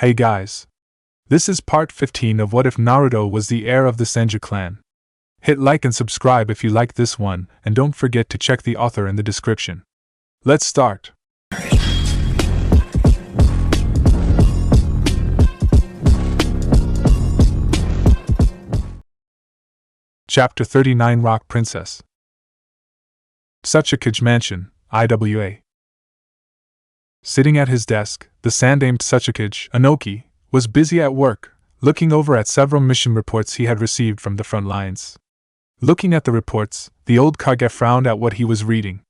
Hey guys. This is part 15 of What If Naruto Was the Heir of the Senju clan. Hit like and subscribe if you like this one, and don't forget to check the author in the description. Let's start. Chapter 39 Rock Princess. Tsuchikage Mansion, IWA. Sitting at his desk, the Sandaime Tsuchikage, Inoki, was busy at work, looking over at several mission reports he had received from the front lines. Looking at the reports, the old Kage frowned at what he was reading.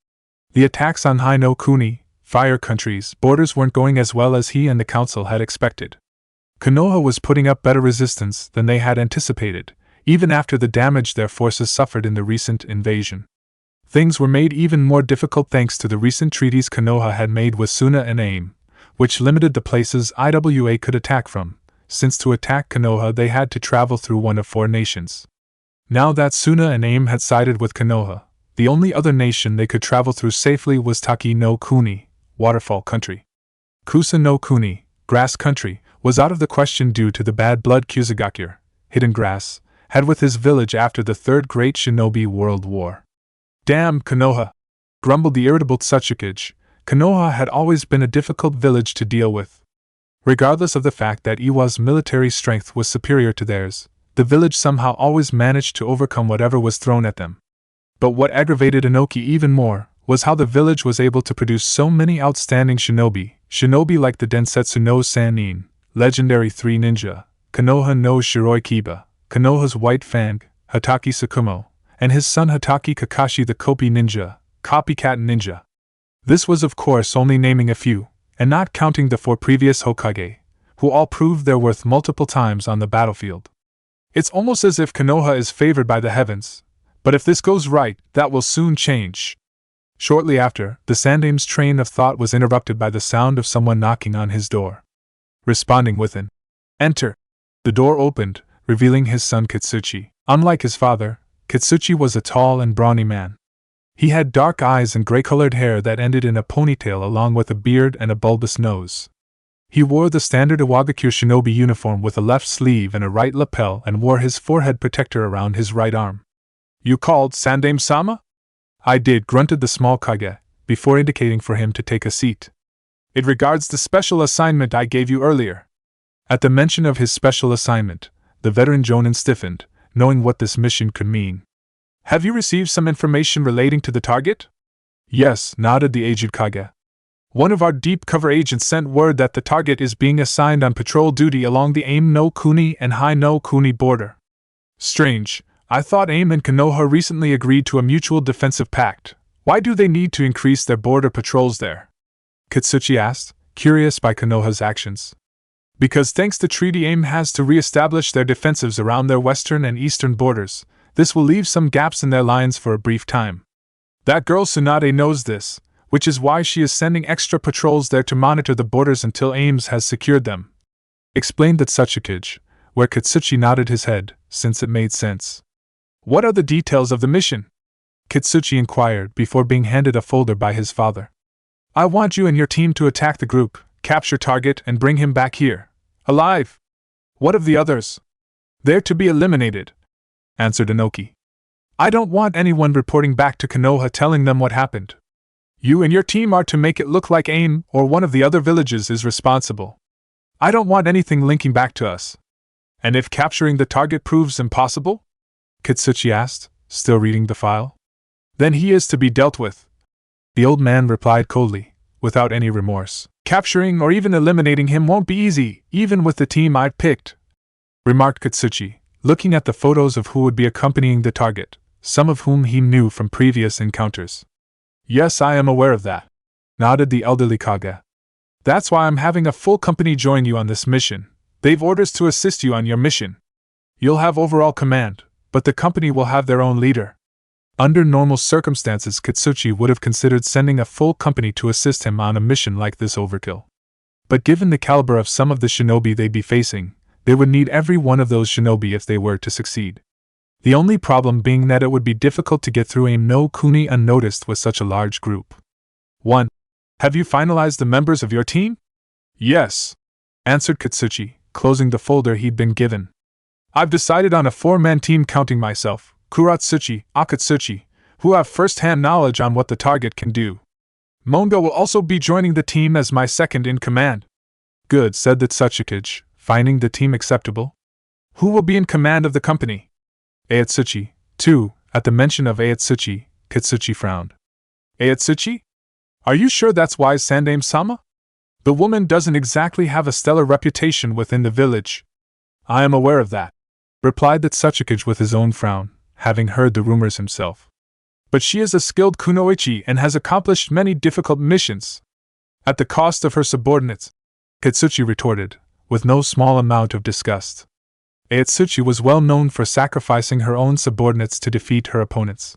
The attacks on Hai no Kuni, Fire Country's borders weren't going as well as he and the council had expected. Konoha was putting up better resistance than they had anticipated, even after the damage their forces suffered in the recent invasion. Things were made even more difficult thanks to the recent treaties Konoha had made with Tsunade and Heir, which limited the places IWA could attack from, since to attack Konoha they had to travel through one of 4 nations. Now that Tsunade and Heir had sided with Konoha, the only other nation they could travel through safely was Taki no Kuni, Waterfall Country. Kusa no Kuni, Grass Country, was out of the question due to the bad blood Kusagakure, Hidden Grass, had with his village after the Third Great Shinobi World War. Damn Konoha! Grumbled the irritable Tsuchikage. Konoha had always been a difficult village to deal with. Regardless of the fact that Iwa's military strength was superior to theirs, the village somehow always managed to overcome whatever was thrown at them. But what aggravated Inoki even more was how the village was able to produce so many outstanding shinobi like the Densetsu no Sannin, legendary 3 ninja, Konoha no Shiroi Kiba, Konoha's White Fang, Hatake Tsukumo, and his son Hatake Kakashi the Kopi Ninja, Copycat Ninja. This was of course only naming a few, and not counting the 4 previous Hokage, who all proved their worth multiple times on the battlefield. It's almost as if Konoha is favored by the heavens, but if this goes right, that will soon change. Shortly after, the Sandaime's train of thought was interrupted by the sound of someone knocking on his door. Responding with an "Enter," the door opened, revealing his son Kitsuchi. Unlike his father, Kitsuchi was a tall and brawny man. He had dark eyes and gray-colored hair that ended in a ponytail along with a beard and a bulbous nose. He wore the standard Iwagakure shinobi uniform with a left sleeve and a right lapel and wore his forehead protector around his right arm. "You called, Sandaime-sama?" "I did," grunted the small Kage, before indicating for him to take a seat. "It regards the special assignment I gave you earlier." At the mention of his special assignment, the veteran Jonin stiffened, knowing what this mission could mean. "Have you received some information relating to the target?" "Yes," nodded the aged Kage. "One of our deep cover agents sent word that the target is being assigned on patrol duty along the Heir no Kuni and Hai no Kuni border." "Strange. I thought Heir and Konoha recently agreed to a mutual defensive pact. Why do they need to increase their border patrols there?" Kitsuchi asked, curious by Konoha's actions. "Because thanks to treaty Heir has to re-establish their defensives around their western and eastern borders. This will leave some gaps in their lines for a brief time. That girl Tsunade knows this, which is why she is sending extra patrols there to monitor the borders until Heir has secured them," explained the Tsuchikage, where Kitsuchi nodded his head, since it made sense. "What are the details of the mission?" Kitsuchi inquired before being handed a folder by his father. "I want you and your team to attack the group, capture target and bring him back here, alive." "What of the others?" "They're to be eliminated," answered Inoki. "I don't want anyone reporting back to Konoha telling them what happened. You and your team are to make it look like Heir or one of the other villages is responsible. I don't want anything linking back to us." "And if capturing the target proves impossible?" Kitsuchi asked, still reading the file. "Then he is to be dealt with," the old man replied coldly, without any remorse. "Capturing or even eliminating him won't be easy, even with the team I've picked," remarked Kitsuchi, looking at the photos of who would be accompanying the target, some of whom he knew from previous encounters. "Yes, I am aware of that," nodded the elderly Kage. "That's why I'm having a full company join you on this mission. They've orders to assist you on your mission. You'll have overall command, but the company will have their own leader." Under normal circumstances, Kitsuchi would have considered sending a full company to assist him on a mission like this overkill. But given the caliber of some of the shinobi they'd be facing, they would need every one of those shinobi if they were to succeed. The only problem being that it would be difficult to get through Heir no Kuni unnoticed with such a large group. 1. Have you finalized the members of your team? Yes. answered Katsuchi, closing the folder he'd been given. I've decided on a 4-man team counting myself, Kuratsuchi, Akatsuchi, who have first-hand knowledge on what the target can do. Mongo will also be joining the team as my second-in-command. Good, said the Tsukage, finding the team acceptable. Who will be in command of the company? Ayatsuchi, too. At the mention of Ayatsuchi, Katsuchi frowned. Ayatsuchi? Are you sure that's wise, Sandaime-sama? The woman doesn't exactly have a stellar reputation within the village. I am aware of that, replied the Tsukage with his own frown, having heard the rumors himself. But she is a skilled kunoichi and has accomplished many difficult missions. At the cost of her subordinates, Katsuchi retorted, with no small amount of disgust. Ayatsuchi was well known for sacrificing her own subordinates to defeat her opponents.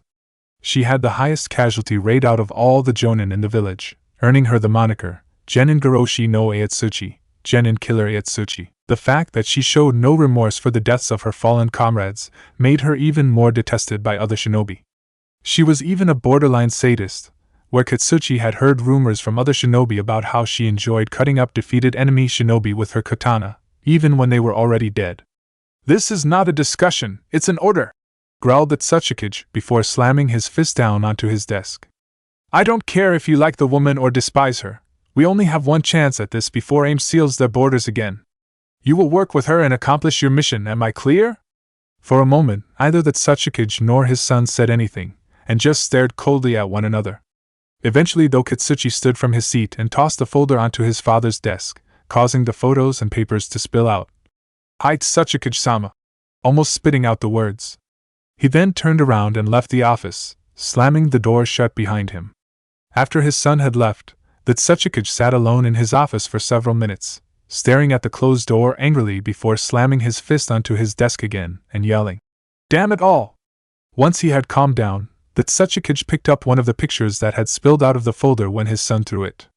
She had the highest casualty rate out of all the jonin in the village, earning her the moniker, Genin Goroshi no Ayatsuchi, Genin Killer Ayatsuchi. The fact that she showed no remorse for the deaths of her fallen comrades made her even more detested by other shinobi. She was even a borderline sadist, where Katsuchi had heard rumors from other shinobi about how she enjoyed cutting up defeated enemy shinobi with her katana, even when they were already dead. This is not a discussion, it's an order, growled the Tsukage before slamming his fist down onto his desk. I don't care if you like the woman or despise her, we only have one chance at this before AIM seals their borders again. You will work with her and accomplish your mission, am I clear? For a moment, neither the Tsukage nor his son said anything, and just stared coldly at one another. Eventually, though, Katsuchi stood from his seat and tossed the folder onto his father's desk, causing the photos and papers to spill out. Hi, Tsukage-sama, almost spitting out the words. He then turned around and left the office, slamming the door shut behind him. After his son had left, the Tsukage sat alone in his office for several minutes, staring at the closed door angrily before slamming his fist onto his desk again and yelling, "Damn it all!" Once he had calmed down, the Tsukage picked up one of the pictures that had spilled out of the folder when his son threw it.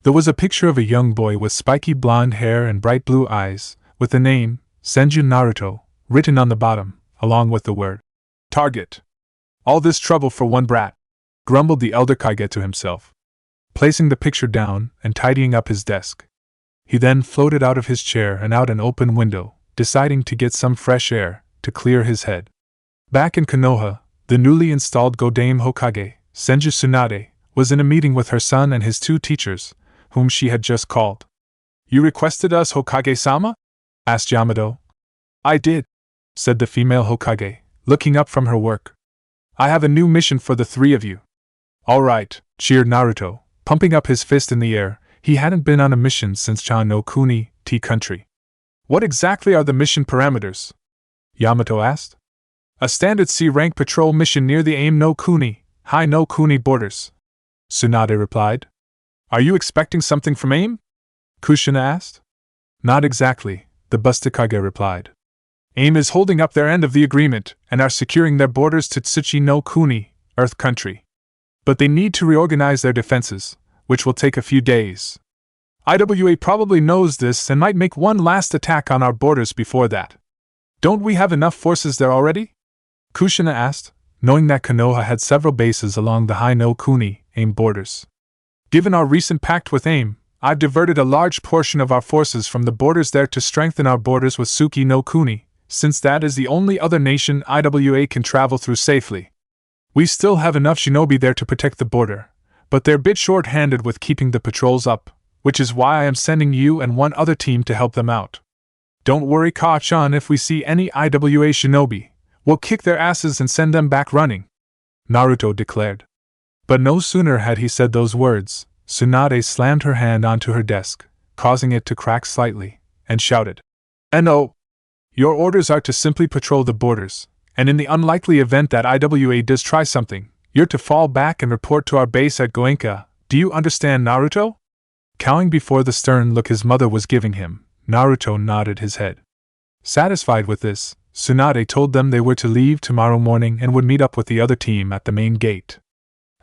There was a picture of a young boy with spiky blonde hair and bright blue eyes, with the name, Senju Naruto, written on the bottom, along with the word, Target. All this trouble for one brat, grumbled the elder Kage to himself. Placing the picture down and tidying up his desk, he then floated out of his chair and out an open window, deciding to get some fresh air to clear his head. Back in Konoha, the newly installed Godame Hokage, Senju Tsunade, was in a meeting with her son and his 2 teachers, whom she had just called. You requested us, Hokage-sama? Asked Yamato. I did, said the female Hokage, looking up from her work. I have a new mission for the 3 of you. All right, cheered Naruto, pumping up his fist in the air. He hadn't been on a mission since Chan no Kuni, Tea Country. What exactly are the mission parameters? Yamato asked. A standard C-rank patrol mission near the Aim no Kuni, High no Kuni borders. Tsunade replied. Are you expecting something from Aim? Kushina asked. Not exactly, the Bustakage replied. AIM is holding up their end of the agreement and are securing their borders to Tsuchi no Kuni, Earth Country. But they need to reorganize their defenses, which will take a few days. IWA probably knows this and might make one last attack on our borders before that. Don't we have enough forces there already? Kushina asked, knowing that Konoha had several bases along the High no Kuni, AIM borders. Given our recent pact with AIM, I've diverted a large portion of our forces from the borders there to strengthen our borders with Tsuki no Kuni, since that is the only other nation IWA can travel through safely. We still have enough shinobi there to protect the border, but they're a bit short-handed with keeping the patrols up, which is why I am sending you and one other team to help them out. Don't worry, Ka-chan, if we see any IWA shinobi, we'll kick their asses and send them back running, Naruto declared. But no sooner had he said those words, Tsunade slammed her hand onto her desk, causing it to crack slightly, and shouted, "No! Your orders are to simply patrol the borders, and in the unlikely event that IWA does try something, you're to fall back and report to our base at Goenka. Do you understand, Naruto?" Cowing before the stern look his mother was giving him, Naruto nodded his head. Satisfied with this, Tsunade told them they were to leave tomorrow morning and would meet up with the other team at the main gate.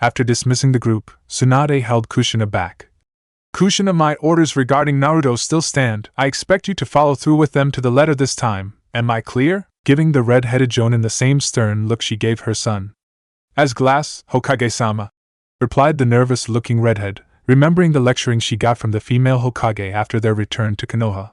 After dismissing the group, Tsunade held Kushina back. Kushina, my orders regarding Naruto still stand. I expect you to follow through with them to the letter this time. Am I clear? Giving the red-headed jonin the same stern look she gave her son. As glass, Hokage-sama, replied the nervous-looking redhead, remembering the lecturing she got from the female Hokage after their return to Konoha.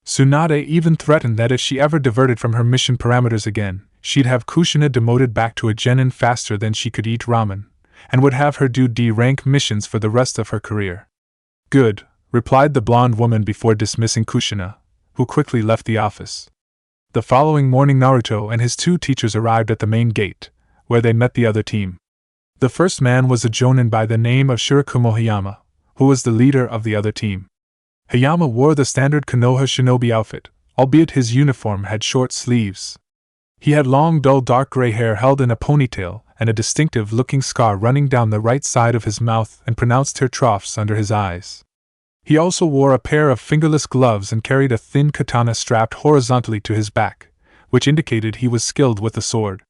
Tsunade even threatened that if she ever diverted from her mission parameters again, she'd have Kushina demoted back to a genin faster than she could eat ramen, and would have her do D-rank missions for the rest of her career. Good, replied the blonde woman before dismissing Kushina, who quickly left the office. The following morning Naruto and his two teachers arrived at the main gate, where they met the other team. The first man was a jonin by the name of Shirakumo Hayama, who was the leader of the other team. Hayama wore the standard Konoha shinobi outfit, albeit his uniform had short sleeves. He had long dull dark gray hair held in a ponytail and a distinctive-looking scar running down the right side of his mouth and pronounced tear troughs under his eyes. He also wore a pair of fingerless gloves and carried a thin katana strapped horizontally to his back, which indicated he was skilled with the sword.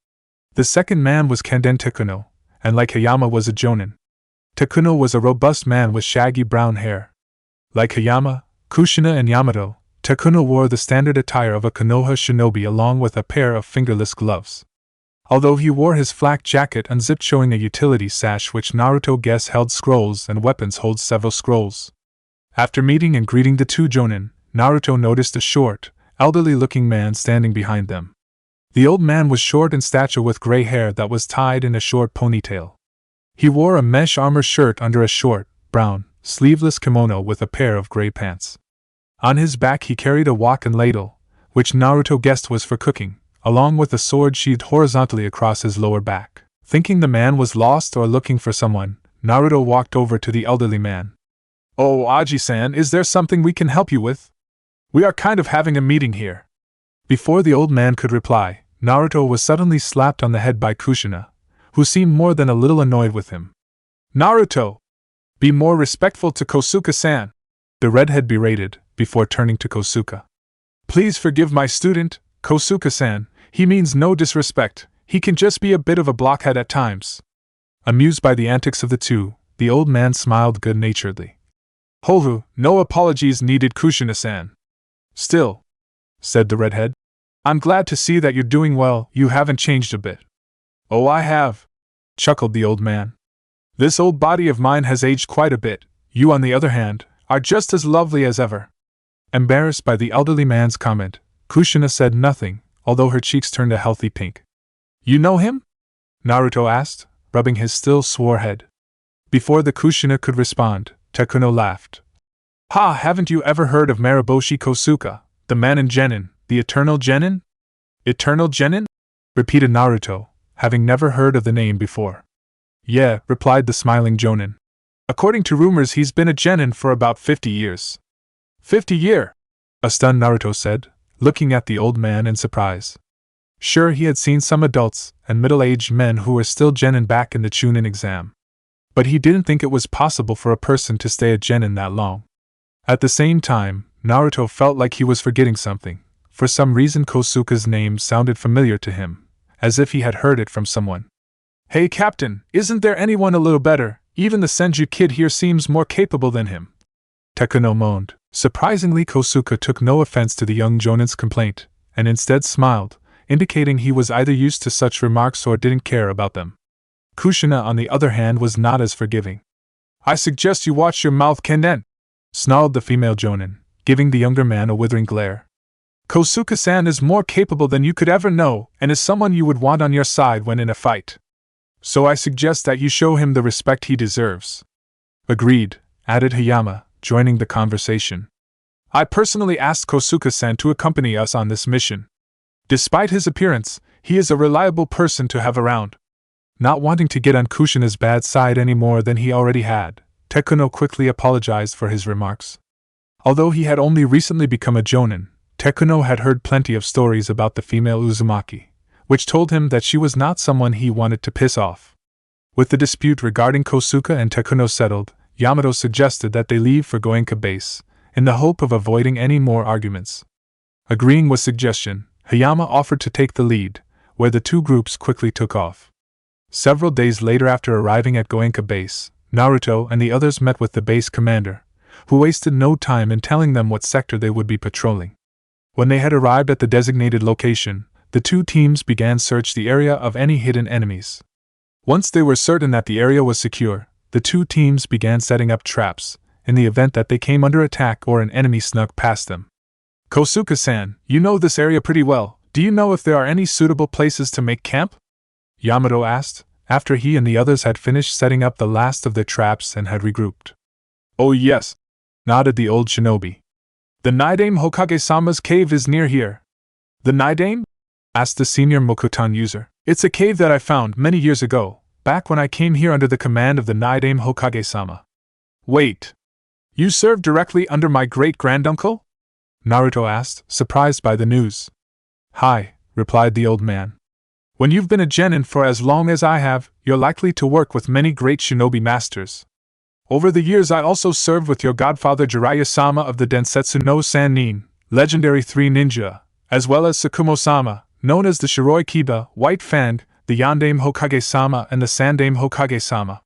The second man was Kanden Takuno, and like Hayama was a jonin. Takuno was a robust man with shaggy brown hair. Like Hayama, Kushina and Yamato, Takuno wore the standard attire of a Konoha shinobi along with a pair of fingerless gloves. Although he wore his flak jacket unzipped showing a utility sash which Naruto guessed held scrolls and weapons hold several scrolls. After meeting and greeting the two jonin, Naruto noticed a short, elderly-looking man standing behind them. The old man was short in stature with gray hair that was tied in a short ponytail. He wore a mesh armor shirt under a short, brown, sleeveless kimono with a pair of gray pants. On his back he carried a wok and ladle, which Naruto guessed was for cooking, along with a sword sheathed horizontally across his lower back. Thinking the man was lost or looking for someone, Naruto walked over to the elderly man. "Oh, Aji-san, is there something we can help you with? We are kind of having a meeting here." Before the old man could reply, Naruto was suddenly slapped on the head by Kushina, who seemed more than a little annoyed with him. "Naruto! Be more respectful to Kosuke-san," the redhead berated, before turning to Kosuke. "Please forgive my student, Kosuke-san, he means no disrespect, he can just be a bit of a blockhead at times." Amused by the antics of the two, the old man smiled good-naturedly. "Hohu, no apologies needed, Kushina-san." "Still," said the redhead, "I'm glad to see that you're doing well, you haven't changed a bit." "Oh, I have," chuckled the old man. "This old body of mine has aged quite a bit, you on the other hand, are just as lovely as ever." Embarrassed by the elderly man's comment, Kushina said nothing, although her cheeks turned a healthy pink. "You know him?" Naruto asked, rubbing his still sore head. Before the Kushina could respond, Takuno laughed. "Ha, haven't you ever heard of Mariboshi Kosuke, the man in Genin, the Eternal Genin?" "Eternal Genin?" repeated Naruto, having never heard of the name before. "Yeah," replied the smiling jonin. "According to rumors he's been a genin for about 50 years. 50 year? A stunned Naruto said, looking at the old man in surprise. Sure, he had seen some adults and middle-aged men who were still genin back in the Chunin exam. But he didn't think it was possible for a person to stay a genin that long. At the same time, Naruto felt like he was forgetting something. For some reason Kosuke's name sounded familiar to him, as if he had heard it from someone. "Hey Captain, isn't there anyone a little better? Even the Senju kid here seems more capable than him." Takuno moaned. Surprisingly, Kosuke took no offense to the young jonin's complaint, and instead smiled, indicating he was either used to such remarks or didn't care about them. Kushina, on the other hand, was not as forgiving. "I suggest you watch your mouth, Kenden," snarled the female jonin, giving the younger man a withering glare. "Kosuke-san is more capable than you could ever know, and is someone you would want on your side when in a fight. So I suggest that you show him the respect he deserves." "Agreed," added Hayama, joining the conversation. "I personally asked Kosuke-san to accompany us on this mission. Despite his appearance, he is a reliable person to have around." Not wanting to get on Kushina's bad side any more than he already had, Takuno quickly apologized for his remarks. Although he had only recently become a jonin, Takuno had heard plenty of stories about the female Uzumaki, which told him that she was not someone he wanted to piss off. With the dispute regarding Kosuke and Takuno settled, Yamato suggested that they leave for Goenka base, in the hope of avoiding any more arguments. Agreeing with suggestion, Hayama offered to take the lead, where the two groups quickly took off. Several days later, after arriving at Goenka base, Naruto and the others met with the base commander, who wasted no time in telling them what sector they would be patrolling. When they had arrived at the designated location, the two teams began search the area of any hidden enemies. Once they were certain that the area was secure, the two teams began setting up traps, in the event that they came under attack or an enemy snuck past them. Kosuke-san, you know this area pretty well. Do you know if there are any suitable places to make camp? Yamato asked, after he and the others had finished setting up the last of their traps and had regrouped. Oh yes, nodded the old shinobi. The Nidaime Hokage-sama's cave is near here. The Nidaime? Asked the senior Mokutan user. It's a cave that I found many years ago, back when I came here under the command of the Nidaime Hokage-sama. Wait. You served directly under my great-granduncle? Naruto asked, surprised by the news. Hi, replied the old man. When you've been a genin for as long as I have, you're likely to work with many great shinobi masters. Over the years I also served with your godfather Jiraiya-sama of the Densetsu no Sannin, legendary 3 ninja, as well as Tsukumo-sama, known as the Shiroi Kiba, White Fang, the Yandaime Hokage-sama and the Sandaime Hokage-sama.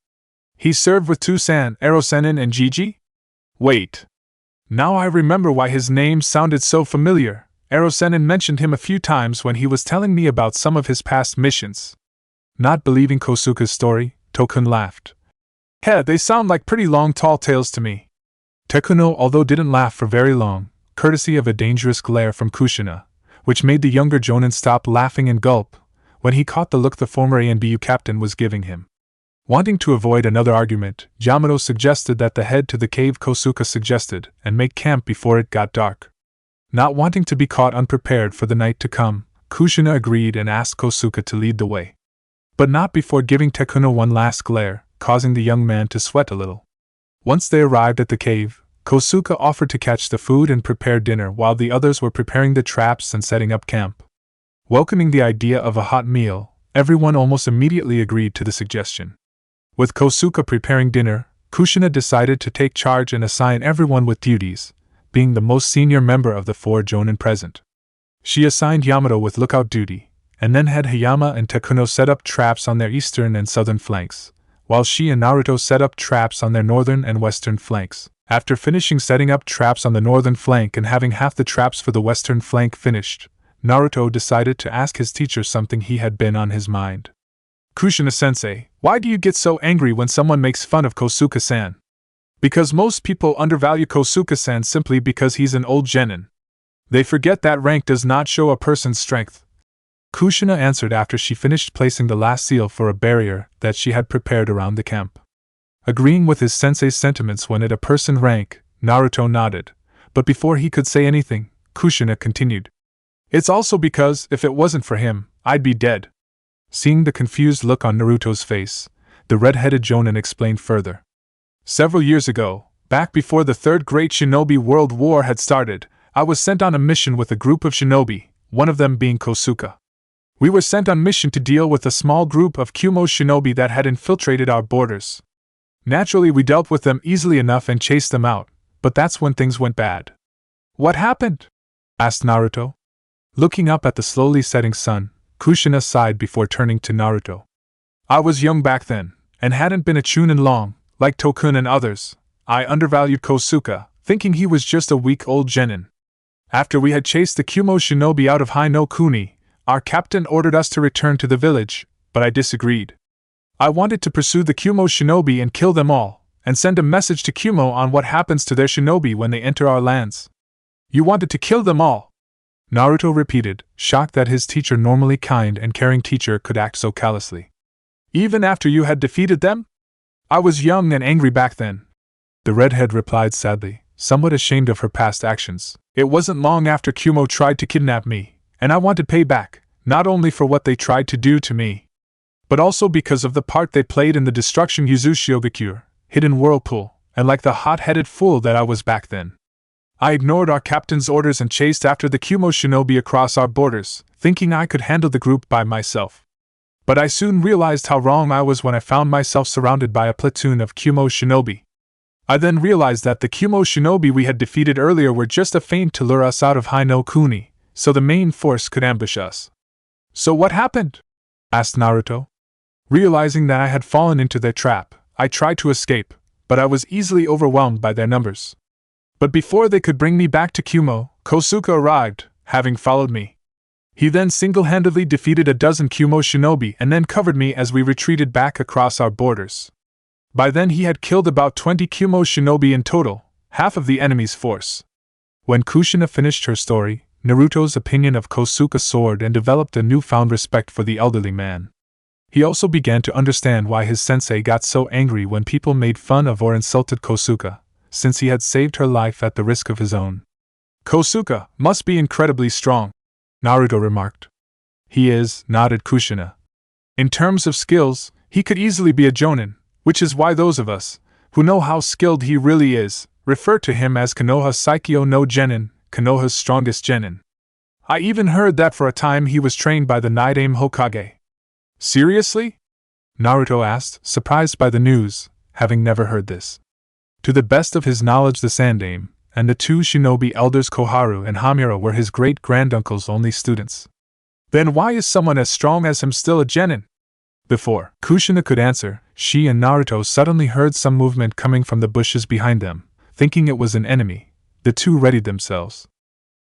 He served with Tusan, Erosenin and Jiji? Wait. Now I remember why his name sounded so familiar. Erosenin mentioned him a few times when he was telling me about some of his past missions. Not believing Kosuke's story, Tokun laughed. They sound like pretty long tall tales to me. Tekuno although didn't laugh for very long, courtesy of a dangerous glare from Kushina, which made the younger Jonin stop laughing and gulp, when he caught the look the former ANBU captain was giving him. Wanting to avoid another argument, Yamato suggested that they head to the cave Kosuke suggested and make camp before it got dark. Not wanting to be caught unprepared for the night to come, Kushina agreed and asked Kosuke to lead the way. But not before giving Tekuno one last glare, causing the young man to sweat a little. Once they arrived at the cave, Kosuke offered to catch the food and prepare dinner while the others were preparing the traps and setting up camp. Welcoming the idea of a hot meal, everyone almost immediately agreed to the suggestion. With Kosuke preparing dinner, Kushina decided to take charge and assign everyone with duties, being the most senior member of the 4 jonin present. She assigned Yamato with lookout duty, and then had Hayama and Tekuno set up traps on their eastern and southern flanks, while she and Naruto set up traps on their northern and western flanks. After finishing setting up traps on the northern flank and having half the traps for the western flank finished, Naruto decided to ask his teacher something he had been on his mind. Kushina-sensei, why do you get so angry when someone makes fun of Kosuke-san? Because most people undervalue Kosuke-san simply because he's an old genin. They forget that rank does not show a person's strength. Kushina answered after she finished placing the last seal for a barrier that she had prepared around the camp. Agreeing with his sensei's sentiments when at a person rank, Naruto nodded, but before he could say anything, Kushina continued. It's also because, if it wasn't for him, I'd be dead. Seeing the confused look on Naruto's face, the red-headed jonin explained further. Several years ago, back before the Third Great Shinobi World War had started, I was sent on a mission with a group of shinobi, one of them being Kosuke. We were sent on mission to deal with a small group of Kumo shinobi that had infiltrated our borders. Naturally, we dealt with them easily enough and chased them out, but that's when things went bad. What happened? Asked Naruto. Looking up at the slowly setting sun, Kushina sighed before turning to Naruto. I was young back then, and hadn't been a chunin long, like Tokun and others. I undervalued Kosuke, thinking he was just a weak old genin. After we had chased the Kumo shinobi out of Hai no Kuni, our captain ordered us to return to the village, but I disagreed. I wanted to pursue the Kumo shinobi and kill them all, and send a message to Kumo on what happens to their shinobi when they enter our lands. You wanted to kill them all? Naruto repeated, shocked that his teacher, normally kind and caring teacher, could act so callously. Even after you had defeated them? I was young and angry back then. The redhead replied sadly, somewhat ashamed of her past actions. It wasn't long after Kumo tried to kidnap me, and I wanted payback, not only for what they tried to do to me, but also because of the part they played in the destruction Yuzushiogaku, hidden whirlpool, and like the hot-headed fool that I was back then. I ignored our captain's orders and chased after the Kumo shinobi across our borders, thinking I could handle the group by myself. But I soon realized how wrong I was when I found myself surrounded by a platoon of Kumo shinobi. I then realized that the Kumo shinobi we had defeated earlier were just a feint to lure us out of Hai no Kuni, so the main force could ambush us. So what happened? Asked Naruto. Realizing that I had fallen into their trap, I tried to escape, but I was easily overwhelmed by their numbers. But before they could bring me back to Kumo, Kosuke arrived, having followed me. He then single-handedly defeated a dozen Kumo shinobi and then covered me as we retreated back across our borders. By then he had killed about 20 Kumo shinobi in total, half of the enemy's force. When Kushina finished her story, Naruto's opinion of Kosuka soared and developed a newfound respect for the elderly man. He also began to understand why his sensei got so angry when people made fun of or insulted Kosuka, since he had saved her life at the risk of his own. Kosuka must be incredibly strong, Naruto remarked. He is, nodded Kushina. In terms of skills, he could easily be a jonin, which is why those of us, who know how skilled he really is, refer to him as Konoha Saikyo no Genin, Konoha's strongest genin. I even heard that for a time he was trained by the Naidame Hokage. Seriously? Naruto asked, surprised by the news, having never heard this. To the best of his knowledge, the Sandaime and the two shinobi elders Koharu and Hamura were his great-granduncle's only students. Then why is someone as strong as him still a genin? Before Kushina could answer, she and Naruto suddenly heard some movement coming from the bushes behind them. Thinking it was an enemy, the two readied themselves.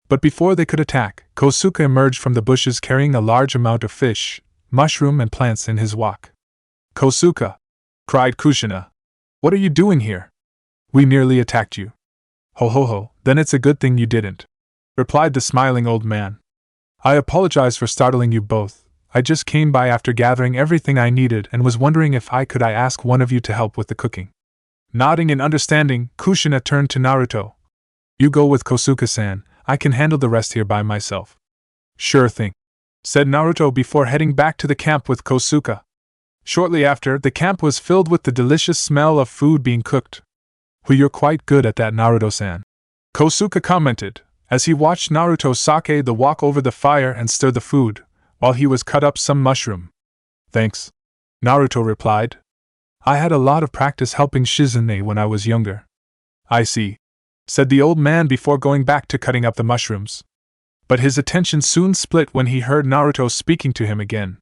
But before they could attack, Kosuka emerged from the bushes carrying a large amount of fish, mushroom and plants in his wok. Kosuka! Cried Kushina. What are you doing here? We nearly attacked you. Ho ho ho, then it's a good thing you didn't, replied the smiling old man. I apologize for startling you both. I just came by after gathering everything I needed and was wondering if I could ask one of you to help with the cooking. Nodding in understanding, Kushina turned to Naruto. You go with Kosuka-san, I can handle the rest here by myself. Sure thing, said Naruto before heading back to the camp with Kosuka. Shortly after, the camp was filled with the delicious smell of food being cooked. Well, you're quite good at that, Naruto-san, Kosuka commented, as he watched Naruto sake the wok over the fire and stir the food, while he was cut up some mushroom. Thanks, Naruto replied. I had a lot of practice helping Shizune when I was younger. I see, said the old man before going back to cutting up the mushrooms. But his attention soon split when he heard Naruto speaking to him again.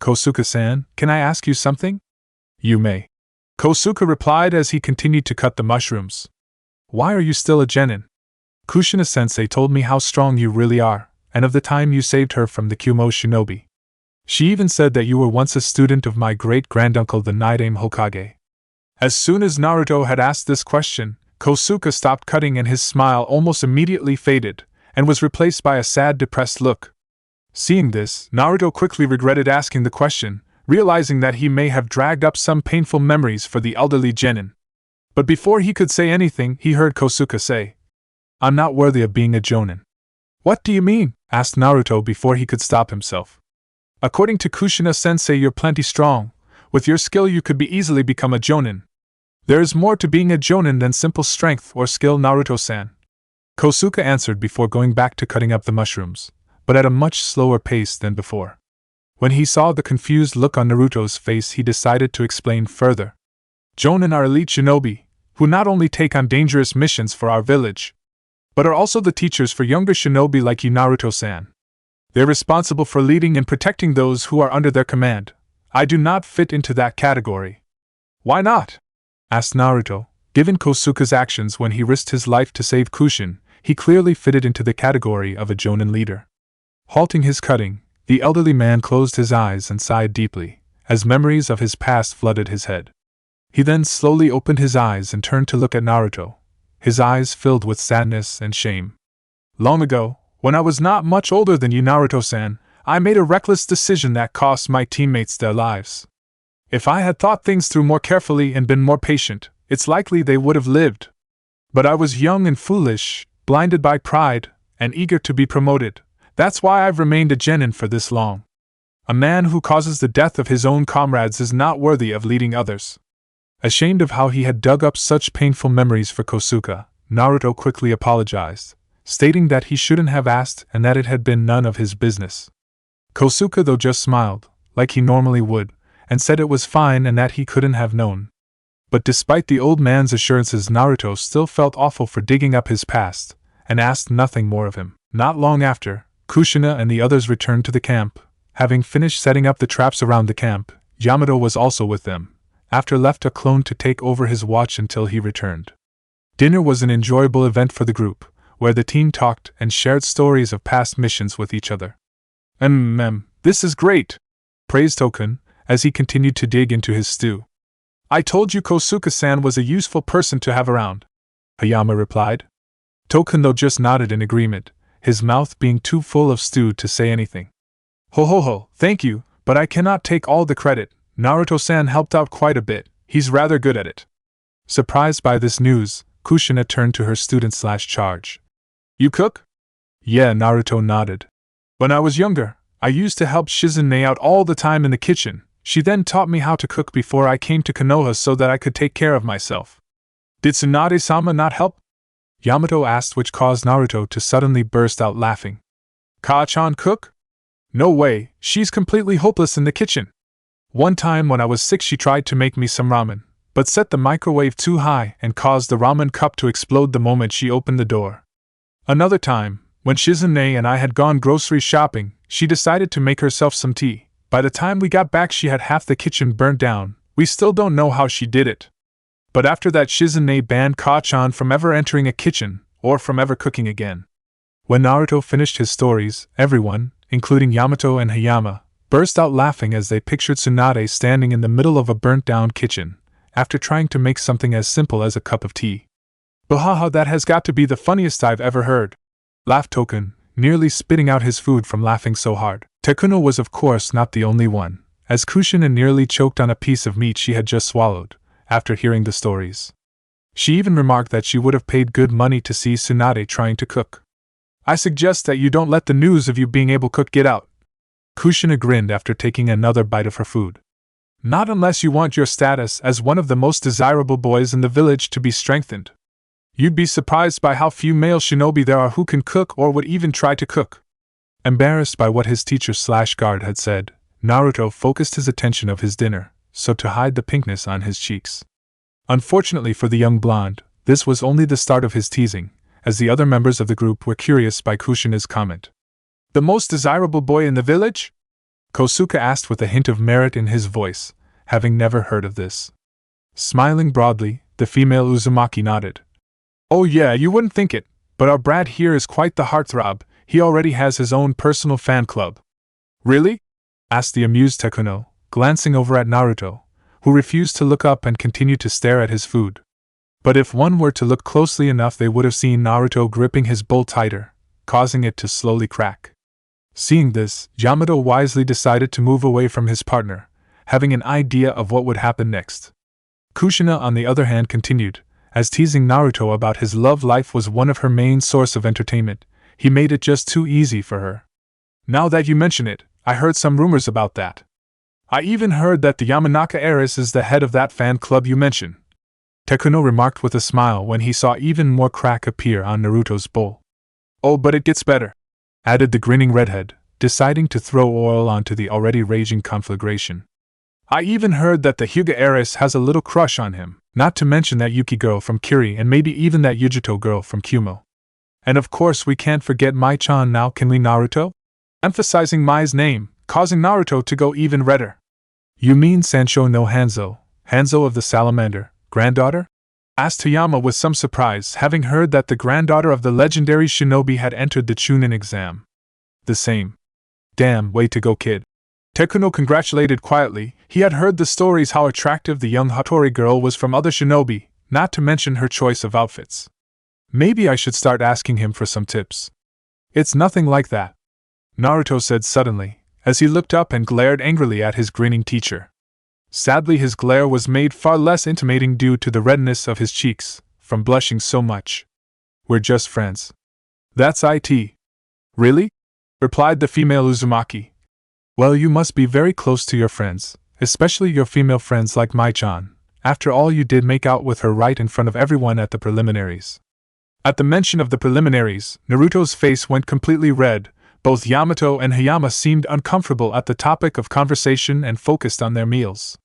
Kosuka-san, can I ask you something? You may, Kosuka replied as he continued to cut the mushrooms. Why are you still a genin? Kushina-sensei told me how strong you really are, and of the time you saved her from the Kumo shinobi. She even said that you were once a student of my great-granduncle the Naidame Hokage. As soon as Naruto had asked this question, Kosuka stopped cutting and his smile almost immediately faded, and was replaced by a sad, depressed look. Seeing this, Naruto quickly regretted asking the question, realizing that he may have dragged up some painful memories for the elderly genin. But before he could say anything, he heard Kosuka say, I'm not worthy of being a jonin. What do you mean? Asked Naruto before he could stop himself. According to Kushina-sensei, you're plenty strong. With your skill you could be easily become a jonin. There is more to being a jonin than simple strength or skill, Naruto-san, Kosuka answered before going back to cutting up the mushrooms, but at a much slower pace than before. When he saw the confused look on Naruto's face, he decided to explain further. Jonin are elite shinobi, who not only take on dangerous missions for our village, but are also the teachers for younger shinobi like you, Naruto-san. They're responsible for leading and protecting those who are under their command. I do not fit into that category. Why not? Asked Naruto. Given Kosuka's actions when he risked his life to save Kushin, he clearly fitted into the category of a jonin leader. Halting his cutting, the elderly man closed his eyes and sighed deeply, as memories of his past flooded his head. He then slowly opened his eyes and turned to look at Naruto, his eyes filled with sadness and shame. Long ago, when I was not much older than you, Naruto-san, I made a reckless decision that cost my teammates their lives. If I had thought things through more carefully and been more patient, it's likely they would have lived. But I was young and foolish, blinded by pride, and eager to be promoted. That's why I've remained a genin for this long. A man who causes the death of his own comrades is not worthy of leading others. Ashamed of how he had dug up such painful memories for Kosuka, Naruto quickly apologized, stating that he shouldn't have asked and that it had been none of his business. Kosuka, though, just smiled, like he normally would, and said it was fine and that he couldn't have known. But despite the old man's assurances, Naruto still felt awful for digging up his past, and asked nothing more of him. Not long after, Kushina and the others returned to the camp. Having finished setting up the traps around the camp, Yamato was also with them, after left a clone to take over his watch until he returned. Dinner was an enjoyable event for the group, where the team talked and shared stories of past missions with each other. This is great, praised Token, as he continued to dig into his stew. I told you Kosuke-san was a useful person to have around, Hayama replied. Tokuno just nodded in agreement, his mouth being too full of stew to say anything. Ho ho ho, thank you, but I cannot take all the credit. Naruto-san helped out quite a bit, he's rather good at it. Surprised by this news, Kushina turned to her student/charge. You cook? Yeah, Naruto nodded. When I was younger, I used to help Shizune out all the time in the kitchen. She then taught me how to cook before I came to Konoha so that I could take care of myself. Did Tsunade-sama not help? Yamato asked, which caused Naruto to suddenly burst out laughing. Ka-chan cook? No way, she's completely hopeless in the kitchen. One time when I was sick she tried to make me some ramen, but set the microwave too high and caused the ramen cup to explode the moment she opened the door. Another time, when Shizune and I had gone grocery shopping, she decided to make herself some tea. By the time we got back she had half the kitchen burnt down. We still don't know how she did it. But after that Shizune banned Ka-chan from ever entering a kitchen, or from ever cooking again. When Naruto finished his stories, everyone, including Yamato and Hayama, burst out laughing as they pictured Tsunade standing in the middle of a burnt-down kitchen, after trying to make something as simple as a cup of tea. Bahaha, that has got to be the funniest I've ever heard, laughed Token, nearly spitting out his food from laughing so hard. Tekuno was of course not the only one, as Kushina nearly choked on a piece of meat she had just swallowed, after hearing the stories. She even remarked that she would have paid good money to see Tsunade trying to cook. I suggest that you don't let the news of you being able to cook get out. Kushina grinned after taking another bite of her food. Not unless you want your status as one of the most desirable boys in the village to be strengthened. You'd be surprised by how few male shinobi there are who can cook or would even try to cook. Embarrassed by what his teacher/guard had said, Naruto focused his attention of his dinner, so to hide the pinkness on his cheeks. Unfortunately for the young blonde, this was only the start of his teasing, as the other members of the group were curious by Kushina's comment. The most desirable boy in the village? Kosuke asked with a hint of merit in his voice, having never heard of this. Smiling broadly, the female Uzumaki nodded. Oh yeah, you wouldn't think it, but our Brad here is quite the heartthrob. He already has his own personal fan club. Really? Asked the amused Tekuno, glancing over at Naruto, who refused to look up and continued to stare at his food. But if one were to look closely enough they would have seen Naruto gripping his bowl tighter, causing it to slowly crack. Seeing this, Yamato wisely decided to move away from his partner, having an idea of what would happen next. Kushina on the other hand continued, as teasing Naruto about his love life was one of her main source of entertainment. He made it just too easy for her. Now that you mention it, I heard some rumors about that. I even heard that the Yamanaka heiress is the head of that fan club you mentioned. Tekuno remarked with a smile when he saw even more crack appear on Naruto's bowl. Oh, but it gets better, added the grinning redhead, deciding to throw oil onto the already raging conflagration. I even heard that the Hyuga heiress has a little crush on him, not to mention that Yuki girl from Kiri and maybe even that Yujito girl from Kumo. And of course we can't forget Mai-chan now, can we, Naruto? Emphasizing Mai's name, causing Naruto to go even redder. You mean Sancho no Hanzo, Hanzo of the Salamander, granddaughter? Asked Toyama with some surprise, having heard that the granddaughter of the legendary shinobi had entered the Chunin exam. The same. Damn, way to go, kid. Tekuno congratulated quietly. He had heard the stories how attractive the young Hattori girl was from other shinobi, not to mention her choice of outfits. Maybe I should start asking him for some tips. It's nothing like that, Naruto said suddenly, as he looked up and glared angrily at his grinning teacher. Sadly his glare was made far less intimating due to the redness of his cheeks, from blushing so much. We're just friends. That's it. Really? Replied the female Uzumaki. Well, you must be very close to your friends, especially your female friends like Mai-chan. After all, you did make out with her right in front of everyone at the preliminaries. At the mention of the preliminaries, Naruto's face went completely red. Both Yamato and Hayama seemed uncomfortable at the topic of conversation and focused on their meals.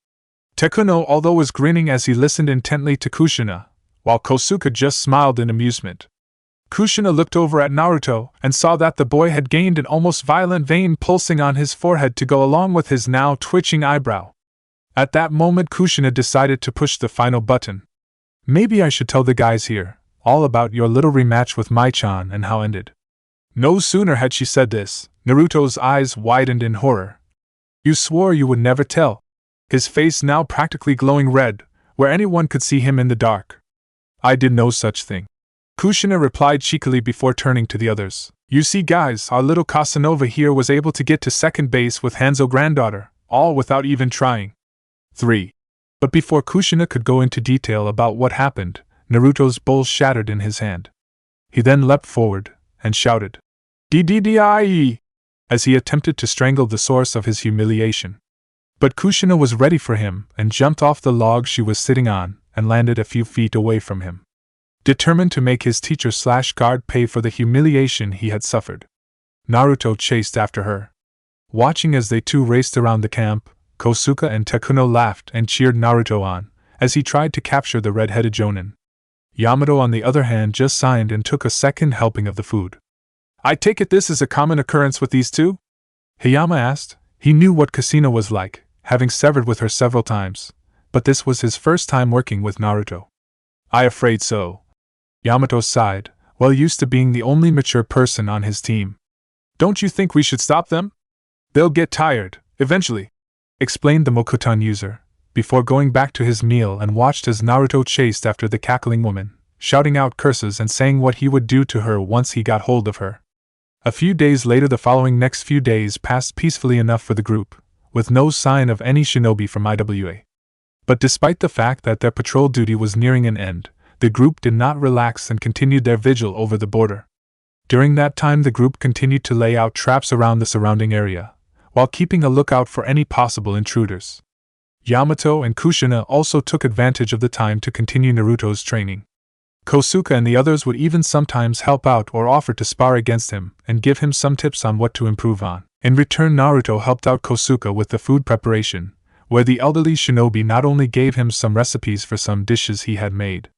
Tekuno although was grinning as he listened intently to Kushina, while Kosuke just smiled in amusement. Kushina looked over at Naruto and saw that the boy had gained an almost violent vein pulsing on his forehead to go along with his now twitching eyebrow. At that moment Kushina decided to push the final button. Maybe I should tell the guys here all about your little rematch with Mai-chan and how it ended. No sooner had she said this, Naruto's eyes widened in horror. You swore you would never tell. His face now practically glowing red, where anyone could see him in the dark. I did no such thing. Kushina replied cheekily before turning to the others. You see guys, our little Casanova here was able to get to second base with Hanzo granddaughter, all without even trying. 3. But before Kushina could go into detail about what happened, Naruto's bowl shattered in his hand. He then leapt forward and shouted, "DDDIE!" as he attempted to strangle the source of his humiliation. But Kushina was ready for him and jumped off the log she was sitting on and landed a few feet away from him, determined to make his teacher/guard pay for the humiliation he had suffered. Naruto chased after her. Watching as they two raced around the camp, Kosuke and Takuno laughed and cheered Naruto on, as he tried to capture the red-headed jonin. Yamato on the other hand just signed and took a second helping of the food. I take it this is a common occurrence with these two? Hayama asked. He knew what Kushina was like, having severed with her several times, but this was his first time working with Naruto. I afraid so. Yamato sighed, well used to being the only mature person on his team. Don't you think we should stop them? They'll get tired, eventually, explained the Mokuton user, before going back to his meal and watched as Naruto chased after the cackling woman, shouting out curses and saying what he would do to her once he got hold of her. A few days later, the next few days passed peacefully enough for the group, with no sign of any shinobi from IWA. But despite the fact that their patrol duty was nearing an end, the group did not relax and continued their vigil over the border. During that time, the group continued to lay out traps around the surrounding area, while keeping a lookout for any possible intruders. Yamato and Kushina also took advantage of the time to continue Naruto's training. Kosuke and the others would even sometimes help out or offer to spar against him and give him some tips on what to improve on. In return, Naruto helped out Kosuke with the food preparation, where the elderly shinobi not only gave him some recipes for some dishes he had made,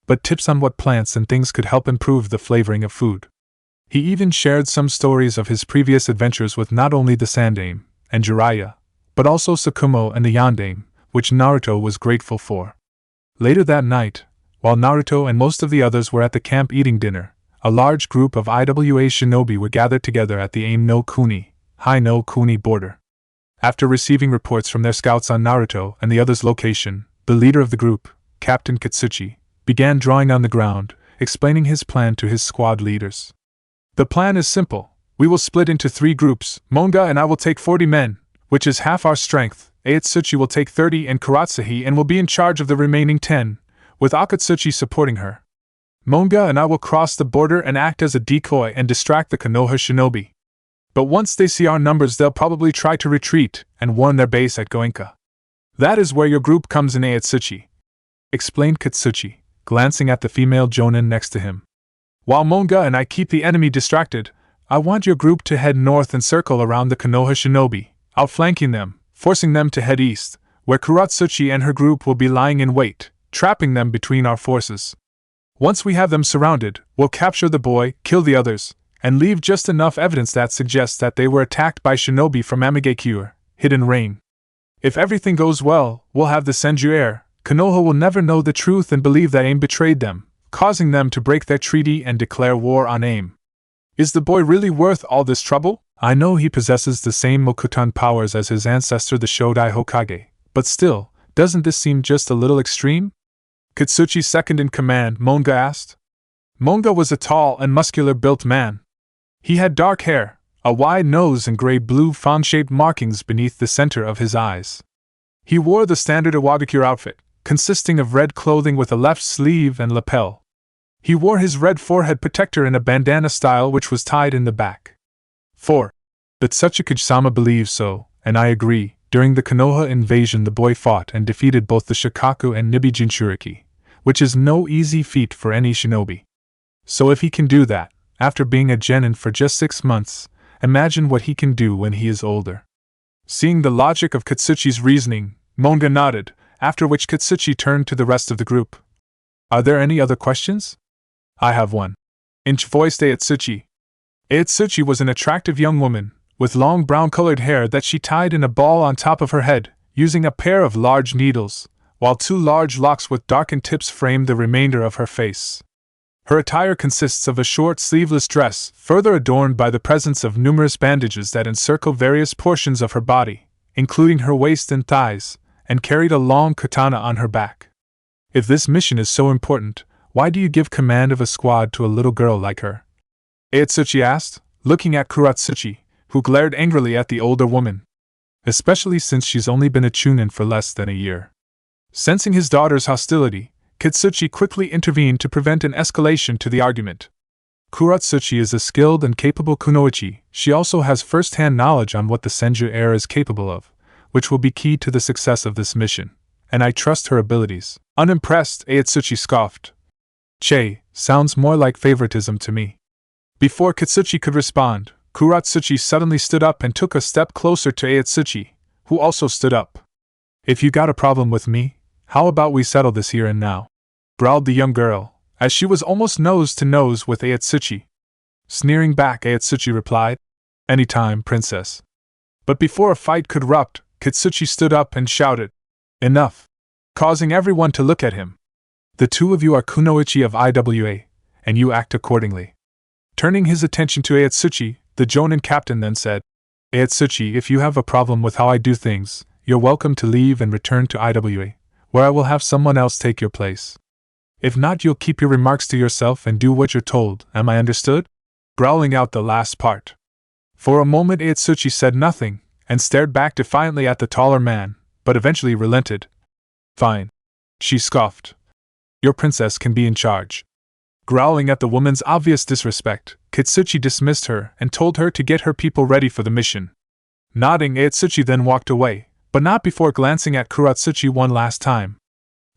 but tips on what plants and things could help improve the flavoring of food. He even shared some stories of his previous adventures with not only the Sandaime and Jiraiya, but also Sakumo and the Yondaime, which Naruto was grateful for. Later that night, while Naruto and most of the others were at the camp eating dinner, a large group of IWA shinobi were gathered together at the Aim no Kuni, Hai no Kuni border. After receiving reports from their scouts on Naruto and the others' location, the leader of the group, Captain Kitsuchi, began drawing on the ground, explaining his plan to his squad leaders. The plan is simple. We will split into 3 groups. Monga and I will take 40 men, which is half our strength. Aitsuchi will take 30 and Kuratsuhi and will be in charge of the remaining 10, with Akatsuchi supporting her. Monga and I will cross the border and act as a decoy and distract the Konoha shinobi. But once they see our numbers, they'll probably try to retreat and warn their base at Goenka. That is where your group comes in, Aitsuchi, explained Kitsuchi, glancing at the female jonin next to him. While Monga and I keep the enemy distracted, I want your group to head north and circle around the Konoha shinobi, outflanking them, forcing them to head east, where Kuratsuchi and her group will be lying in wait, trapping them between our forces. Once we have them surrounded, we'll capture the boy, kill the others, and leave just enough evidence that suggests that they were attacked by shinobi from Amigakure, Hidden Rain. If everything goes well, we'll have the Senju Heir. Konoha will never know the truth and believe that AIM betrayed them, causing them to break their treaty and declare war on AIM. Is the boy really worth all this trouble? I know he possesses the same Mokuton powers as his ancestor the Shodai Hokage, but still, doesn't this seem just a little extreme? Kitsuchi's second in command, Monga asked. Monga was a tall and muscular-built man. He had dark hair, a wide nose and gray-blue fawn-shaped markings beneath the center of his eyes. He wore the standard Iwagakure outfit, consisting of red clothing with a left sleeve and lapel. He wore his red forehead protector in a bandana style which was tied in the back. 4. But Tsuchikage-sama believes so, and I agree. During the Konoha invasion, the boy fought and defeated both the Shikaku and Nibi Jinchuriki, which is no easy feat for any shinobi. So if he can do that, after being a genin for just 6 months, imagine what he can do when he is older. Seeing the logic of Kitsuchi's reasoning, Monga nodded, after which Kitsuchi turned to the rest of the group. Are there any other questions? I have one. Voiced Aitsuchi. Aitsuchi was an attractive young woman, with long brown-colored hair that she tied in a ball on top of her head, using a pair of large needles, while 2 large locks with darkened tips framed the remainder of her face. Her attire consists of a short sleeveless dress, further adorned by the presence of numerous bandages that encircle various portions of her body, including her waist and thighs, and carried a long katana on her back. If this mission is so important, why do you give command of a squad to a little girl like her? Aotsuchi asked, looking at Kuratsuchi, who glared angrily at the older woman. Especially since she's only been a chunin for less than a year. Sensing his daughter's hostility, Kitsuchi quickly intervened to prevent an escalation to the argument. Kuratsuchi is a skilled and capable kunoichi. She also has first-hand knowledge on what the Senju heir is capable of, which will be key to the success of this mission, and I trust her abilities. Unimpressed, Aotsuchi scoffed. Che, sounds more like favoritism to me. Before Kitsuchi could respond, Kuratsuchi suddenly stood up and took a step closer to Aotsuchi, who also stood up. If you got a problem with me, how about we settle this here and now? Growled the young girl, as she was almost nose to nose with Aotsuchi. Sneering back, Aotsuchi replied, "Anytime, princess." But before a fight could erupt, Kitsuchi stood up and shouted, "Enough!" causing everyone to look at him. The two of you are kunoichi of IWA, and you act accordingly. Turning his attention to Aotsuchi, the Jonin captain then said, "Aotsuchi, if you have a problem with how I do things, you're welcome to leave and return to IWA, where I will have someone else take your place. If not, you'll keep your remarks to yourself and do what you're told, am I understood?" Growling out the last part. For a moment Aotsuchi said nothing, and stared back defiantly at the taller man, but eventually relented. "Fine," she scoffed. "Your princess can be in charge." Growling at the woman's obvious disrespect, Kitsuchi dismissed her and told her to get her people ready for the mission. Nodding, Aotsuchi then walked away, but not before glancing at Kuratsuchi one last time.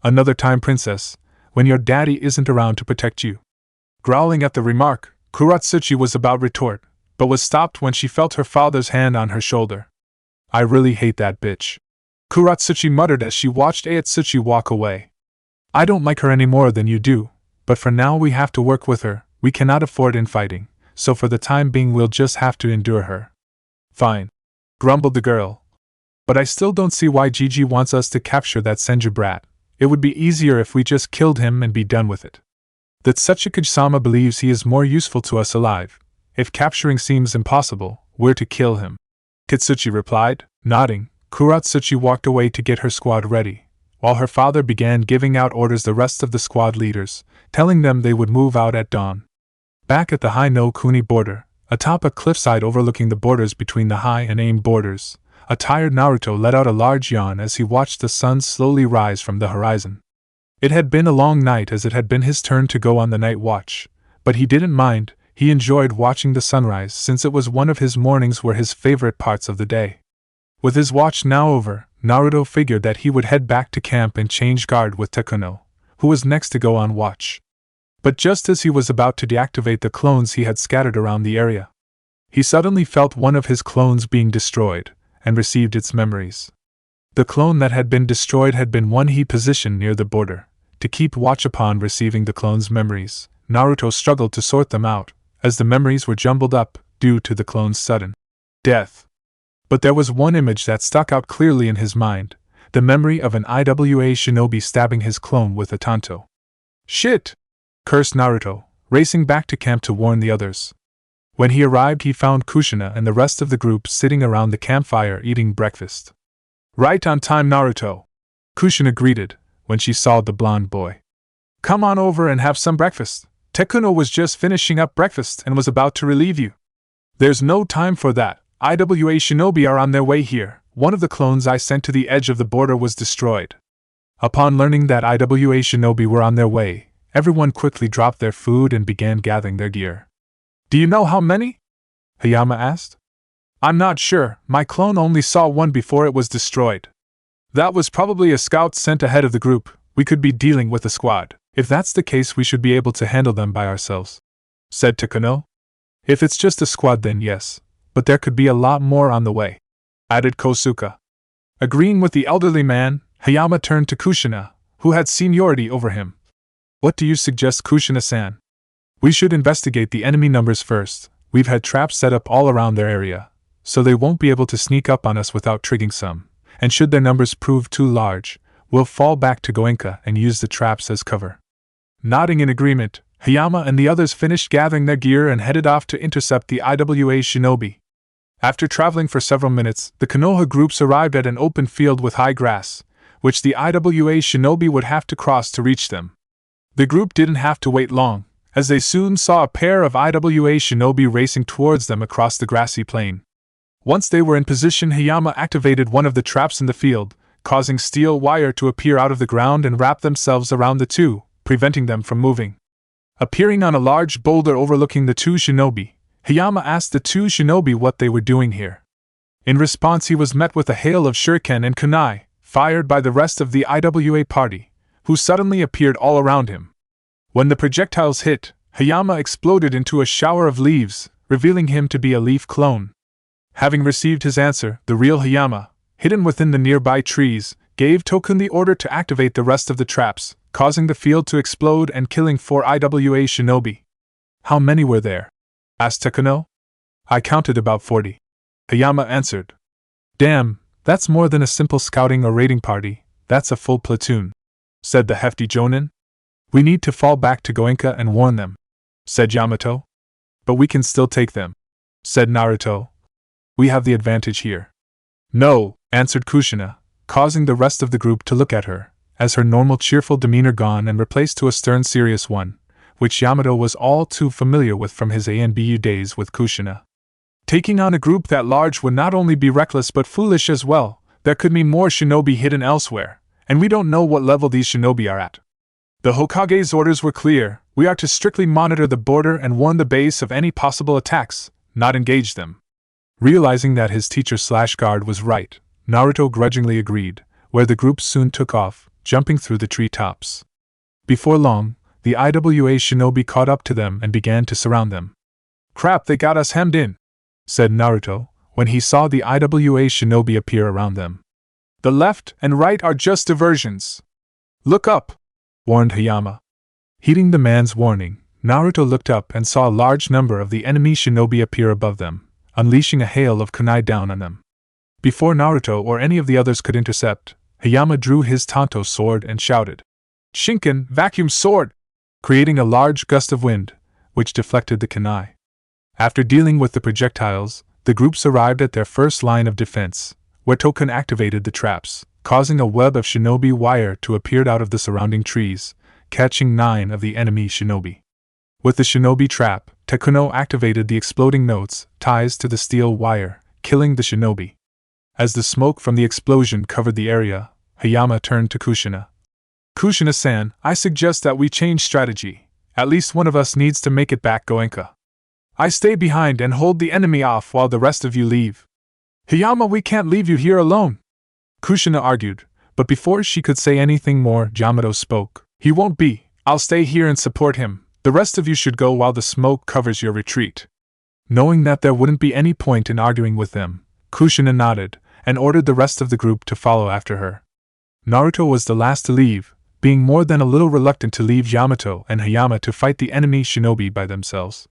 "Another time, princess, when your daddy isn't around to protect you." Growling at the remark, Kuratsuchi was about to retort, but was stopped when she felt her father's hand on her shoulder. "I really hate that bitch," Kuratsuchi muttered as she watched Aotsuchi walk away. "I don't like her any more than you do, but for now we have to work with her. We cannot afford infighting, so for the time being we'll just have to endure her." "Fine," grumbled the girl. "But I still don't see why Gigi wants us to capture that Senju brat. It would be easier if we just killed him and be done with it. That Setsukage-sama believes he is more useful to us alive. If capturing seems impossible, we're to kill him." Kitsuchi replied, nodding. Kuratsuchi walked away to get her squad ready, while her father began giving out orders to the rest of the squad leaders, telling them they would move out at dawn. Back at the Hai no Kuni border, atop a cliffside overlooking the borders between the Hai and Aim borders, a tired Naruto let out a large yawn as he watched the sun slowly rise from the horizon. It had been a long night as it had been his turn to go on the night watch, but he didn't mind. He enjoyed watching the sunrise since it was one of his mornings were his favorite parts of the day. With his watch now over, Naruto figured that he would head back to camp and change guard with Tekuno, who was next to go on watch. But just as he was about to deactivate the clones he had scattered around the area, he suddenly felt one of his clones being destroyed, and received its memories. The clone that had been destroyed had been one he positioned near the border, to keep watch upon receiving the clone's memories. Naruto struggled to sort them out, as the memories were jumbled up, due to the clone's sudden death. But there was one image that stuck out clearly in his mind, the memory of an IWA shinobi stabbing his clone with a tanto. "Shit!" cursed Naruto, racing back to camp to warn the others. When he arrived he found Kushina and the rest of the group sitting around the campfire eating breakfast. "Right on time, Naruto," Kushina greeted, when she saw the blonde boy. "Come on over and have some breakfast. Tekuno was just finishing up breakfast and was about to relieve you." "There's no time for that. IWA shinobi are on their way here. One of the clones I sent to the edge of the border was destroyed." Upon learning that IWA shinobi were on their way, everyone quickly dropped their food and began gathering their gear. "Do you know how many?" Hayama asked. "I'm not sure. My clone only saw one before it was destroyed." "That was probably a scout sent ahead of the group. We could be dealing with a squad. If that's the case, we should be able to handle them by ourselves," said Tekuno. "If it's just a squad, then yes, but there could be a lot more on the way," added Kosuke. Agreeing with the elderly man, Hayama turned to Kushina, who had seniority over him. "What do you suggest, Kushina-san?" "We should investigate the enemy numbers first. We've had traps set up all around their area, so they won't be able to sneak up on us without triggering some, and should their numbers prove too large, we'll fall back to Goenka and use the traps as cover." Nodding in agreement, Hayama and the others finished gathering their gear and headed off to intercept the IWA shinobi. After traveling for several minutes, the Konoha groups arrived at an open field with high grass, which the IWA shinobi would have to cross to reach them. The group didn't have to wait long, as they soon saw a pair of IWA shinobi racing towards them across the grassy plain. Once they were in position, Hayama activated one of the traps in the field, causing steel wire to appear out of the ground and wrap themselves around the two, preventing them from moving. Appearing on a large boulder overlooking the two shinobi, Hayama asked the two shinobi what they were doing here. In response, he was met with a hail of shuriken and kunai, fired by the rest of the IWA party, who suddenly appeared all around him. When the projectiles hit, Hayama exploded into a shower of leaves, revealing him to be a leaf clone. Having received his answer, the real Hayama, hidden within the nearby trees, gave Tokun the order to activate the rest of the traps, causing the field to explode and killing 4 IWA shinobi. How many were there? Asked Takuno. I counted about 40. Hayama answered. Damn, that's more than a simple scouting or raiding party, that's a full platoon, said the hefty Jonin. We need to fall back to Goenka and warn them, said Yamato. But we can still take them, said Naruto. We have the advantage here. No, answered Kushina, causing the rest of the group to look at her, as her normal cheerful demeanor gone and replaced to a stern serious one, which Yamato was all too familiar with from his ANBU days with Kushina. Taking on a group that large would not only be reckless but foolish as well. There could be more shinobi hidden elsewhere, and we don't know what level these shinobi are at. The Hokage's orders were clear: we are to strictly monitor the border and warn the base of any possible attacks, not engage them. Realizing that his teacher/guard was right, Naruto grudgingly agreed, where the group soon took off, jumping through the treetops. Before long, the IWA shinobi caught up to them and began to surround them. Crap, they got us hemmed in, said Naruto, when he saw the IWA shinobi appear around them. The left and right are just diversions. Look up, warned Hayama. Heeding the man's warning, Naruto looked up and saw a large number of the enemy shinobi appear above them, unleashing a hail of kunai down on them. Before Naruto or any of the others could intercept, Hayama drew his Tanto sword and shouted, Shinken, vacuum sword! Creating a large gust of wind, which deflected the kunai. After dealing with the projectiles, the groups arrived at their first line of defense, where Tokun activated the traps, causing a web of shinobi wire to appear out of the surrounding trees, catching 9 of the enemy shinobi. With the shinobi trap, Takuno activated the exploding notes, ties to the steel wire, killing the shinobi. As the smoke from the explosion covered the area, Hayama turned to Kushina. Kushina-san, I suggest that we change strategy. At least one of us needs to make it back Goenka. I stay behind and hold the enemy off while the rest of you leave. Hayama, we can't leave you here alone, Kushina argued, but before she could say anything more, Yamato spoke. He won't be. I'll stay here and support him. The rest of you should go while the smoke covers your retreat. Knowing that there wouldn't be any point in arguing with them, Kushina nodded and ordered the rest of the group to follow after her. Naruto was the last to leave, being more than a little reluctant to leave Yamato and Hayama to fight the enemy shinobi by themselves.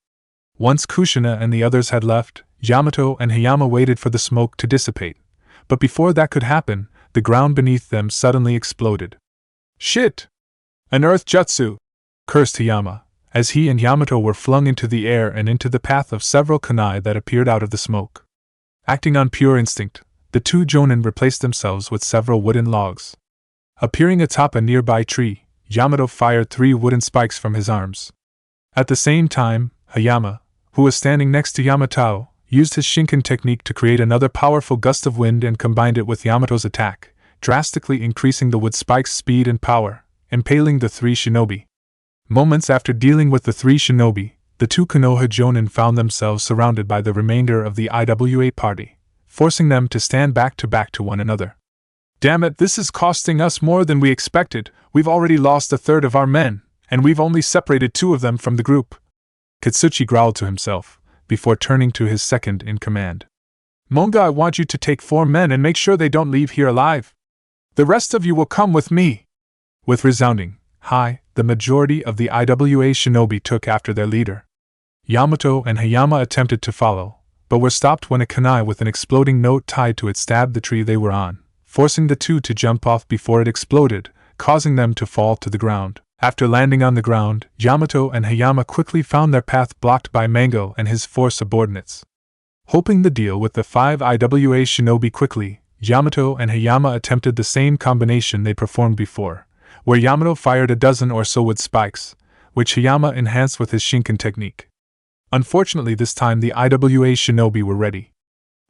Once Kushina and the others had left, Yamato and Hayama waited for the smoke to dissipate, but before that could happen, the ground beneath them suddenly exploded. Shit! An earth jutsu! Cursed Hayama, as he and Yamato were flung into the air and into the path of several kunai that appeared out of the smoke. Acting on pure instinct, the 2 jonin replaced themselves with several wooden logs. Appearing atop a nearby tree, Yamato fired 3 wooden spikes from his arms. At the same time, Hayama, who was standing next to Yamato, used his Shinken technique to create another powerful gust of wind and combined it with Yamato's attack, drastically increasing the wood spike's speed and power, impaling the 3 shinobi. Moments after dealing with the 3 shinobi, the 2 Konoha Jonin found themselves surrounded by the remainder of the IWA party, forcing them to stand back to one another. Damn it, this is costing us more than we expected. We've already lost a third of our men, and we've only separated 2 of them from the group. Kitsuchi growled to himself, before turning to his second-in-command. Monga, I want you to take 4 men and make sure they don't leave here alive. The rest of you will come with me. With resounding "Hi," the majority of the IWA shinobi took after their leader. Yamato and Hayama attempted to follow, but were stopped when a kunai with an exploding note tied to it stabbed the tree they were on, forcing the 2 to jump off before it exploded, causing them to fall to the ground. After landing on the ground, Yamato and Hayama quickly found their path blocked by Mango and his 4 subordinates. Hoping to deal with the 5 IWA shinobi quickly, Yamato and Hayama attempted the same combination they performed before, where Yamato fired a dozen or so with spikes, which Hayama enhanced with his Shinken technique. Unfortunately, this time the IWA shinobi were ready.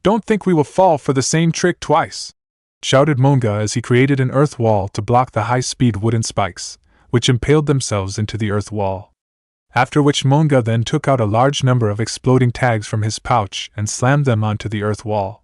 "Don't think we will fall for the same trick twice," shouted Monga as he created an earth wall to block the high-speed wooden spikes, which impaled themselves into the earth wall. After which Monga then took out a large number of exploding tags from his pouch and slammed them onto the earth wall.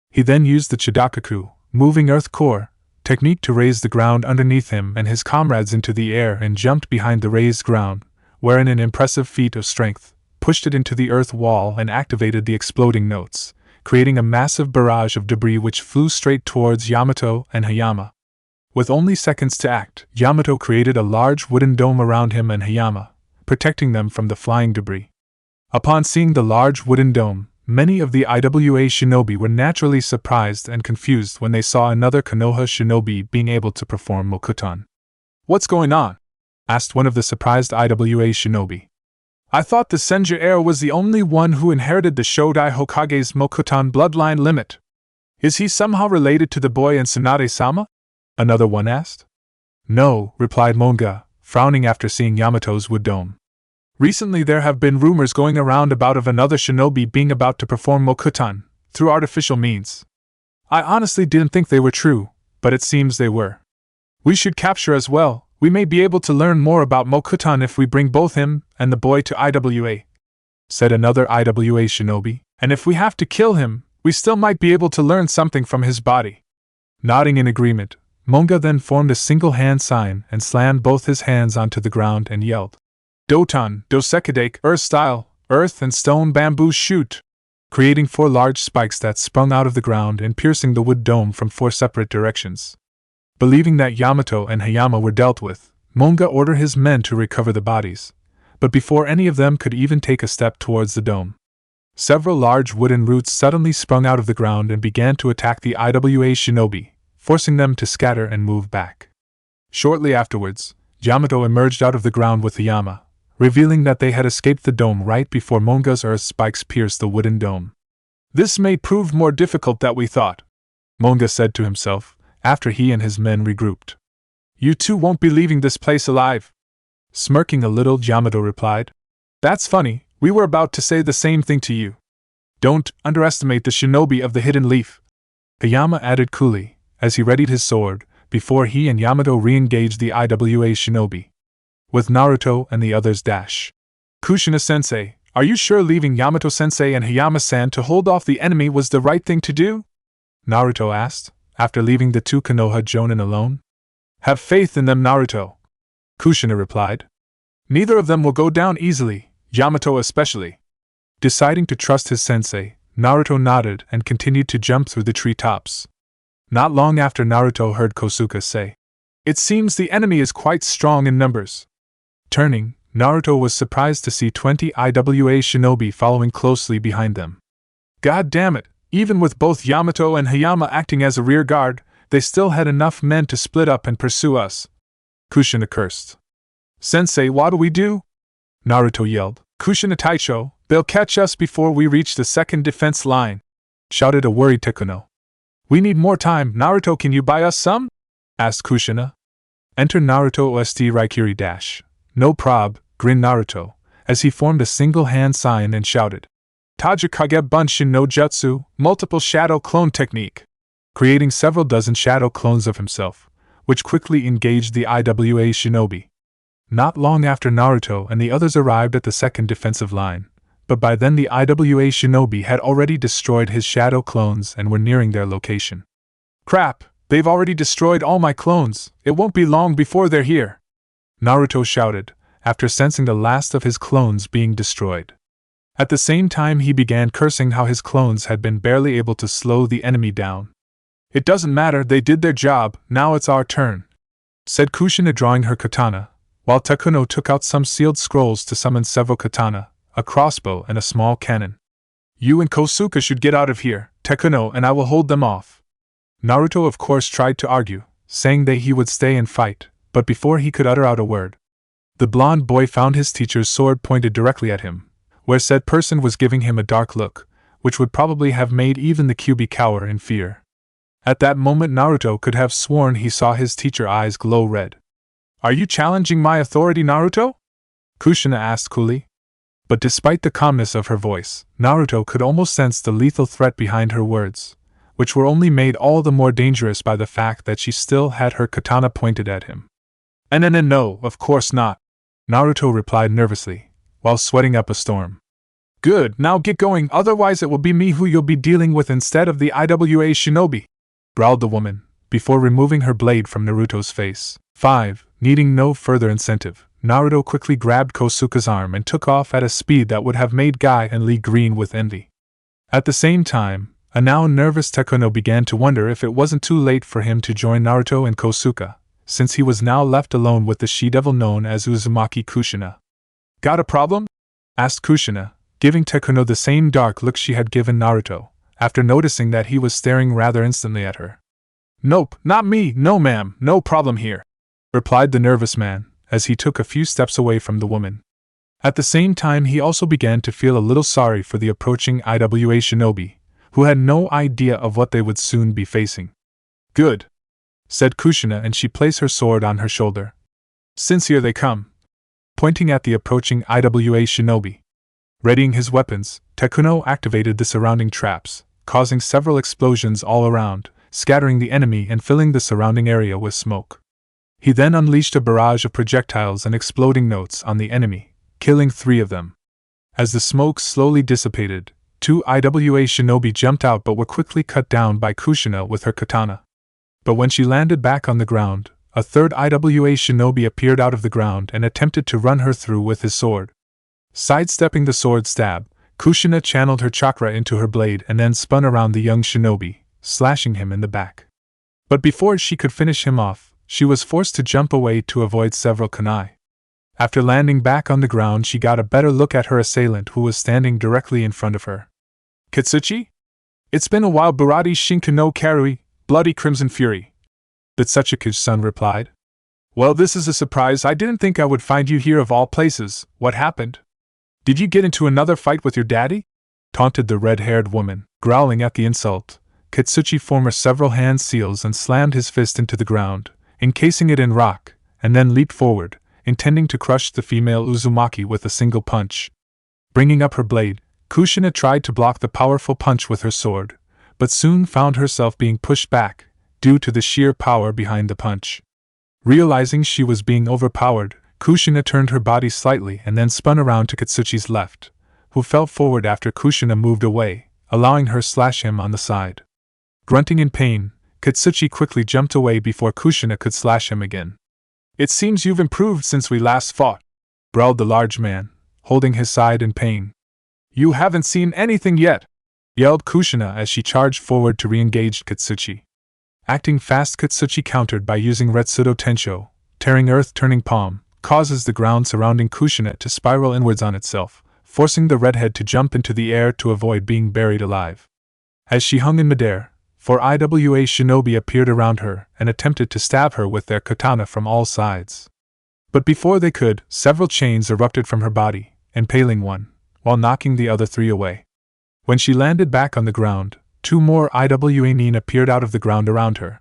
He then used the Chidakaku, moving earth core, technique to raise the ground underneath him and his comrades into the air and jumped behind the raised ground, where in an impressive feat of strength, pushed it into the earth wall and activated the exploding notes, creating a massive barrage of debris which flew straight towards Yamato and Hayama. With only seconds to act, Yamato created a large wooden dome around him and Hayama, protecting them from the flying debris. Upon seeing the large wooden dome, many of the IWA shinobi were naturally surprised and confused when they saw another Konoha shinobi being able to perform Mokuton. "What's going on?" asked one of the surprised IWA shinobi. "I thought the Senju heir was the only one who inherited the Shodai Hokage's Mokuton bloodline limit. Is he somehow related to the boy and Tsunade-sama?" another one asked. "No," replied Monga, frowning after seeing Yamato's wood dome. "Recently there have been rumors going around of another shinobi being about to perform Mokuton, through artificial means. I honestly didn't think they were true, but it seems they were. We should capture as well. We may be able to learn more about Mokuton if we bring both him and the boy to IWA," said another IWA shinobi, "and if we have to kill him, we still might be able to learn something from his body." Nodding in agreement, Monga then formed a single hand sign and slammed both his hands onto the ground and yelled, "Doton, Dosekadake, Earth Style, Earth and Stone Bamboo Shoot!" creating 4 large spikes that sprung out of the ground and piercing the wood dome from 4 separate directions. Believing that Yamato and Hayama were dealt with, Monga ordered his men to recover the bodies, but before any of them could even take a step towards the dome, several large wooden roots suddenly sprung out of the ground and began to attack the IWA shinobi, forcing them to scatter and move back. Shortly afterwards, Yamato emerged out of the ground with Hayama, revealing that they had escaped the dome right before Monga's earth spikes pierced the wooden dome. "This may prove more difficult than we thought," Monga said to himself, after he and his men regrouped. "You two won't be leaving this place alive." Smirking a little, Yamato replied, "That's funny, we were about to say the same thing to you. Don't underestimate the shinobi of the hidden leaf," Hayama added coolly, as he readied his sword, before he and Yamato re-engaged the IWA shinobi. With Naruto and the others dash. "Kushina-sensei, are you sure leaving Yamato-sensei and Hayama-san to hold off the enemy was the right thing to do?" Naruto asked, after leaving the 2 Konoha jonin alone. "Have faith in them, Naruto," Kushina replied. "Neither of them will go down easily, Yamato especially." Deciding to trust his sensei, Naruto nodded and continued to jump through the treetops. Not long after, Naruto heard Kosuke say, "It seems the enemy is quite strong in numbers." Turning, Naruto was surprised to see 20 IWA shinobi following closely behind them. "God damn it, even with both Yamato and Hayama acting as a rear guard, they still had enough men to split up and pursue us," Kushina cursed. "Sensei, what do we do?" Naruto yelled. "Kushina Taicho, they'll catch us before we reach the second defense line," shouted a worried Tekuno. "We need more time, Naruto, can you buy us some?" asked Kushina. Enter Naruto OST Raikiri dash. "No prob," grinned Naruto, as he formed a single hand sign and shouted, "Tajikage Bunshin no Jutsu, multiple shadow clone technique," creating several dozen shadow clones of himself, which quickly engaged the IWA shinobi. Not long after, Naruto and the others arrived at the second defensive line, but by then the IWA shinobi had already destroyed his shadow clones and were nearing their location. "Crap, they've already destroyed all my clones, it won't be long before they're here," Naruto shouted, after sensing the last of his clones being destroyed. At the same time, he began cursing how his clones had been barely able to slow the enemy down. "It doesn't matter, they did their job, now it's our turn," said Kushina, drawing her katana, while Tekuno took out some sealed scrolls to summon several katana, a crossbow and a small cannon. "You and Kosuke should get out of here, Tekuno, and I will hold them off." Naruto of course tried to argue, saying that he would stay and fight, but before he could utter out a word, the blonde boy found his teacher's sword pointed directly at him, where said person was giving him a dark look, which would probably have made even the Kyuubi cower in fear. At that moment Naruto could have sworn he saw his teacher's eyes glow red. "Are you challenging my authority, Naruto?" Kushina asked coolly. But despite the calmness of her voice, Naruto could almost sense the lethal threat behind her words, which were only made all the more dangerous by the fact that she still had her katana pointed at him. No, of course not," Naruto replied nervously, while sweating up a storm. "Good, now get going, otherwise it will be me who you'll be dealing with instead of the IWA shinobi," growled the woman, before removing her blade from Naruto's face. 5. Needing no further incentive, Naruto quickly grabbed Kosuke's arm and took off at a speed that would have made Guy and Lee green with envy. At the same time, a now nervous Tekuno began to wonder if it wasn't too late for him to join Naruto and Kosuke, since he was now left alone with the she-devil known as Uzumaki Kushina. "Got a problem?" asked Kushina, giving Tekuno the same dark look she had given Naruto, after noticing that he was staring rather instantly at her. "Nope, not me, no ma'am, no problem here," replied the nervous man, as he took a few steps away from the woman. At the same time he also began to feel a little sorry for the approaching IWA shinobi, who had no idea of what they would soon be facing. "Good," said Kushina, and she placed her sword on her shoulder. "Since here they come," pointing at the approaching IWA shinobi. Readying his weapons, Tekuno activated the surrounding traps, causing several explosions all around, scattering the enemy and filling the surrounding area with smoke. He then unleashed a barrage of projectiles and exploding notes on the enemy, killing 3 of them. As the smoke slowly dissipated, 2 IWA shinobi jumped out but were quickly cut down by Kushina with her katana. But when she landed back on the ground, a 3rd IWA shinobi appeared out of the ground and attempted to run her through with his sword. Sidestepping the sword stab, Kushina channeled her chakra into her blade and then spun around the young shinobi, slashing him in the back. But before she could finish him off, she was forced to jump away to avoid several kunai. After landing back on the ground, she got a better look at her assailant, who was standing directly in front of her. "Kitsuchi? It's been a while, Burati Shinku no Karui, Bloody Crimson Fury," the Tsuchiki's son replied. "Well, this is a surprise. I didn't think I would find you here of all places. What happened? Did you get into another fight with your daddy?" taunted the red-haired woman. Growling at the insult, Kitsuchi formed several hand seals and slammed his fist into the ground, encasing it in rock, and then leaped forward, intending to crush the female Uzumaki with a single punch. Bringing up her blade, Kushina tried to block the powerful punch with her sword, but soon found herself being pushed back, due to the sheer power behind the punch. Realizing she was being overpowered, Kushina turned her body slightly and then spun around to Kitsuchi's left, who fell forward after Kushina moved away, allowing her slash him on the side. Grunting in pain, Kitsuchi quickly jumped away before Kushina could slash him again. "It seems you've improved since we last fought," growled the large man, holding his side in pain. "You haven't seen anything yet," yelled Kushina as she charged forward to re-engage Kitsuchi. Acting fast, Kitsuchi countered by using Retsudo Tensho, tearing earth turning palm, causes the ground surrounding Kushina to spiral inwards on itself, forcing the redhead to jump into the air to avoid being buried alive. As she hung in midair, 4 IWA shinobi appeared around her and attempted to stab her with their katana from all sides. But before they could, several chains erupted from her body, impaling one, while knocking the other 3 away. When she landed back on the ground, 2 more IWA nin appeared out of the ground around her.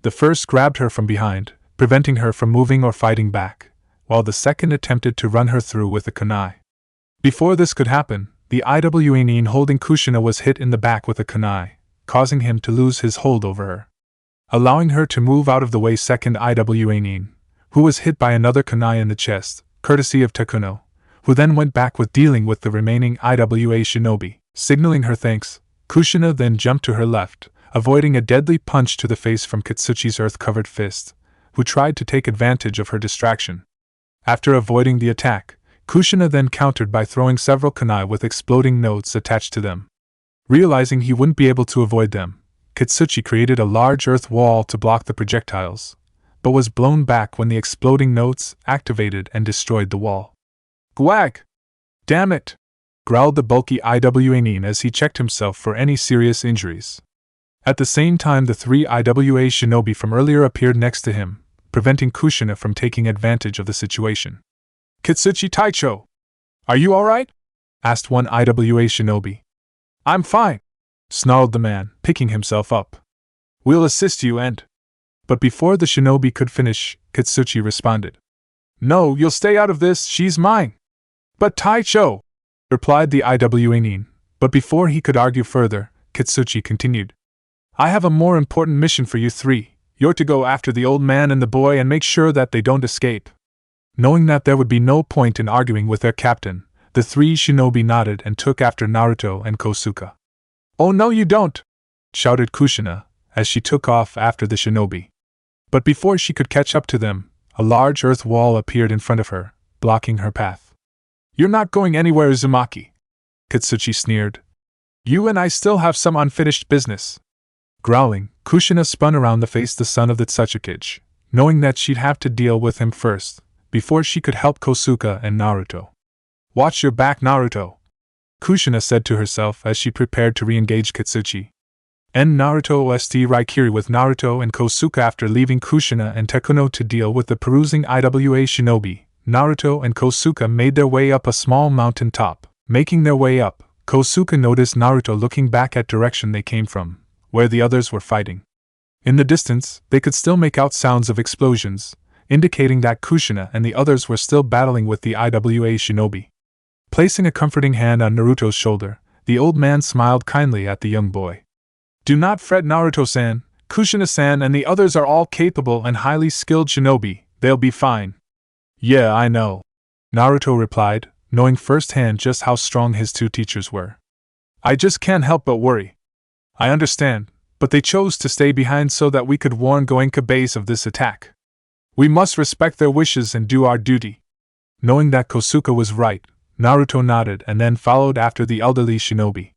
The first grabbed her from behind, preventing her from moving or fighting back, while the second attempted to run her through with a kunai. Before this could happen, the IWA nin holding Kushina was hit in the back with a kunai, causing him to lose his hold over her. Allowing her to move out of the way, second IWA nin, who was hit by another kunai in the chest, courtesy of Tekuno, who then went back with dealing with the remaining IWA shinobi. Signaling her thanks, Kushina then jumped to her left, avoiding a deadly punch to the face from Kitsuchi's earth-covered fist, who tried to take advantage of her distraction. After avoiding the attack, Kushina then countered by throwing several kunai with exploding notes attached to them. Realizing he wouldn't be able to avoid them, Kitsuchi created a large earth wall to block the projectiles, but was blown back when the exploding notes activated and destroyed the wall. "Gwag! Damn it!" growled the bulky IWA nin as he checked himself for any serious injuries. At the same time, the 3 IWA shinobi from earlier appeared next to him, preventing Kushina from taking advantage of the situation. "Kitsuchi Taicho! Are you alright?" asked one IWA shinobi. "I'm fine," snarled the man, picking himself up. We'll assist you and. But before the shinobi could finish, Kitsuchi responded. No, you'll stay out of this, she's mine. But Taicho, replied the Iwa Nin, but before he could argue further, Kitsuchi continued. I have a more important mission for you three. You're to go after the old man and the boy and make sure that they don't escape. Knowing that there would be no point in arguing with their captain, the three shinobi nodded and took after Naruto and Kosuke. Oh no you don't! Shouted Kushina, as she took off after the shinobi. But before she could catch up to them, a large earth wall appeared in front of her, blocking her path. You're not going anywhere, Uzumaki, Kitsuchi sneered. You and I still have some unfinished business. Growling, Kushina spun around to face the son of the Tsuchikage, knowing that she'd have to deal with him first, before she could help Kosuke and Naruto. Watch your back, Naruto, Kushina said to herself as she prepared to re-engage Kitsuchi. End Naruto OST Raikiri. With Naruto and Kosuke after leaving Kushina and Tekuno to deal with the perusing Iwa shinobi, Naruto and Kosuke made their way up a small mountain top. Making their way up, Kosuke noticed Naruto looking back at direction they came from, where the others were fighting. In the distance, they could still make out sounds of explosions, indicating that Kushina and the others were still battling with the Iwa shinobi. Placing a comforting hand on Naruto's shoulder, the old man smiled kindly at the young boy. Do not fret, Naruto-san. Kushina-san and the others are all capable and highly skilled shinobi. They'll be fine. Yeah, I know, Naruto replied, knowing firsthand just how strong his two teachers were. I just can't help but worry. I understand, but they chose to stay behind so that we could warn Goenka base of this attack. We must respect their wishes and do our duty. Knowing that Kosuke was right, Naruto nodded and then followed after the elderly shinobi.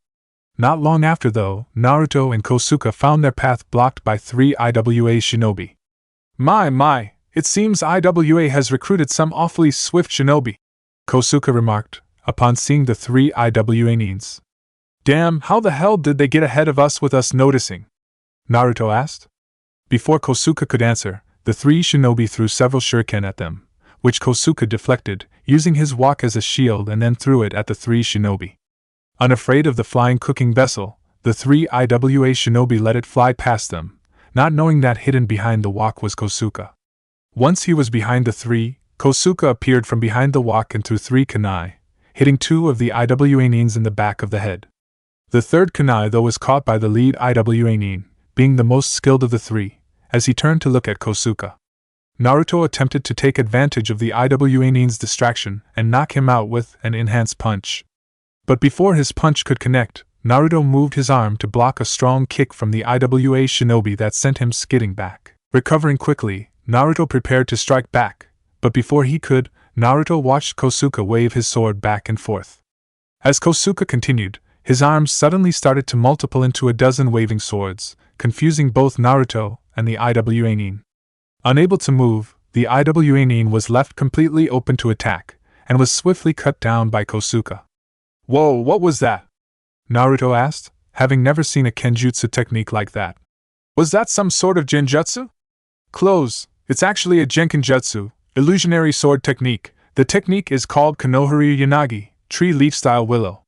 Not long after, though, Naruto and Kosuke found their path blocked by three Iwa shinobi. My, it seems Iwa has recruited some awfully swift shinobi, Kosuke remarked, upon seeing the three Iwa Nins. Damn, how the hell did they get ahead of us with us noticing? Naruto asked. Before Kosuke could answer, the three shinobi threw several shuriken at them, which Kosuke deflected, using his wok as a shield, and then threw it at the three shinobi. Unafraid of the flying cooking vessel, the three Iwa shinobi let it fly past them, not knowing that hidden behind the wok was Kosuke. Once he was behind the three, Kosuke appeared from behind the wok and threw three kunai, hitting two of the Iwa Nins in the back of the head. The third kunai, though, was caught by the lead Iwa Nin, being the most skilled of the three, as he turned to look at Kosuke. Naruto attempted to take advantage of the Iwa Nin's distraction and knock him out with an enhanced punch. But before his punch could connect, Naruto moved his arm to block a strong kick from the Iwa shinobi that sent him skidding back. Recovering quickly, Naruto prepared to strike back, but before he could, Naruto watched Kosuke wave his sword back and forth. As Kosuke continued, his arms suddenly started to multiply into a dozen waving swords, confusing both Naruto and the Iwa Nin. Unable to move, the Iwa Nin was left completely open to attack, and was swiftly cut down by Kosuke. Whoa, what was that? Naruto asked, having never seen a kenjutsu technique like that. Was that some sort of genjutsu? Close, it's actually a genkinjutsu, illusionary sword technique. The technique is called Konohari Yanagi, tree leaf style willow.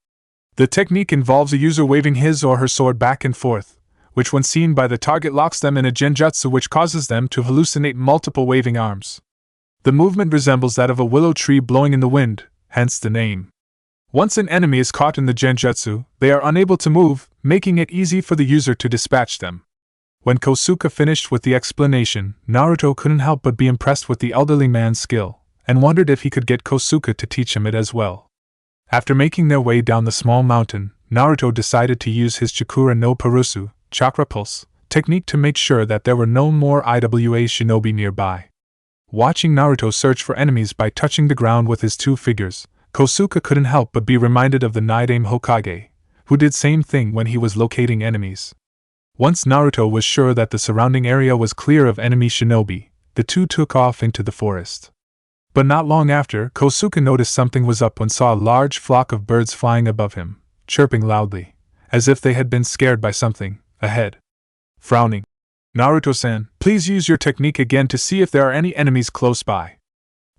The technique involves a user waving his or her sword back and forth, which when seen by the target locks them in a genjutsu which causes them to hallucinate multiple waving arms. The movement resembles that of a willow tree blowing in the wind, hence the name. Once an enemy is caught in the genjutsu, they are unable to move, making it easy for the user to dispatch them. When Kosuke finished with the explanation, Naruto couldn't help but be impressed with the elderly man's skill, and wondered if he could get Kosuke to teach him it as well. After making their way down the small mountain, Naruto decided to use his Chakura no Parusu, chakra pulse, technique to make sure that there were no more Iwa shinobi nearby. Watching Naruto search for enemies by touching the ground with his two fingers, Kosuke couldn't help but be reminded of the Naidame Hokage, who did same thing when he was locating enemies. Once Naruto was sure that the surrounding area was clear of enemy shinobi, the two took off into the forest. But not long after, Kosuke noticed something was up when saw a large flock of birds flying above him, chirping loudly, as if they had been scared by something ahead. Frowning, Naruto-san, please use your technique again to see if there are any enemies close by.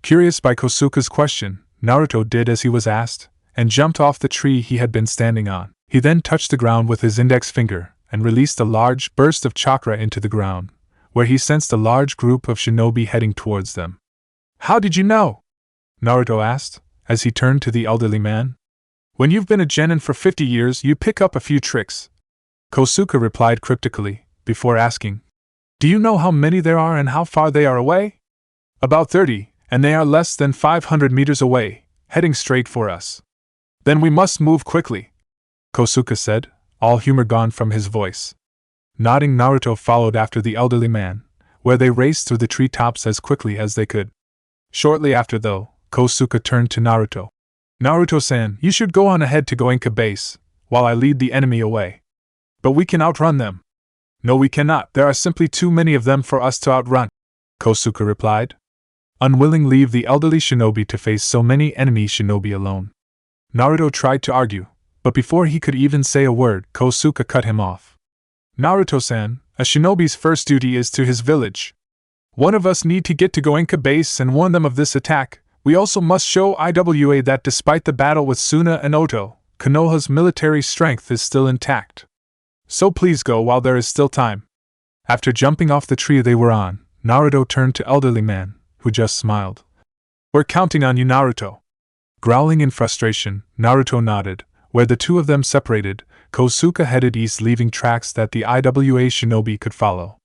Curious by Kosuke's question, Naruto did as he was asked, and jumped off the tree he had been standing on. He then touched the ground with his index finger, and released a large burst of chakra into the ground, where he sensed a large group of shinobi heading towards them. "How did you know?" Naruto asked, as he turned to the elderly man. "When you've been a genin for 50 years, you pick up a few tricks," Kosuke replied cryptically, before asking, "Do you know how many there are and how far they are away?" "About 30, and they are less than 500 meters away, heading straight for us." "Then we must move quickly," Kosuke said, all humor gone from his voice. Nodding, Naruto followed after the elderly man, where they raced through the treetops as quickly as they could. Shortly after, though, Kosuke turned to Naruto. "Naruto-san, you should go on ahead to Goenka base, while I lead the enemy away." "But we can outrun them." "No, we cannot. There are simply too many of them for us to outrun," Kosuke replied, unwilling to leave the elderly shinobi to face so many enemy shinobi alone. Naruto tried to argue, but before he could even say a word, Kosuke cut him off. "Naruto-san, a shinobi's first duty is to his village. One of us need to get to Goenka base and warn them of this attack. We also must show IWA that despite the battle with Suna and Oto, Konoha's military strength is still intact. So please go while there is still time." After jumping off the tree they were on, Naruto turned to elderly man, who just smiled. "We're counting on you, Naruto." Growling in frustration, Naruto nodded. Where the two of them separated, Kosuke headed east, leaving tracks that the IWA shinobi could follow.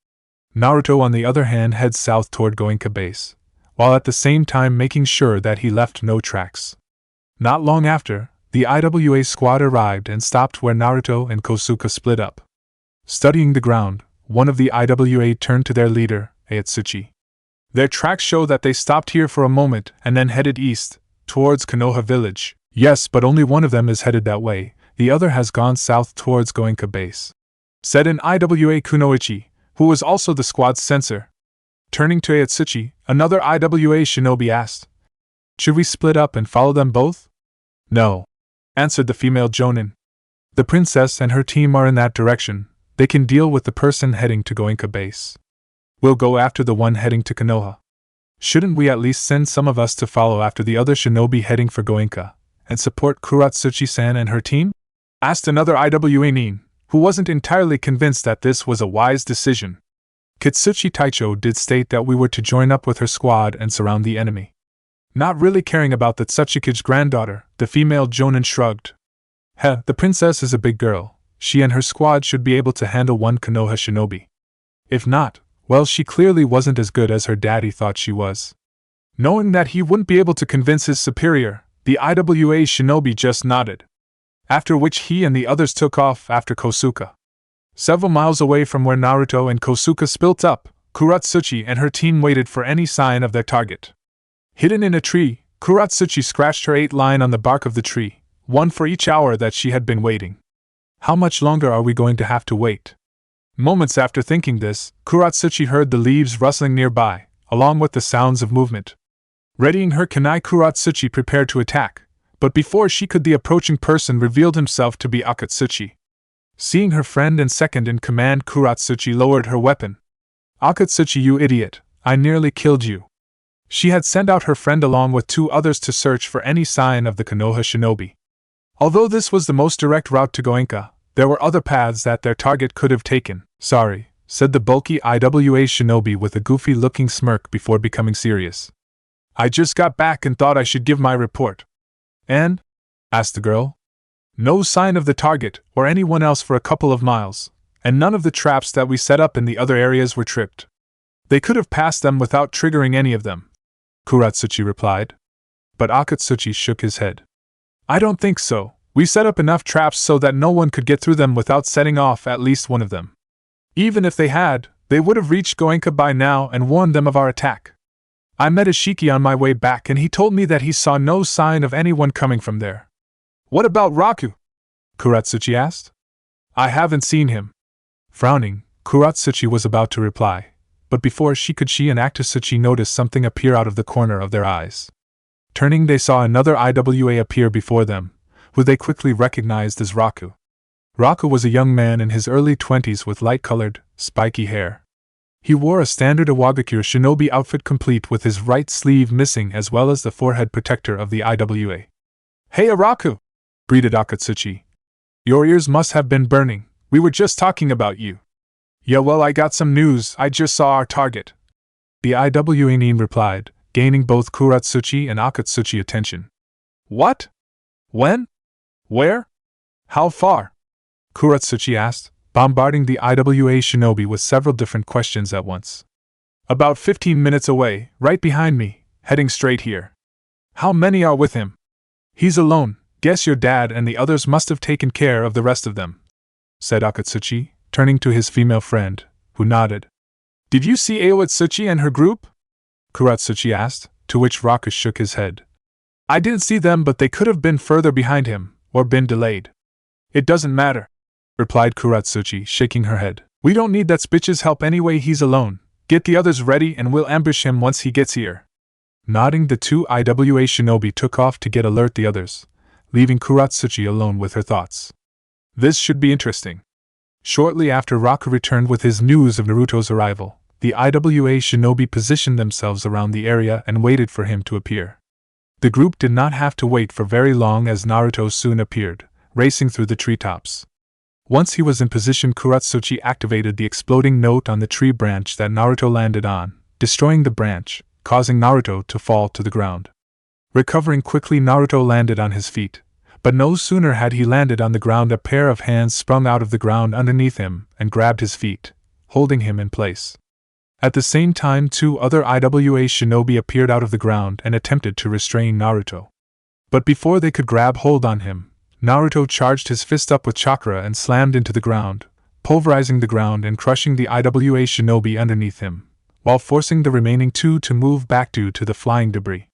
Naruto, on the other hand, heads south toward Goenka base, while at the same time making sure that he left no tracks. Not long after, the IWA squad arrived and stopped where Naruto and Kosuke split up. Studying the ground, one of the IWA turned to their leader, Ayatsuchi. "Their tracks show that they stopped here for a moment and then headed east, towards Konoha village." "Yes, but only one of them is headed that way, the other has gone south towards Goenka base," said an IWA Kunoichi, who was also the squad's censor. Turning to Ayatsuchi, another IWA shinobi asked, "Should we split up and follow them both?" "No," answered the female jonin. "The princess and her team are in that direction. They can deal with the person heading to Goenka base. We'll go after the one heading to Konoha. Shouldn't we at least send some of us to follow after the other shinobi heading for Goenka, and support Kuratsuchi-san and her team?" asked another IWA nin, who wasn't entirely convinced that this was a wise decision. Kitsuchi Taicho did state that we were to join up with her squad and surround the enemy. Not really caring about the Tsuchikige's granddaughter, the female jonin shrugged. The princess is a big girl. She and her squad should be able to handle one Konoha shinobi. If not, well, she clearly wasn't as good as her daddy thought she was. Knowing that he wouldn't be able to convince his superior, the IWA shinobi just nodded. After which he and the others took off after Kosuke. Several miles away from where Naruto and Kosuke split up, Kuratsuchi and her team waited for any sign of their target. Hidden in a tree, Kuratsuchi scratched her 8 line on the bark of the tree, one for each hour that she had been waiting. How much longer are we going to have to wait? Moments after thinking this, Kuratsuchi heard the leaves rustling nearby, along with the sounds of movement. Readying her kunai, Kuratsuchi prepared to attack, but before she could, the approaching person revealed himself to be Akatsuchi. Seeing her friend and second in command, Kuratsuchi lowered her weapon. "Akatsuchi, you idiot, I nearly killed you." She had sent out her friend along with 2 others to search for any sign of the Konoha shinobi. Although this was the most direct route to Goenka, there were other paths that their target could have taken. "Sorry," said the bulky IWA shinobi with a goofy-looking smirk before becoming serious. "I just got back and thought I should give my report." "And?" asked the girl. "No sign of the target or anyone else for a couple of miles, and none of the traps that we set up in the other areas were tripped. They could have passed them without triggering any of them," Kuratsuchi replied. But Akatsuchi shook his head. "I don't think so. We set up enough traps so that no one could get through them without setting off at least one of them. Even if they had, they would have reached Goenka by now and warned them of our attack. I met Ishiki on my way back and he told me that he saw no sign of anyone coming from there." "What about Raku?" Kuratsuchi asked. "I haven't seen him." Frowning, Kuratsuchi was about to reply, but before she could, she and Akatsuchi noticed something appear out of the corner of their eyes. Turning, they saw another IWA appear before them, who they quickly recognized as Raku. Raku was a young man in his early 20s with light-colored, spiky hair. He wore a standard Iwagakure shinobi outfit complete with his right sleeve missing as well as the forehead protector of the IWA. "Hey Raku!" breathed Akatsuchi. "Your ears must have been burning. We were just talking about you. Yeah, well, I got some news. I just saw our target. The Iwanin replied, gaining both Kuratsuchi and Akatsuchi attention. What? When? Where? How far? Kuratsuchi asked, bombarding the Iwa shinobi with several different questions at once. About 15 minutes away, right behind me, heading straight here. How many are with him? He's alone. Guess your dad and the others must have taken care of the rest of them, said Akatsuchi, turning to his female friend, who nodded. Did you see Awatsuchi and her group? Kuratsuchi asked, to which Rakush shook his head. I didn't see them, but they could have been further behind him, or been delayed. It doesn't matter, replied Kuratsuchi, shaking her head. We don't need that bitch's help anyway, he's alone. Get the others ready and we'll ambush him once he gets here. Nodding, the two Iwa shinobi took off to get alert the others, leaving Kuratsuchi alone with her thoughts. This should be interesting. Shortly after Raku returned with his news of Naruto's arrival, the Iwa shinobi positioned themselves around the area and waited for him to appear. The group did not have to wait for very long as Naruto soon appeared, racing through the treetops. Once he was in position, Kuratsuchi activated the exploding note on the tree branch that Naruto landed on, destroying the branch, causing Naruto to fall to the ground. Recovering quickly, Naruto landed on his feet, but no sooner had he landed on the ground, a pair of hands sprung out of the ground underneath him and grabbed his feet, holding him in place. At the same time, two other Iwa shinobi appeared out of the ground and attempted to restrain Naruto. But before they could grab hold on him, Naruto charged his fist up with chakra and slammed into the ground, pulverizing the ground and crushing the Iwa shinobi underneath him, while forcing the remaining two to move back due to the flying debris.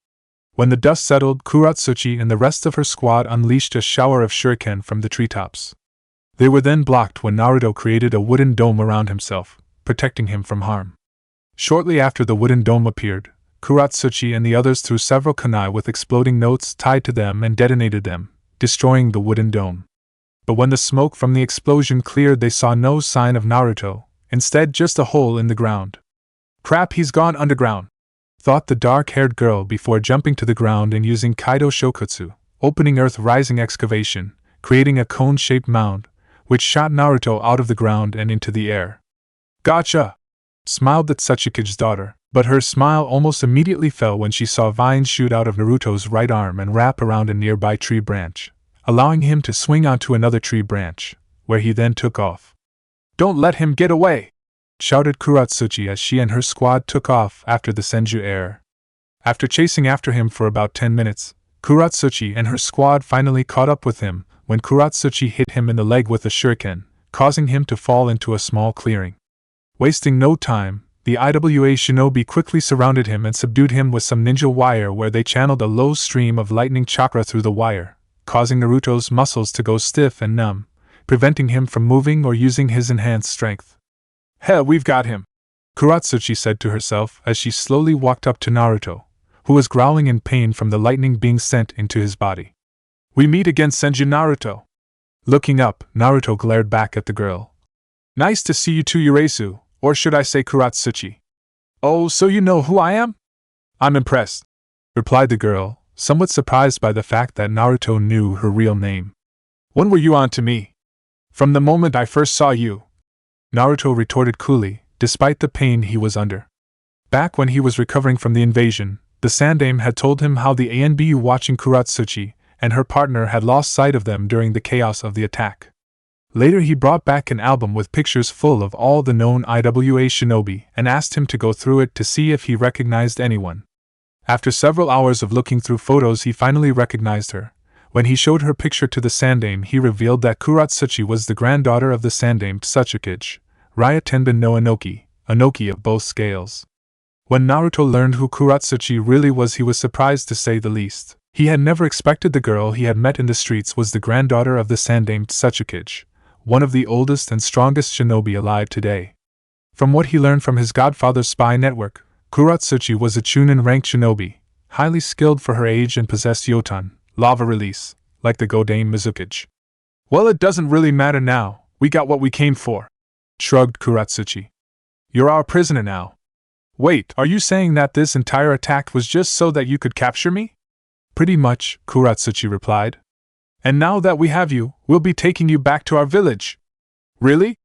When the dust settled, Kuratsuchi and the rest of her squad unleashed a shower of shuriken from the treetops. They were then blocked when Naruto created a wooden dome around himself, protecting him from harm. Shortly after the wooden dome appeared, Kuratsuchi and the others threw several kunai with exploding notes tied to them and detonated them, destroying the wooden dome. But when the smoke from the explosion cleared, they saw no sign of Naruto, instead just a hole in the ground. Crap, he's gone underground, thought the dark-haired girl before jumping to the ground and using Kaido Shokutsu, opening earth-rising excavation, creating a cone-shaped mound, which shot Naruto out of the ground and into the air. Gotcha! Smiled the Tsuchikige's daughter, but her smile almost immediately fell when she saw vines shoot out of Naruto's right arm and wrap around a nearby tree branch, allowing him to swing onto another tree branch, where he then took off. Don't let him get away! Shouted Kuratsuchi as she and her squad took off after the Senju heir. After chasing after him for about 10 minutes, Kuratsuchi and her squad finally caught up with him when Kuratsuchi hit him in the leg with a shuriken, causing him to fall into a small clearing. Wasting no time, the Iwa shinobi quickly surrounded him and subdued him with some ninja wire, where they channeled a low stream of lightning chakra through the wire, causing Naruto's muscles to go stiff and numb, preventing him from moving or using his enhanced strength. Heh, we've got him, Kuratsuchi said to herself as she slowly walked up to Naruto, who was growling in pain from the lightning being sent into his body. We meet again, Senju Naruto. Looking up, Naruto glared back at the girl. Nice to see you too, Yuresu, or should I say Kuratsuchi. Oh, so you know who I am? I'm impressed, replied the girl, somewhat surprised by the fact that Naruto knew her real name. When were you on to me? From the moment I first saw you, Naruto retorted coolly, despite the pain he was under. Back when he was recovering from the invasion, the Sandaime had told him how the ANBU watching Kuratsuchi and her partner had lost sight of them during the chaos of the attack. Later he brought back an album with pictures full of all the known Iwa shinobi and asked him to go through it to see if he recognized anyone. After several hours of looking through photos, he finally recognized her. When he showed her picture to the Sandaime, he revealed that Kuratsuchi was the granddaughter of the Sandaime Tsuchikage, Raya Tenbin no Inoki, Inoki of both scales. When Naruto learned who Kuratsuchi really was, he was surprised to say the least. He had never expected the girl he had met in the streets was the granddaughter of the Sandaime Tsuchikage, one of the oldest and strongest shinobi alive today. From what he learned from his godfather's spy network, Kuratsuchi was a Chunin-ranked shinobi, highly skilled for her age and possessed Yotan, lava release, like the Godane Mizukage. Well, it doesn't really matter now, we got what we came for, shrugged Kuratsuchi. You're our prisoner now. Wait, are you saying that this entire attack was just so that you could capture me? Pretty much, Kuratsuchi replied. And now that we have you, we'll be taking you back to our village. Really?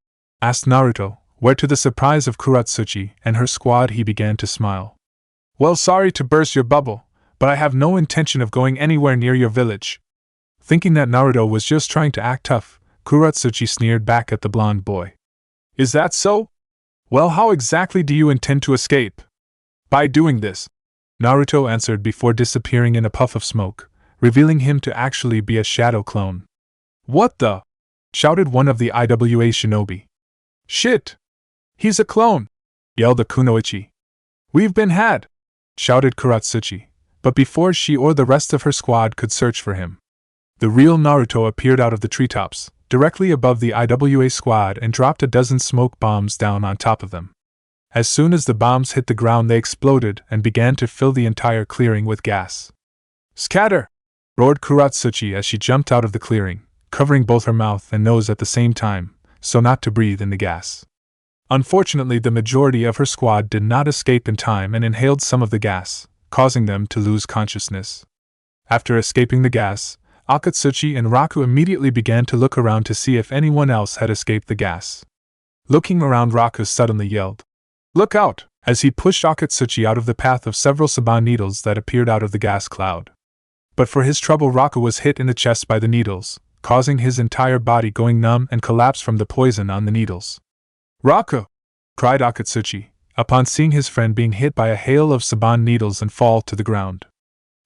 Asked Naruto, where to the surprise of Kuratsuchi and her squad he began to smile. Well, sorry to burst your bubble, but I have no intention of going anywhere near your village. Thinking that Naruto was just trying to act tough, Kuratsuchi sneered back at the blonde boy. Is that so? Well, how exactly do you intend to escape? By doing this, Naruto answered before disappearing in a puff of smoke, revealing him to actually be a shadow clone. What the? Shouted one of the IWA shinobi. Shit! He's a clone! Yelled the kunoichi. We've been had! Shouted Kuratsuchi, but before she or the rest of her squad could search for him, the real Naruto appeared out of the treetops, directly above the IWA squad, and dropped a dozen smoke bombs down on top of them. As soon as the bombs hit the ground, they exploded and began to fill the entire clearing with gas. Scatter! Roared Kuratsuchi as she jumped out of the clearing, covering both her mouth and nose at the same time, so not to breathe in the gas. Unfortunately, the majority of her squad did not escape in time and inhaled some of the gas, causing them to lose consciousness. After escaping the gas, Akatsuchi and Raku immediately began to look around to see if anyone else had escaped the gas. Looking around, Raku suddenly yelled, "Look out!" as he pushed Akatsuchi out of the path of several saban needles that appeared out of the gas cloud. But for his trouble, Raku was hit in the chest by the needles, causing his entire body going numb and collapse from the poison on the needles. Raku! Cried Akatsuchi, upon seeing his friend being hit by a hail of saban needles and fall to the ground.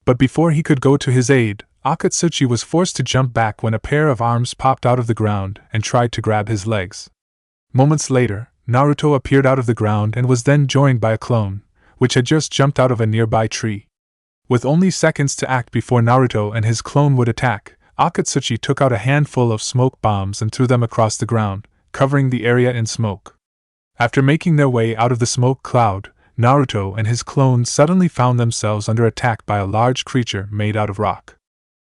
But before he could go to his aid, Akatsuchi was forced to jump back when a pair of arms popped out of the ground and tried to grab his legs. Moments later, Naruto appeared out of the ground and was then joined by a clone, which had just jumped out of a nearby tree. With only seconds to act before Naruto and his clone would attack, Akatsuchi took out a handful of smoke bombs and threw them across the ground, covering the area in smoke. After making their way out of the smoke cloud, Naruto and his clone suddenly found themselves under attack by a large creature made out of rock.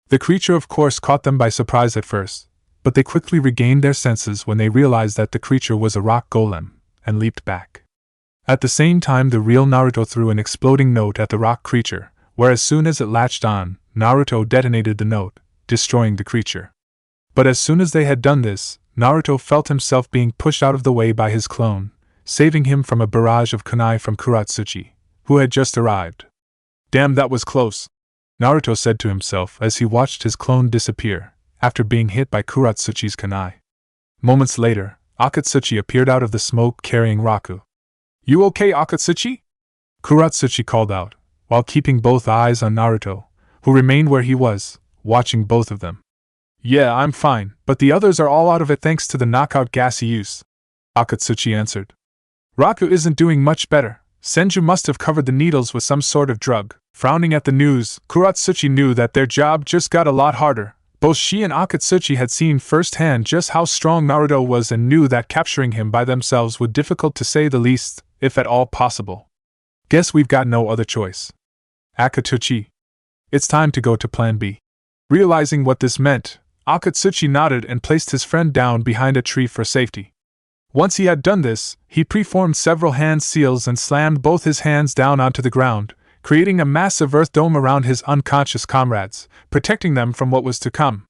The creature of course caught them by surprise at first, but they quickly regained their senses when they realized that the creature was a rock golem, and leaped back. At the same time, the real Naruto threw an exploding note at the rock creature, where as soon as it latched on, Naruto detonated the note, destroying the creature. But as soon as they had done this, Naruto felt himself being pushed out of the way by his clone, saving him from a barrage of kunai from Kuratsuchi, who had just arrived. Damn, that was close, Naruto said to himself as he watched his clone disappear, after being hit by Kuratsuchi's kunai. Moments later, Akatsuchi appeared out of the smoke carrying Raku. You okay, Akatsuchi? Kuratsuchi called out, while keeping both eyes on Naruto, who remained where he was, watching both of them. Yeah, I'm fine, but the others are all out of it thanks to the knockout gas he used, Akatsuchi answered. Raku isn't doing much better. Senju must have covered the needles with some sort of drug. Frowning at the news, Kuratsuchi knew that their job just got a lot harder. Both she and Akatsuchi had seen firsthand just how strong Naruto was and knew that capturing him by themselves would be difficult to say the least, if at all possible. Guess we've got no other choice. Akatsuchi. It's time to go to Plan B. Realizing what this meant, Akatsuchi nodded and placed his friend down behind a tree for safety. Once he had done this, he preformed several hand seals and slammed both his hands down onto the ground, creating a massive earth dome around his unconscious comrades, protecting them from what was to come.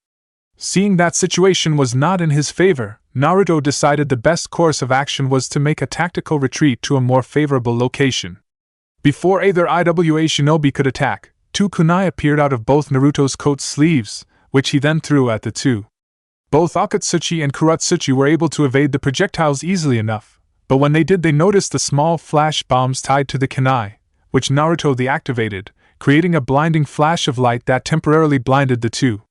Seeing that situation was not in his favor, Naruto decided the best course of action was to make a tactical retreat to a more favorable location. Before either IWA shinobi could attack, two kunai appeared out of both Naruto's coat sleeves, which he then threw at the two. Both Akatsuchi and Kuratsuchi were able to evade the projectiles easily enough, but when they did, they noticed the small flash bombs tied to the kunai, which Naruto deactivated, creating a blinding flash of light that temporarily blinded the two.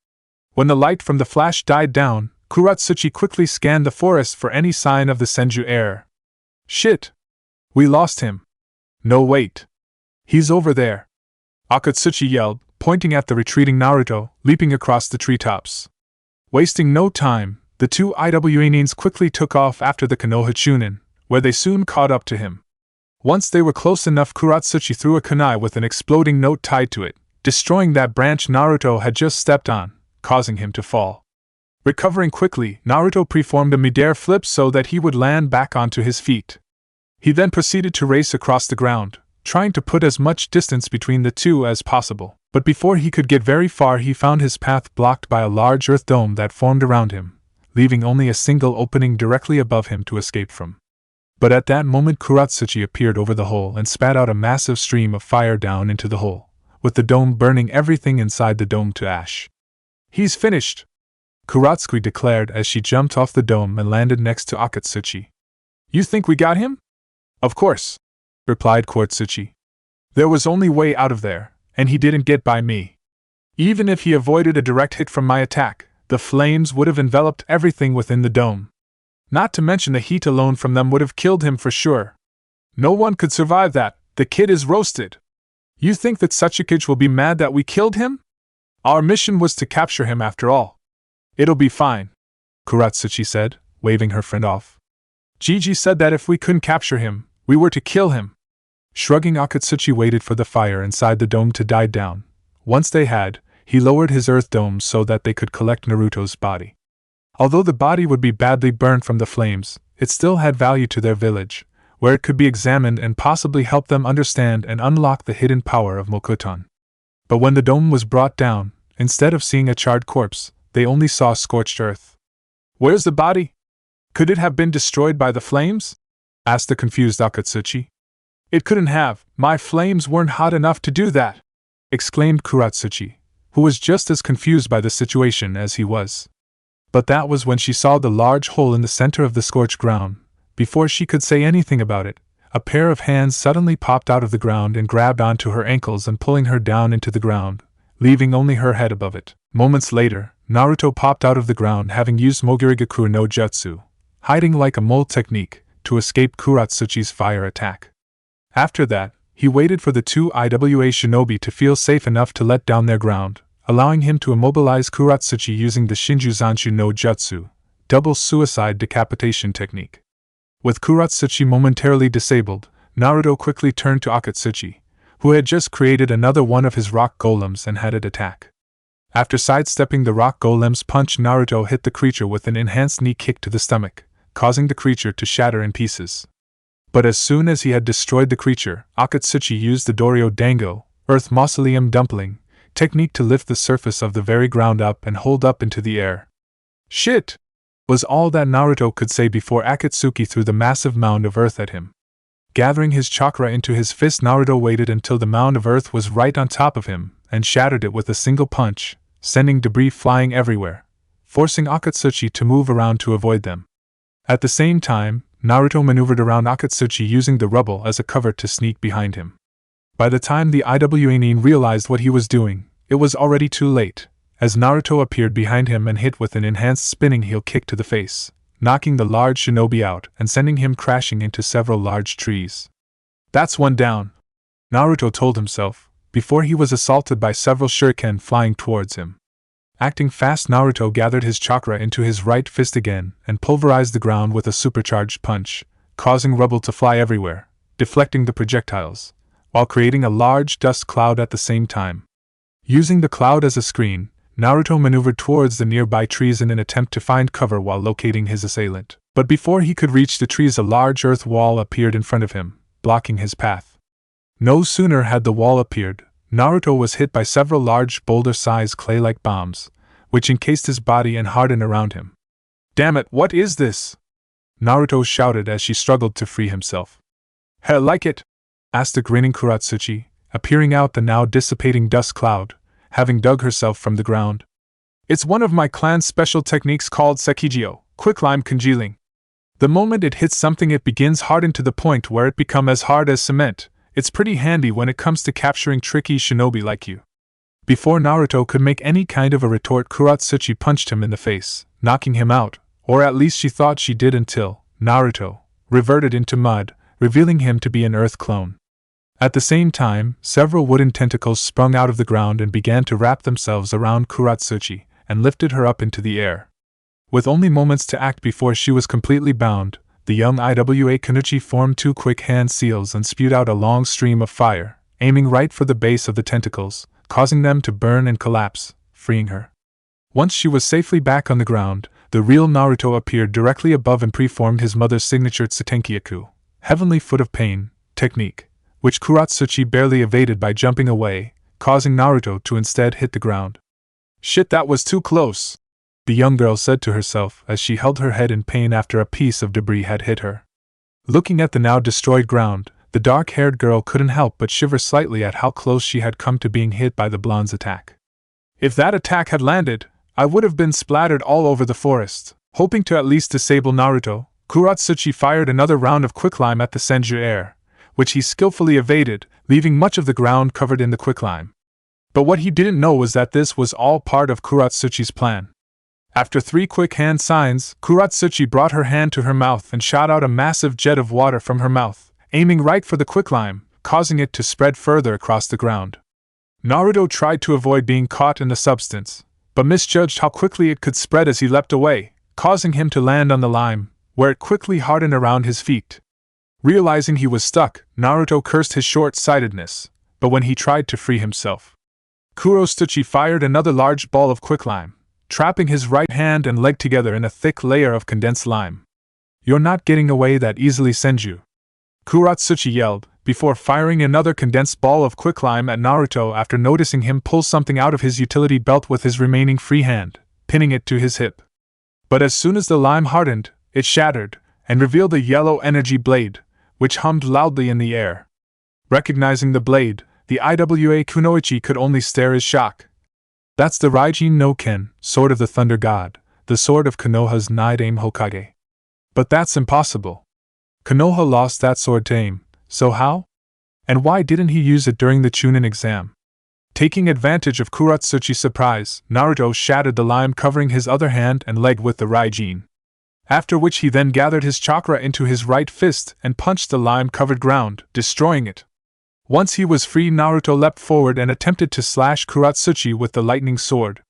When the light from the flash died down, Kuratsuchi quickly scanned the forest for any sign of the Senju heir. Shit! We lost him. No, wait. He's over there. Akatsuchi yelled, pointing at the retreating Naruto, leaping across the treetops. Wasting no time, the two IWAnins quickly took off after the Konoha Chunin, where they soon caught up to him. Once they were close enough, Kuratsuchi threw a kunai with an exploding note tied to it, destroying that branch Naruto had just stepped on, causing him to fall. Recovering quickly, Naruto preformed a midair flip so that he would land back onto his feet. He then proceeded to race across the ground, trying to put as much distance between the two as possible. But before he could get very far, he found his path blocked by a large earth dome that formed around him, leaving only a single opening directly above him to escape from. But at that moment Kuratsuchi appeared over the hole and spat out a massive stream of fire down into the hole, with the dome burning everything inside the dome to ash. "He's finished!" Kuratsuki declared as she jumped off the dome and landed next to Akatsuchi. "You think we got him?" "Of course," replied Kuratsuchi. "There was only way out of there, and he didn't get by me. Even if he avoided a direct hit from my attack, the flames would have enveloped everything within the dome. Not to mention the heat alone from them would have killed him for sure. No one could survive that. The kid is roasted. You think that Tsuchikage will be mad that we killed him? Our mission was to capture him after all. It'll be fine," Kuratsuchi said, waving her friend off. "Gigi said that if we couldn't capture him, we were to kill him." Shrugging, Akatsuchi waited for the fire inside the dome to die down. Once they had, he lowered his earth dome so that they could collect Naruto's body. Although the body would be badly burned from the flames, it still had value to their village, where it could be examined and possibly help them understand and unlock the hidden power of Mokuton. But when the dome was brought down, instead of seeing a charred corpse, they only saw scorched earth. "Where's the body? Could it have been destroyed by the flames?" asked the confused Akatsuchi. "It couldn't have, my flames weren't hot enough to do that," exclaimed Kuratsuchi, who was just as confused by the situation as he was. But that was when she saw the large hole in the center of the scorched ground. Before she could say anything about it, a pair of hands suddenly popped out of the ground and grabbed onto her ankles and pulling her down into the ground, leaving only her head above it. Moments later, Naruto popped out of the ground having used Mogirigaku no Jutsu, hiding like a mole technique, to escape Kuratsuchi's fire attack. After that, he waited for the two IWA shinobi to feel safe enough to let down their ground, allowing him to immobilize Kuratsuchi using the Shinjuzanshu no Jutsu, double suicide decapitation technique. With Kuratsuchi momentarily disabled, Naruto quickly turned to Akatsuchi, who had just created another one of his rock golems and had it attack. After sidestepping the rock golem's punch, Naruto hit the creature with an enhanced knee kick to the stomach, causing the creature to shatter in pieces. But as soon as he had destroyed the creature, Akatsuchi used the Doryo Dango, Earth Mausoleum Dumpling, technique to lift the surface of the very ground up and hold up into the air. "Shit!" was all that Naruto could say before Akatsuki threw the massive mound of earth at him. Gathering his chakra into his fist, Naruto waited until the mound of earth was right on top of him, and shattered it with a single punch, sending debris flying everywhere, forcing Akatsuchi to move around to avoid them. At the same time, Naruto maneuvered around Akatsuchi using the rubble as a cover to sneak behind him. By the time the IWA Nin realized what he was doing, it was already too late, as Naruto appeared behind him and hit with an enhanced spinning heel kick to the face, knocking the large shinobi out and sending him crashing into several large trees. "That's one down," Naruto told himself, before he was assaulted by several shuriken flying towards him. Acting fast, Naruto gathered his chakra into his right fist again and pulverized the ground with a supercharged punch, causing rubble to fly everywhere, deflecting the projectiles, while creating a large dust cloud at the same time. Using the cloud as a screen, Naruto maneuvered towards the nearby trees in an attempt to find cover while locating his assailant. But before he could reach the trees, a large earth wall appeared in front of him, blocking his path. No sooner had the wall appeared, Naruto was hit by several large boulder-sized clay-like bombs, which encased his body and hardened around him. "Damn it, what is this?" Naruto shouted as she struggled to free himself. "Hey, like it?" asked the grinning Kuratsuchi, appearing out the now dissipating dust cloud, having dug herself from the ground. "It's one of my clan's special techniques called Sekijio, quicklime congealing. The moment it hits something, it begins harden to the point where it becomes as hard as cement. It's pretty handy when it comes to capturing tricky shinobi like you." Before Naruto could make any kind of a retort, Kuratsuchi punched him in the face, knocking him out, or at least she thought she did, until Naruto reverted into mud, revealing him to be an earth clone. At the same time, several wooden tentacles sprung out of the ground and began to wrap themselves around Kuratsuchi and lifted her up into the air. With only moments to act before she was completely bound, the young IWA Kanuchi formed two quick hand seals and spewed out a long stream of fire, aiming right for the base of the tentacles, causing them to burn and collapse, freeing her. Once she was safely back on the ground, the real Naruto appeared directly above and preformed his mother's signature Tsutenkyaku, Heavenly Foot of Pain, technique, which Kuratsuchi barely evaded by jumping away, causing Naruto to instead hit the ground. "Shit, that was too close!" the young girl said to herself as she held her head in pain after a piece of debris had hit her. Looking at the now destroyed ground, the dark-haired girl couldn't help but shiver slightly at how close she had come to being hit by the blonde's attack. If that attack had landed, I would have been splattered all over the forest. Hoping to at least disable Naruto, Kuratsuchi fired another round of quicklime at the Senju Heir, which he skillfully evaded, leaving much of the ground covered in the quicklime. But what he didn't know was that this was all part of Kuratsuchi's plan. After 3 quick hand signs, Kuratsuchi brought her hand to her mouth and shot out a massive jet of water from her mouth, aiming right for the quicklime, causing it to spread further across the ground. Naruto tried to avoid being caught in the substance, but misjudged how quickly it could spread as he leapt away, causing him to land on the lime, where it quickly hardened around his feet. Realizing he was stuck, Naruto cursed his short-sightedness, but when he tried to free himself, Kuratsuchi fired another large ball of quicklime, trapping his right hand and leg together in a thick layer of condensed lime. "You're not getting away that easily, Senju," Kuratsuchi yelled, before firing another condensed ball of quicklime at Naruto after noticing him pull something out of his utility belt with his remaining free hand, pinning it to his hip. But as soon as the lime hardened, it shattered, and revealed a yellow energy blade, which hummed loudly in the air. Recognizing the blade, the Iwa Kunoichi could only stare his shock. "That's the Raijin no Ken, Sword of the Thunder God, the sword of Konoha's Nidaime Hokage." "But that's impossible. Konoha lost that sword to aim, so how? And why didn't he use it during the Chunin exam?" Taking advantage of Kuratsuchi's surprise, Naruto shattered the lime covering his other hand and leg with the Raijin. After which he then gathered his chakra into his right fist and punched the lime-covered ground, destroying it. Once he was free, Naruto leapt forward and attempted to slash Kuratsuchi with the lightning sword.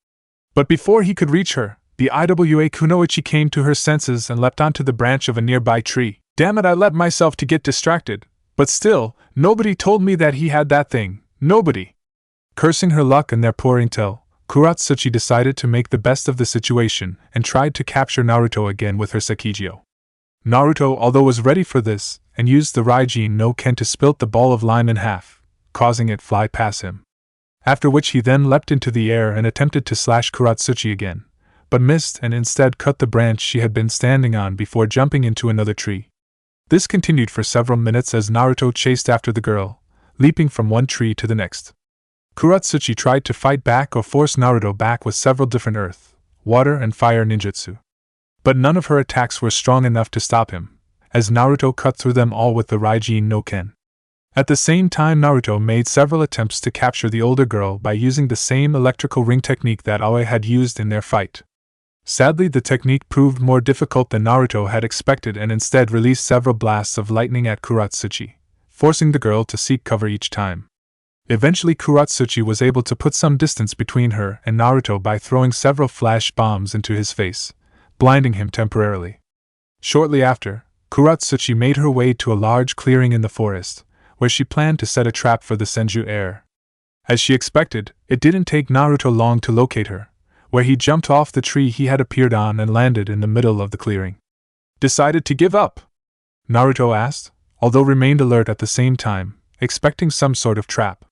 But before he could reach her, the Iwa Kunoichi came to her senses and leapt onto the branch of a nearby tree. "Damn it, I let myself to get distracted. But still, nobody told me that he had that thing. Nobody." Cursing her luck and their poor intel, Kuratsuchi decided to make the best of the situation and tried to capture Naruto again with her Sekijio. Naruto, although was ready for this, and used the Raijin no Ken to split the ball of lime in half, causing it fly past him. After which he then leapt into the air and attempted to slash Kuratsuchi again, but missed and instead cut the branch she had been standing on before jumping into another tree. This continued for several minutes as Naruto chased after the girl, leaping from one tree to the next. Kuratsuchi tried to fight back or force Naruto back with several different earth, water, and fire ninjutsu. But none of her attacks were strong enough to stop him, as Naruto cut through them all with the Raijin no Ken. At the same time, Naruto made several attempts to capture the older girl by using the same electrical ring technique that Aoi had used in their fight. Sadly, the technique proved more difficult than Naruto had expected and instead released several blasts of lightning at Kuratsuchi, forcing the girl to seek cover each time. Eventually, Kuratsuchi was able to put some distance between her and Naruto by throwing several flash bombs into his face, blinding him temporarily. Shortly after, Kuratsuchi made her way to a large clearing in the forest, where she planned to set a trap for the Senju Heir. As she expected, it didn't take Naruto long to locate her, where he jumped off the tree he had appeared on and landed in the middle of the clearing. "Decided to give up?" Naruto asked, although remained alert at the same time, expecting some sort of trap.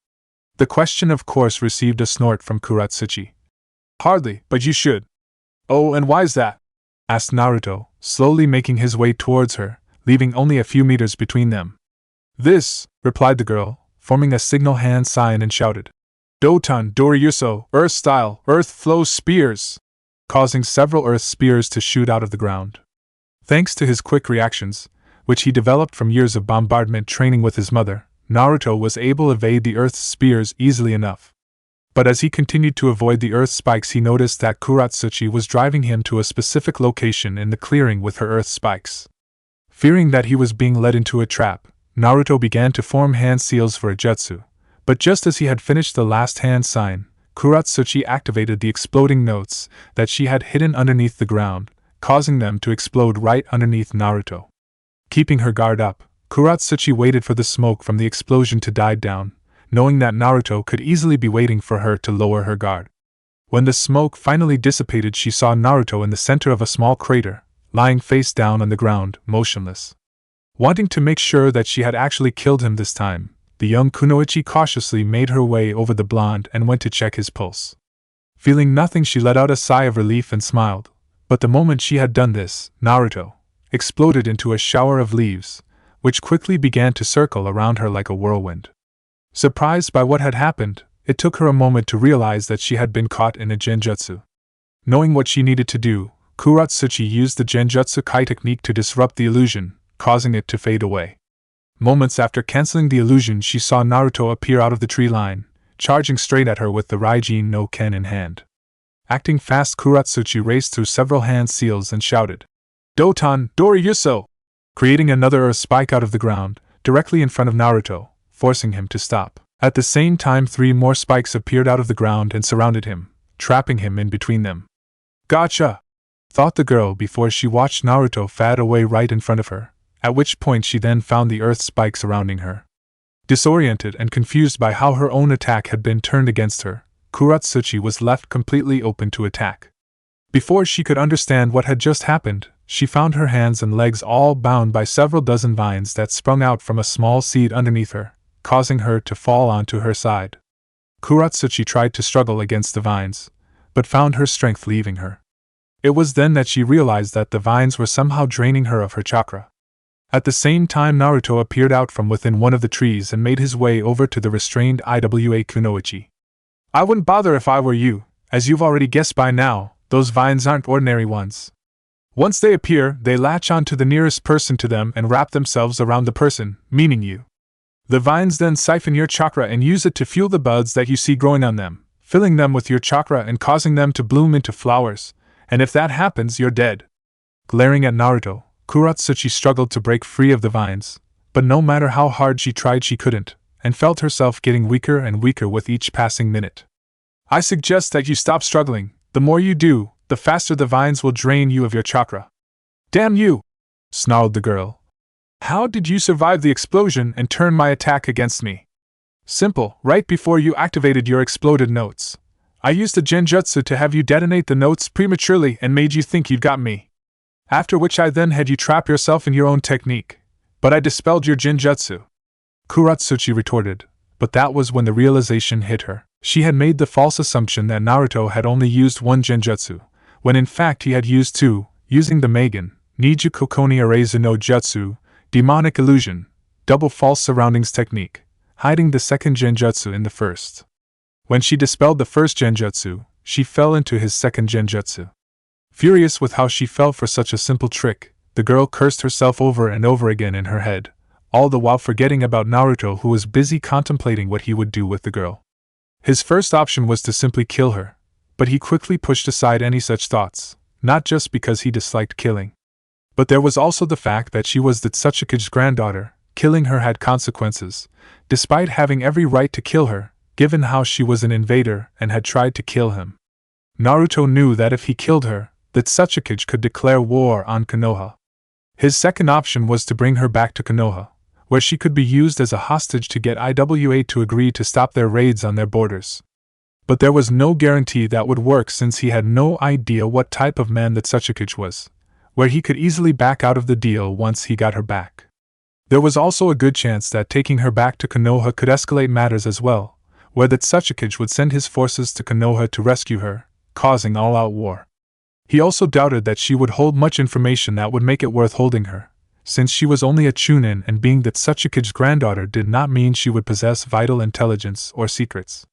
The question of course received a snort from Kuratsuchi. "Hardly, but you should." "Oh, and why's that?" asked Naruto, slowly making his way towards her, leaving only a few meters between them. "This," replied the girl, forming a signal hand sign and shouted, "Doton Doryuso, Earth Style, Earth Flow Spears!" causing several earth spears to shoot out of the ground. Thanks to his quick reactions, which he developed from years of bombardment training with his mother, Naruto was able to evade the earth spears easily enough. But as he continued to avoid the earth spikes, he noticed that Kuratsuchi was driving him to a specific location in the clearing with her earth spikes. Fearing that he was being led into a trap, Naruto began to form hand seals for a jutsu, but just as he had finished the last hand sign, Kuratsuchi activated the exploding notes that she had hidden underneath the ground, causing them to explode right underneath Naruto. Keeping her guard up, Kuratsuchi waited for the smoke from the explosion to die down, knowing that Naruto could easily be waiting for her to lower her guard. When the smoke finally dissipated, she saw Naruto in the center of a small crater, lying face down on the ground, motionless. Wanting to make sure that she had actually killed him this time, the young Kunoichi cautiously made her way over the blonde and went to check his pulse. Feeling nothing, she let out a sigh of relief and smiled. But the moment she had done this, Naruto exploded into a shower of leaves, which quickly began to circle around her like a whirlwind. Surprised by what had happened, it took her a moment to realize that she had been caught in a genjutsu. Knowing what she needed to do, Kuratsuchi used the genjutsu kai technique to disrupt the illusion, causing it to fade away. Moments after canceling the illusion, she saw Naruto appear out of the tree line, charging straight at her with the Raijin no Ken in hand. Acting fast, Kuratsuchi raced through several hand seals and shouted, "Doton, Dori Yuso!" creating another earth spike out of the ground, directly in front of Naruto, forcing him to stop. At the same time, 3 more spikes appeared out of the ground and surrounded him, trapping him in between them. "Gotcha!" thought the girl before she watched Naruto fade away right in front of her, at which point she then found the earth spikes surrounding her. Disoriented and confused by how her own attack had been turned against her, Kuratsuchi was left completely open to attack. Before she could understand what had just happened, she found her hands and legs all bound by several dozen vines that sprung out from a small seed underneath her, causing her to fall onto her side. Kuratsuchi tried to struggle against the vines, but found her strength leaving her. It was then that she realized that the vines were somehow draining her of her chakra. At the same time, Naruto appeared out from within one of the trees and made his way over to the restrained Iwa Kunoichi. "I wouldn't bother if I were you, as you've already guessed by now, those vines aren't ordinary ones. Once they appear, they latch onto the nearest person to them and wrap themselves around the person, meaning you. The vines then siphon your chakra and use it to fuel the buds that you see growing on them, filling them with your chakra and causing them to bloom into flowers, and if that happens, you're dead." Glaring at Naruto, Kuratsuchi struggled to break free of the vines, but no matter how hard she tried, she couldn't, and felt herself getting weaker and weaker with each passing minute. "I suggest that you stop struggling. The more you do, the faster the vines will drain you of your chakra." "Damn you!" snarled the girl. "How did you survive the explosion and turn my attack against me?" "Simple, right before you activated your exploded notes. I used a genjutsu to have you detonate the notes prematurely and made you think you'd got me. After which I then had you trap yourself in your own technique. But I dispelled your genjutsu," Kuratsuchi retorted, but that was when the realization hit her. She had made the false assumption that Naruto had only used one genjutsu, when in fact he had used 2, using the Magen, Niju Kokoni Arezu no Jutsu, demonic illusion, double false surroundings technique, hiding the second genjutsu in the first. When she dispelled the first genjutsu, she fell into his second genjutsu. Furious with how she fell for such a simple trick, the girl cursed herself over and over again in her head, all the while forgetting about Naruto, who was busy contemplating what he would do with the girl. His first option was to simply kill her, but he quickly pushed aside any such thoughts, not just because he disliked killing. But there was also the fact that she was the Tsuchikage's granddaughter. Killing her had consequences, despite having every right to kill her, given how she was an invader and had tried to kill him. Naruto knew that if he killed her, the Tsuchikage could declare war on Konoha. His second option was to bring her back to Konoha, where she could be used as a hostage to get Iwa to agree to stop their raids on their borders. But there was no guarantee that would work, since he had no idea what type of man the Tsuchikage was, where he could easily back out of the deal once he got her back. There was also a good chance that taking her back to Konoha could escalate matters as well, where the Tsuchikage would send his forces to Konoha to rescue her, causing all-out war. He also doubted that she would hold much information that would make it worth holding her, since she was only a Chunin, and being the Tsuchikage's granddaughter did not mean she would possess vital intelligence or secrets.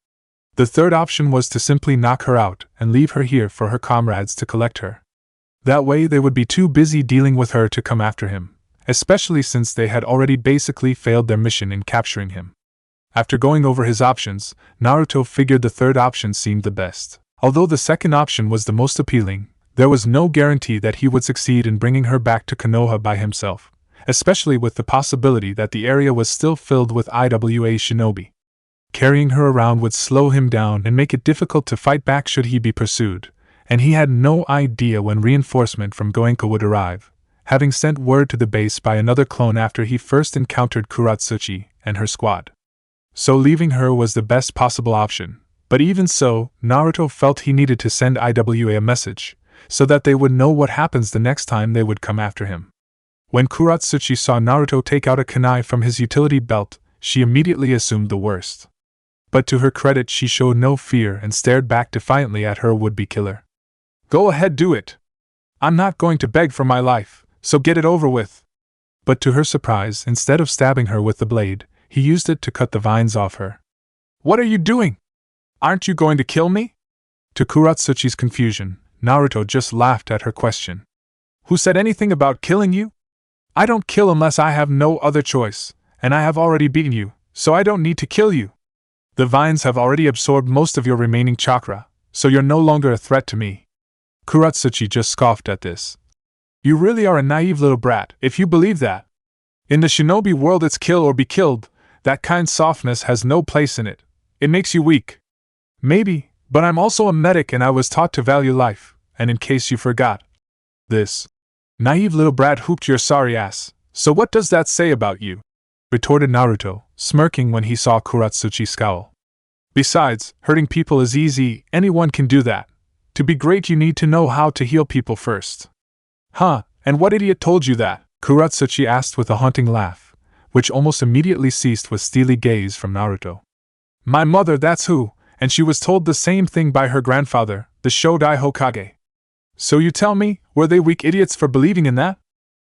The third option was to simply knock her out and leave her here for her comrades to collect her. That way they would be too busy dealing with her to come after him, especially since they had already basically failed their mission in capturing him. After going over his options, Naruto figured the third option seemed the best. Although the second option was the most appealing, there was no guarantee that he would succeed in bringing her back to Konoha by himself, especially with the possibility that the area was still filled with Iwa shinobi. Carrying her around would slow him down and make it difficult to fight back should he be pursued, and he had no idea when reinforcement from Goenka would arrive, having sent word to the base by another clone after he first encountered Kuratsuchi and her squad. So leaving her was the best possible option, but even so, Naruto felt he needed to send Iwa a message, so that they would know what happens the next time they would come after him. When Kuratsuchi saw Naruto take out a kunai from his utility belt, she immediately assumed the worst. But to her credit, she showed no fear and stared back defiantly at her would-be killer. "Go ahead, do it. I'm not going to beg for my life, so get it over with." But to her surprise, instead of stabbing her with the blade, he used it to cut the vines off her. "What are you doing? Aren't you going to kill me?" To Kuratsuchi's confusion, Naruto just laughed at her question. "Who said anything about killing you? I don't kill unless I have no other choice, and I have already beaten you, so I don't need to kill you. The vines have already absorbed most of your remaining chakra, so you're no longer a threat to me." Kuratsuchi just scoffed at this. "You really are a naive little brat if you believe that. In the shinobi world it's kill or be killed. That kind softness has no place in it. It makes you weak." "Maybe, but I'm also a medic and I was taught to value life, and in case you forgot this naive little brat whooped your sorry ass, so what does that say about you?" retorted Naruto, smirking when he saw Kuratsuchi scowl. "Besides, hurting people is easy, anyone can do that. To be great you need to know how to heal people first." "Huh, and what idiot told you that?" Kuratsuchi asked with a haunting laugh, which almost immediately ceased with steely gaze from Naruto. "My mother, that's who, and she was told the same thing by her grandfather, the Shodai Hokage. So you tell me, were they weak idiots for believing in that?"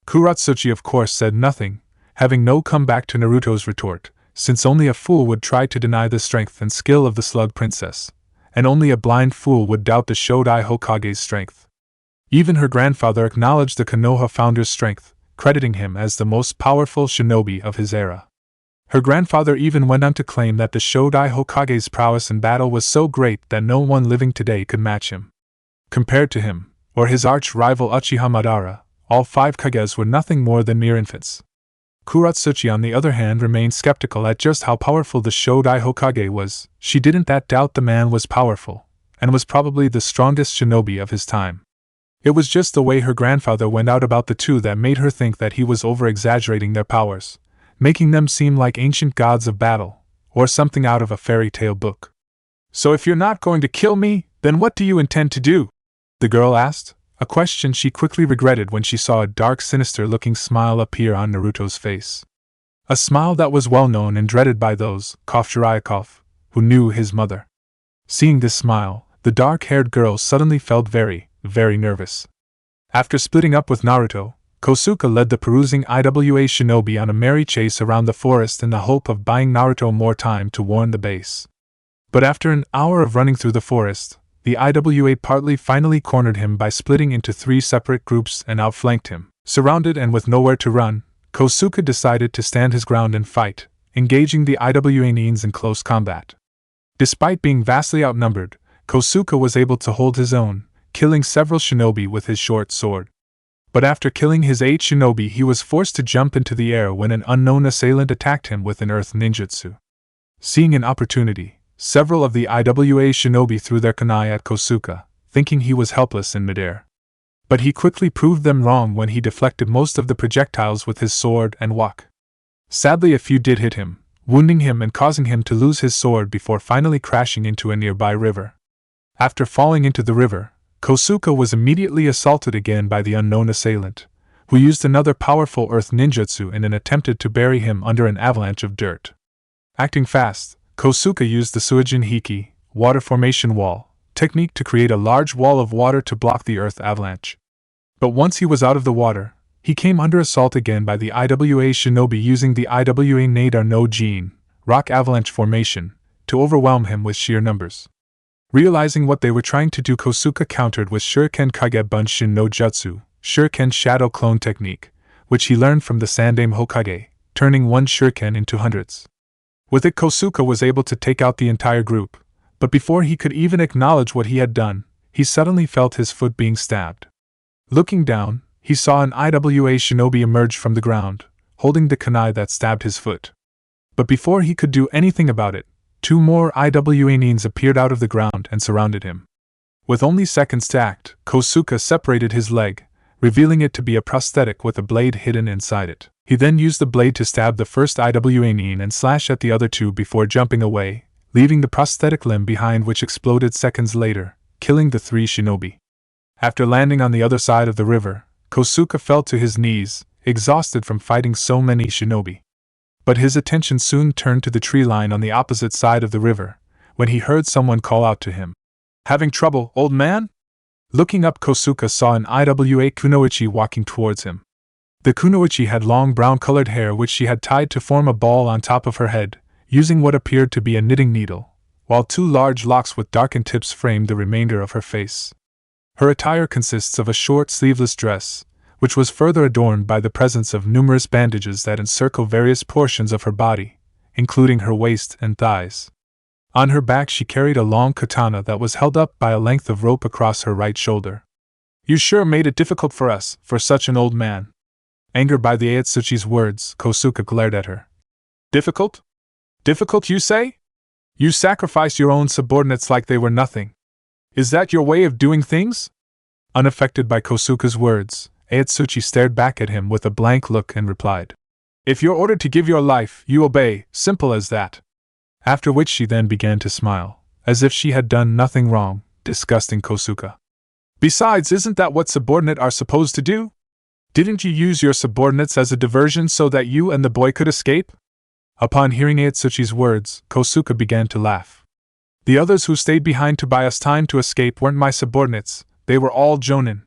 Kuratsuchi of course said nothing, having no comeback to Naruto's retort, since only a fool would try to deny the strength and skill of the Slug Princess, and only a blind fool would doubt the Shodai Hokage's strength. Even her grandfather acknowledged the Konoha founder's strength, crediting him as the most powerful shinobi of his era. Her grandfather even went on to claim that the Shodai Hokage's prowess in battle was so great that no one living today could match him. Compared to him, or his arch-rival Uchiha Madara, all 5 Kages were nothing more than mere infants. Kuratsuchi on the other hand remained skeptical at just how powerful the Shodai Hokage was. She didn't that doubt the man was powerful, and was probably the strongest shinobi of his time. It was just the way her grandfather went out about the two that made her think that he was over-exaggerating their powers, making them seem like ancient gods of battle, or something out of a fairy tale book. "So if you're not going to kill me, then what do you intend to do?" the girl asked, a question she quickly regretted when she saw a dark, sinister-looking smile appear on Naruto's face. A smile that was well-known and dreaded by those, Jiraiya, who knew his mother. Seeing this smile, the dark-haired girl suddenly felt very, very nervous. After splitting up with Naruto, Kosuke led the perusing IWA shinobi on a merry chase around the forest in the hope of buying Naruto more time to warn the base. But after an hour of running through the forest, the IWA partly finally cornered him by splitting into 3 separate groups and outflanked him. Surrounded and with nowhere to run, Kosuke decided to stand his ground and fight, engaging the IWA Nins in close combat. Despite being vastly outnumbered, Kosuke was able to hold his own, killing several shinobi with his short sword. But after killing his 8 shinobi, he was forced to jump into the air when an unknown assailant attacked him with an earth ninjutsu. Seeing an opportunity, several of the IWA shinobi threw their kunai at Kosuke, thinking he was helpless in midair. But he quickly proved them wrong when he deflected most of the projectiles with his sword and wok. Sadly, a few did hit him, wounding him and causing him to lose his sword before finally crashing into a nearby river. After falling into the river, Kosuke was immediately assaulted again by the unknown assailant, who used another powerful earth ninjutsu in an attempt to bury him under an avalanche of dirt. Acting fast, Kosuke used the Suijin Hiki, water formation wall, technique to create a large wall of water to block the earth avalanche. But once he was out of the water, he came under assault again by the IWA shinobi using the IWA Nadar no Jin, rock avalanche formation, to overwhelm him with sheer numbers. Realizing what they were trying to do, Kosuke countered with Shuriken Kage Bunshin no Jutsu, Shuriken Shadow Clone technique, which he learned from the Sandaime Hokage, turning one shuriken into hundreds. With it, Kosuke was able to take out the entire group, but before he could even acknowledge what he had done, he suddenly felt his foot being stabbed. Looking down, he saw an IWA shinobi emerge from the ground, holding the kunai that stabbed his foot. But before he could do anything about it, 2 more IWA Nins appeared out of the ground and surrounded him. With only seconds to act, Kosuke separated his leg, revealing it to be a prosthetic with a blade hidden inside it. He then used the blade to stab the first IWA Nin and slash at the other 2 before jumping away, leaving the prosthetic limb behind, which exploded seconds later, killing the 3 shinobi. After landing on the other side of the river, Kosuke fell to his knees, exhausted from fighting so many shinobi. But his attention soon turned to the tree line on the opposite side of the river, when he heard someone call out to him. "Having trouble, old man?" Looking up, Kosuke saw an Iwa kunoichi walking towards him. The kunoichi had long brown-colored hair which she had tied to form a ball on top of her head, using what appeared to be a knitting needle, while two large locks with darkened tips framed the remainder of her face. Her attire consists of a short sleeveless dress, which was further adorned by the presence of numerous bandages that encircle various portions of her body, including her waist and thighs. On her back she carried a long katana that was held up by a length of rope across her right shoulder. "You sure made it difficult for us, for such an old man." Angered by the Aotsuchi's words, Kosuke glared at her. "Difficult? Difficult, you say? You sacrifice your own subordinates like they were nothing. Is that your way of doing things?" Unaffected by Kosuke's words, Aotsuchi stared back at him with a blank look and replied, "If you're ordered to give your life, you obey, simple as that." After which she then began to smile, as if she had done nothing wrong, disgusting Kosuke. "Besides, isn't that what subordinate are supposed to do? Didn't you use your subordinates as a diversion so that you and the boy could escape?" Upon hearing Aotsuchi's words, Kosuke began to laugh. "The others who stayed behind to buy us time to escape weren't my subordinates, they were all jonin.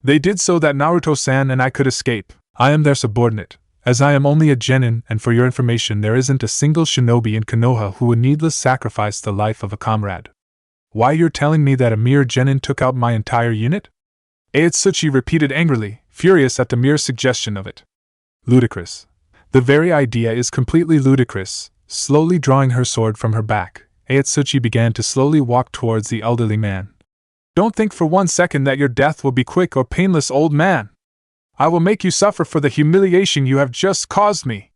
They did so that Naruto-san and I could escape. I am their subordinate, as I am only a genin, and for your information there isn't a single shinobi in Konoha who would needless sacrifice the life of a comrade." "Why, you're telling me that a mere genin took out my entire unit?" Aotsuchi repeated angrily, furious at the mere suggestion of it. "Ludicrous. The very idea is completely ludicrous." Slowly drawing her sword from her back, Aotsuchi began to slowly walk towards the elderly man. "Don't think for one second that your death will be quick or painless, old man. I will make you suffer for the humiliation you have just caused me."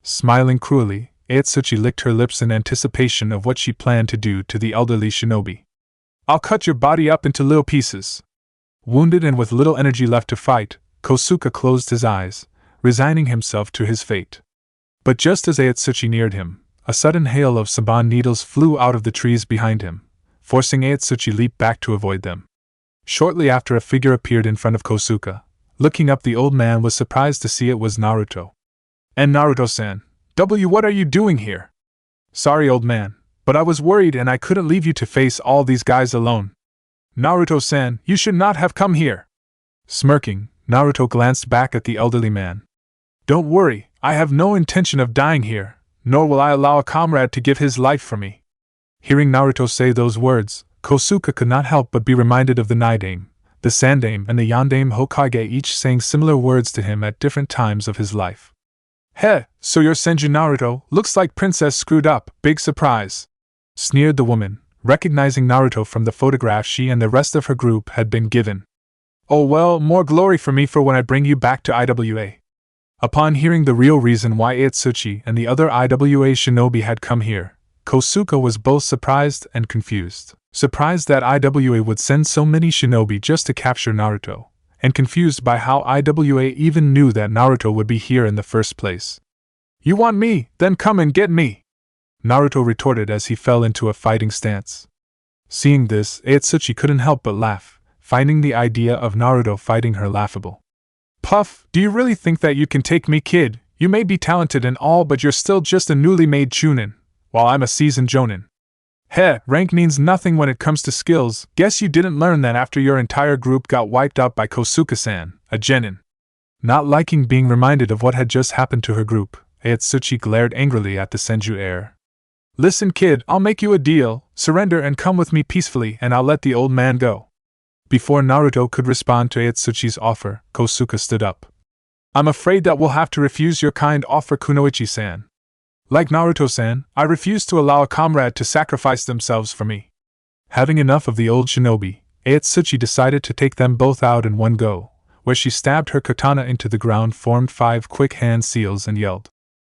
Smiling cruelly, Aotsuchi licked her lips in anticipation of what she planned to do to the elderly shinobi. "I'll cut your body up into little pieces." Wounded and with little energy left to fight, Kosuke closed his eyes, resigning himself to his fate. But just as Aotsuchi neared him, a sudden hail of saban needles flew out of the trees behind him, forcing Aotsuchi leap back to avoid them. Shortly after, a figure appeared in front of Kosuke. Looking up, the old man was surprised to see it was Naruto. "And Naruto-san, what are you doing here?" "Sorry, old man, but I was worried and I couldn't leave you to face all these guys alone." "Naruto-san, you should not have come here." Smirking, Naruto glanced back at the elderly man. "Don't worry, I have no intention of dying here, nor will I allow a comrade to give his life for me." Hearing Naruto say those words, Kosuke could not help but be reminded of the Naidame, the Sandame and the Yandame Hokage, each saying similar words to him at different times of his life. "Heh, so you're Senju Naruto, looks like Princess screwed up, big surprise," sneered the woman, recognizing Naruto from the photograph she and the rest of her group had been given. "Oh well, more glory for me for when I bring you back to Iwa." Upon hearing the real reason why Aotsuchi and the other Iwa shinobi had come here, Kosuke was both surprised and confused. Surprised that Iwa would send so many shinobi just to capture Naruto, and confused by how Iwa even knew that Naruto would be here in the first place. "You want me, then come and get me," Naruto retorted as he fell into a fighting stance. Seeing this, Aotsuchi couldn't help but laugh, finding the idea of Naruto fighting her laughable. "Puff, do you really think that you can take me, kid? You may be talented and all, but you're still just a newly made chunin, while I'm a seasoned jonin. Heh, rank means nothing when it comes to skills. Guess you didn't learn that after your entire group got wiped out by Kosuke-san, a genin." Not liking being reminded of what had just happened to her group, Aotsuchi glared angrily at the Senju heir. "Listen, kid, I'll make you a deal. Surrender and come with me peacefully and I'll let the old man go." Before Naruto could respond to Aotsuchi's offer, Kosuke stood up. "I'm afraid that we'll have to refuse your kind offer, Kunoichi-san. Like Naruto-san, I refuse to allow a comrade to sacrifice themselves for me." Having enough of the old shinobi, Aotsuchi decided to take them both out in one go, where she stabbed her katana into the ground, formed 5 quick hand seals and yelled,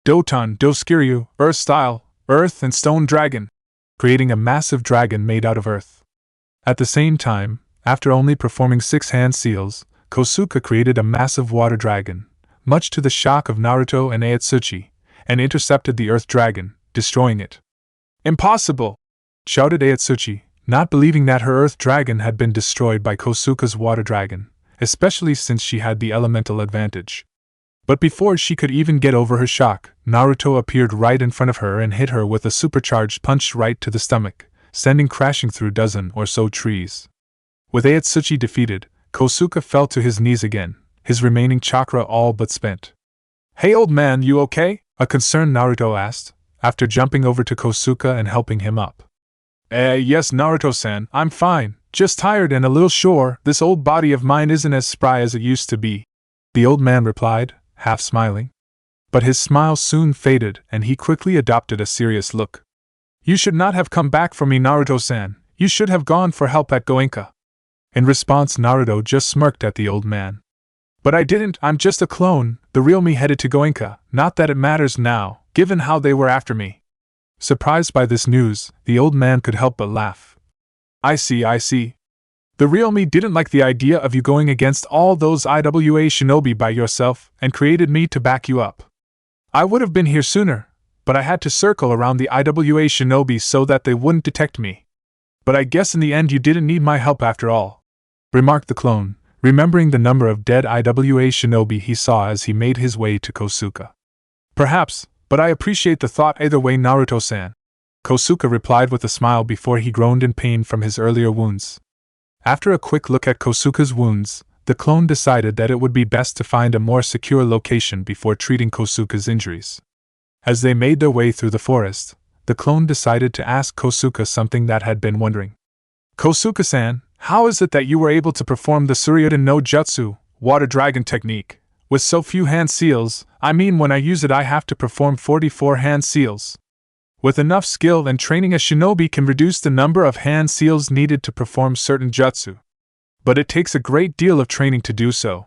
"Doton Doskiryu, Earth style, Earth and Stone Dragon," creating a massive dragon made out of earth. At the same time, after only performing 6 hand seals, Kosuke created a massive water dragon, much to the shock of Naruto and Aotsuchi, and intercepted the earth dragon, destroying it. "Impossible!" shouted Aotsuchi, not believing that her earth dragon had been destroyed by Kosuke's water dragon, especially since she had the elemental advantage. But before she could even get over her shock, Naruto appeared right in front of her and hit her with a supercharged punch right to the stomach, sending crashing through a dozen or so trees. With Ayatsuchi defeated, Kosuke fell to his knees again, his remaining chakra all but spent. "Hey old man, you okay?" a concerned Naruto asked, after jumping over to Kosuke and helping him up. Yes Naruto-san, I'm fine, just tired and a little sore this old body of mine isn't as spry as it used to be," the old man replied, half smiling. But his smile soon faded and he quickly adopted a serious look. "You should not have come back for me Naruto-san, you should have gone for help at Goenka." In response Naruto just smirked at the old man. "But I didn't, I'm just a clone, the real me headed to Goenka, not that it matters now, given how they were after me." Surprised by this news, the old man could help but laugh. I see. The real me didn't like the idea of you going against all those IWA shinobi by yourself and created me to back you up. I would have been here sooner, but I had to circle around the IWA shinobi so that they wouldn't detect me. But I guess in the end you didn't need my help after all," remarked the clone, remembering the number of dead IWA shinobi he saw as he made his way to Kosuke. "Perhaps, but I appreciate the thought either way Naruto-san," Kosuke replied with a smile before he groaned in pain from his earlier wounds. After a quick look at Kosuke's wounds, the clone decided that it would be best to find a more secure location before treating Kosuke's injuries. As they made their way through the forest, the clone decided to ask Kosuke something that had been wondering. "Kosuke-san, how is it that you were able to perform the Tsuryudan no Jutsu, water dragon technique, with so few hand seals? I mean when I use it I have to perform 44 hand seals. With enough skill and training a shinobi can reduce the number of hand seals needed to perform certain jutsu. But it takes a great deal of training to do so.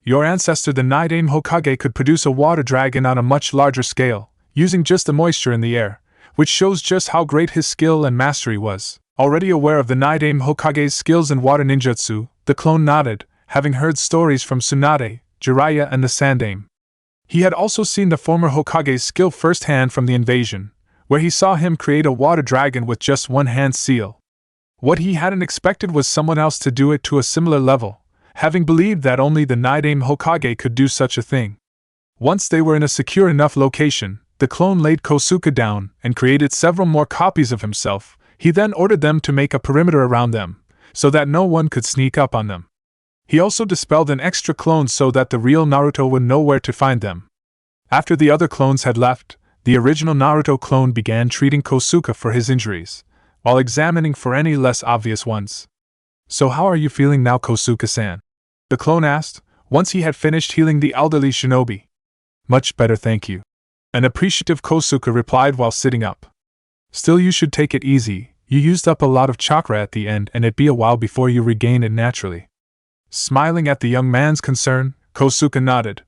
Your ancestor the Minato Hokage could produce a water dragon on a much larger scale, using just the moisture in the air, which shows just how great his skill and mastery was." Already aware of the Minato Hokage's skills in water ninjutsu, the clone nodded, having heard stories from Tsunade, Jiraiya and the Sandaime. He had also seen the former Hokage's skill firsthand from the invasion, where he saw him create a water dragon with just one hand seal. What he hadn't expected was someone else to do it to a similar level, having believed that only the Minato Hokage could do such a thing. Once they were in a secure enough location, the clone laid Kosuke down and created several more copies of himself. He then ordered them to make a perimeter around them, so that no one could sneak up on them. He also dispelled an extra clone so that the real Naruto would know where to find them. After the other clones had left, the original Naruto clone began treating Kosuke for his injuries, while examining for any less obvious ones. "So how are you feeling now Kosuke-san?" the clone asked, once he had finished healing the elderly shinobi. "Much better thank you," an appreciative Kosuke replied while sitting up. "Still you should take it easy, you used up a lot of chakra at the end and it'd be a while before you regain it naturally." Smiling at the young man's concern, Kosuke nodded.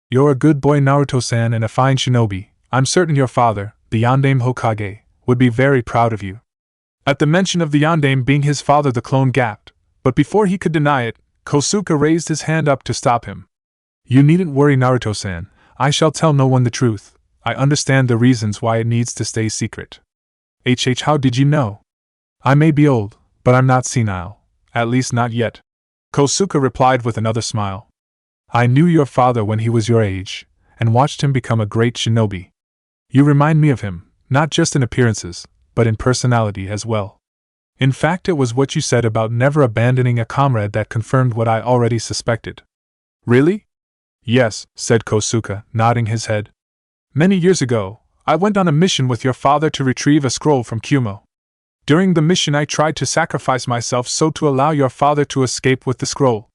"You're a good boy Naruto-san and a fine shinobi. I'm certain your father, the Yondaime Hokage, would be very proud of you." At the mention of the Yondaime being his father the clone gasped, but before he could deny it, Kosuke raised his hand up to stop him. "You needn't worry Naruto-san, I shall tell no one the truth. I understand the reasons why it needs to stay secret." How did you know?" "I may be old, but I'm not senile, at least not yet," Kosuke replied with another smile. "I knew your father when he was your age, and watched him become a great shinobi. You remind me of him, not just in appearances, but in personality as well. In fact, it was what you said about never abandoning a comrade that confirmed what I already suspected." "Really?" "Yes," said Kosuke, nodding his head. "Many years ago, I went on a mission with your father to retrieve a scroll from Kumo. During the mission I tried to sacrifice myself so to allow your father to escape with the scroll.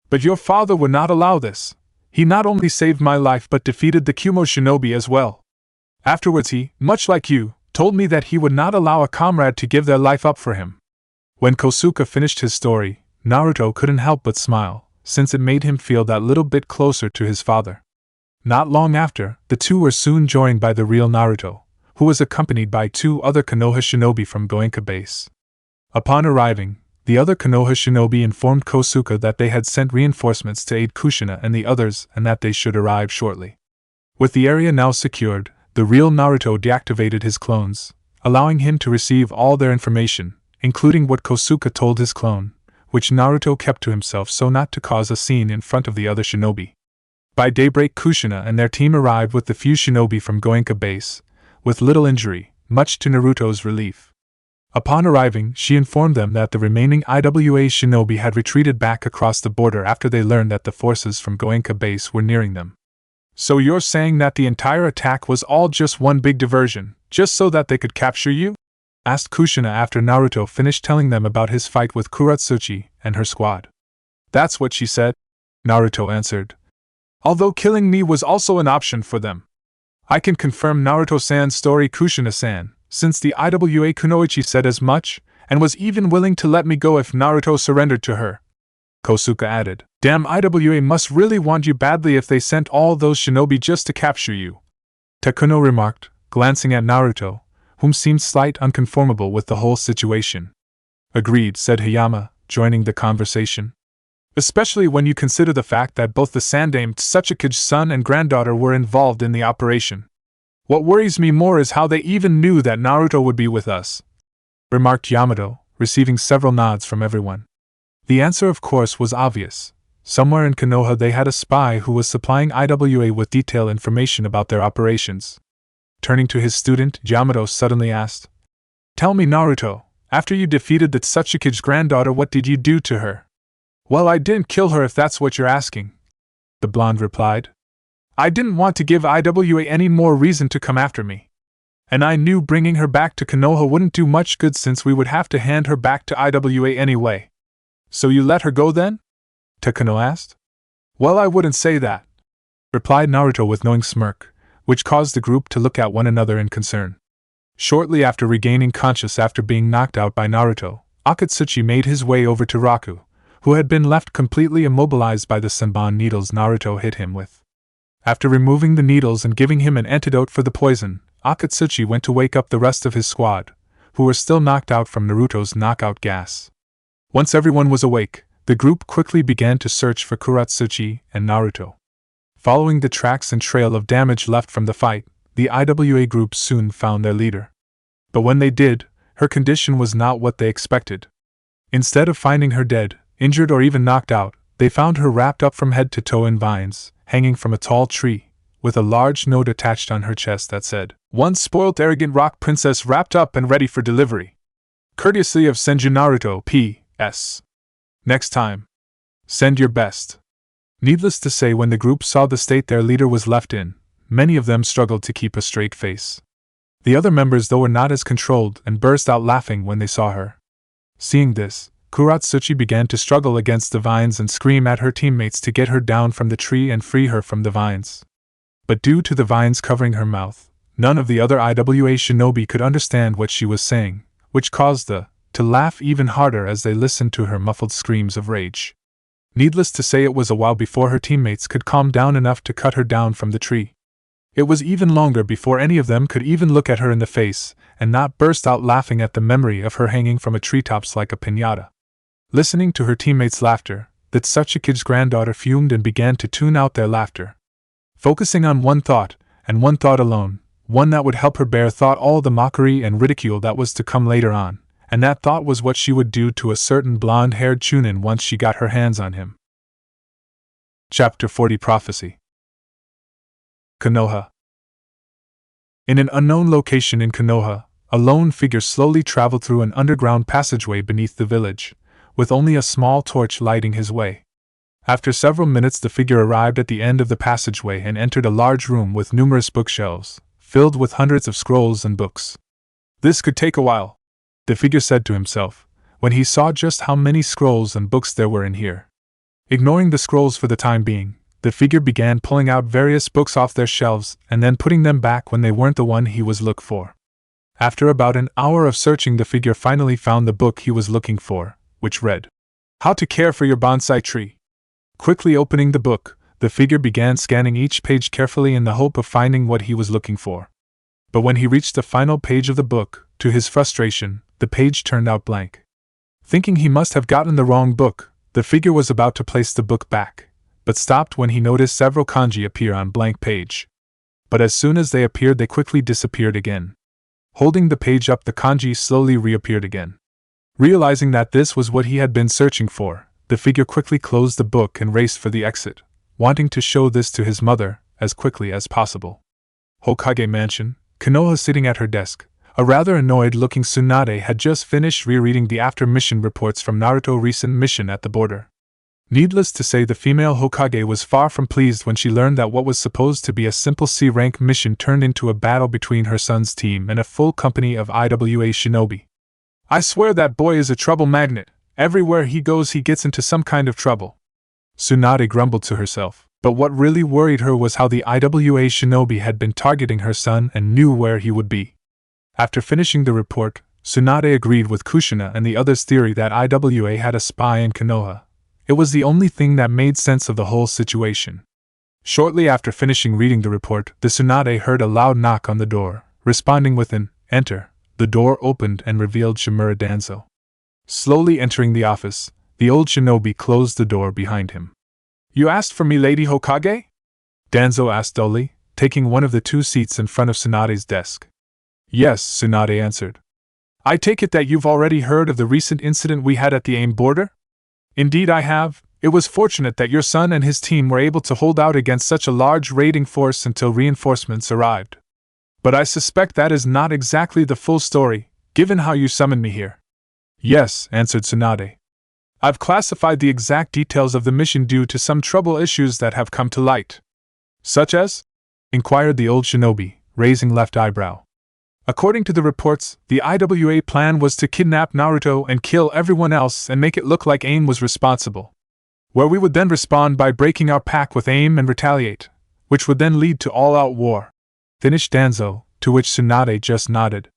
But your father would not allow this. He not only saved my life but defeated the Kumo shinobi as well. Afterwards he, much like you, told me that he would not allow a comrade to give their life up for him." When Kosuke finished his story, Naruto couldn't help but smile, since it made him feel that little bit closer to his father. Not long after, the two were soon joined by the real Naruto, who was accompanied by 2 other Konoha shinobi from Goenka base. Upon arriving, the other Konoha shinobi informed Kosuke that they had sent reinforcements to aid Kushina and the others and that they should arrive shortly. With the area now secured, the real Naruto deactivated his clones, allowing him to receive all their information, including what Kosuke told his clone, which Naruto kept to himself so not to cause a scene in front of the other shinobi. By daybreak, Kushina and their team arrived with the few shinobi from Goenka base, with little injury, much to Naruto's relief. Upon arriving, she informed them that the remaining IWA shinobi had retreated back across the border after they learned that the forces from Goenka base were nearing them. So you're saying that the entire attack was all just one big diversion, just so that they could capture you? Asked Kushina after Naruto finished telling them about his fight with Kuratsuchi and her squad. That's what she said, Naruto answered. Although killing me was also an option for them. I can confirm Naruto-san's story, Kushina-san, since the IWA Kunoichi said as much, and was even willing to let me go if Naruto surrendered to her. Kosuke added, Damn, IWA must really want you badly if they sent all those shinobi just to capture you. Takuno remarked, glancing at Naruto, whom seemed slight unconformable with the whole situation. Agreed, said Hayama, joining the conversation. Especially when you consider the fact that both the Sandaime Tsuchikage's son and granddaughter were involved in the operation. What worries me more is how they even knew that Naruto would be with us, remarked Yamato, receiving several nods from everyone. The answer, of course, was obvious. Somewhere in Konoha they had a spy who was supplying IWA with detailed information about their operations. Turning to his student, Yamato suddenly asked, Tell me, Naruto, after you defeated the Tsuchikage's granddaughter, what did you do to her? Well, I didn't kill her if that's what you're asking, the blonde replied. I didn't want to give IWA any more reason to come after me. And I knew bringing her back to Konoha wouldn't do much good since we would have to hand her back to IWA anyway. So you let her go then? Takuno asked. Well, I wouldn't say that, replied Naruto with knowing smirk, which caused the group to look at one another in concern. Shortly after regaining conscious after being knocked out by Naruto, Akatsuchi made his way over to Raku, who had been left completely immobilized by the senbon needles Naruto hit him with. After removing the needles and giving him an antidote for the poison, Akatsuchi went to wake up the rest of his squad, who were still knocked out from Naruto's knockout gas. Once everyone was awake, the group quickly began to search for Kuratsuchi and Naruto. Following the tracks and trail of damage left from the fight, the IWA group soon found their leader. But when they did, her condition was not what they expected. Instead of finding her dead, injured or even knocked out, they found her wrapped up from head to toe in vines, hanging from a tall tree, with a large note attached on her chest that said, One spoilt arrogant rock princess wrapped up and ready for delivery. Courtesy of Senju Naruto, P.S. Next time, send your best. Needless to say, when the group saw the state their leader was left in, many of them struggled to keep a straight face. The other members, though, were not as controlled and burst out laughing when they saw her. Seeing this, Kuratsuchi began to struggle against the vines and scream at her teammates to get her down from the tree and free her from the vines. But due to the vines covering her mouth, none of the other IWA shinobi could understand what she was saying, which caused them to laugh even harder as they listened to her muffled screams of rage. Needless to say, it was a while before her teammates could calm down enough to cut her down from the tree. It was even longer before any of them could even look at her in the face and not burst out laughing at the memory of her hanging from a treetops like a piñata. Listening to her teammates' laughter, the Tsuchikage's granddaughter fumed and began to tune out their laughter. Focusing on one thought, and one thought alone, one that would help her bear thought all the mockery and ridicule that was to come later on, and that thought was what she would do to a certain blonde-haired Chunin once she got her hands on him. Chapter 40 Prophecy. Konoha. In an unknown location in Konoha, a lone figure slowly traveled through an underground passageway beneath the village, with only a small torch lighting his way. After several minutes, the figure arrived at the end of the passageway and entered a large room with numerous bookshelves, filled with hundreds of scrolls and books. This could take a while, the figure said to himself, when he saw just how many scrolls and books there were in here. Ignoring the scrolls for the time being, the figure began pulling out various books off their shelves and then putting them back when they weren't the one he was looking for. After about an hour of searching, the figure finally found the book he was looking for, which read, How to Care for Your Bonsai Tree. Quickly opening the book, the figure began scanning each page carefully in the hope of finding what he was looking for. But when he reached the final page of the book, to his frustration, the page turned out blank. Thinking he must have gotten the wrong book, the figure was about to place the book back, but stopped when he noticed several kanji appear on blank page. But as soon as they appeared, they quickly disappeared again. Holding the page up, the kanji slowly reappeared again. Realizing that this was what he had been searching for, the figure quickly closed the book and raced for the exit, wanting to show this to his mother as quickly as possible. Hokage Mansion, Konoha sitting at her desk. A rather annoyed-looking Tsunade had just finished rereading the after-mission reports from Naruto's recent mission at the border. Needless to say, the female Hokage was far from pleased when she learned that what was supposed to be a simple C-rank mission turned into a battle between her son's team and a full company of IWA shinobi. "I swear that boy is a trouble magnet. Everywhere he goes he gets into some kind of trouble," Tsunade grumbled to herself. But what really worried her was how the IWA shinobi had been targeting her son and knew where he would be. After finishing the report, Tsunade agreed with Kushina and the others' theory that IWA had a spy in Konoha. It was the only thing that made sense of the whole situation. Shortly after finishing reading the report, the Tsunade heard a loud knock on the door. Responding with an "Enter," the door opened and revealed Shimura Danzo. Slowly entering the office, the old shinobi closed the door behind him. "You asked for me, Lady Hokage?" Danzo asked dully, taking one of the two seats in front of Tsunade's desk. "Yes," Tsunade answered. "I take it that you've already heard of the recent incident we had at the AIM border?" "Indeed I have. It was fortunate that your son and his team were able to hold out against such a large raiding force until reinforcements arrived. But I suspect that is not exactly the full story, given how you summoned me here." "Yes," answered Tsunade. "I've classified the exact details of the mission due to some trouble issues that have come to light." "Such as?" inquired the old shinobi, raising left eyebrow. "According to the reports, the IWA plan was to kidnap Naruto and kill everyone else and make it look like AIM was responsible. Where we would then respond by breaking our pact with AIM and retaliate, which would then lead to all-out war," finished Danzo, to which Tsunade just nodded.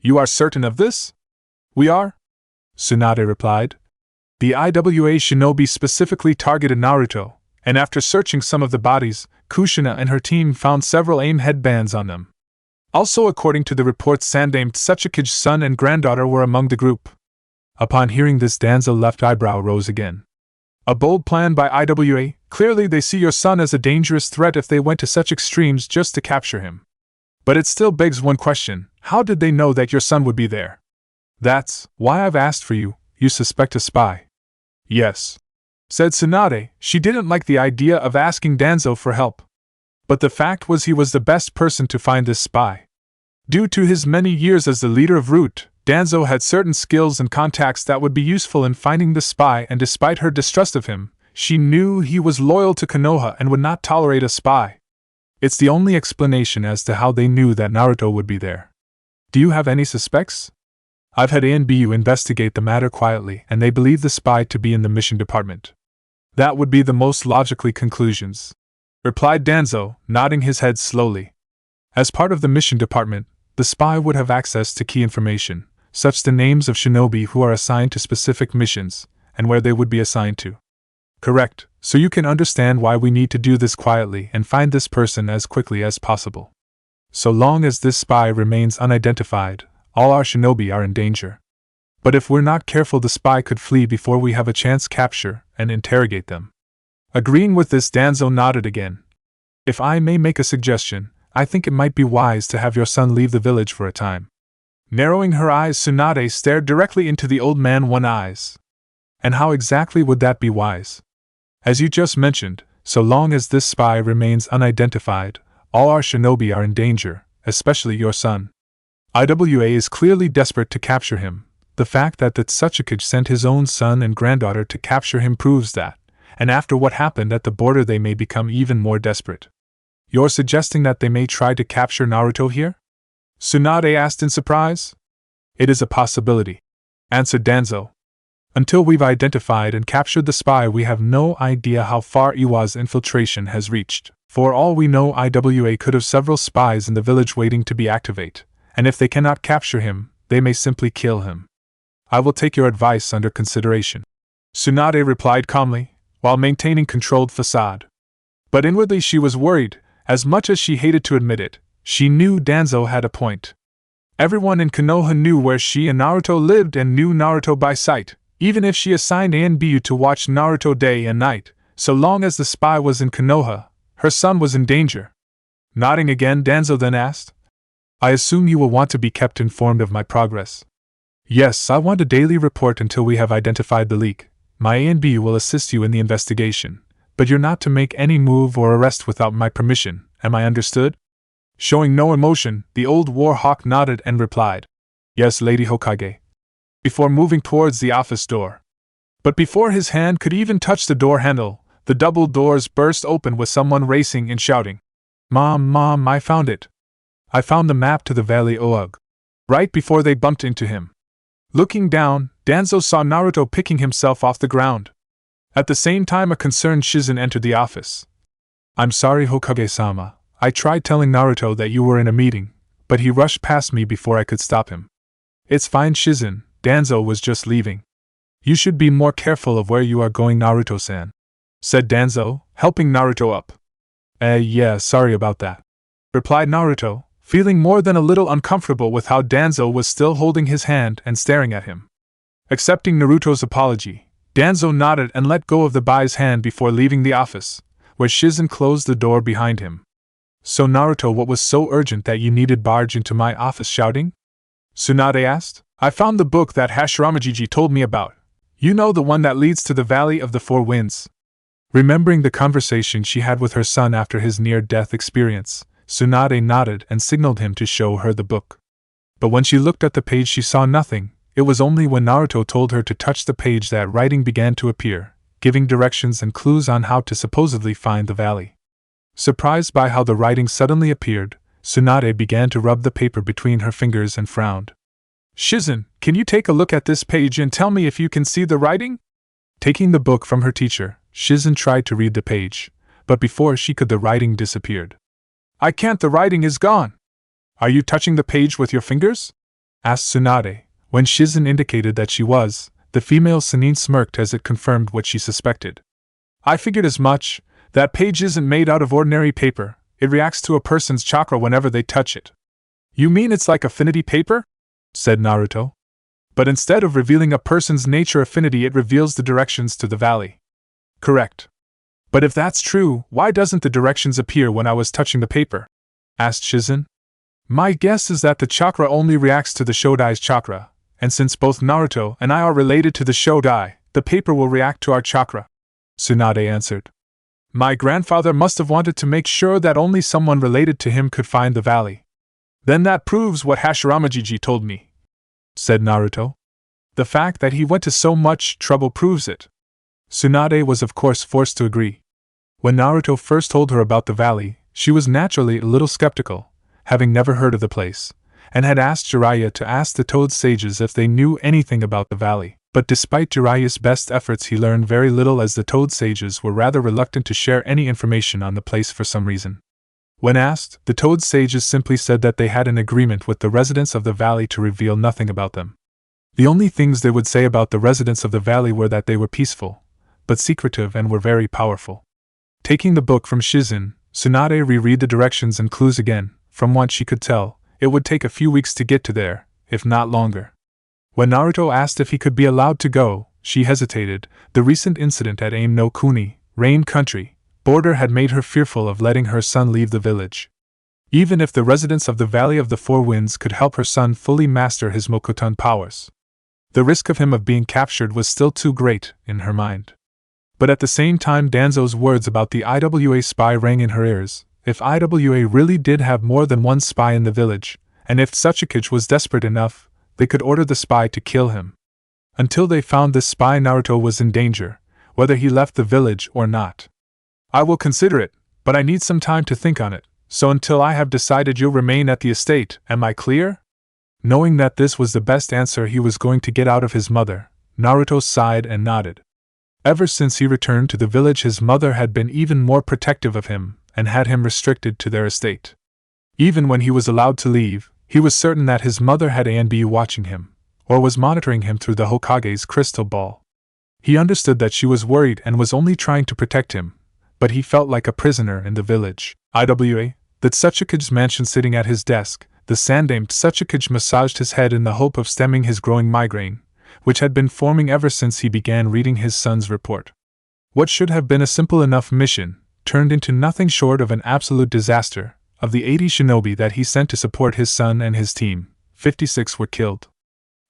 "You are certain of this?" "We are," Tsunade replied. "The IWA shinobi specifically targeted Naruto, and after searching some of the bodies, Kushina and her team found several AIM headbands on them. Also, according to the reports, Sandaime Tsuchikage's son and granddaughter were among the group." Upon hearing this, Danzo's left eyebrow rose again. "A bold plan by IWA. Clearly they see your son as a dangerous threat if they went to such extremes just to capture him. But it still begs one question: how did they know that your son would be there?" "That's why I've asked for you. You suspect a spy?" "Yes," said Tsunade. She didn't like the idea of asking Danzo for help. But the fact was he was the best person to find this spy. Due to his many years as the leader of Root, Danzo had certain skills and contacts that would be useful in finding the spy, and despite her distrust of him, she knew he was loyal to Konoha and would not tolerate a spy. It's the only explanation as to how they knew that Naruto would be there. Do you have any suspects? I've had ANBU investigate the matter quietly, and they believe the spy to be in the mission department. That would be the most logically conclusions, replied Danzo, nodding his head slowly. As part of the mission department, the spy would have access to key information, such as the names of shinobi who are assigned to specific missions, and where they would be assigned to. Correct, so you can understand why we need to do this quietly and find this person as quickly as possible. So long as this spy remains unidentified, all our shinobi are in danger. But if we're not careful, the spy could flee before we have a chance to capture and interrogate them. Agreeing with this, Danzo nodded again. If I may make a suggestion, I think it might be wise to have your son leave the village for a time. Narrowing her eyes, Tsunade stared directly into the old man's eyes. And how exactly would that be wise? As you just mentioned, so long as this spy remains unidentified, all our shinobi are in danger, especially your son. IWA is clearly desperate to capture him. The fact that the Tsuchikage sent his own son and granddaughter to capture him proves that, and after what happened at the border they may become even more desperate. You're suggesting that they may try to capture Naruto here? Tsunade asked in surprise. It is a possibility, answered Danzo. Until we've identified and captured the spy, we have no idea how far Iwa's infiltration has reached. For all we know, IWA could have several spies in the village waiting to be activated, and if they cannot capture him, they may simply kill him. I will take your advice under consideration, Tsunade replied calmly, while maintaining controlled facade. But inwardly she was worried. As much as she hated to admit it, she knew Danzo had a point. Everyone in Konoha knew where she and Naruto lived and knew Naruto by sight. Even if she assigned ANBU to watch Naruto day and night, so long as the spy was in Konoha, her son was in danger. Nodding again, Danzo then asked, I assume you will want to be kept informed of my progress. Yes, I want a daily report until we have identified the leak. My ANBU will assist you in the investigation, but you're not to make any move or arrest without my permission, am I understood? Showing no emotion, the old war hawk nodded and replied, Yes, Lady Hokage, before moving towards the office door. But before his hand could even touch the door handle, the double doors burst open with someone racing and shouting, Mom, I found it. I found the map to the Valley Oug. Right before they bumped into him. Looking down, Danzo saw Naruto picking himself off the ground. At the same time, a concerned Shizen entered the office. I'm sorry, Hokage-sama. I tried telling Naruto that you were in a meeting, but he rushed past me before I could stop him. It's fine, Shizen. Danzo was just leaving. You should be more careful of where you are going, Naruto-san, said Danzo, helping Naruto up. Yeah, sorry about that, replied Naruto, feeling more than a little uncomfortable with how Danzo was still holding his hand and staring at him. Accepting Naruto's apology, Danzo nodded and let go of the boy's hand before leaving the office, where Shizen closed the door behind him. So Naruto, what was so urgent that you needed barge into my office shouting? Tsunade asked. I found the book that Hashirama told me about. You know, the one that leads to the Valley of the Four Winds. Remembering the conversation she had with her son after his near-death experience, Tsunade nodded and signaled him to show her the book. But when she looked at the page she saw nothing. It was only when Naruto told her to touch the page that writing began to appear, giving directions and clues on how to supposedly find the valley. Surprised by how the writing suddenly appeared, Tsunade began to rub the paper between her fingers and frowned. Shizen, can you take a look at this page and tell me if you can see the writing? Taking the book from her teacher, Shizen tried to read the page, but before she could, the writing disappeared. I can't, the writing is gone. Are you touching the page with your fingers? Asked Tsunade. When Shizen indicated that she was, the female Sannin smirked as it confirmed what she suspected. I figured as much. That page isn't made out of ordinary paper. It reacts to a person's chakra whenever they touch it. You mean it's like affinity paper? Said Naruto. But instead of revealing a person's nature affinity, it reveals the directions to the valley. Correct. But if that's true, why doesn't the directions appear when I was touching the paper? Asked Shizen. My guess is that the chakra only reacts to the Shodai's chakra, and since both Naruto and I are related to the Shodai, the paper will react to our chakra, Tsunade answered. My grandfather must have wanted to make sure that only someone related to him could find the valley. Then that proves what Hashirama told me, said Naruto. The fact that he went to so much trouble proves it. Tsunade was of course forced to agree. When Naruto first told her about the valley, she was naturally a little skeptical, having never heard of the place, and had asked Jiraiya to ask the Toad Sages if they knew anything about the valley. But despite Jiraiya's best efforts, he learned very little, as the Toad Sages were rather reluctant to share any information on the place for some reason. When asked, the Toad Sages simply said that they had an agreement with the residents of the valley to reveal nothing about them. The only things they would say about the residents of the valley were that they were peaceful, but secretive, and were very powerful. Taking the book from Shizen, Tsunade reread the directions and clues again. From what she could tell, it would take a few weeks to get to there, if not longer. When Naruto asked if he could be allowed to go, she hesitated. The recent incident at Aim no Kuni, Rain Country, border had made her fearful of letting her son leave the village. Even if the residents of the Valley of the Four Winds could help her son fully master his Mokuton powers, the risk of him being captured was still too great, in her mind. But at the same time, Danzo's words about the IWA spy rang in her ears. If IWA really did have more than one spy in the village, and if Tsuchikage was desperate enough, they could order the spy to kill him. Until they found this spy, Naruto was in danger, whether he left the village or not. I will consider it, but I need some time to think on it, so until I have decided, you'll remain at the estate, am I clear? Knowing that this was the best answer he was going to get out of his mother, Naruto sighed and nodded. Ever since he returned to the village, his mother had been even more protective of him, and had him restricted to their estate. Even when he was allowed to leave, he was certain that his mother had been watching him, or was monitoring him through the Hokage's crystal ball. He understood that she was worried and was only trying to protect him, but he felt like a prisoner in the village. IWA, the Tsuchikage's mansion. Sitting at his desk, the Sandaime Tsuchikage massaged his head in the hope of stemming his growing migraine, which had been forming ever since he began reading his son's report. What should have been a simple enough mission turned into nothing short of an absolute disaster. Of the 80 shinobi that he sent to support his son and his team, 56 were killed.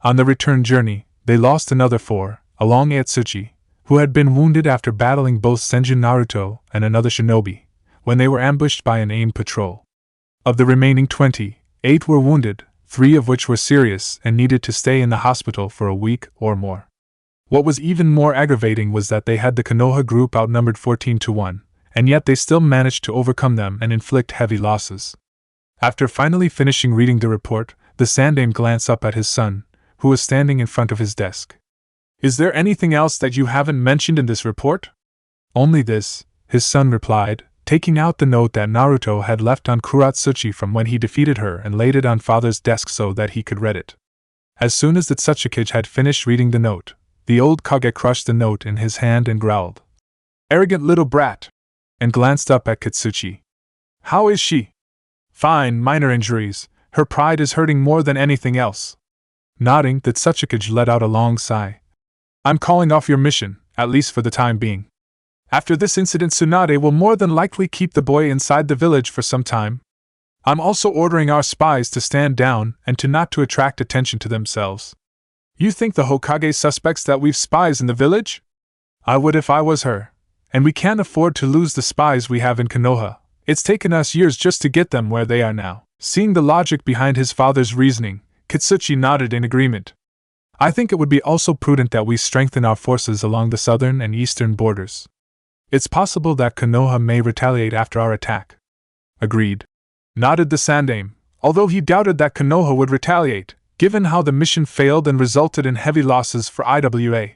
On the return journey, they lost another 4, along Atsuchi, who had been wounded after battling both Senju Naruto and another shinobi, when they were ambushed by an aimed patrol. Of the remaining 20, 8 were wounded, 3 of which were serious and needed to stay in the hospital for a week or more. What was even more aggravating was that they had the Konoha group outnumbered 14-1, and yet they still managed to overcome them and inflict heavy losses. After finally finishing reading the report, the Sandaime glanced up at his son, who was standing in front of his desk. "Is there anything else that you haven't mentioned in this report?" "Only this," his son replied, taking out the note that Naruto had left on Kuratsuchi from when he defeated her and laid it on father's desk so that he could read it. As soon as the Tsuchikage had finished reading the note, the old Kage crushed the note in his hand and growled, "Arrogant little brat!" and glanced up at Kitsuchi. "How is she?" "Fine, minor injuries. Her pride is hurting more than anything else." Nodding, the Tsuchikage let out a long sigh. "I'm calling off your mission, at least for the time being. After this incident, Tsunade will more than likely keep the boy inside the village for some time. I'm also ordering our spies to stand down and not to attract attention to themselves. You think the Hokage suspects that we've spies in the village? I would if I was her. And we can't afford to lose the spies we have in Konoha. It's taken us years just to get them where they are now." Seeing the logic behind his father's reasoning, Kitsuchi nodded in agreement. "I think it would be also prudent that we strengthen our forces along the southern and eastern borders. It's possible that Konoha may retaliate after our attack." "Agreed," nodded the Sandaime, although he doubted that Konoha would retaliate, given how the mission failed and resulted in heavy losses for IWA.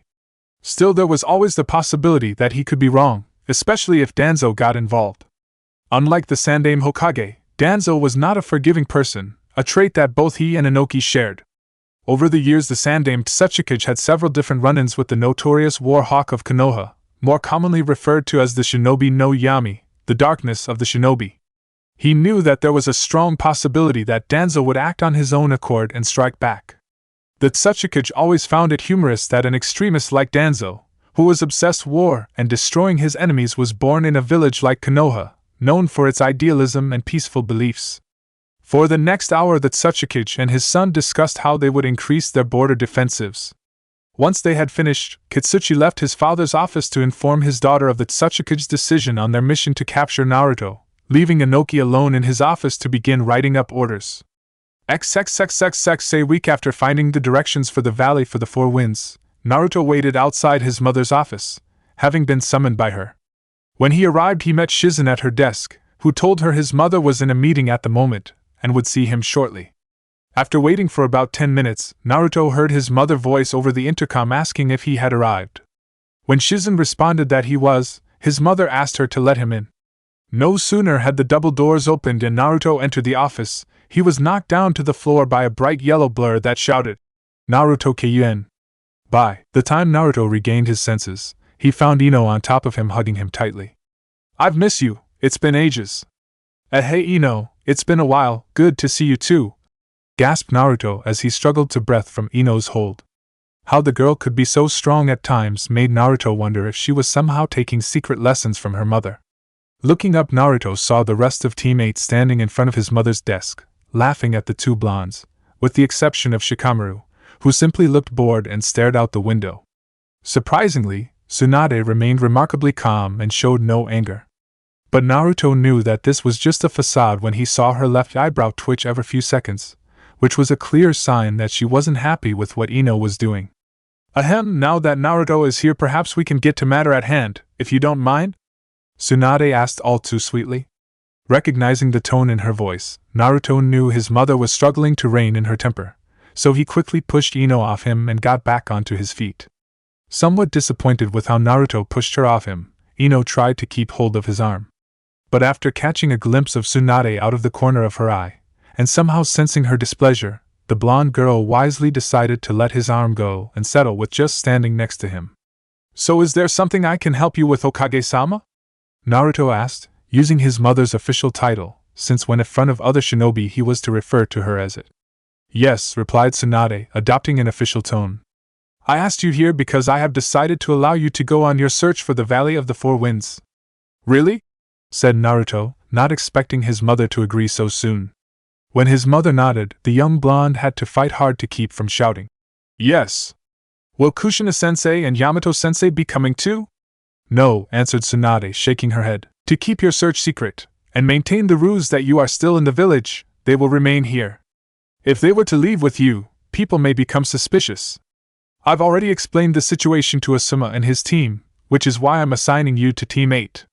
Still, there was always the possibility that he could be wrong, especially if Danzo got involved. Unlike the Sandaime Hokage, Danzo was not a forgiving person, a trait that both he and Inoki shared. Over the years, the Sandaime Tsuchikage had several different run-ins with the notorious War Hawk of Konoha, more commonly referred to as the Shinobi no Yami, the darkness of the shinobi. He knew that there was a strong possibility that Danzo would act on his own accord and strike back. The Tsuchikage always found it humorous that an extremist like Danzo, who was obsessed with war and destroying his enemies, was born in a village like Konoha, known for its idealism and peaceful beliefs. For the next hour, the Tsuchikage and his son discussed how they would increase their border defensives. Once they had finished, Kitsuchi left his father's office to inform his daughter of the Tsuchikage's decision on their mission to capture Naruto, leaving Inoki alone in his office to begin writing up orders. A week after finding the directions for the Valley for the Four Winds, Naruto waited outside his mother's office, having been summoned by her. When he arrived, he met Shizen at her desk, who told her his mother was in a meeting at the moment and would see him shortly. After waiting for about 10 minutes, Naruto heard his mother's voice over the intercom asking if he had arrived. When Shizen responded that he was, his mother asked her to let him in. No sooner had the double doors opened and Naruto entered the office, he was knocked down to the floor by a bright yellow blur that shouted, "Naruto Keiyuen." By the time Naruto regained his senses, he found Ino on top of him, hugging him tightly. "I've missed you, it's been ages." Hey Ino, it's been a while, good to see you too," gasped Naruto as he struggled to breath from Ino's hold. How the girl could be so strong at times made Naruto wonder if she was somehow taking secret lessons from her mother. Looking up, Naruto saw the rest of Team 8 standing in front of his mother's desk, laughing at the two blondes, with the exception of Shikamaru, who simply looked bored and stared out the window. Surprisingly, Tsunade remained remarkably calm and showed no anger. But Naruto knew that this was just a facade when he saw her left eyebrow twitch every few seconds, which was a clear sign that she wasn't happy with what Ino was doing. "Ahem, now that Naruto is here, perhaps we can get to matter at hand, if you don't mind?" Tsunade asked all too sweetly. Recognizing the tone in her voice, Naruto knew his mother was struggling to rein in her temper, so he quickly pushed Ino off him and got back onto his feet. Somewhat disappointed with how Naruto pushed her off him, Ino tried to keep hold of his arm. But after catching a glimpse of Tsunade out of the corner of her eye, and somehow sensing her displeasure, the blonde girl wisely decided to let his arm go and settle with just standing next to him. "So is there something I can help you with, Hokage-sama?" Naruto asked, using his mother's official title, since when in front of other shinobi he was to refer to her as it. "Yes," replied Tsunade, adopting an official tone. "I asked you here because I have decided to allow you to go on your search for the Valley of the Four Winds." "Really?" said Naruto, not expecting his mother to agree so soon. When his mother nodded, the young blonde had to fight hard to keep from shouting, "Yes!" Will Kushina-sensei and Yamato-sensei be coming too? No, answered Tsunade, shaking her head. To keep your search secret, and maintain the ruse that you are still in the village, they will remain here. If they were to leave with you, people may become suspicious. I've already explained the situation to Asuma and his team, which is why I'm assigning you to Team 8.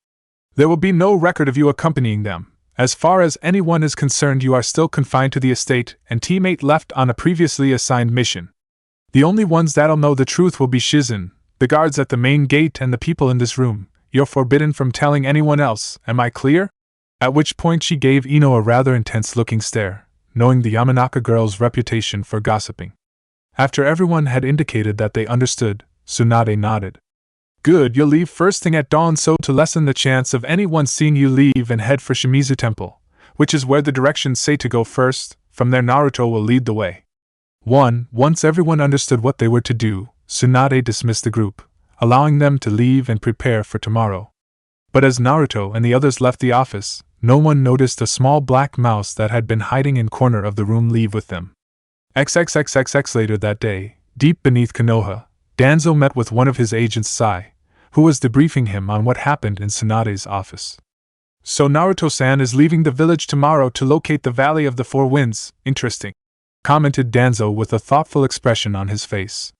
There will be no record of you accompanying them. As far as anyone is concerned, you are still confined to the estate, and Team 8 left on a previously assigned mission. The only ones that'll know the truth will be Shizen, the guards at the main gate, and the people in this room. You're forbidden from telling anyone else, am I clear? At which point she gave Ino a rather intense-looking stare, knowing the Yamanaka girl's reputation for gossiping. After everyone had indicated that they understood, Tsunade nodded. Good, you'll leave first thing at dawn so to lessen the chance of anyone seeing you leave and head for Shimizu Temple, which is where the directions say to go first. From there Naruto will lead the way. Once everyone understood what they were to do, Tsunade dismissed the group, allowing them to leave and prepare for tomorrow. But as Naruto and the others left the office, no one noticed a small black mouse that had been hiding in corner of the room leave with them. XXXXX later that day, deep beneath Konoha, Danzo met with one of his agents, Sai, who was debriefing him on what happened in Tsunade's office. So Naruto-san is leaving the village tomorrow to locate the Valley of the Four Winds. Interesting, commented Danzo with a thoughtful expression on his face.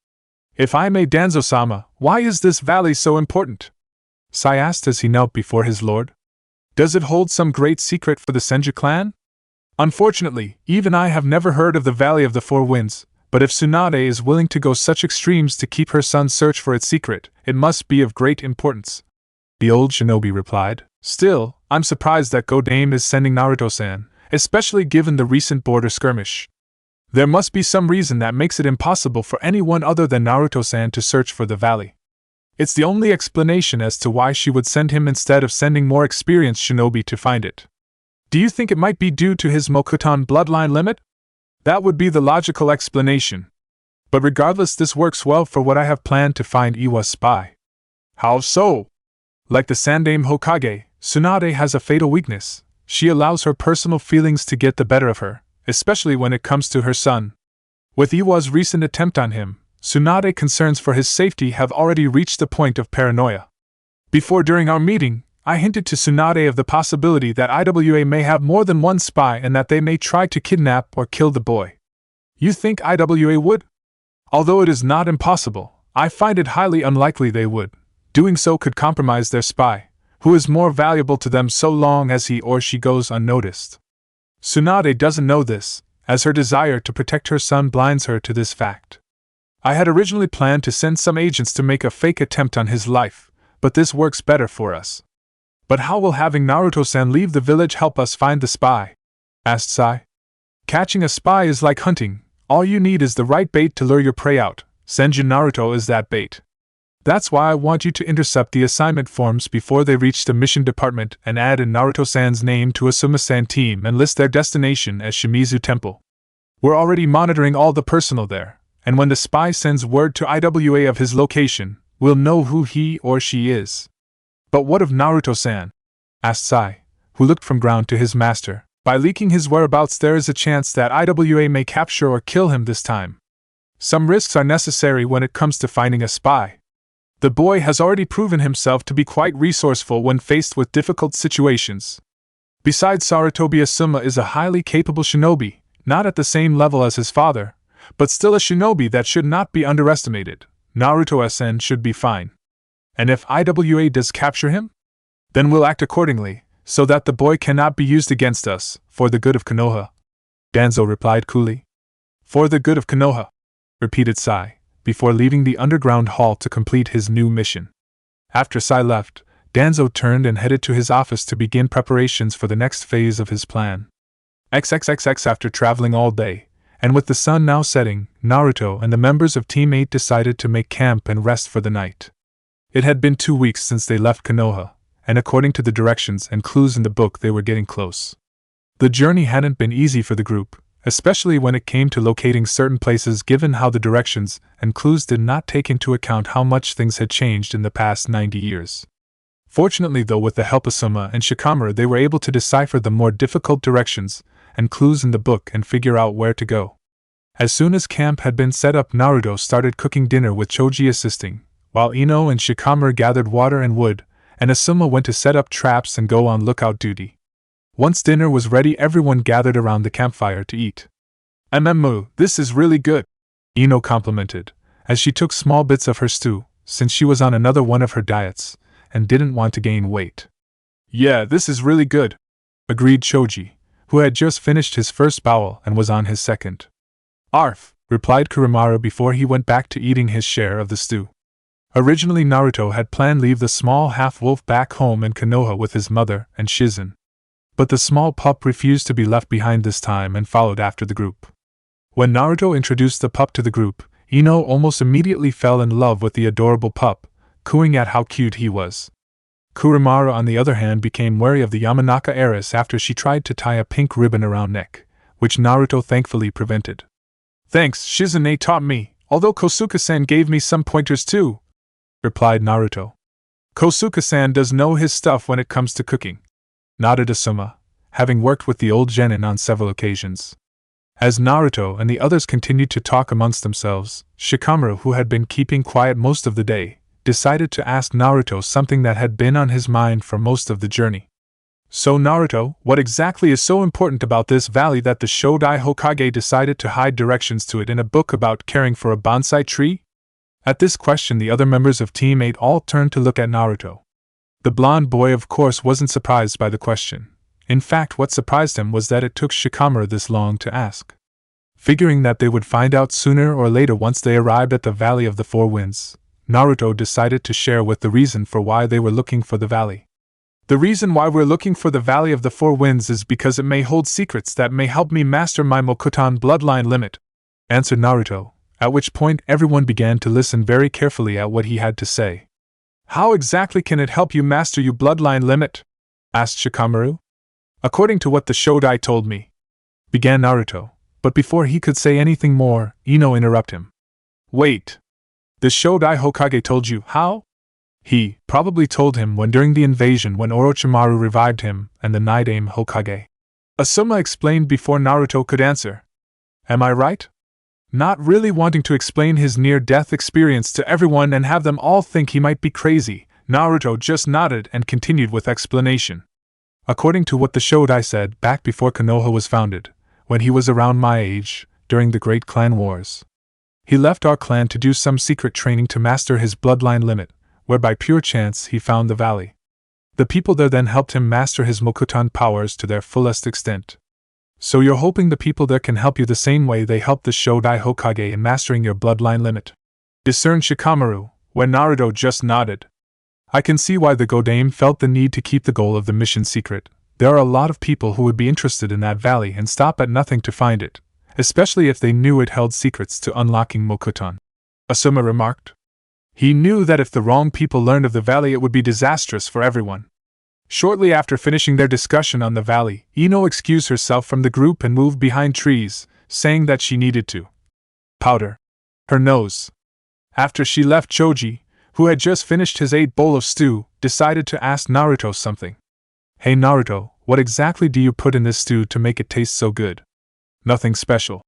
If I may, Danzo-sama, why is this valley so important? Sai asked as he knelt before his lord. Does it hold some great secret for the Senju clan? Unfortunately, even I have never heard of the Valley of the Four Winds, but if Tsunade is willing to go such extremes to keep her son's search for its secret, it must be of great importance. The old shinobi replied. Still, I'm surprised that Godame is sending Naruto-san, especially given the recent border skirmish. There must be some reason that makes it impossible for anyone other than Naruto-san to search for the valley. It's the only explanation as to why she would send him instead of sending more experienced shinobi to find it. Do you think it might be due to his Mokuton bloodline limit? That would be the logical explanation. But regardless, this works well for what I have planned to find Iwa's spy. How so? Like the Sandaime Hokage, Tsunade has a fatal weakness. She allows her personal feelings to get the better of her, especially when it comes to her son. With Iwa's recent attempt on him, Tsunade's concerns for his safety have already reached the point of paranoia. During our meeting, I hinted to Tsunade of the possibility that IWA may have more than one spy and that they may try to kidnap or kill the boy. You think IWA would? Although it is not impossible, I find it highly unlikely they would. Doing so could compromise their spy, who is more valuable to them so long as he or she goes unnoticed. Tsunade doesn't know this, as her desire to protect her son blinds her to this fact. I had originally planned to send some agents to make a fake attempt on his life, but this works better for us. But how will having Naruto-san leave the village help us find the spy? Asked Sai. Catching a spy is like hunting. All you need is the right bait to lure your prey out. Senju Naruto is that bait. That's why I want you to intercept the assignment forms before they reach the mission department and add in Naruto-san's name to Asuma-san team and list their destination as Shimizu Temple. We're already monitoring all the personnel there, and when the spy sends word to IWA of his location, we'll know who he or she is. But what of Naruto-san? Asked Sai, who looked from ground to his master. By leaking his whereabouts, there is a chance that IWA may capture or kill him this time. Some risks are necessary when it comes to finding a spy. The boy has already proven himself to be quite resourceful when faced with difficult situations. Besides, Sarutobi Asuma is a highly capable shinobi, not at the same level as his father, but still a shinobi that should not be underestimated. Naruto-san should be fine. And if IWA does capture him? Then we'll act accordingly, so that the boy cannot be used against us, for the good of Konoha. Danzo replied coolly. For the good of Konoha, repeated Sai, before leaving the underground hall to complete his new mission. After Sai left, Danzo turned and headed to his office to begin preparations for the next phase of his plan. XXXX After traveling all day, and with the sun now setting, Naruto and the members of Team 8 decided to make camp and rest for the night. It had been 2 weeks since they left Konoha, and according to the directions and clues in the book, they were getting close. The journey hadn't been easy for the group, especially when it came to locating certain places, given how the directions and clues did not take into account how much things had changed in the past 90 years. Fortunately though, with the help of Soma and Shikamaru, they were able to decipher the more difficult directions and clues in the book and figure out where to go. As soon as camp had been set up, Naruto started cooking dinner with Choji assisting, while Ino and Shikamaru gathered water and wood, and Asuma went to set up traps and go on lookout duty. Once dinner was ready, everyone gathered around the campfire to eat. This is really good," Ino complimented, as she took small bits of her stew, since she was on another one of her diets, and didn't want to gain weight. "Yeah, this is really good," agreed Choji, who had just finished his first bowl and was on his second. "Arf," replied Kuramaru before he went back to eating his share of the stew. Originally Naruto had planned leave the small half-wolf back home in Konoha with his mother and Shizen. But the small pup refused to be left behind this time and followed after the group. When Naruto introduced the pup to the group, Ino almost immediately fell in love with the adorable pup, cooing at how cute he was. Kuramaru on the other hand became wary of the Yamanaka heiress after she tried to tie a pink ribbon around neck, which Naruto thankfully prevented. "Thanks, Shizune taught me, although Kosuke-san gave me some pointers too," replied Naruto. "Kosuke-san does know his stuff when it comes to cooking," nodded Asuma, having worked with the old genin on several occasions. As Naruto and the others continued to talk amongst themselves, Shikamaru, who had been keeping quiet most of the day, decided to ask Naruto something that had been on his mind for most of the journey. "So Naruto, what exactly is so important about this valley that the Shodai Hokage decided to hide directions to it in a book about caring for a bonsai tree?" At this question the other members of Team 8 all turned to look at Naruto. The blonde boy of course wasn't surprised by the question. In fact, what surprised him was that it took Shikamaru this long to ask. Figuring that they would find out sooner or later once they arrived at the Valley of the Four Winds, Naruto decided to share with the reason for why they were looking for the valley. "The reason why we're looking for the Valley of the Four Winds is because it may hold secrets that may help me master my Mokuton bloodline limit," answered Naruto, at which point everyone began to listen very carefully at what he had to say. "How exactly can it help you master your bloodline limit?" asked Shikamaru. "According to what the Shodai told me," began Naruto, but before he could say anything more, Ino interrupted him. "Wait. The Shodai Hokage told you how?" "He probably told him when during the invasion when Orochimaru revived him and the Naidame Hokage," Asuma explained before Naruto could answer. "Am I right?" Not really wanting to explain his near-death experience to everyone and have them all think he might be crazy, Naruto just nodded and continued with explanation. "According to what the Shodai said back before Konoha was founded, when he was around my age, during the Great Clan Wars, he left our clan to do some secret training to master his bloodline limit, where by pure chance he found the valley. The people there then helped him master his Mokuton powers to their fullest extent. So you're hoping the people there can help you the same way they helped the Shodai Hokage in mastering your bloodline limit?" discerned Shikamaru, when Naruto just nodded. "I can see why the Godame felt the need to keep the goal of the mission secret. There are a lot of people who would be interested in that valley and stop at nothing to find it, especially if they knew it held secrets to unlocking Mokuton," Asuma remarked. He knew that if the wrong people learned of the valley it would be disastrous for everyone. Shortly after finishing their discussion on the valley, Ino excused herself from the group and moved behind trees, saying that she needed to powder her nose. After she left, Choji, who had just finished his 8 bowl of stew, decided to ask Naruto something. "Hey Naruto, what exactly do you put in this stew to make it taste so good?" "Nothing special,"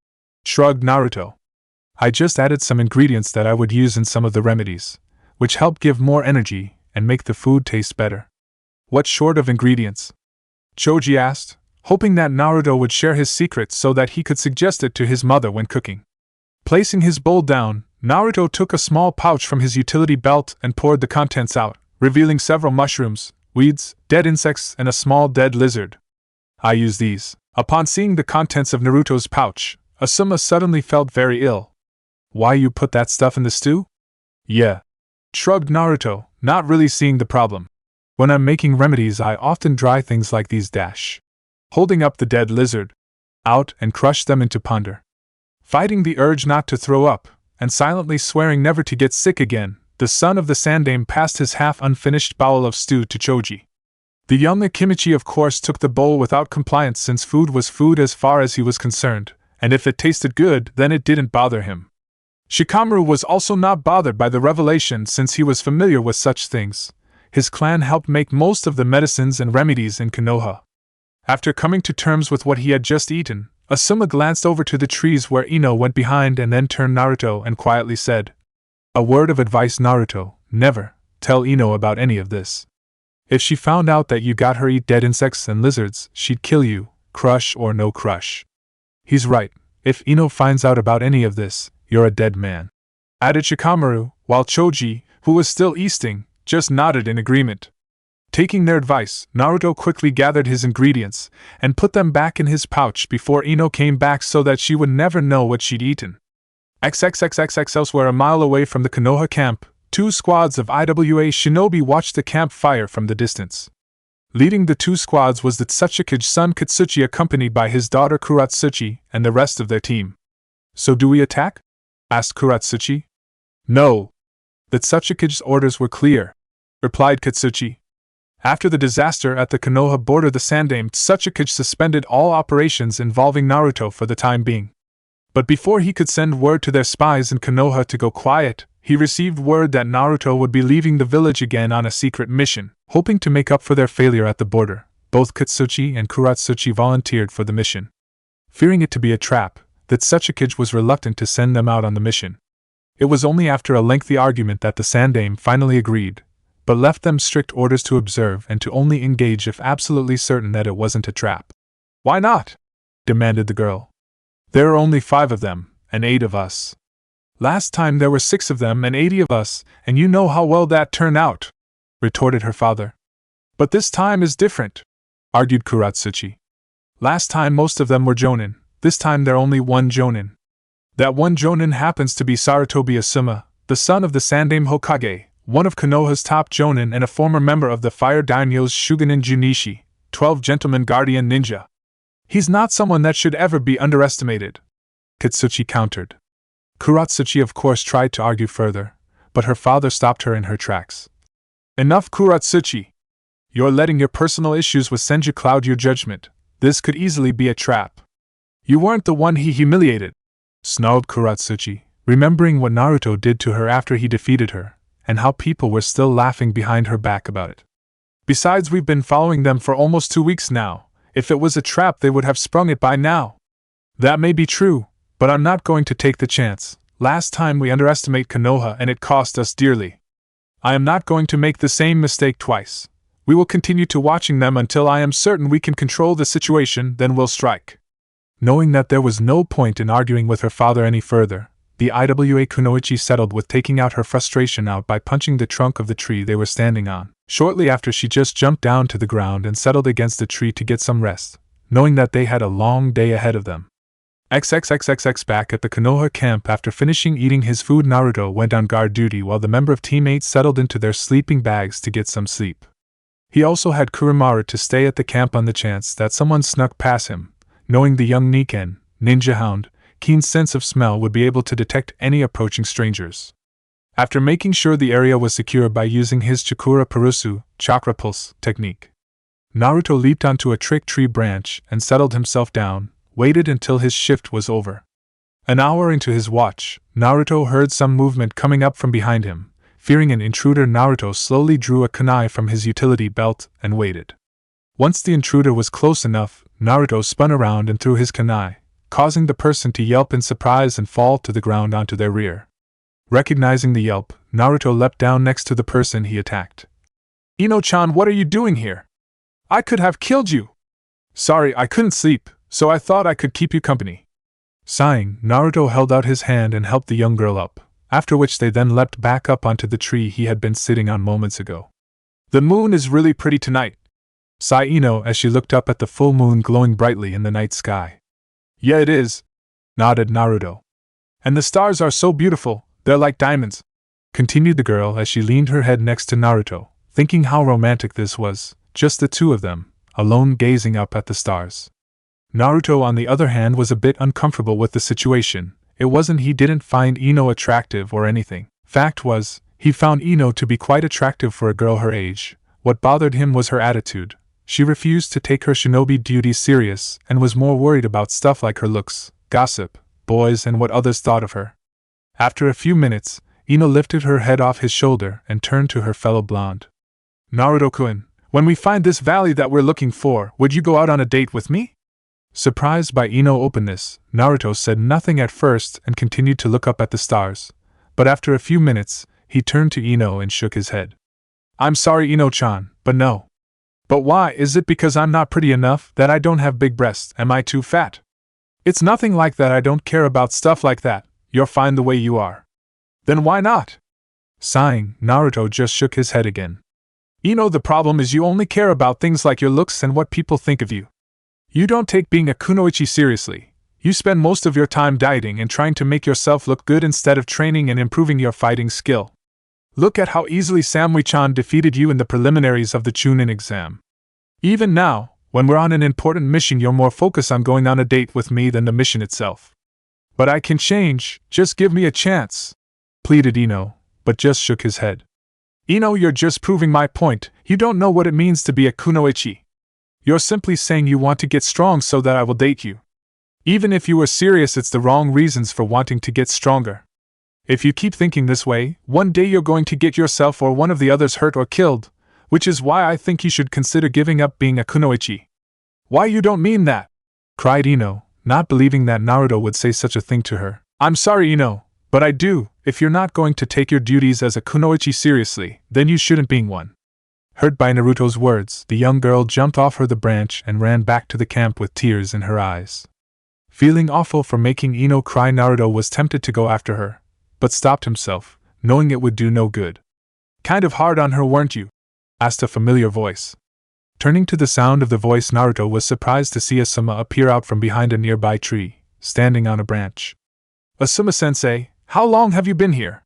shrugged Naruto. "I just added some ingredients that I would use in some of the remedies, which help give more energy and make the food taste better." "What sort of ingredients?" Choji asked, hoping that Naruto would share his secret so that he could suggest it to his mother when cooking. Placing his bowl down, Naruto took a small pouch from his utility belt and poured the contents out, revealing several mushrooms, weeds, dead insects, and a small dead lizard. "I use these." Upon seeing the contents of Naruto's pouch, Asuma suddenly felt very ill. "Why you put that stuff in the stew?" "Yeah," shrugged Naruto, not really seeing the problem. "When I'm making remedies I often dry things like these holding up the dead lizard out and crush them into powder." Fighting the urge not to throw up, and silently swearing never to get sick again, the son of the Sandame passed his half-unfinished bowl of stew to Choji. The young Akimichi of course took the bowl without compliance since food was food as far as he was concerned, and if it tasted good then it didn't bother him. Shikamaru was also not bothered by the revelation since he was familiar with such things. His clan helped make most of the medicines and remedies in Konoha. After coming to terms with what he had just eaten, Asuma glanced over to the trees where Ino went behind and then turned Naruto and quietly said, "A word of advice, Naruto, never tell Ino about any of this. If she found out that you got her eat dead insects and lizards, she'd kill you, crush or no crush." "He's right. If Ino finds out about any of this, you're a dead man," added Shikamaru, while Choji, who was still easting, just nodded in agreement. Taking their advice, Naruto quickly gathered his ingredients and put them back in his pouch before Ino came back so that she would never know what she'd eaten. Elsewhere, a mile away from the Konoha camp, 2 squads of IWA shinobi watched the campfire from the distance. Leading the 2 squads was the Tsuchikage's son Katsuchi, accompanied by his daughter Kuratsuchi and the rest of their team. "So do we attack?" asked Kuratsuchi. "No. The Tsuchikage's orders were clear," replied Katsuchi. After the disaster at the Konoha border, the Sandaime Tsuchikage suspended all operations involving Naruto for the time being. But before he could send word to their spies in Konoha to go quiet, he received word that Naruto would be leaving the village again on a secret mission. Hoping to make up for their failure at the border, both Katsuchi and Kuratsuchi volunteered for the mission. Fearing it to be a trap, the Tsuchikage was reluctant to send them out on the mission. It was only after a lengthy argument that the Sandaime finally agreed, but left them strict orders to observe and to only engage if absolutely certain that it wasn't a trap. "Why not?" demanded the girl. "There are only 5 of them, and 8 of us. Last time there were 6 of them and 80 of us, and you know how well that turned out," retorted her father. "But this time is different," argued Kuratsuchi. "Last time most of them were Jonin, this time there only 1 Jonin. That 1 Jonin happens to be Sarutobi Asuma, the son of the Sandaime Hokage, one of Konoha's top Jonin and a former member of the Fire Daimyo's Shugenin Junichi, 12 Gentleman Guardian Ninja. He's not someone that should ever be underestimated," Katsuchi countered. Kuratsuchi of course tried to argue further, but her father stopped her in her tracks. "Enough, Kuratsuchi! You're letting your personal issues with Senju cloud your judgment. This could easily be a trap. You weren't the one he humiliated," snarled Kuratsuchi, remembering what Naruto did to her after he defeated her, and how people were still laughing behind her back about it. "Besides, we've been following them for almost 2 weeks now. If it was a trap, they would have sprung it by now." "That may be true, but I'm not going to take the chance. Last time we underestimated Konoha and it cost us dearly. I am not going to make the same mistake twice. We will continue to watching them until I am certain we can control the situation, then we'll strike." Knowing that there was no point in arguing with her father any further, the IWA Kunoichi settled with taking out her frustration out by punching the trunk of the tree they were standing on. Shortly after, she just jumped down to the ground and settled against the tree to get some rest, knowing that they had a long day ahead of them. Back at the Konoha camp, after finishing eating his food, Naruto went on guard duty while the member of teammates settled into their sleeping bags to get some sleep. He also had Kuramaru to stay at the camp on the chance that someone snuck past him, knowing the young Niken, ninja hound, keen sense of smell would be able to detect any approaching strangers. After making sure the area was secure by using his Chakura Purusu, Chakra Pulse, technique, Naruto leaped onto a trick tree branch and settled himself down, waited until his shift was over. An hour into his watch, Naruto heard some movement coming up from behind him. Fearing an intruder, Naruto slowly drew a kunai from his utility belt and waited. Once the intruder was close enough, Naruto spun around and threw his kunai, causing the person to yelp in surprise and fall to the ground onto their rear. Recognizing the yelp, Naruto leapt down next to the person he attacked. "Ino-chan, what are you doing here? I could have killed you!" "Sorry, I couldn't sleep, so I thought I could keep you company." Sighing, Naruto held out his hand and helped the young girl up, after which they then leapt back up onto the tree he had been sitting on moments ago. "The moon is really pretty tonight," sighed Ino as she looked up at the full moon glowing brightly in the night sky. "Yeah, it is," nodded Naruto. "And the stars are so beautiful, they're like diamonds," continued the girl as she leaned her head next to Naruto, thinking how romantic this was, just the 2 of them, alone gazing up at the stars. Naruto, on the other hand, was a bit uncomfortable with the situation. It wasn't he didn't find Ino attractive or anything. Fact was, he found Ino to be quite attractive for a girl her age. What bothered him was her attitude. She refused to take her shinobi duties serious and was more worried about stuff like her looks, gossip, boys, and what others thought of her. After a few minutes, Ino lifted her head off his shoulder and turned to her fellow blonde. "Naruto-kun, when we find this valley that we're looking for, would you go out on a date with me?" Surprised by Ino's openness, Naruto said nothing at first and continued to look up at the stars, but after a few minutes, he turned to Ino and shook his head. I'm sorry, Ino-chan, but no. But why? Is it because I'm not pretty enough, that I don't have big breasts? Am I too fat? It's nothing like that. I don't care about stuff like that. You're fine the way you are. Then why not? Sighing, Naruto just shook his head again. Ino, the problem is you only care about things like your looks and what people think of you. You don't take being a kunoichi seriously. You spend most of your time dieting and trying to make yourself look good instead of training and improving your fighting skill. Look at how easily Samui-chan defeated you in the preliminaries of the Chunin exam. Even now, when we're on an important mission, you're more focused on going on a date with me than the mission itself. But I can change, just give me a chance, pleaded Ino, but just shook his head. Ino, you're just proving my point. You don't know what it means to be a kunoichi. You're simply saying you want to get strong so that I will date you. Even if you were serious, it's the wrong reasons for wanting to get stronger. If you keep thinking this way, one day you're going to get yourself or one of the others hurt or killed, which is why I think you should consider giving up being a kunoichi. Why, you don't mean that? Cried Ino, not believing that Naruto would say such a thing to her. I'm sorry, Ino, but I do. If you're not going to take your duties as a kunoichi seriously, then you shouldn't be one. Hurt by Naruto's words, the young girl jumped off the branch and ran back to the camp with tears in her eyes. Feeling awful for making Ino cry, Naruto was tempted to go after her, but stopped himself, knowing it would do no good. Kind of hard on her, weren't you? Asked a familiar voice. Turning to the sound of the voice, Naruto was surprised to see Asuma appear out from behind a nearby tree, standing on a branch. Asuma-sensei, how long have you been here?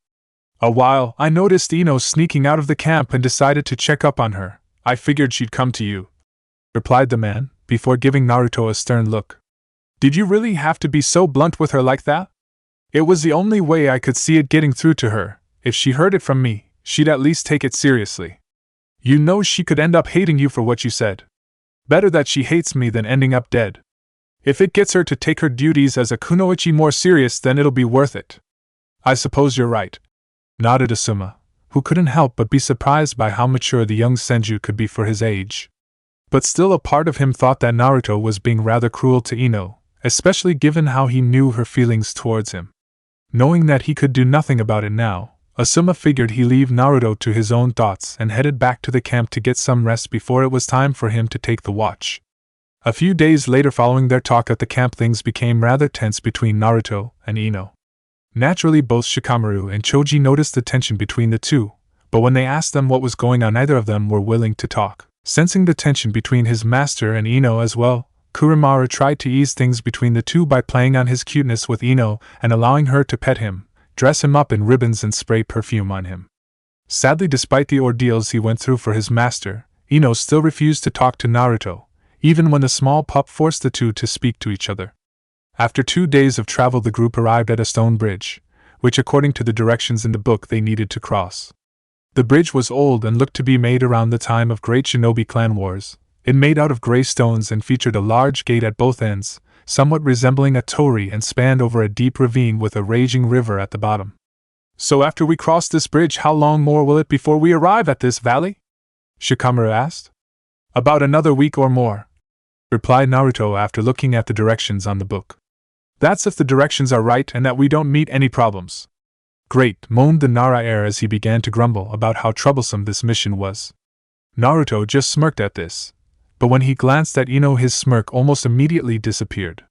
A while. I noticed Ino sneaking out of the camp and decided to check up on her. I figured she'd come to you, replied the man, before giving Naruto a stern look. Did you really have to be so blunt with her like that? It was the only way I could see it getting through to her. If she heard it from me, she'd at least take it seriously. You know, she could end up hating you for what you said. Better that she hates me than ending up dead. If it gets her to take her duties as a kunoichi more serious, then it'll be worth it. I suppose you're right, nodded Asuma, who couldn't help but be surprised by how mature the young Senju could be for his age. But still, a part of him thought that Naruto was being rather cruel to Ino, especially given how he knew her feelings towards him. Knowing that he could do nothing about it now, Asuma figured he'd leave Naruto to his own thoughts and headed back to the camp to get some rest before it was time for him to take the watch. A few days later, following their talk at the camp, things became rather tense between Naruto and Ino. Naturally, both Shikamaru and Choji noticed the tension between the two, but when they asked them what was going on, neither of them were willing to talk. Sensing the tension between his master and Ino as well, Kuramaru tried to ease things between the two by playing on his cuteness with Ino and allowing her to pet him, dress him up in ribbons and spray perfume on him. Sadly, despite the ordeals he went through for his master, Ino still refused to talk to Naruto, even when the small pup forced the two to speak to each other. After 2 days of travel, the group arrived at a stone bridge, which according to the directions in the book they needed to cross. The bridge was old and looked to be made around the time of great shinobi clan wars. It made out of gray stones and featured a large gate at both ends, somewhat resembling a torii, and spanned over a deep ravine with a raging river at the bottom. So after we cross this bridge, how long more will it before we arrive at this valley? Shikamaru asked. About another week or more, replied Naruto after looking at the directions on the book. That's if the directions are right and that we don't meet any problems. Great, moaned the Nara heir as he began to grumble about how troublesome this mission was. Naruto just smirked at this, but when he glanced at Ino, his smirk almost immediately disappeared.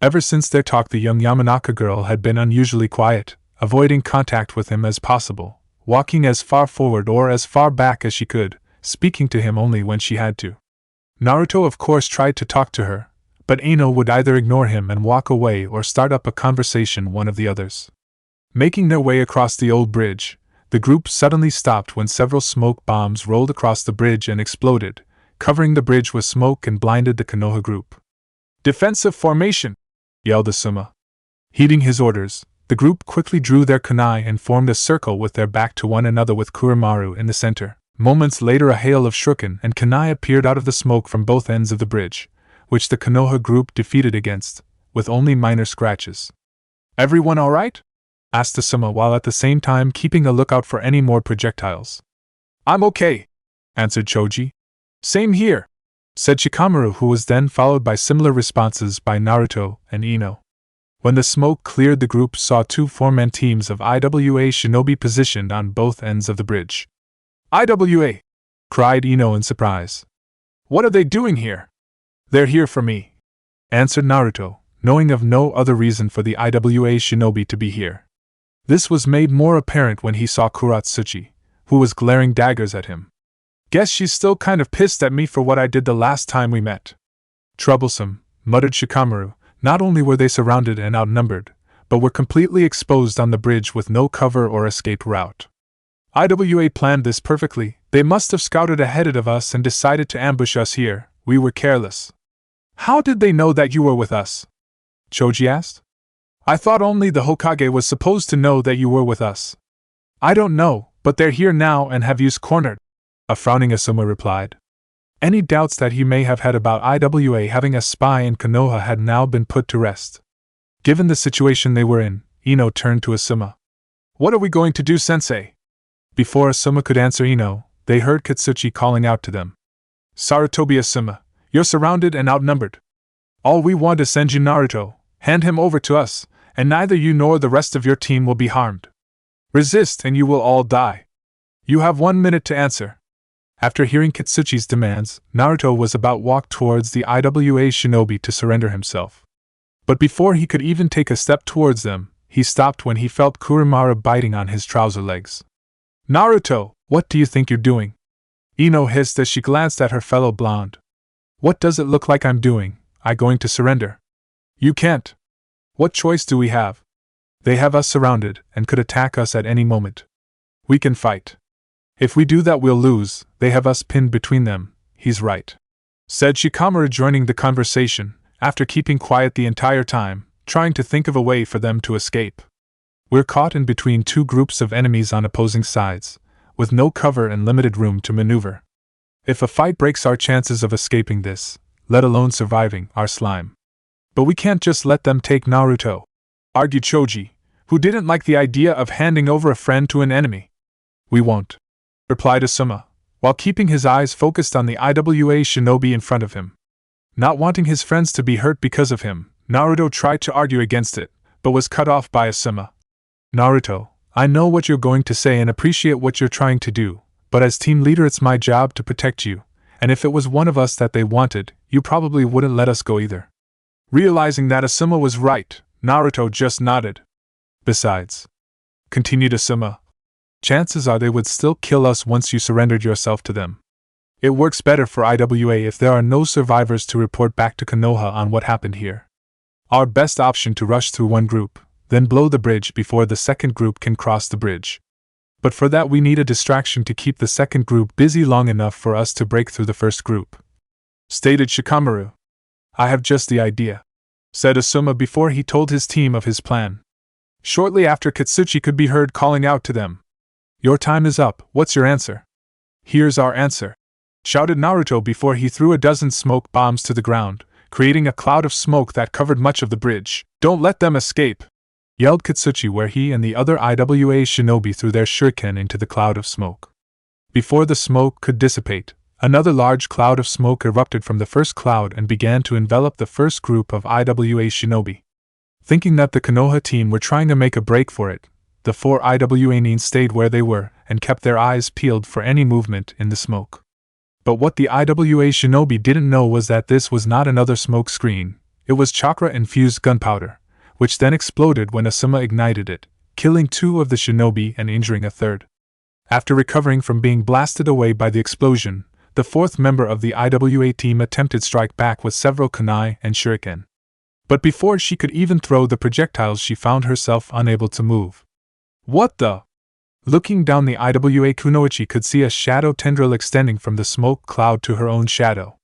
Ever since their talk, the young Yamanaka girl had been unusually quiet, avoiding contact with him as possible, walking as far forward or as far back as she could, speaking to him only when she had to. Naruto of course tried to talk to her, but Ino would either ignore him and walk away or start up a conversation, one of the others. Making their way across the old bridge, the group suddenly stopped when several smoke bombs rolled across the bridge and exploded, covering the bridge with smoke and blinded the Konoha group. Defensive formation! Yelled Asuma. Heeding his orders, the group quickly drew their kunai and formed a circle with their back to one another with Kuramaru in the center. Moments later, a hail of shuriken and kunai appeared out of the smoke from both ends of the bridge, which the Konoha group defeated against, with only minor scratches. Everyone all right? Asked Asuma, while at the same time keeping a lookout for any more projectiles. I'm okay, answered Choji. Same here. said Shikamaru, who was then followed by similar responses by Naruto and Ino. When the smoke cleared, the group saw 2 four-man teams of IWA shinobi positioned on both ends of the bridge. IWA! Cried Ino in surprise. What are they doing here? They're here for me, answered Naruto, knowing of no other reason for the IWA shinobi to be here. This was made more apparent when he saw Kuratsuchi, who was glaring daggers at him. Guess she's still kind of pissed at me for what I did the last time we met. Troublesome, muttered Shikamaru. Not only were they surrounded and outnumbered, but were completely exposed on the bridge with no cover or escape route. IWA planned this perfectly. They must have scouted ahead of us and decided to ambush us here. We were careless. How did they know that you were with us? Choji asked. I thought only the Hokage was supposed to know that you were with us. I don't know, but they're here now and have you cornered, a frowning Asuma replied. Any doubts that he may have had about IWA having a spy in Konoha had now been put to rest. Given the situation they were in, Ino turned to Asuma. What are we going to do, sensei? Before Asuma could answer Ino, they heard Katsuchi calling out to them. Sarutobi Asuma, you're surrounded and outnumbered. All we want is Senju Naruto. Hand him over to us, and neither you nor the rest of your team will be harmed. Resist and you will all die. You have 1 minute to answer. After hearing Katsuchi's demands, Naruto was about to walk towards the IWA shinobi to surrender himself. But before he could even take a step towards them, he stopped when he felt Kuramaru biting on his trouser legs. Naruto, what do you think you're doing? Ino hissed as she glanced at her fellow blonde. What does it look like I'm doing? I'm going to surrender. You can't. What choice do we have? They have us surrounded and could attack us at any moment. We can fight. If we do that, we'll lose. They have us pinned between them. He's right, said Shikamaru, joining the conversation, after keeping quiet the entire time, trying to think of a way for them to escape. We're caught in between 2 groups of enemies on opposing sides, with no cover and limited room to maneuver. If a fight breaks our chances of escaping this, let alone surviving, our slime. But we can't just let them take Naruto, argued Choji, who didn't like the idea of handing over a friend to an enemy. We won't, replied Asuma, while keeping his eyes focused on the IWA shinobi in front of him. Not wanting his friends to be hurt because of him, Naruto tried to argue against it, but was cut off by Asuma. Naruto, I know what you're going to say and appreciate what you're trying to do, but as team leader it's my job to protect you, and if it was one of us that they wanted, you probably wouldn't let us go either. Realizing that Asuma was right, Naruto just nodded. Besides, continued Asuma, chances are they would still kill us once you surrendered yourself to them. It works better for IWA if there are no survivors to report back to Konoha on what happened here. Our best option to rush through one group, then blow the bridge before the second group can cross the bridge. But for that we need a distraction to keep the second group busy long enough for us to break through the first group, stated Shikamaru. I have just the idea, said Asuma before he told his team of his plan. Shortly after, Katsuchi could be heard calling out to them. Your time is up, what's your answer? Here's our answer, shouted Naruto before he threw a dozen smoke bombs to the ground, creating a cloud of smoke that covered much of the bridge. Don't let them escape, yelled Katsuchi, where he and the other IWA shinobi threw their shuriken into the cloud of smoke. Before the smoke could dissipate, another large cloud of smoke erupted from the first cloud and began to envelop the first group of IWA shinobi. Thinking that the Konoha team were trying to make a break for it, the 4 IWA nins stayed where they were and kept their eyes peeled for any movement in the smoke. But what the IWA shinobi didn't know was that this was not another smoke screen, it was chakra-infused gunpowder, which then exploded when Asuma ignited it, killing 2 of the shinobi and injuring a third. After recovering from being blasted away by the explosion, the 4th member of the IWA team attempted strike back with several kunai and shuriken. But before she could even throw the projectiles, she found herself unable to move. What the? Looking down, the IWA kunoichi could see a shadow tendril extending from the smoke cloud to her own shadow.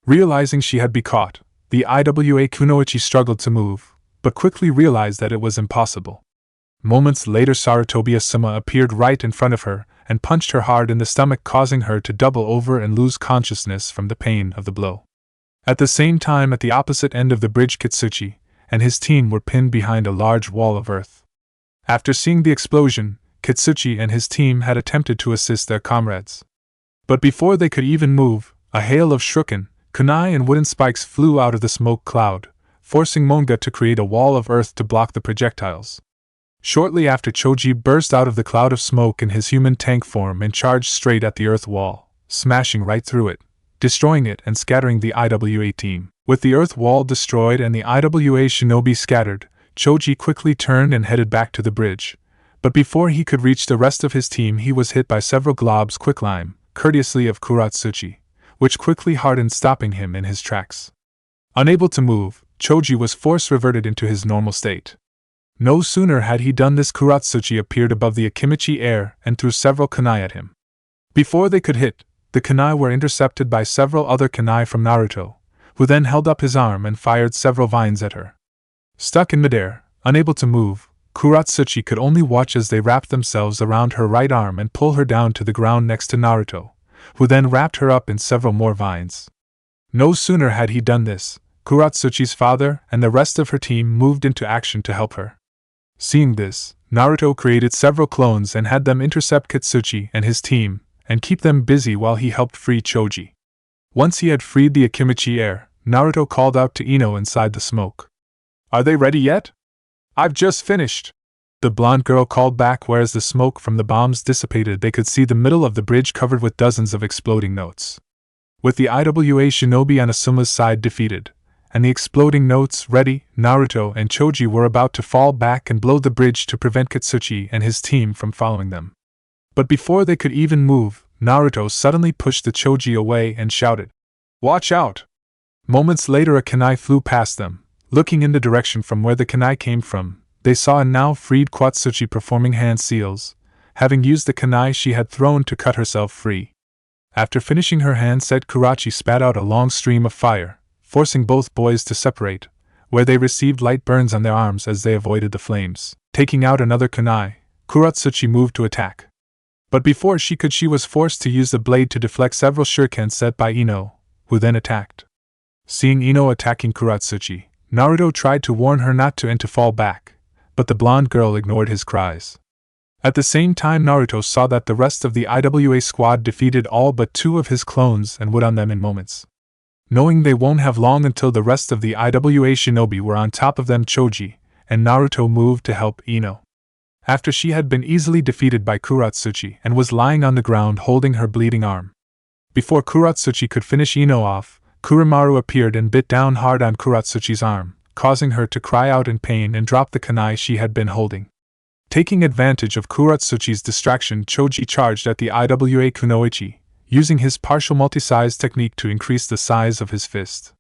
Realizing she had been caught, the IWA kunoichi struggled to move, but quickly realized that it was impossible. Moments later, Sarutobi Asuma appeared right in front of her and punched her hard in the stomach, causing her to double over and lose consciousness from the pain of the blow. At the same time, at the opposite end of the bridge, Katsuchi and his team were pinned behind a large wall of earth. After seeing the explosion, Katsuchi and his team had attempted to assist their comrades. But before they could even move, a hail of shuriken, kunai and wooden spikes flew out of the smoke cloud, forcing Monga to create a wall of earth to block the projectiles. Shortly after, Choji burst out of the cloud of smoke in his human tank form and charged straight at the earth wall, smashing right through it, destroying it and scattering the IWA team. With the earth wall destroyed and the IWA shinobi scattered, Choji quickly turned and headed back to the bridge. But before he could reach the rest of his team, he was hit by several globs quicklime, courteously of Kuratsuchi, which quickly hardened, stopping him in his tracks. Unable to move, Choji was force reverted into his normal state. No sooner had he done this, Kuratsuchi appeared above the Akimichi Heir and threw several kunai at him. Before they could hit, the kunai were intercepted by several other kunai from Naruto, who then held up his arm and fired several vines at her. Stuck in midair, unable to move, Kuratsuchi could only watch as they wrapped themselves around her right arm and pull her down to the ground next to Naruto, who then wrapped her up in several more vines. No sooner had he done this, Kuratsuchi's father and the rest of her team moved into action to help her. Seeing this, Naruto created several clones and had them intercept Katsuchi and his team, and keep them busy while he helped free Choji. Once he had freed the Akimichi Heir, Naruto called out to Ino inside the smoke. "Are they ready yet?" "I've just finished," the blonde girl called back. Whereas the smoke from the bombs dissipated, they could see the middle of the bridge covered with dozens of exploding notes. With the IWA shinobi on Asuma's side defeated, and the exploding notes ready, Naruto and Choji were about to fall back and blow the bridge to prevent Katsuchi and his team from following them. But before they could even move, Naruto suddenly pushed the Choji away and shouted, "Watch out!" Moments later, a kunai flew past them. Looking in the direction from where the kunai came from, they saw a now freed Katsuchi performing hand seals, having used the kunai she had thrown to cut herself free. After finishing her hand set, Kurachi spat out a long stream of fire, forcing both boys to separate, where they received light burns on their arms as they avoided the flames. Taking out another kunai, Kuratsuchi moved to attack. But before she could, she was forced to use the blade to deflect several shurikens set by Ino, who then attacked. Seeing Ino attacking Kuratsuchi, Naruto tried to warn her not to and to fall back, but the blonde girl ignored his cries. At the same time, Naruto saw that the rest of the IWA squad defeated all but 2 of his clones and would on them in moments. Knowing they won't have long until the rest of the IWA shinobi were on top of them, Choji and Naruto moved to help Ino. After she had been easily defeated by Kuratsuchi and was lying on the ground holding her bleeding arm. Before Kuratsuchi could finish Ino off, Kurimaru appeared and bit down hard on Kuratsuchi's arm, causing her to cry out in pain and drop the kunai she had been holding. Taking advantage of Kuratsuchi's distraction, Choji charged at the IWA kunoichi, using his partial multi-size technique to increase the size of his fist.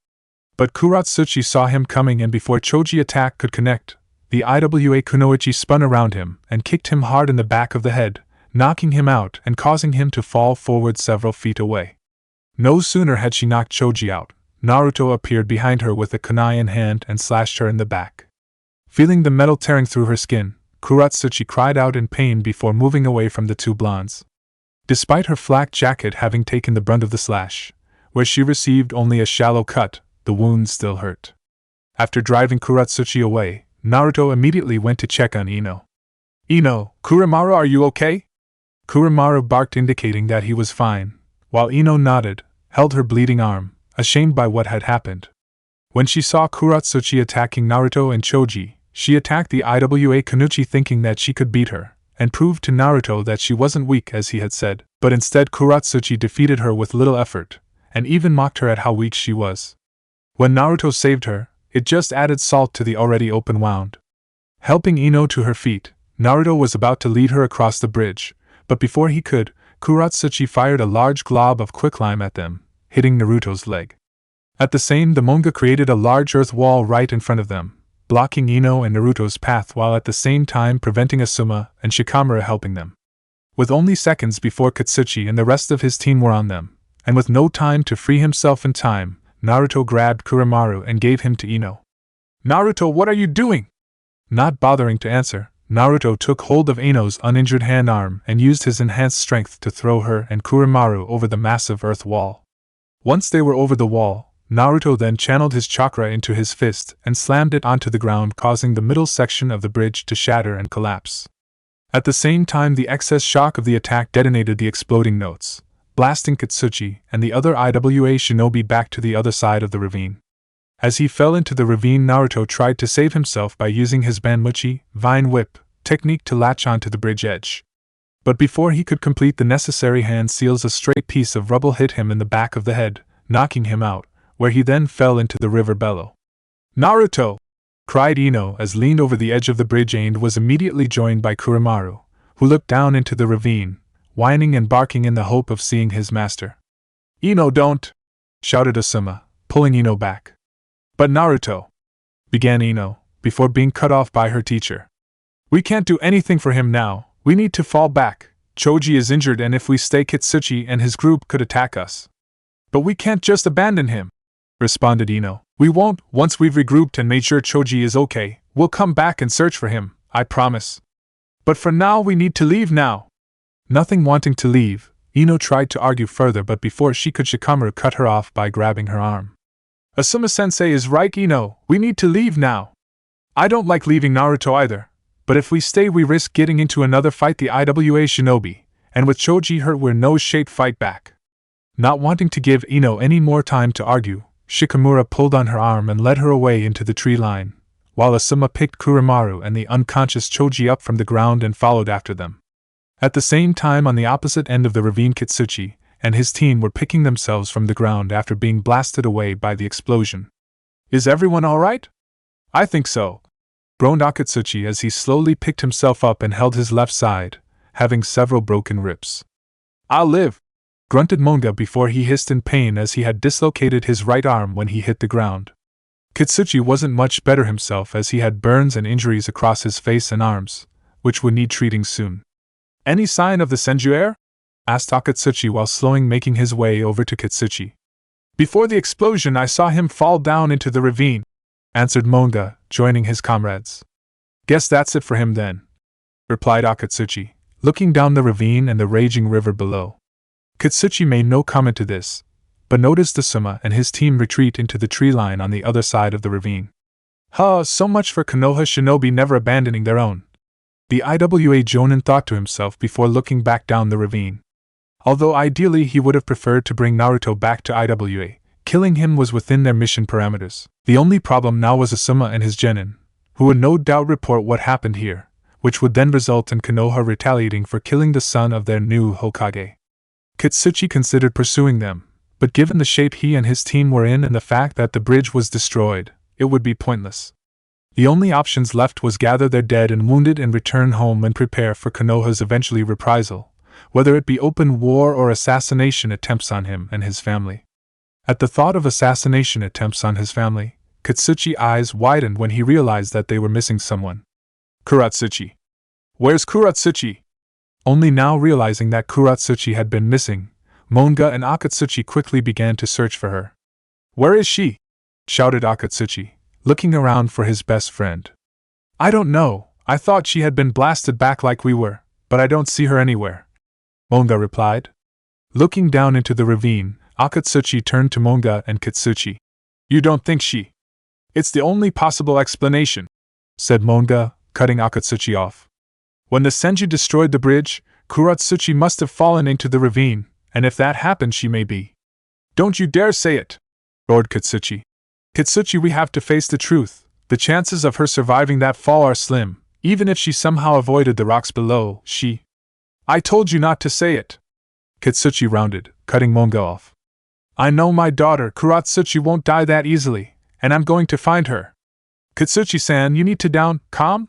But Kuratsuchi saw him coming, and before Choji's attack could connect, the IWA kunoichi spun around him and kicked him hard in the back of the head, knocking him out and causing him to fall forward several feet away. No sooner had she knocked Choji out, Naruto appeared behind her with a kunai in hand and slashed her in the back. Feeling the metal tearing through her skin, Kuratsuchi cried out in pain before moving away from the 2 blondes. Despite her flak jacket having taken the brunt of the slash, where she received only a shallow cut, the wound still hurt. After driving Kuratsuchi away, Naruto immediately went to check on Ino. "Ino, Kurimaru, are you okay?" Kurimaru barked, indicating that he was fine, while Ino nodded, held her bleeding arm, ashamed by what had happened. When she saw Kuratsuchi attacking Naruto and Choji, she attacked the IWA kunoichi thinking that she could beat her, and proved to Naruto that she wasn't weak as he had said, but instead Kuratsuchi defeated her with little effort, and even mocked her at how weak she was. When Naruto saved her, it just added salt to the already open wound. Helping Ino to her feet, Naruto was about to lead her across the bridge, but before he could, Kuratsuchi fired a large glob of quicklime at them, hitting Naruto's leg. At the same, the manga created a large earth wall right in front of them, blocking Ino and Naruto's path while at the same time preventing Asuma and Shikamaru helping them. With only seconds before Katsuchi and the rest of his team were on them, and with no time to free himself in time, Naruto grabbed Kurimaru and gave him to Ino. "Naruto, what are you doing?" Not bothering to answer, Naruto took hold of Ino's uninjured hand arm and used his enhanced strength to throw her and Kurimaru over the massive earth wall. Once they were over the wall, Naruto then channeled his chakra into his fist and slammed it onto the ground, causing the middle section of the bridge to shatter and collapse. At the same time, the excess shock of the attack detonated the exploding notes, blasting Kitsuchi and the other IWA shinobi back to the other side of the ravine. As he fell into the ravine, Naruto tried to save himself by using his Banmuchi, Vine Whip, technique to latch onto the bridge edge. But before he could complete the necessary hand seals, a stray piece of rubble hit him in the back of the head, knocking him out, where he then fell into the river below. "Naruto!" cried Ino as leaned over the edge of the bridge and was immediately joined by Kuramaru, who looked down into the ravine, whining and barking in the hope of seeing his master. "Ino, don't!" shouted Asuma, pulling Ino back. "But Naruto," began Ino, before being cut off by her teacher. "We can't do anything for him now, we need to fall back. Choji is injured, and if we stay, Kitsuchi and his group could attack us." "But we can't just abandon him," responded Ino. "We won't. Once we've regrouped and made sure Choji is okay, we'll come back and search for him, I promise. But for now we need to leave now." Nothing wanting to leave, Ino tried to argue further, but before she could, Shikamaru cut her off by grabbing her arm. "Asuma-sensei is right, Ino, we need to leave now. I don't like leaving Naruto either, but if we stay we risk getting into another fight the IWA shinobi, and with Choji hurt we're no shape fight back." Not wanting to give Ino any more time to argue, Shikamaru pulled on her arm and led her away into the tree line, while Asuma picked Kuramaru and the unconscious Choji up from the ground and followed after them. At the same time, on the opposite end of the ravine, Kitsuchi and his team were picking themselves from the ground after being blasted away by the explosion. "Is everyone alright?" "I think so," groaned Akatsuchi as he slowly picked himself up and held his left side, having several broken ribs. "I'll live," grunted Monga before he hissed in pain as he had dislocated his right arm when he hit the ground. Kitsuchi wasn't much better himself as he had burns and injuries across his face and arms, which would need treating soon. "Any sign of the Senju heir?" asked Akatsuchi while slowly making his way over to Kitsuchi. "Before the explosion I saw him fall down into the ravine," answered Monga, joining his comrades. "Guess that's it for him then," replied Akatsuchi, looking down the ravine and the raging river below. Kitsuchi made no comment to this, but noticed Asuma and his team retreat into the tree line on the other side of the ravine. So much for Konoha shinobi never abandoning their own," the IWA Jonin thought to himself before looking back down the ravine. Although ideally he would have preferred to bring Naruto back to IWA, killing him was within their mission parameters. The only problem now was Asuma and his genin, who would no doubt report what happened here, which would then result in Konoha retaliating for killing the son of their new Hokage. Kitsuchi considered pursuing them, but given the shape he and his team were in and the fact that the bridge was destroyed, it would be pointless. The only options left was gather their dead and wounded and return home and prepare for Konoha's eventually reprisal, whether it be open war or assassination attempts on him and his family. At the thought of assassination attempts on his family, Kitsuchi's eyes widened when he realized that they were missing someone. "Kuratsuchi! Where's Kuratsuchi?" Only now realizing that Kuratsuchi had been missing, Monga and Akatsuchi quickly began to search for her. "Where is she?" shouted Akatsuchi, looking around for his best friend. "I don't know, I thought she had been blasted back like we were, but I don't see her anywhere," Monga replied. Looking down into the ravine, Akatsuchi turned to Monga and Kitsuchi. "You don't think she?" "It's the only possible explanation," said Monga, cutting Akatsuchi off. "When the Senju destroyed the bridge, Kuratsuchi must have fallen into the ravine, and if that happened she may be." "Don't you dare say it!" roared Kitsuchi. "Kitsuchi, we have to face the truth. The chances of her surviving that fall are slim, even if she somehow avoided the rocks below, she—" "I told you not to say it!" Kitsuchi rounded, cutting Monga off. "I know my daughter, Kuratsuchi won't die that easily, and I'm going to find her." "Kitsuchi-san, you need to calm?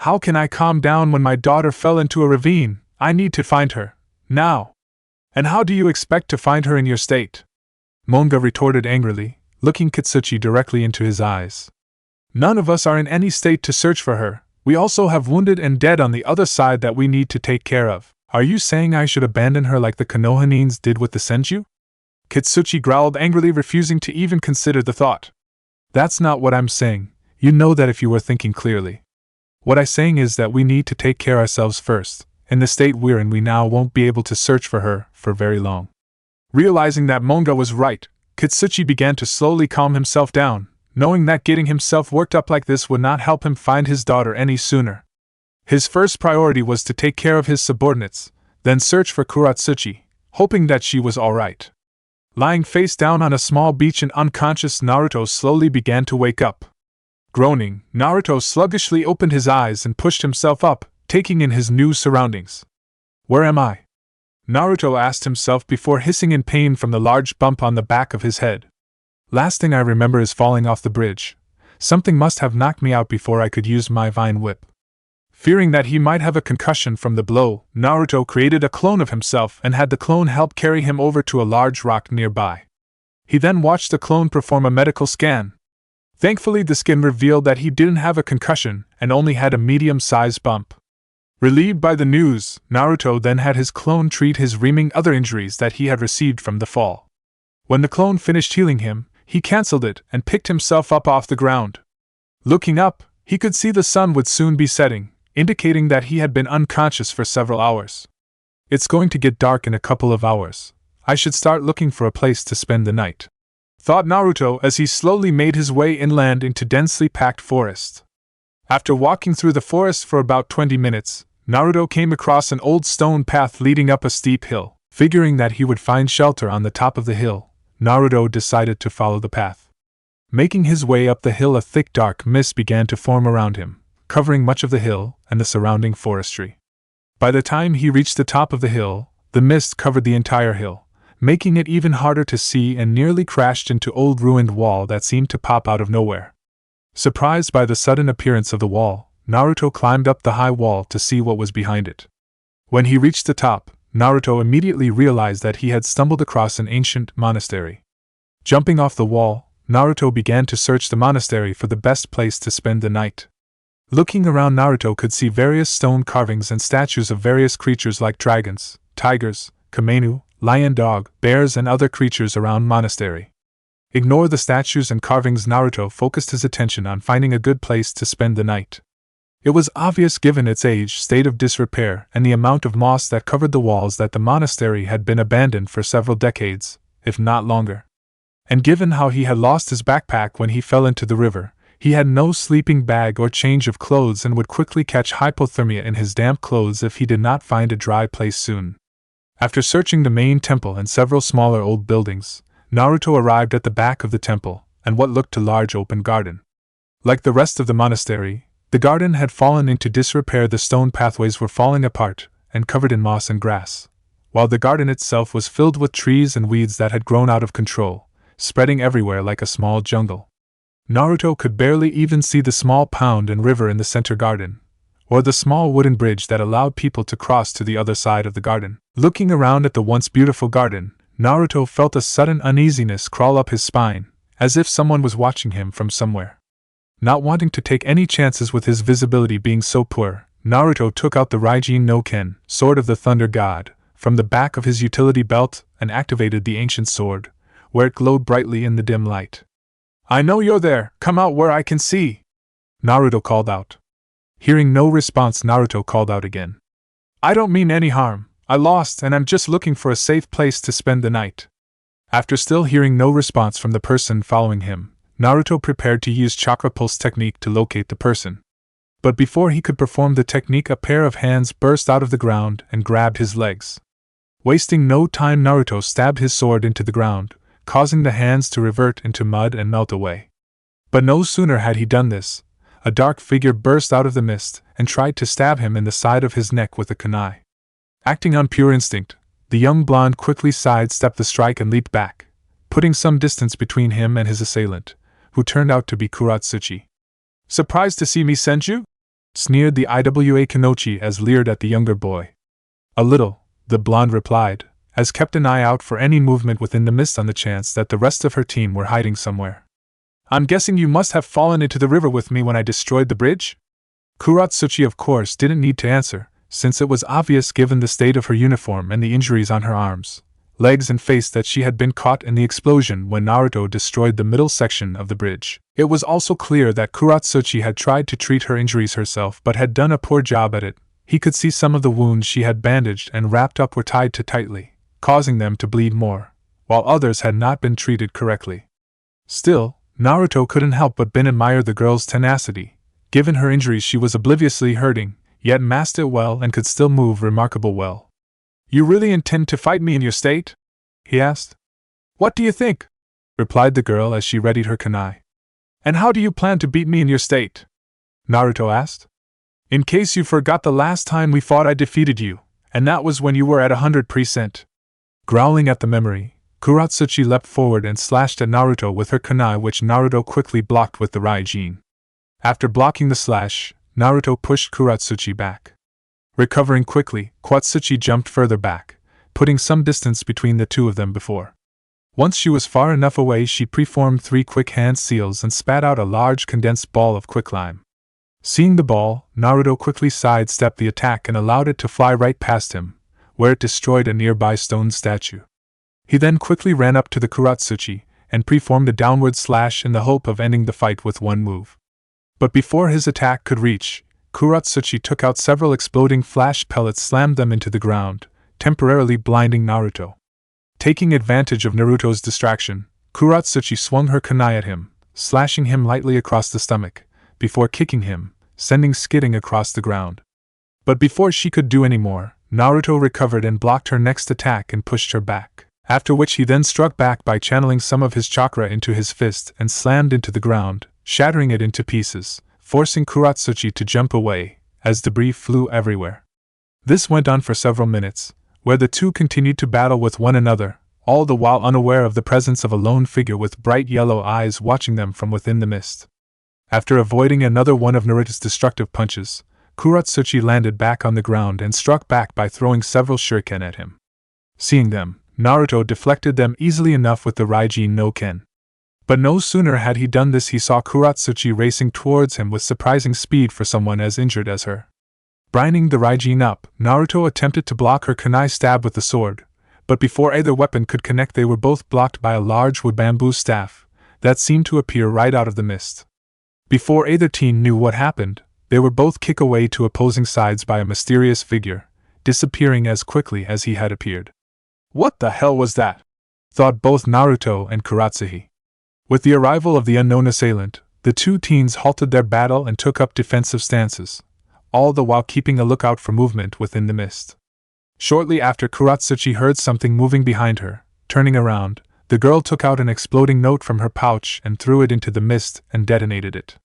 How can I calm down when my daughter fell into a ravine? I need to find her, now. And how do you expect to find her in your state?" Monga retorted angrily, looking Kitsuchi directly into his eyes. "None of us are in any state to search for her. We also have wounded and dead on the other side that we need to take care of. Are you saying I should abandon her like the Konohanins did with the Senju?" Kitsuchi growled angrily, refusing to even consider the thought. "That's not what I'm saying. You know that if you were thinking clearly. What I'm saying is that we need to take care of ourselves first. In the state we're in, we now won't be able to search for her for very long." Realizing that Monga was right, Kitsuchi began to slowly calm himself down, knowing that getting himself worked up like this would not help him find his daughter any sooner. His first priority was to take care of his subordinates, then search for Kuratsuchi, hoping that she was alright. Lying face down on a small beach and unconscious, Naruto slowly began to wake up. Groaning, Naruto sluggishly opened his eyes and pushed himself up, taking in his new surroundings. Where am I? Naruto asked himself before hissing in pain from the large bump on the back of his head. Last thing I remember is falling off the bridge. Something must have knocked me out before I could use my vine whip. Fearing that he might have a concussion from the blow, Naruto created a clone of himself and had the clone help carry him over to a large rock nearby. He then watched the clone perform a medical scan. Thankfully, the skin revealed that he didn't have a concussion and only had a medium-sized bump. Relieved by the news, Naruto then had his clone treat his reaming other injuries that he had received from the fall. When the clone finished healing him, he cancelled it and picked himself up off the ground. Looking up, he could see the sun would soon be setting, indicating that he had been unconscious for several hours. It's going to get dark in a couple of hours. I should start looking for a place to spend the night, thought Naruto as he slowly made his way inland into densely packed forest. After walking through the forest for about 20 minutes, Naruto came across an old stone path leading up a steep hill. Figuring that he would find shelter on the top of the hill, Naruto decided to follow the path. Making his way up the hill, a thick dark mist began to form around him, covering much of the hill and the surrounding forestry. By the time he reached the top of the hill, the mist covered the entire hill, making it even harder to see, and nearly crashed into old ruined wall that seemed to pop out of nowhere. Surprised by the sudden appearance of the wall, Naruto climbed up the high wall to see what was behind it. When he reached the top, Naruto immediately realized that he had stumbled across an ancient monastery. Jumping off the wall, Naruto began to search the monastery for the best place to spend the night. Looking around, Naruto could see various stone carvings and statues of various creatures like dragons, tigers, kamenu, lion, dog, bears, and other creatures around monastery. Ignore the statues and carvings. Naruto focused his attention on finding a good place to spend the night. It was obvious, given its age, state of disrepair, and the amount of moss that covered the walls, that the monastery had been abandoned for several decades, if not longer. And given how he had lost his backpack when he fell into the river, he had no sleeping bag or change of clothes and would quickly catch hypothermia in his damp clothes if he did not find a dry place soon. After searching the main temple and several smaller old buildings, Naruto arrived at the back of the temple and what looked a large open garden. Like the rest of the monastery, the garden had fallen into disrepair. The stone pathways were falling apart and covered in moss and grass, while the garden itself was filled with trees and weeds that had grown out of control, spreading everywhere like a small jungle. Naruto could barely even see the small pond and river in the center garden, or the small wooden bridge that allowed people to cross to the other side of the garden. Looking around at the once beautiful garden, Naruto felt a sudden uneasiness crawl up his spine, as if someone was watching him from somewhere. Not wanting to take any chances with his visibility being so poor, Naruto took out the Raijin no Ken, Sword of the Thunder God, from the back of his utility belt and activated the ancient sword, where it glowed brightly in the dim light. "I know you're there, come out where I can see!" Naruto called out. Hearing no response, Naruto called out again. "I don't mean any harm, I lost and I'm just looking for a safe place to spend the night." After still hearing no response from the person following him, Naruto prepared to use Chakra Pulse technique to locate the person. But before he could perform the technique, a pair of hands burst out of the ground and grabbed his legs. Wasting no time, Naruto stabbed his sword into the ground, causing the hands to revert into mud and melt away. But no sooner had he done this, a dark figure burst out of the mist and tried to stab him in the side of his neck with a kunai. Acting on pure instinct, the young blonde quickly sidestepped the strike and leaped back, putting some distance between him and his assailant, who turned out to be Kuratsuchi. "Surprised to see me, Senju?" sneered the Iwa Kanochi as leered at the younger boy. "A little," the blonde replied, as kept an eye out for any movement within the mist on the chance that the rest of her team were hiding somewhere. "I'm guessing you must have fallen into the river with me when I destroyed the bridge?" Kuratsuchi, of course, didn't need to answer, since it was obvious given the state of her uniform and the injuries on her arms, legs and face that she had been caught in the explosion when Naruto destroyed the middle section of the bridge. It was also clear that Kuratsuchi had tried to treat her injuries herself but had done a poor job at it. He could see some of the wounds she had bandaged and wrapped up were tied too tightly, causing them to bleed more, while others had not been treated correctly. Still, Naruto couldn't help but admire the girl's tenacity. Given her injuries, she was obliviously hurting, yet masked it well and could still move remarkably well. You really intend to fight me in your state? He asked. What do you think? Replied the girl as she readied her kunai. And how do you plan to beat me in your state? Naruto asked. In case you forgot, the last time we fought I defeated you, and that was when you were at 100%. Growling at the memory, Kuratsuchi leapt forward and slashed at Naruto with her kunai, which Naruto quickly blocked with the Raijin. After blocking the slash, Naruto pushed Kuratsuchi back. Recovering quickly, Kuratsuchi jumped further back, putting some distance between the two of them before. Once she was far enough away, she preformed 3 quick hand seals and spat out a large condensed ball of quicklime. Seeing the ball, Naruto quickly sidestepped the attack and allowed it to fly right past him, where it destroyed a nearby stone statue. He then quickly ran up to the Kuratsuchi and preformed a downward slash in the hope of ending the fight with one move. But before his attack could reach, Kuratsuchi took out several exploding flash pellets, slammed them into the ground, temporarily blinding Naruto. Taking advantage of Naruto's distraction, Kuratsuchi swung her kunai at him, slashing him lightly across the stomach, before kicking him, sending skidding across the ground. But before she could do any more, Naruto recovered and blocked her next attack and pushed her back, after which he then struck back by channeling some of his chakra into his fist and slammed into the ground, shattering it into pieces, forcing Kuratsuchi to jump away, as debris flew everywhere. This went on for several minutes, where the two continued to battle with one another, all the while unaware of the presence of a lone figure with bright yellow eyes watching them from within the mist. After avoiding another one of Naruto's destructive punches, Kuratsuchi landed back on the ground and struck back by throwing several shuriken at him. Seeing them, Naruto deflected them easily enough with the Raijin no Ken. But no sooner had he done this, he saw Kuratsuchi racing towards him with surprising speed for someone as injured as her. Brining the Raijin up, Naruto attempted to block her kunai stab with the sword, but before either weapon could connect, they were both blocked by a large wood bamboo staff that seemed to appear right out of the mist. Before either teen knew what happened, they were both kicked away to opposing sides by a mysterious figure, disappearing as quickly as he had appeared. What the hell was that? Thought both Naruto and Kuratsuchi. With the arrival of the unknown assailant, the two teens halted their battle and took up defensive stances, all the while keeping a lookout for movement within the mist. Shortly after, Kuratsuchi heard something moving behind her. Turning around, the girl took out an exploding note from her pouch and threw it into the mist and detonated it.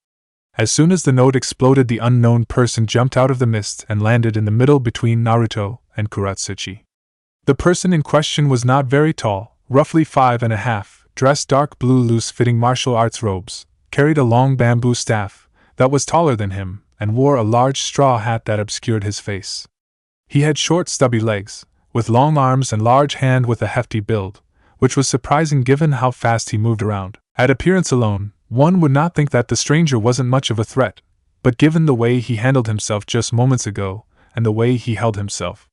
As soon as the note exploded, the unknown person jumped out of the mist and landed in the middle between Naruto and Kuratsuchi. The person in question was not very tall, roughly 5.5, dressed dark blue loose-fitting martial arts robes, carried a long bamboo staff that was taller than him, and wore a large straw hat that obscured his face. He had short stubby legs, with long arms and large hand with a hefty build, which was surprising given how fast he moved around. At appearance alone, one would not think that the stranger wasn't much of a threat, but given the way he handled himself just moments ago, and the way he held himself,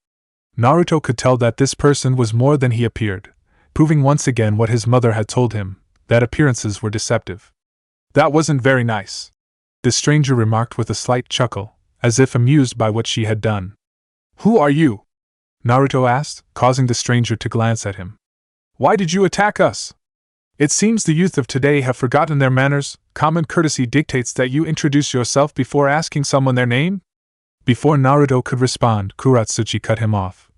Naruto could tell that this person was more than he appeared, proving once again what his mother had told him, that appearances were deceptive. That wasn't very nice, the stranger remarked with a slight chuckle, as if amused by what she had done. Who are you? Naruto asked, causing the stranger to glance at him. Why did you attack us? It seems the youth of today have forgotten their manners. Common courtesy dictates that you introduce yourself before asking someone their name. Before Naruto could respond, Kuratsuchi cut him off.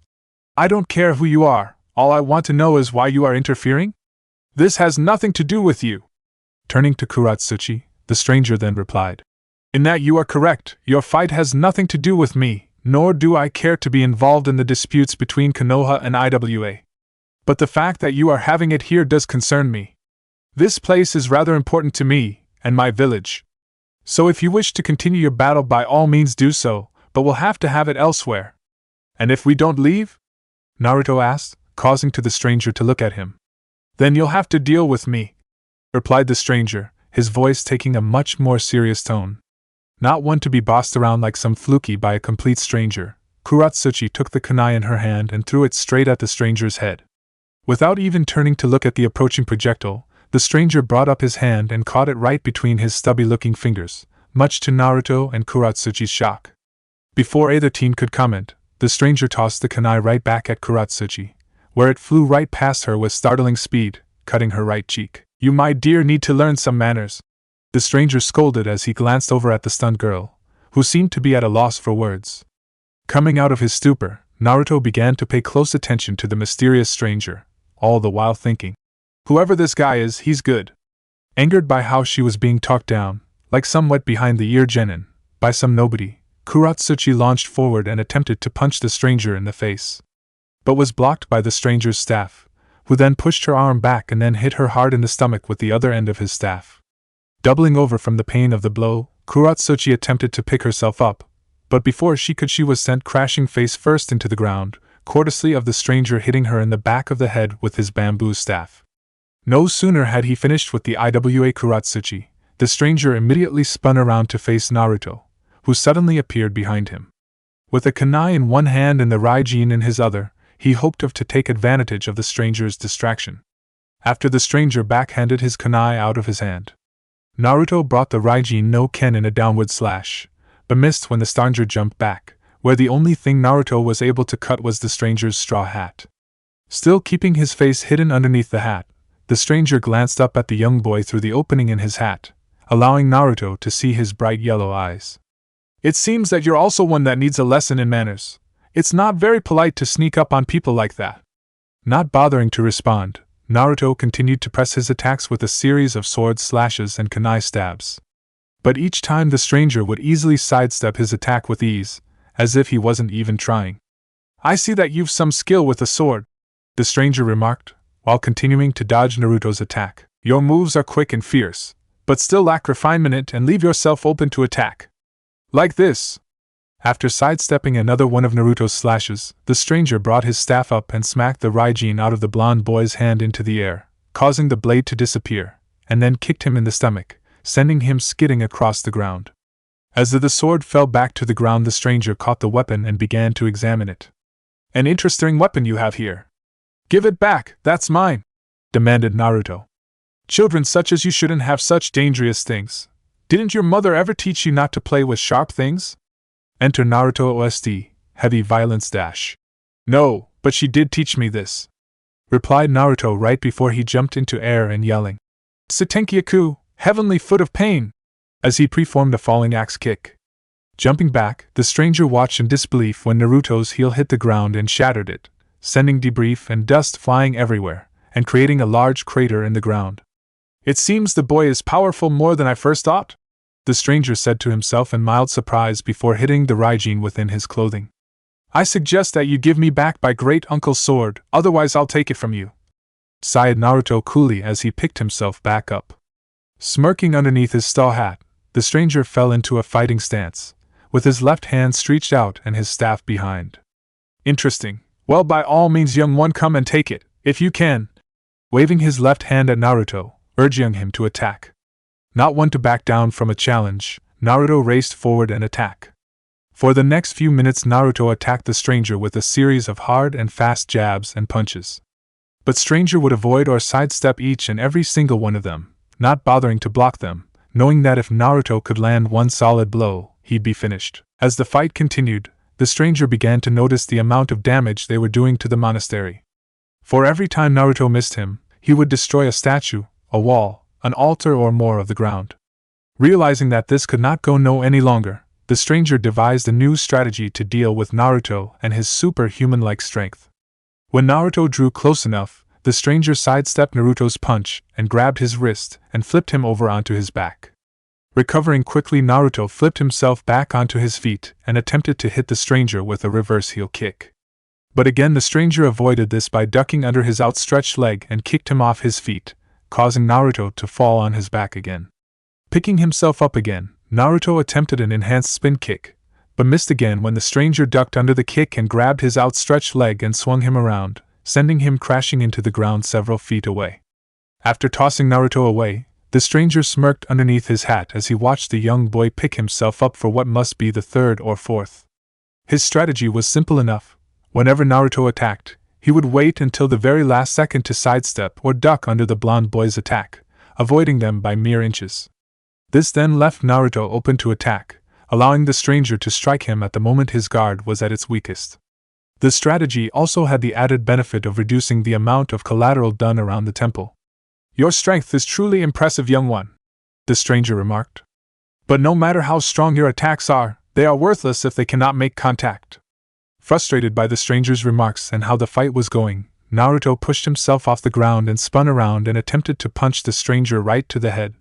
I don't care who you are. All I want to know is why you are interfering? This has nothing to do with you. Turning to Kuratsuchi, the stranger then replied. In that you are correct. Your fight has nothing to do with me, nor do I care to be involved in the disputes between Konoha and IWA. But the fact that you are having it here does concern me. This place is rather important to me, and my village. So if you wish to continue your battle, by all means do so, but we'll have to have it elsewhere. And if we don't leave? Naruto asked, causing the stranger to look at him. Then you'll have to deal with me, replied the stranger, his voice taking a much more serious tone. Not one to be bossed around like some fluky by a complete stranger, Kuratsuchi took the kunai in her hand and threw it straight at the stranger's head. Without even turning to look at the approaching projectile, the stranger brought up his hand and caught it right between his stubby-looking fingers, much to Naruto and Kuratsuchi's shock. Before either teen could comment, the stranger tossed the kunai right back at Kuratsuchi, where it flew right past her with startling speed, cutting her right cheek. You, my dear, need to learn some manners, the stranger scolded as he glanced over at the stunned girl, who seemed to be at a loss for words. Coming out of his stupor, Naruto began to pay close attention to the mysterious stranger, all the while thinking, "Whoever this guy is, he's good." Angered by how she was being talked down, like some wet behind the ear genin, by some nobody, Kuratsuchi launched forward and attempted to punch the stranger in the face, but was blocked by the stranger's staff, who then pushed her arm back and then hit her hard in the stomach with the other end of his staff. Doubling over from the pain of the blow, Kuratsuchi attempted to pick herself up, but before she was sent crashing face first into the ground, courtesy of the stranger hitting her in the back of the head with his bamboo staff. No sooner had he finished with the IWA Kuratsuchi, the stranger immediately spun around to face Naruto, who suddenly appeared behind him. With a kunai in one hand and the Raijin in his other, he hoped to take advantage of the stranger's distraction. After the stranger backhanded his kunai out of his hand, Naruto brought the Raijin no Ken in a downward slash, but missed when the stranger jumped back, where the only thing Naruto was able to cut was the stranger's straw hat. Still keeping his face hidden underneath the hat, the stranger glanced up at the young boy through the opening in his hat, allowing Naruto to see his bright yellow eyes. "It seems that you're also one that needs a lesson in manners. It's not very polite to sneak up on people like that." Not bothering to respond, Naruto continued to press his attacks with a series of sword slashes and kunai stabs. But each time the stranger would easily sidestep his attack with ease, as if he wasn't even trying. "I see that you've some skill with a sword," the stranger remarked, while continuing to dodge Naruto's attack. "Your moves are quick and fierce, but still lack refinement and leave yourself open to attack. Like this." After sidestepping another one of Naruto's slashes, the stranger brought his staff up and smacked the Raijin out of the blonde boy's hand into the air, causing the blade to disappear, and then kicked him in the stomach, sending him skidding across the ground. As the sword fell back to the ground, the stranger caught the weapon and began to examine it. "An interesting weapon you have here. Give it back, that's mine," demanded Naruto. "Children such as you shouldn't have such dangerous things. Didn't your mother ever teach you not to play with sharp things?" Enter Naruto OST, Heavy Violence Dash. "No, but she did teach me this," replied Naruto right before he jumped into air and yelling, "Satenkyaku, Heavenly Foot of Pain!" as he preformed a falling axe kick. Jumping back, the stranger watched in disbelief when Naruto's heel hit the ground and shattered it, sending debris and dust flying everywhere, and creating a large crater in the ground. "It seems the boy is powerful more than I first thought," the stranger said to himself in mild surprise before hitting the Raijin within his clothing. "I suggest that you give me back my great uncle's sword, otherwise I'll take it from you," sighed Naruto coolly as he picked himself back up. Smirking underneath his straw hat, the stranger fell into a fighting stance, with his left hand stretched out and his staff behind. "Interesting. Well, by all means, young one, come and take it, if you can," waving his left hand at Naruto, urging him to attack. Not one to back down from a challenge, Naruto raced forward and attacked. For the next few minutes, Naruto attacked the stranger with a series of hard and fast jabs and punches. But stranger would avoid or sidestep each and every single one of them, not bothering to block them, knowing that if Naruto could land one solid blow, he'd be finished. As the fight continued, the stranger began to notice the amount of damage they were doing to the monastery. For every time Naruto missed him, he would destroy a statue, a wall, an altar or more of the ground. Realizing that this could not go no any longer, the stranger devised a new strategy to deal with Naruto and his superhuman-like strength. When Naruto drew close enough, the stranger sidestepped Naruto's punch and grabbed his wrist and flipped him over onto his back. Recovering quickly, Naruto flipped himself back onto his feet and attempted to hit the stranger with a reverse heel kick. But again the stranger avoided this by ducking under his outstretched leg and kicked him off his feet, causing Naruto to fall on his back again. Picking himself up again, Naruto attempted an enhanced spin kick, but missed again when the stranger ducked under the kick and grabbed his outstretched leg and swung him around, sending him crashing into the ground several feet away. After tossing Naruto away, the stranger smirked underneath his hat as he watched the young boy pick himself up for what must be the third or fourth. His strategy was simple enough. Whenever Naruto attacked, he would wait until the very last second to sidestep or duck under the blonde boy's attack, avoiding them by mere inches. This then left Naruto open to attack, allowing the stranger to strike him at the moment his guard was at its weakest. The strategy also had the added benefit of reducing the amount of collateral done around the temple. "Your strength is truly impressive, young one," the stranger remarked. "But no matter how strong your attacks are, they are worthless if they cannot make contact. Frustrated by the stranger's remarks and how the fight was going, Naruto pushed himself off the ground and spun around and attempted to punch the stranger right to the head,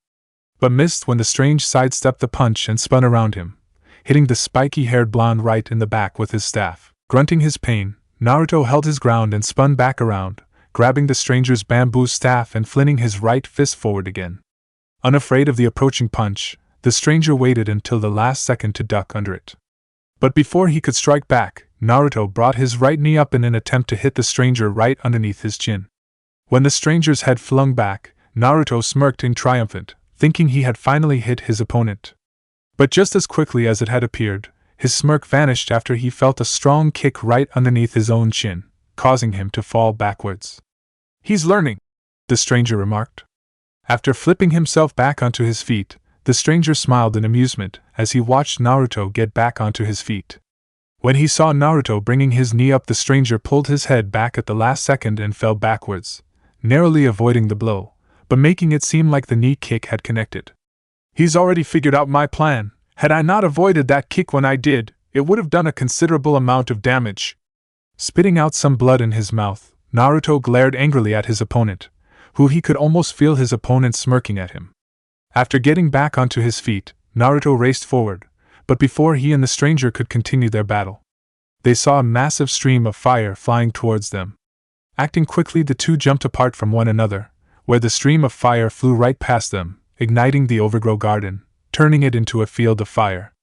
but missed when the strange sidestepped the punch and spun around him, hitting the spiky-haired blonde right in the back with his staff. Grunting his pain, Naruto held his ground and spun back around, grabbing the stranger's bamboo staff and flinging his right fist forward again. Unafraid of the approaching punch, the stranger waited until the last second to duck under it. But before he could strike back, Naruto brought his right knee up in an attempt to hit the stranger right underneath his chin. When the stranger's head flung back, Naruto smirked in triumphant, thinking he had finally hit his opponent. But just as quickly as it had appeared, his smirk vanished after he felt a strong kick right underneath his own chin, causing him to fall backwards. "He's learning," the stranger remarked. After flipping himself back onto his feet, the stranger smiled in amusement as he watched Naruto get back onto his feet. When he saw Naruto bringing his knee up, the stranger pulled his head back at the last second and fell backwards, narrowly avoiding the blow, but making it seem like the knee kick had connected. "He's already figured out my plan. Had I not avoided that kick when I did, it would have done a considerable amount of damage." Spitting out some blood in his mouth, Naruto glared angrily at his opponent, who he could almost feel his opponent smirking at him. After getting back onto his feet, Naruto raced forward, but before he and the stranger could continue their battle, they saw a massive stream of fire flying towards them. Acting quickly, the two jumped apart from one another, where the stream of fire flew right past them, igniting the overgrown garden, turning it into a field of fire.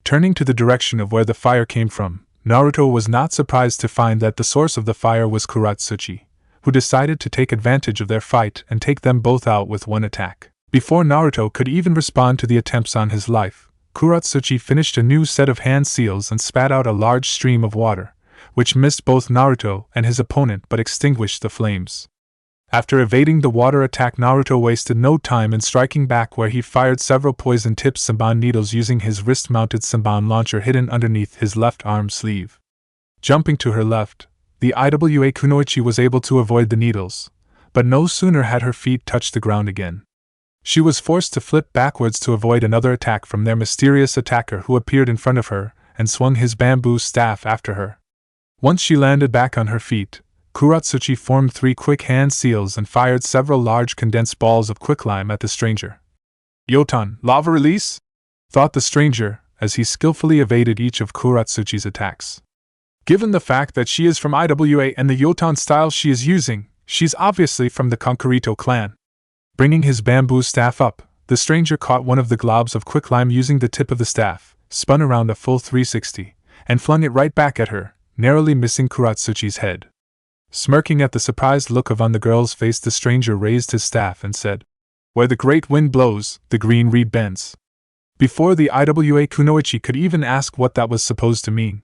Turning to the direction of where the fire came from, Naruto was not surprised to find that the source of the fire was Kuratsuchi, who decided to take advantage of their fight and take them both out with one attack. Before Naruto could even respond to the attempts on his life, Kuratsuchi finished a new set of hand seals and spat out a large stream of water, which missed both Naruto and his opponent but extinguished the flames. After evading the water attack, Naruto wasted no time in striking back, where he fired several poison-tipped Senbon needles using his wrist-mounted Senbon launcher hidden underneath his left arm sleeve. Jumping to her left, the Iwa Kunoichi was able to avoid the needles, but no sooner had her feet touched the ground again, she was forced to flip backwards to avoid another attack from their mysterious attacker, who appeared in front of her and swung his bamboo staff after her. Once she landed back on her feet, Kuratsuchi formed 3 quick hand seals and fired several large condensed balls of quicklime at the stranger. "Yotan, lava release?" thought the stranger, as he skillfully evaded each of Kuratsuchi's attacks. Given the fact that she is from Iwa and the Yotan style she is using, she's obviously from the Konkurito clan. Bringing his bamboo staff up, the stranger caught one of the globs of quicklime using the tip of the staff, spun around a full 360, and flung it right back at her, narrowly missing Kuratsuchi's head. Smirking at the surprised look on the girl's face, the stranger raised his staff and said, "Where the great wind blows, the green reed bends." Before the Iwa Kunoichi could even ask what that was supposed to mean,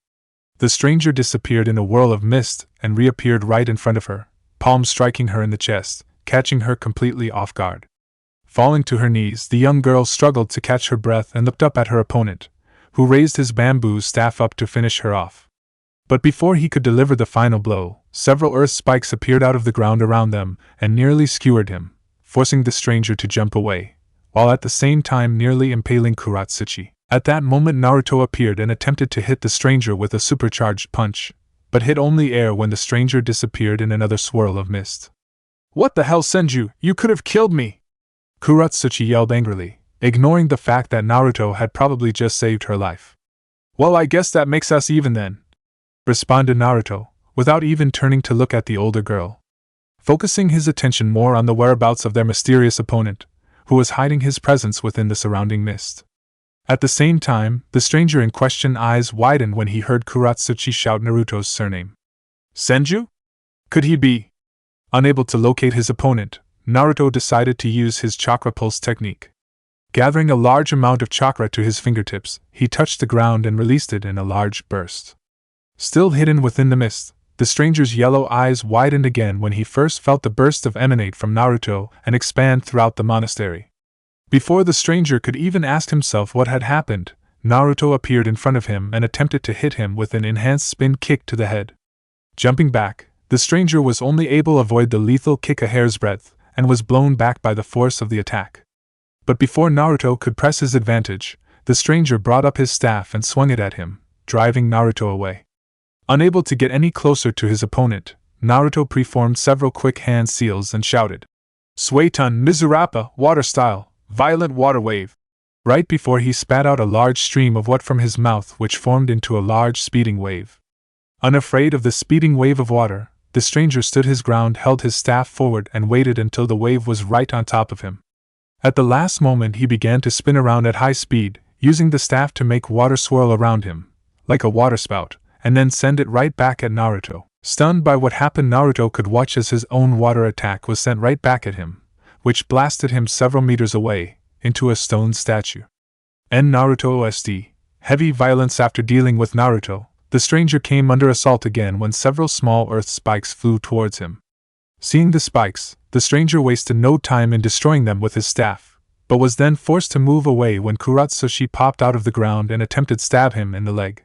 the stranger disappeared in a whirl of mist and reappeared right in front of her, palm striking her in the chest, catching her completely off guard. Falling to her knees, the young girl struggled to catch her breath and looked up at her opponent, who raised his bamboo staff up to finish her off. But before he could deliver the final blow, several earth spikes appeared out of the ground around them and nearly skewered him, forcing the stranger to jump away, while at the same time nearly impaling Kuratsuchi. At that moment, Naruto appeared and attempted to hit the stranger with a supercharged punch, but hit only air when the stranger disappeared in another swirl of mist. "What the hell, Senju, you could have killed me!" Kuratsuchi yelled angrily, ignoring the fact that Naruto had probably just saved her life. "Well, I guess that makes us even then," responded Naruto, without even turning to look at the older girl, focusing his attention more on the whereabouts of their mysterious opponent, who was hiding his presence within the surrounding mist. At the same time, the stranger in question eyes widened when he heard Kuratsuchi shout Naruto's surname. "Senju? Could he be?" Unable to locate his opponent, Naruto decided to use his chakra pulse technique. Gathering a large amount of chakra to his fingertips, he touched the ground and released it in a large burst. Still hidden within the mist, the stranger's yellow eyes widened again when he first felt the burst of emanate from Naruto and expand throughout the monastery. Before the stranger could even ask himself what had happened, Naruto appeared in front of him and attempted to hit him with an enhanced spin kick to the head. Jumping back, the stranger was only able to avoid the lethal kick a hair's breadth, and was blown back by the force of the attack. But before Naruto could press his advantage, the stranger brought up his staff and swung it at him, driving Naruto away. Unable to get any closer to his opponent, Naruto preformed several quick hand seals and shouted, Suetun Mizurappa, water style, violent water wave. Right before he spat out a large stream of what from his mouth, which formed into a large speeding wave. Unafraid of the speeding wave of water, the stranger stood his ground, held his staff forward, and waited until the wave was right on top of him. At the last moment he began to spin around at high speed, using the staff to make water swirl around him, like a waterspout, and then send it right back at Naruto. Stunned by what happened, Naruto could watch as his own water attack was sent right back at him, which blasted him several meters away, into a stone statue. N. Naruto OST. Heavy violence. After dealing with Naruto, the stranger came under assault again when several small earth spikes flew towards him. Seeing the spikes, the stranger wasted no time in destroying them with his staff, but was then forced to move away when Kuratsuchi popped out of the ground and attempted to stab him in the leg.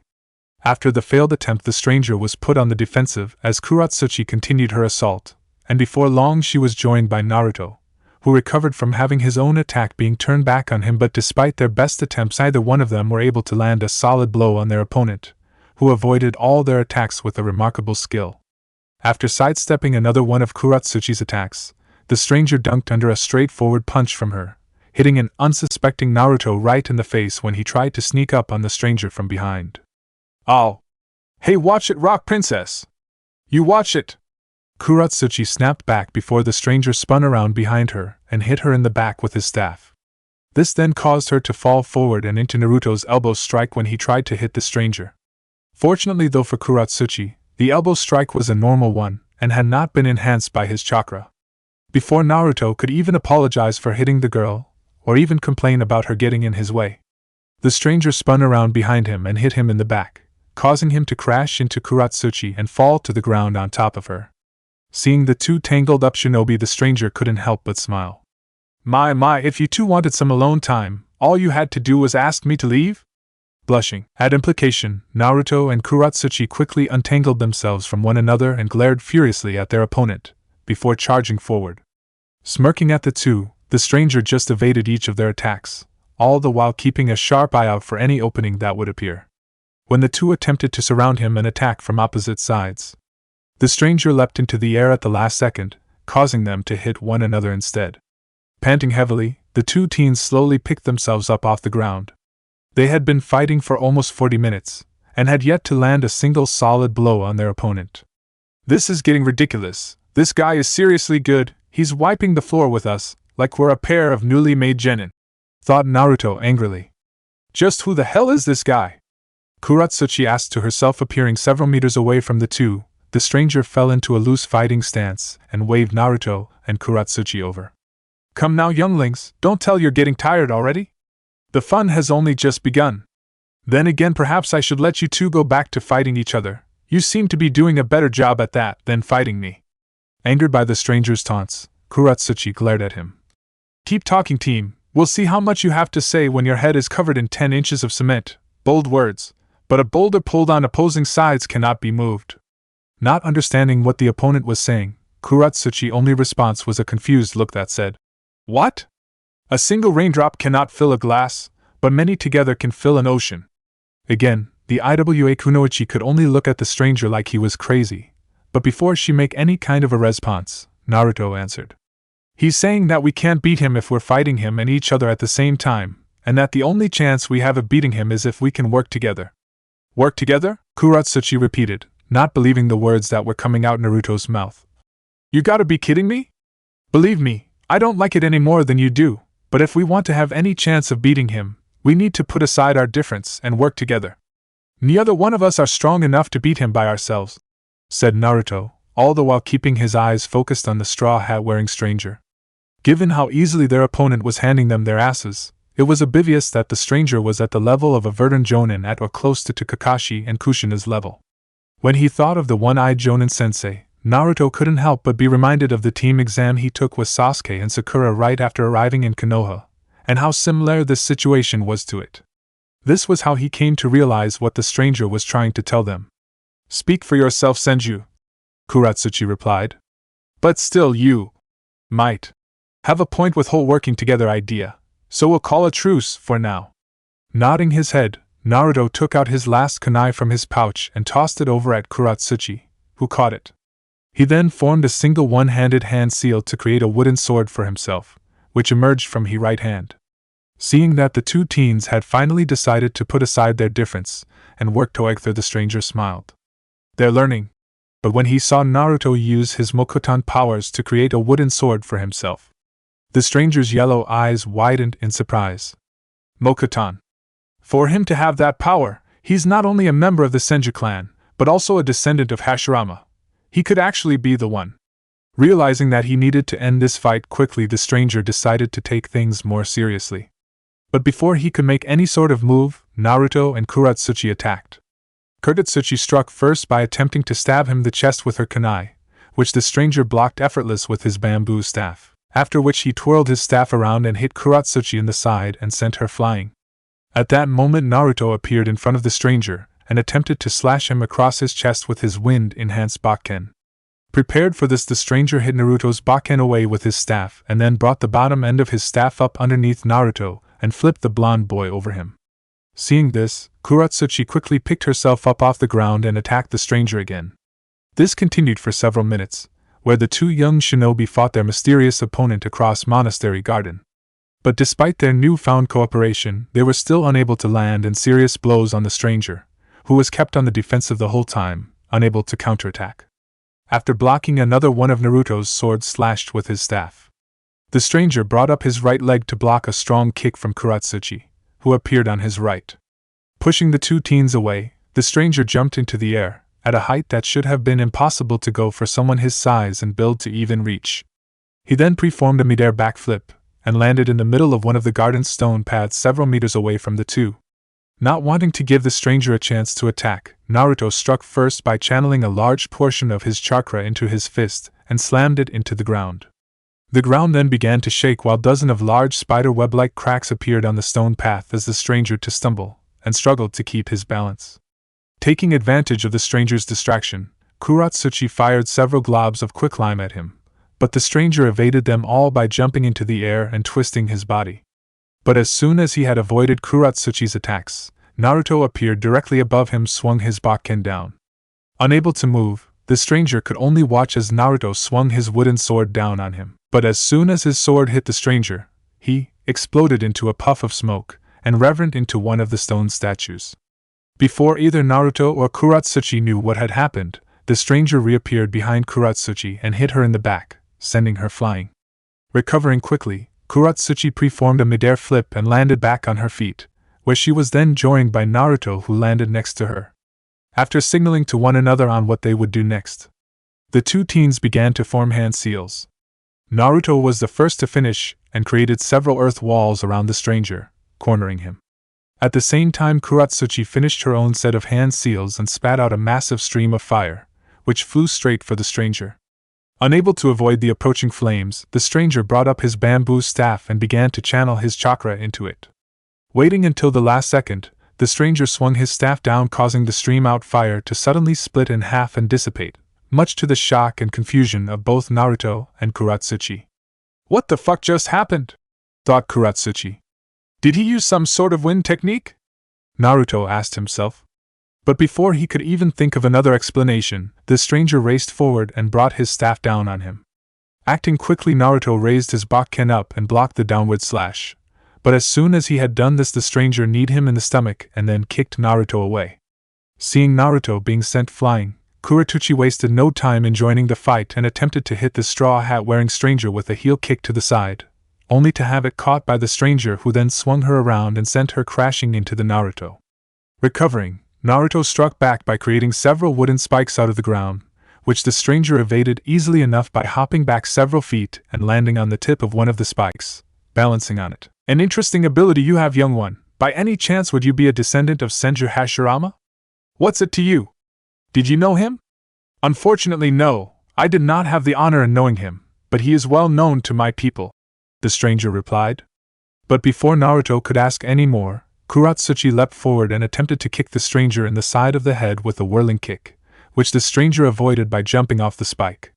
After the failed attempt, the stranger was put on the defensive as Kuratsuchi continued her assault, and before long she was joined by Naruto, who recovered from having his own attack being turned back on him, but despite their best attempts neither one of them were able to land a solid blow on their opponent, who avoided all their attacks with a remarkable skill. After sidestepping another one of Kuratsuchi's attacks, the stranger dunked under a straightforward punch from her, hitting an unsuspecting Naruto right in the face when he tried to sneak up on the stranger from behind. "Oh! Hey, watch it, Rock Princess! You watch it!" Kuratsuchi snapped back before the stranger spun around behind her and hit her in the back with his staff. This then caused her to fall forward and into Naruto's elbow strike when he tried to hit the stranger. Fortunately though for Kuratsuchi, the elbow strike was a normal one and had not been enhanced by his chakra. Before Naruto could even apologize for hitting the girl, or even complain about her getting in his way, the stranger spun around behind him and hit him in the back, causing him to crash into Kuratsuchi and fall to the ground on top of her. Seeing the two tangled up shinobi, the stranger couldn't help but smile. My, if you two wanted some alone time, all you had to do was ask me to leave?" Blushing at implication, Naruto and Kuratsuchi quickly untangled themselves from one another and glared furiously at their opponent, before charging forward. Smirking at the two, the stranger just evaded each of their attacks, all the while keeping a sharp eye out for any opening that would appear. When the two attempted to surround him and attack from opposite sides, the stranger leapt into the air at the last second, causing them to hit one another instead. Panting heavily, the two teens slowly picked themselves up off the ground. They had been fighting for almost 40 minutes, and had yet to land a single solid blow on their opponent. "This is getting ridiculous. This guy is seriously good, he's wiping the floor with us, like we're a pair of newly made genin," thought Naruto angrily. "Just who the hell is this guy?" Kuratsuchi asked to herself. Appearing several meters away from the two, the stranger fell into a loose fighting stance and waved Naruto and Kuratsuchi over. "Come now, younglings, don't tell you're getting tired already? The fun has only just begun. Then again, perhaps I should let you two go back to fighting each other. You seem to be doing a better job at that than fighting me." Angered by the stranger's taunts, Kuratsuchi glared at him. "Keep talking, team. We'll see how much you have to say when your head is covered in 10 inches of cement." Bold words, but a boulder pulled on opposing sides cannot be moved. Not understanding what the opponent was saying, Kuratsuchi's only response was a confused look that said, "What? A single raindrop cannot fill a glass, but many together can fill an ocean." Again, the Iwa Kunoichi could only look at the stranger like he was crazy, but before she make any kind of a response, Naruto answered. "He's saying that we can't beat him if we're fighting him and each other at the same time, and that the only chance we have of beating him is if we can work together." "Work together?" Kuratsuchi repeated, not believing the words that were coming out Naruto's mouth. "You gotta be kidding me? Believe me, I don't like it any more than you do, but if we want to have any chance of beating him, we need to put aside our difference and work together. Neither one of us are strong enough to beat him by ourselves," said Naruto, all the while keeping his eyes focused on the straw hat-wearing stranger. Given how easily their opponent was handing them their asses, it was obvious that the stranger was at the level of a veteran jonin at or close to Kakashi and Kushina's level. When he thought of the one-eyed Jonin sensei, Naruto couldn't help but be reminded of the team exam he took with Sasuke and Sakura right after arriving in Konoha, and how similar this situation was to it. This was how he came to realize what the stranger was trying to tell them. "Speak for yourself, Senju," Kuratsuchi replied. "But still you might have a point with whole working together idea, so we'll call a truce for now." Nodding his head, Naruto took out his last kunai from his pouch and tossed it over at Kuratsuchi, who caught it. He then formed a single one-handed hand seal to create a wooden sword for himself, which emerged from his right hand. Seeing that the two teens had finally decided to put aside their difference and work together, the stranger smiled. They're learning. But when he saw Naruto use his Mokutan powers to create a wooden sword for himself, the stranger's yellow eyes widened in surprise. Mokutan. For him to have that power, he's not only a member of the Senju clan, but also a descendant of Hashirama. He could actually be the one. Realizing that he needed to end this fight quickly, the stranger decided to take things more seriously. But before he could make any sort of move, Naruto and Kuratsuchi attacked. Kuratsuchi struck first by attempting to stab him in the chest with her kunai, which the stranger blocked effortless with his bamboo staff, after which he twirled his staff around and hit Kuratsuchi in the side and sent her flying. At that moment, Naruto appeared in front of the stranger and attempted to slash him across his chest with his wind-enhanced Bakken. Prepared for this, the stranger hit Naruto's Bakken away with his staff and then brought the bottom end of his staff up underneath Naruto and flipped the blonde boy over him. Seeing this, Kuratsuchi quickly picked herself up off the ground and attacked the stranger again. This continued for several minutes, where the two young shinobi fought their mysterious opponent across Monastery Garden. But despite their newfound cooperation, they were still unable to land in serious blows on the stranger, who was kept on the defensive the whole time, unable to counterattack. After blocking another one of Naruto's swords slashed with his staff, the stranger brought up his right leg to block a strong kick from Kuratsuchi, who appeared on his right. Pushing the two teens away, the stranger jumped into the air, at a height that should have been impossible to go for someone his size and build to even reach. He then performed a midair backflip, and landed in the middle of one of the garden's stone paths several meters away from the two. Not wanting to give the stranger a chance to attack, Naruto struck first by channeling a large portion of his chakra into his fist and slammed it into the ground. The ground then began to shake while dozens of large spider web-like cracks appeared on the stone path as the stranger to stumble and struggled to keep his balance. Taking advantage of the stranger's distraction, Kuratsuchi fired several globs of quicklime at him, but the stranger evaded them all by jumping into the air and twisting his body. But as soon as he had avoided Kuratsuchi's attacks, Naruto appeared directly above him, swung his Bakken down. Unable to move, the stranger could only watch as Naruto swung his wooden sword down on him. But as soon as his sword hit the stranger, he exploded into a puff of smoke and reverent into one of the stone statues. Before either Naruto or Kuratsuchi knew what had happened, the stranger reappeared behind Kuratsuchi and hit her in the back, sending her flying. Recovering quickly, Kuratsuchi performed a midair flip and landed back on her feet, where she was then joined by Naruto, who landed next to her. After signaling to one another on what they would do next, the two teens began to form hand seals. Naruto was the first to finish and created several earth walls around the stranger, cornering him. At the same time, Kuratsuchi finished her own set of hand seals and spat out a massive stream of fire, which flew straight for the stranger. Unable to avoid the approaching flames, the stranger brought up his bamboo staff and began to channel his chakra into it. Waiting until the last second, the stranger swung his staff down, causing the stream out fire to suddenly split in half and dissipate, much to the shock and confusion of both Naruto and Kuratsuchi. What the fuck just happened? Thought Kuratsuchi. Did he use some sort of wind technique? Naruto asked himself. But before he could even think of another explanation, the stranger raced forward and brought his staff down on him. Acting quickly, Naruto raised his Bakken up and blocked the downward slash. But as soon as he had done this, the stranger kneed him in the stomach and then kicked Naruto away. Seeing Naruto being sent flying, Kuratsuchi wasted no time in joining the fight and attempted to hit the straw hat-wearing stranger with a heel kick to the side, only to have it caught by the stranger, who then swung her around and sent her crashing into the Naruto. Recovering, Naruto struck back by creating several wooden spikes out of the ground, which the stranger evaded easily enough by hopping back several feet and landing on the tip of one of the spikes, balancing on it. An interesting ability you have, young one. By any chance would you be a descendant of Senju Hashirama? What's it to you? Did you know him? Unfortunately, no, I did not have the honor in knowing him, but he is well known to my people, the stranger replied. But before Naruto could ask any more, Kuratsuchi leapt forward and attempted to kick the stranger in the side of the head with a whirling kick, which the stranger avoided by jumping off the spike.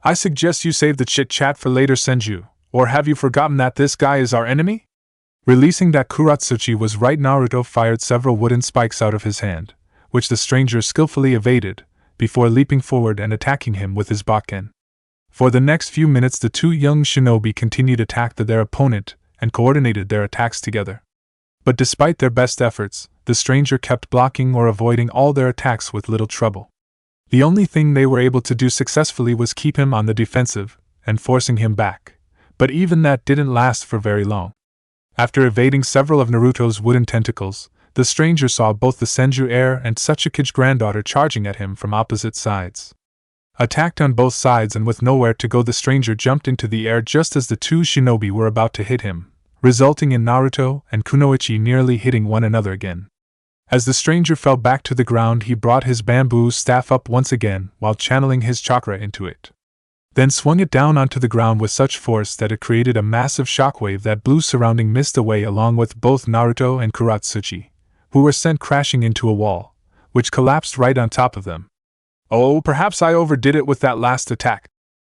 I suggest you save the chit-chat for later, Senju, or have you forgotten that this guy is our enemy? Releasing that Kuratsuchi was right, Naruto fired several wooden spikes out of his hand, which the stranger skillfully evaded, before leaping forward and attacking him with his Bakken. For the next few minutes the two young shinobi continued to attack their opponent and coordinated their attacks together. But despite their best efforts, the stranger kept blocking or avoiding all their attacks with little trouble. The only thing they were able to do successfully was keep him on the defensive and forcing him back, but even that didn't last for very long. After evading several of Naruto's wooden tentacles, the stranger saw both the Senju heir and Tsuchikage's granddaughter charging at him from opposite sides. Attacked on both sides and with nowhere to go, the stranger jumped into the air just as the two shinobi were about to hit him, resulting in Naruto and Kunoichi nearly hitting one another again. As the stranger fell back to the ground, he brought his bamboo staff up once again while channeling his chakra into it. Then swung it down onto the ground with such force that it created a massive shockwave that blew surrounding mist away along with both Naruto and Kuratsuchi, who were sent crashing into a wall, which collapsed right on top of them. "Oh, perhaps I overdid it with that last attack,"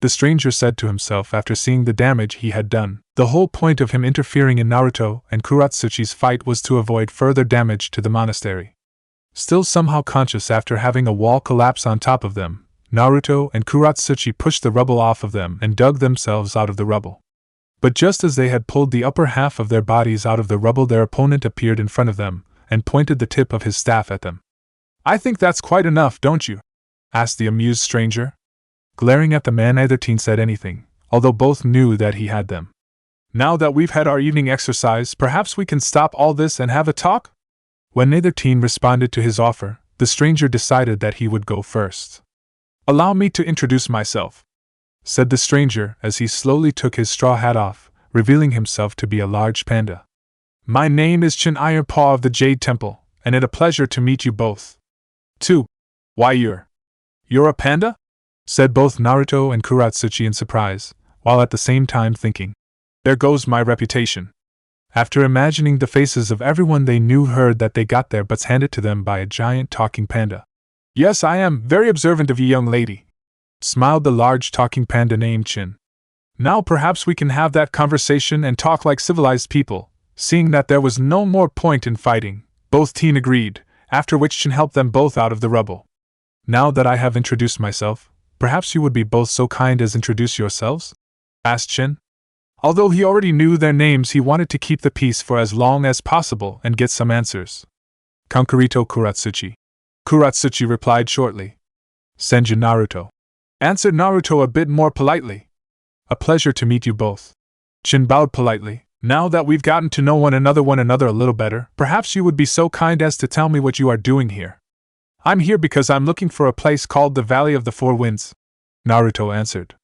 the stranger said to himself after seeing the damage he had done. The whole point of him interfering in Naruto and Kuratsuchi's fight was to avoid further damage to the monastery. Still somehow conscious after having a wall collapse on top of them, Naruto and Kuratsuchi pushed the rubble off of them and dug themselves out of the rubble. But just as they had pulled the upper half of their bodies out of the rubble, their opponent appeared in front of them and pointed the tip of his staff at them. "I think that's quite enough, don't you?" asked the amused stranger. Glaring at the man, neither teen said anything, although both knew that he had them. "Now that we've had our evening exercise, perhaps we can stop all this and have a talk?" When neither teen responded to his offer, the stranger decided that he would go first. "Allow me to introduce myself," said the stranger as he slowly took his straw hat off, revealing himself to be a large panda. "My name is Iron Paw of the Jade Temple, and it's a pleasure to meet you both." "Too. Why, you're a panda?" said both Naruto and Kuratsuchi in surprise, while at the same time thinking, "There goes my reputation." After imagining the faces of everyone they knew, heard that they got their butts handed to them by a giant talking panda. "Yes, I am very observant of you, young lady," smiled the large talking panda named Chin. "Now perhaps we can have that conversation and talk like civilized people." Seeing that there was no more point in fighting, both teen agreed, after which Chin helped them both out of the rubble. "Now that I have introduced myself, perhaps you would be both so kind as introduce yourselves?" asked Chin. Although he already knew their names, he wanted to keep the peace for as long as possible and get some answers. "Kankurito Kuratsuchi," Kuratsuchi replied shortly. "Senju Naruto," answered Naruto a bit more politely. "A pleasure to meet you both." Chin bowed politely. "Now that we've gotten to know one another a little better, perhaps you would be so kind as to tell me what you are doing here." "I'm here because I'm looking for a place called the Valley of the Four Winds," Naruto answered.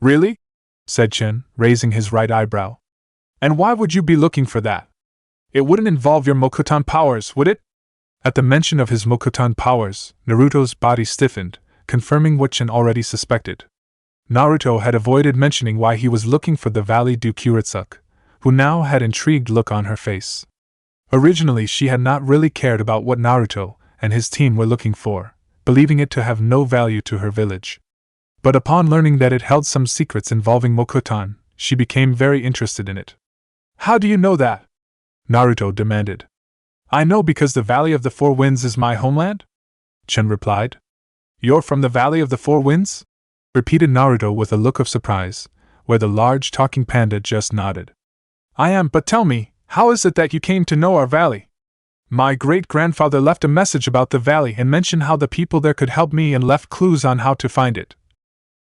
"Really?" said Chin, raising his right eyebrow. "And why would you be looking for that? It wouldn't involve your Mokuton powers, would it?" At the mention of his Mokuton powers, Naruto's body stiffened, confirming what Chin already suspected. Naruto had avoided mentioning why he was looking for the Valley du Kuritsuke, who now had an intrigued look on her face. Originally she had not really cared about what Naruto and his team were looking for, believing it to have no value to her village. But upon learning that it held some secrets involving Mokuton, she became very interested in it. "How do you know that?" Naruto demanded. "I know because the Valley of the Four Winds is my homeland," Chin replied. "You're from the Valley of the Four Winds?" repeated Naruto with a look of surprise, where the large talking panda just nodded. "I am, but tell me, how is it that you came to know our valley?" "My great-grandfather left a message about the valley and mentioned how the people there could help me and left clues on how to find it."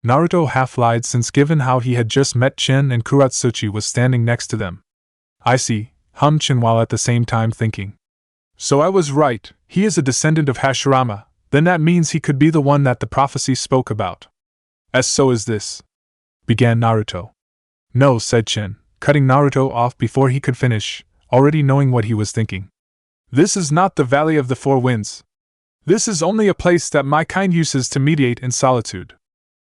Naruto half-lied, since given how he had just met Chin and Kuratsuchi was standing next to them. "I see," hummed Chin while at the same time thinking. "So I was right, he is a descendant of Hashirama, then that means he could be the one that the prophecy spoke about." So is this," began Naruto. "No," said Chin, cutting Naruto off before he could finish, already knowing what he was thinking. "This is not the Valley of the Four Winds. This is only a place that my kind uses to meditate in solitude.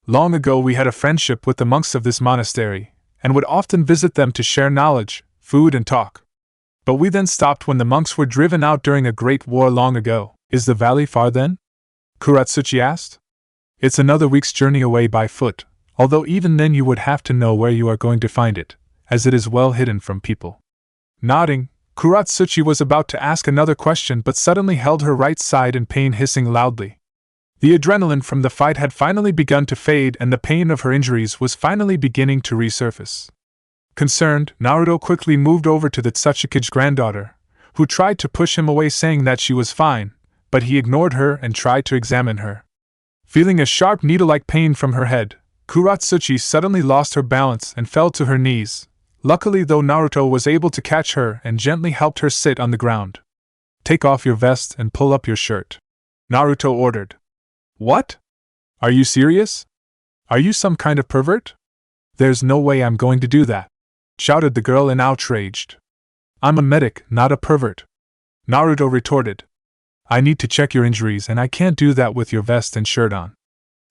Long ago we had a friendship with the monks of this monastery, and would often visit them to share knowledge, food and talk. But we then stopped when the monks were driven out during a great war long ago." "Is the valley far then?" Kuratsuchi asked. "It's another week's journey away by foot, although even then you would have to know where you are going to find it, as it is well hidden from people." Nodding, Kuratsuchi was about to ask another question but suddenly held her right side in pain, hissing loudly. The adrenaline from the fight had finally begun to fade and the pain of her injuries was finally beginning to resurface. Concerned, Naruto quickly moved over to the Tsuchikige's granddaughter, who tried to push him away saying that she was fine, but he ignored her and tried to examine her. Feeling a sharp needle-like pain from her head, Kuratsuchi suddenly lost her balance and fell to her knees. Luckily though, Naruto was able to catch her and gently helped her sit on the ground. "Take off your vest and pull up your shirt," Naruto ordered. "What? Are you serious? Are you some kind of pervert?" "There's no way I'm going to do that," shouted the girl in outraged. "I'm a medic, not a pervert," Naruto retorted. "I need to check your injuries and I can't do that with your vest and shirt on.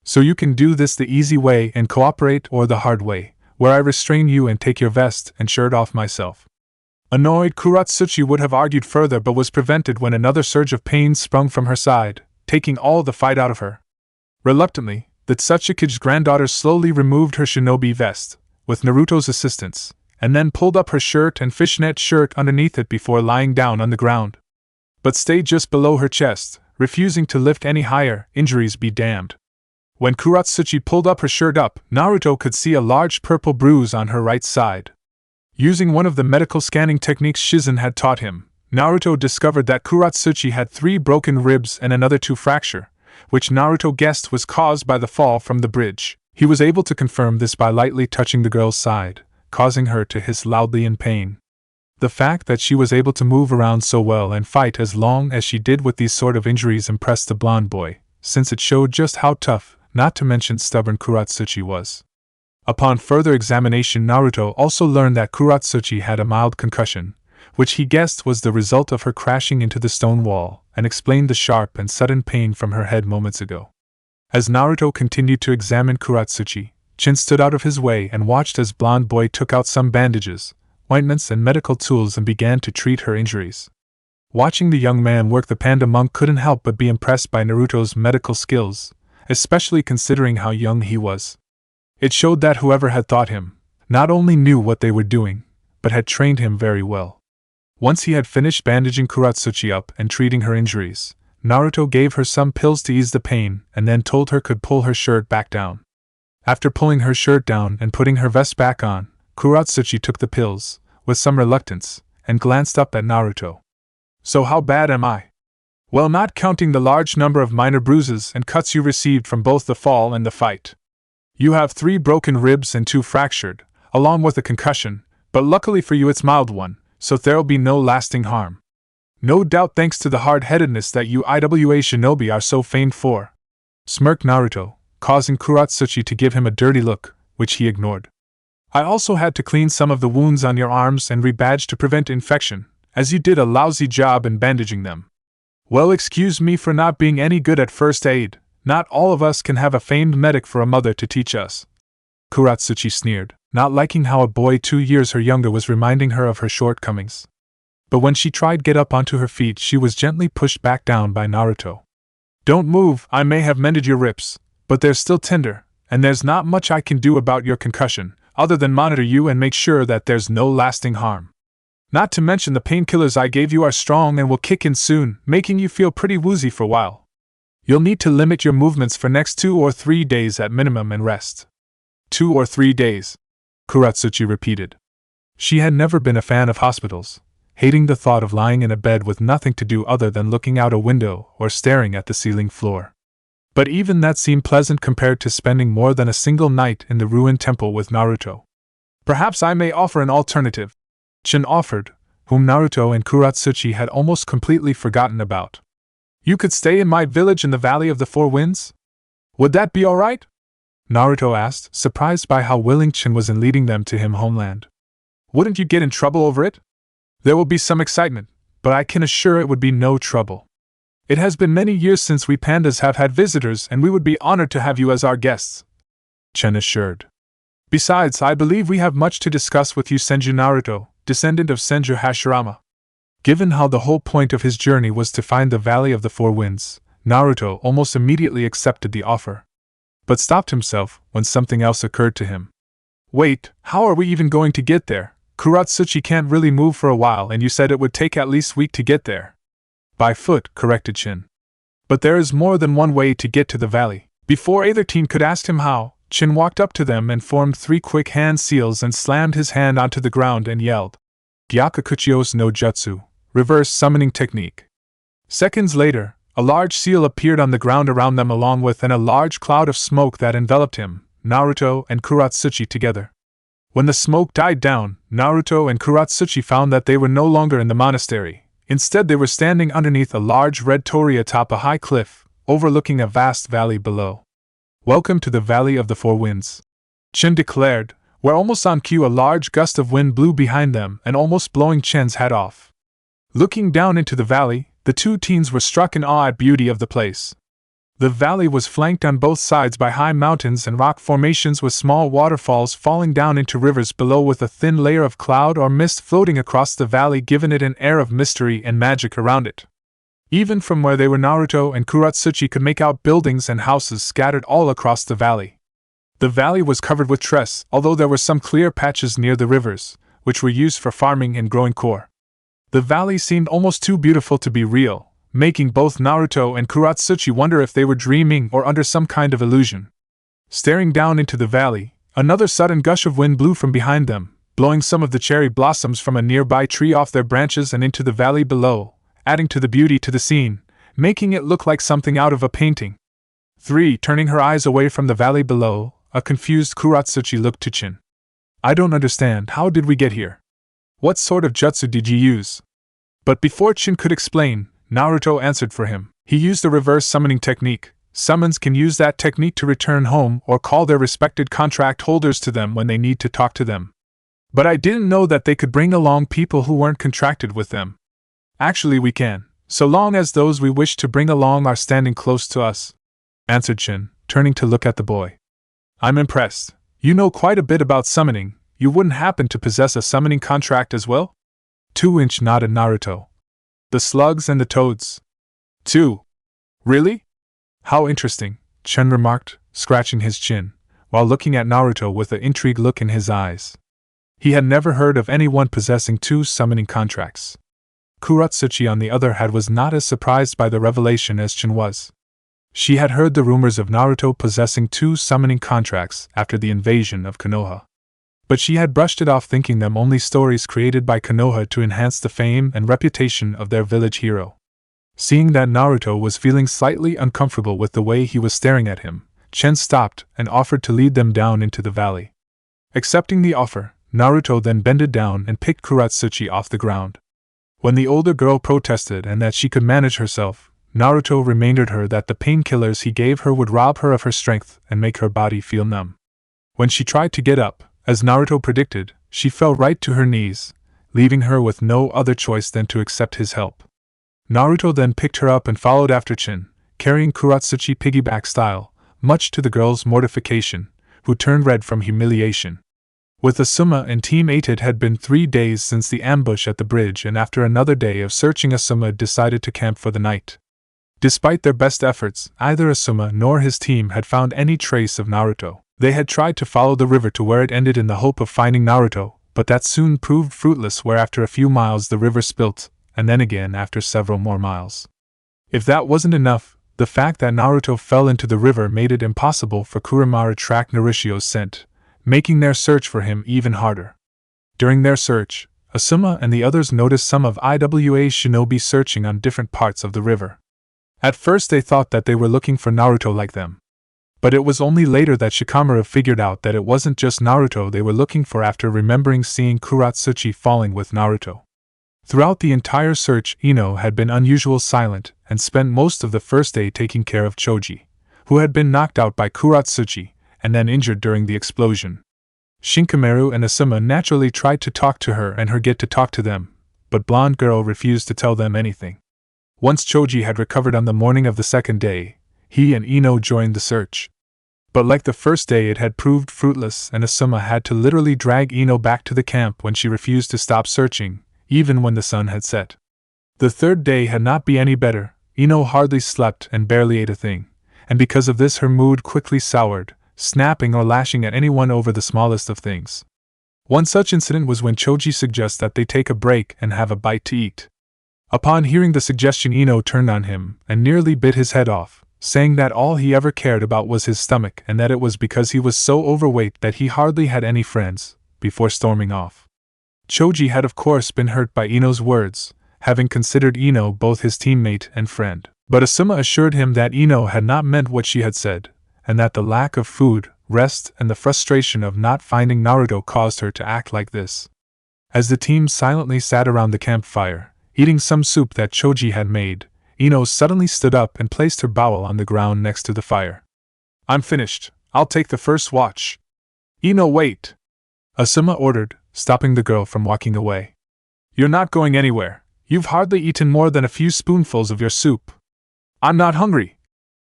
So you can do this the easy way and cooperate, or the hard way, where I restrain you and take your vest and shirt off myself." Annoyed, Kuratsuchi would have argued further but was prevented when another surge of pain sprung from her side, taking all the fight out of her. Reluctantly, the Tsuchikige's granddaughter slowly removed her shinobi vest, with Naruto's assistance, and then pulled up her shirt and fishnet shirt underneath it before lying down on the ground. But stayed just below her chest, refusing to lift any higher. Injuries be damned. When Kuratsuchi pulled up her shirt up, Naruto could see a large purple bruise on her right side. Using one of the medical scanning techniques Shizen had taught him, Naruto discovered that Kuratsuchi had 3 broken ribs and another 2 fracture, which Naruto guessed was caused by the fall from the bridge. He was able to confirm this by lightly touching the girl's side, causing her to hiss loudly in pain. The fact that she was able to move around so well and fight as long as she did with these sort of injuries impressed the blonde boy, since it showed just how tough, not to mention stubborn, Kuratsuchi was. Upon further examination, Naruto also learned that Kuratsuchi had a mild concussion, which he guessed was the result of her crashing into the stone wall, and explained the sharp and sudden pain from her head moments ago. As Naruto continued to examine Kuratsuchi, Chin stood out of his way and watched as blonde boy took out some bandages, ointments and medical tools and began to treat her injuries. Watching the young man work, the panda monk couldn't help but be impressed by Naruto's medical skills, especially considering how young he was. It showed that whoever had taught him not only knew what they were doing, but had trained him very well. Once he had finished bandaging Kuratsuchi up and treating her injuries, Naruto gave her some pills to ease the pain and then told her could pull her shirt back down. After pulling her shirt down and putting her vest back on, Kuratsuchi took the pills, with some reluctance, and glanced up at Naruto. "So how bad am I?" "Well, not counting the large number of minor bruises and cuts you received from both the fall and the fight. You have 3 broken ribs and 2 fractured, along with a concussion, but luckily for you it's a mild one, so there'll be no lasting harm. No doubt thanks to the hard-headedness that you IWA shinobi are so famed for," smirked Naruto, causing Kuratsuchi to give him a dirty look, which he ignored. "I also had to clean some of the wounds on your arms and rebadge to prevent infection, as you did a lousy job in bandaging them. Well, excuse me for not being any good at first aid. Not all of us can have a famed medic for a mother to teach us." Kuratsuchi sneered, not liking how a boy 2 years her younger was reminding her of her shortcomings. But when she tried to get up onto her feet, she was gently pushed back down by Naruto. "Don't move, I may have mended your ribs, but they're still tender, and there's not much I can do about your concussion, other than monitor you and make sure that there's no lasting harm. Not to mention the painkillers I gave you are strong and will kick in soon, making you feel pretty woozy for a while. You'll need to limit your movements for next 2 or 3 days at minimum and rest." 2 or 3 days, Kuratsuchi repeated. She had never been a fan of hospitals, hating the thought of lying in a bed with nothing to do other than looking out a window or staring at the ceiling floor. But even that seemed pleasant compared to spending more than a single night in the ruined temple with Naruto. "Perhaps I may offer an alternative," Chin offered, whom Naruto and Kuratsuchi had almost completely forgotten about. "You could stay in my village in the Valley of the Four Winds? Would that be alright?" Naruto asked, surprised by how willing Chin was in leading them to his homeland. "Wouldn't you get in trouble over it?" "There will be some excitement, but I can assure it would be no trouble. It has been many years since we pandas have had visitors and we would be honored to have you as our guests," Chin assured. "Besides, I believe we have much to discuss with you, Senju Naruto, descendant of Senju Hashirama." Given how the whole point of his journey was to find the Valley of the Four Winds, Naruto almost immediately accepted the offer. But stopped himself when something else occurred to him. "Wait, how are we even going to get there? Kuratsuchi can't really move for a while, and you said it would take at least a week to get there. By foot, corrected Chin. But there is more than one way to get to the valley. Before either teen could ask him how, Chin walked up to them and formed 3 quick hand seals and slammed his hand onto the ground and yelled, Gyakukuchios no Jutsu, reverse summoning technique. Seconds later, a large seal appeared on the ground around them along with a large cloud of smoke that enveloped him, Naruto and Kuratsuchi together. When the smoke died down, Naruto and Kuratsuchi found that they were no longer in the monastery. Instead, they were standing underneath a large red torii atop a high cliff, overlooking a vast valley below. Welcome to the Valley of the Four Winds, Chin declared, where almost on cue a large gust of wind blew behind them and almost blowing Chin's hat off. Looking down into the valley, the 2 teens were struck in awe at the beauty of the place. The valley was flanked on both sides by high mountains and rock formations with small waterfalls falling down into rivers below, with a thin layer of cloud or mist floating across the valley, giving it an air of mystery and magic around it. Even from where they were, Naruto and Kuratsuchi could make out buildings and houses scattered all across the valley. The valley was covered with trees, although there were some clear patches near the rivers, which were used for farming and growing corn. The valley seemed almost too beautiful to be real, making both Naruto and Kuratsuchi wonder if they were dreaming or under some kind of illusion. Staring down into the valley, another sudden gush of wind blew from behind them, blowing some of the cherry blossoms from a nearby tree off their branches and into the valley below, adding to the beauty to the scene, making it look like something out of a painting. 3. Turning her eyes away from the valley below, a confused Kuratsuchi looked to Chin. I don't understand, how did we get here? What sort of jutsu did you use? But before Chin could explain, Naruto answered for him. He used a reverse summoning technique. Summons can use that technique to return home or call their respected contract holders to them when they need to talk to them. But I didn't know that they could bring along people who weren't contracted with them. Actually, we can, so long as those we wish to bring along are standing close to us, answered Chin, turning to look at the boy. I'm impressed. You know quite a bit about summoning. You wouldn't happen to possess a summoning contract as well? 2-inch nodded Naruto. The slugs and the toads. 2. Really? How interesting, Chin remarked, scratching his chin, while looking at Naruto with an intrigued look in his eyes. He had never heard of anyone possessing 2 summoning contracts. Kuratsuchi, on the other hand, was not as surprised by the revelation as Chin was. She had heard the rumors of Naruto possessing 2 summoning contracts after the invasion of Konoha. But she had brushed it off, thinking them only stories created by Konoha to enhance the fame and reputation of their village hero. Seeing that Naruto was feeling slightly uncomfortable with the way he was staring at him, Chen stopped and offered to lead them down into the valley. Accepting the offer, Naruto then bended down and picked Kuratsuchi off the ground. When the older girl protested and that she could manage herself, Naruto reminded her that the painkillers he gave her would rob her of her strength and make her body feel numb. When she tried to get up, as Naruto predicted, she fell right to her knees, leaving her with no other choice than to accept his help. Naruto then picked her up and followed after Chin, carrying Kuratsuchi piggyback style, much to the girl's mortification, who turned red from humiliation. With Asuma and Team 8, it had been 3 days since the ambush at the bridge, and after another day of searching, Asuma decided to camp for the night. Despite their best efforts, neither Asuma nor his team had found any trace of Naruto. They had tried to follow the river to where it ended in the hope of finding Naruto, but that soon proved fruitless, where after a few miles the river spilt, and then again after several more miles. If that wasn't enough, the fact that Naruto fell into the river made it impossible for Kuramaru to track Narishio's scent, making their search for him even harder. During their search, Asuma and the others noticed some of IWA's shinobi searching on different parts of the river. At first they thought that they were looking for Naruto like them. But it was only later that Shikamaru figured out that it wasn't just Naruto they were looking for, after remembering seeing Kuratsuchi falling with Naruto. Throughout the entire search, Ino had been unusually silent and spent most of the first day taking care of Choji, who had been knocked out by Kuratsuchi and then injured during the explosion. Shinkameru and Asuma naturally tried to talk to her and her get to talk to them, but blonde girl refused to tell them anything. Once Choji had recovered on the morning of the second day, he and Ino joined the search. But like the first day, it had proved fruitless, and Asuma had to literally drag Ino back to the camp when she refused to stop searching, even when the sun had set. The third day had not been any better. Ino hardly slept and barely ate a thing, and because of this her mood quickly soured, snapping or lashing at anyone over the smallest of things. One such incident was when Choji suggests that they take a break and have a bite to eat. Upon hearing the suggestion, Ino turned on him and nearly bit his head off, saying that all he ever cared about was his stomach and that it was because he was so overweight that he hardly had any friends, before storming off. Choji had of course been hurt by Ino's words, having considered Ino both his teammate and friend. But Asuma assured him that Ino had not meant what she had said, and that the lack of food, rest, and the frustration of not finding Naruto caused her to act like this. As the team silently sat around the campfire, eating some soup that Choji had made, Ino suddenly stood up and placed her bowl on the ground next to the fire. "I'm finished. I'll take the first watch." "Ino, wait!" Asuma ordered, stopping the girl from walking away. "You're not going anywhere. You've hardly eaten more than a few spoonfuls of your soup." "I'm not hungry,"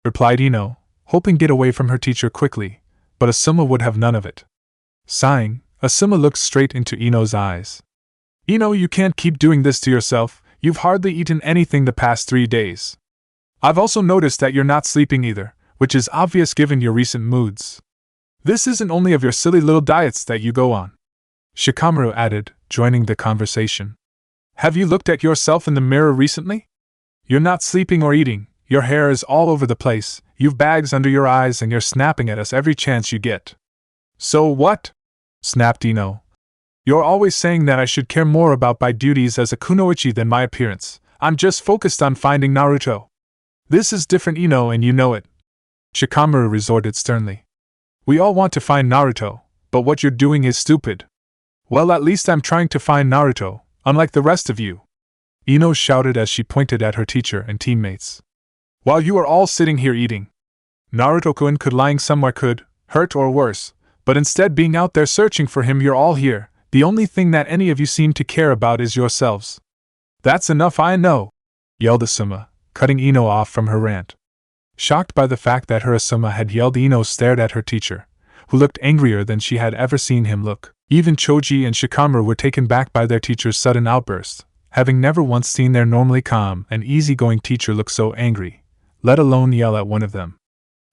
replied Ino, hoping to get away from her teacher quickly, but Asuma would have none of it. Sighing, Asuma looked straight into Ino's eyes. "Ino, you can't keep doing this to yourself. You've hardly eaten anything the past 3 days. I've also noticed that you're not sleeping either, which is obvious given your recent moods. This isn't only of your silly little diets that you go on," Shikamaru added, joining the conversation. "Have you looked at yourself in the mirror recently? You're not sleeping or eating, your hair is all over the place, you've bags under your eyes, and you're snapping at us every chance you get." "So what?" snapped Ino. "You're always saying that I should care more about my duties as a kunoichi than my appearance. I'm just focused on finding Naruto. This is different, Ino, and you know it." Shikamaru resorted sternly. "We all want to find Naruto, but what you're doing is stupid." "Well, at least I'm trying to find Naruto, unlike the rest of you," Ino shouted as she pointed at her teacher and teammates. "While you are all sitting here eating. Naruto-kun could lying somewhere could hurt or worse, but instead being out there searching for him, you're all here. The only thing that any of you seem to care about is yourselves." "That's enough, I know," yelled Asuma, cutting Ino off from her rant. Shocked by the fact that her Asuma had yelled, Ino stared at her teacher, who looked angrier than she had ever seen him look. Even Choji and Shikamaru were taken back by their teacher's sudden outburst, having never once seen their normally calm and easygoing teacher look so angry, let alone yell at one of them.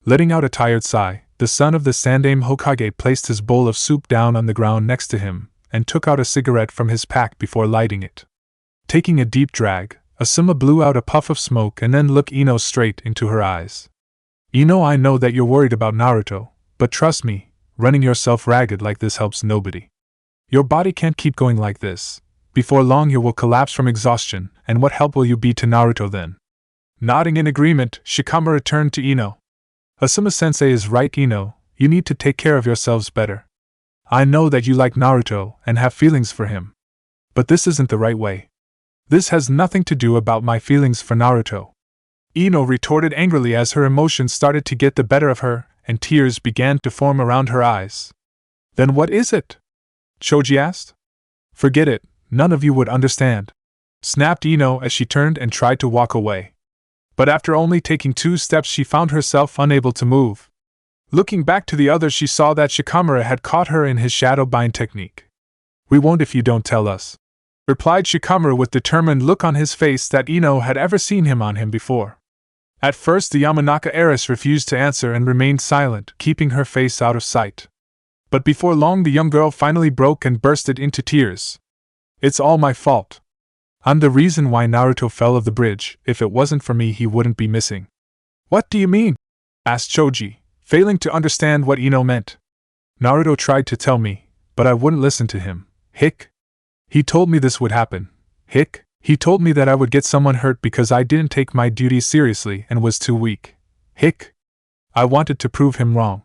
Letting out a tired sigh, the son of the Sandaime Hokage placed his bowl of soup down on the ground next to him, and took out a cigarette from his pack before lighting it. Taking a deep drag, Asuma blew out a puff of smoke and then looked Ino straight into her eyes. "Ino, I know that you're worried about Naruto, but trust me, running yourself ragged like this helps nobody. Your body can't keep going like this. Before long you will collapse from exhaustion, and what help will you be to Naruto then?" Nodding in agreement, Shikamaru turned to Ino. "Asuma-sensei is right, Ino, you need to take care of yourselves better. I know that you like Naruto and have feelings for him. But this isn't the right way. This has nothing to do about my feelings for Naruto," Ino retorted angrily as her emotions started to get the better of her, and tears began to form around her eyes. "Then what is it?" Choji asked. "Forget it, none of you would understand," snapped Ino as she turned and tried to walk away. But after only taking 2 steps she found herself unable to move. Looking back to the others, she saw that Shikamaru had caught her in his shadow bind technique. "We won't if you don't tell us," replied Shikamaru with determined look on his face that Ino had ever seen him on him before. At first the Yamanaka heiress refused to answer and remained silent, keeping her face out of sight. But before long the young girl finally broke and bursted into tears. "It's all my fault. I'm the reason why Naruto fell off the bridge. If it wasn't for me he wouldn't be missing." "What do you mean?" asked Choji, failing to understand what Ino meant. "Naruto tried to tell me, but I wouldn't listen to him. Hick. He told me this would happen. Hick. He told me that I would get someone hurt because I didn't take my duties seriously and was too weak. Hick. I wanted to prove him wrong.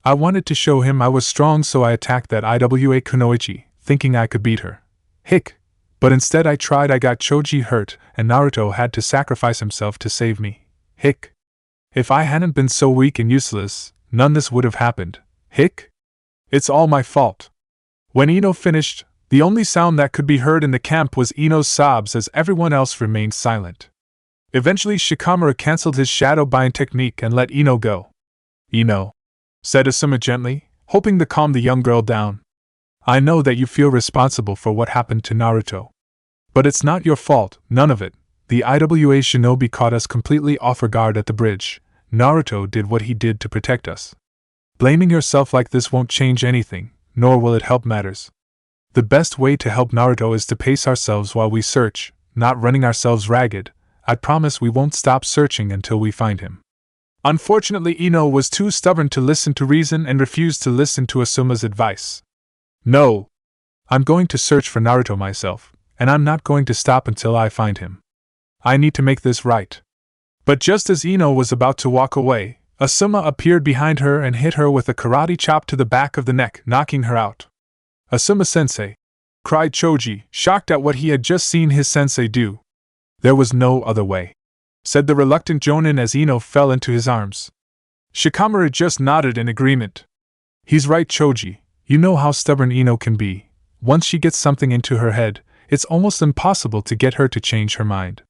I wanted to show him I was strong, so I attacked that IWA Kunoichi, thinking I could beat her. Hick. But instead I got Choji hurt, and Naruto had to sacrifice himself to save me. Hick. If I hadn't been so weak and useless, none this would have happened. Hick. It's all my fault." When Ino finished, the only sound that could be heard in the camp was Ino's sobs as everyone else remained silent. Eventually Shikamaru cancelled his shadow bind technique and let Ino go. "Ino," said Asuma gently, hoping to calm the young girl down. "I know that you feel responsible for what happened to Naruto. But it's not your fault, none of it. The IWA shinobi caught us completely off our guard at the bridge. Naruto did what he did to protect us. Blaming yourself like this won't change anything, nor will it help matters. The best way to help Naruto is to pace ourselves while we search, not running ourselves ragged. I promise we won't stop searching until we find him." Unfortunately, Ino was too stubborn to listen to reason and refused to listen to Asuma's advice. "No. I'm going to search for Naruto myself, and I'm not going to stop until I find him. I need to make this right." But just as Ino was about to walk away, Asuma appeared behind her and hit her with a karate chop to the back of the neck, knocking her out. "Asuma-sensei!" cried Choji, shocked at what he had just seen his sensei do. "There was no other way," said the reluctant Jonin as Ino fell into his arms. Shikamaru just nodded in agreement. "He's right, Choji. You know how stubborn Ino can be. Once she gets something into her head, it's almost impossible to get her to change her mind.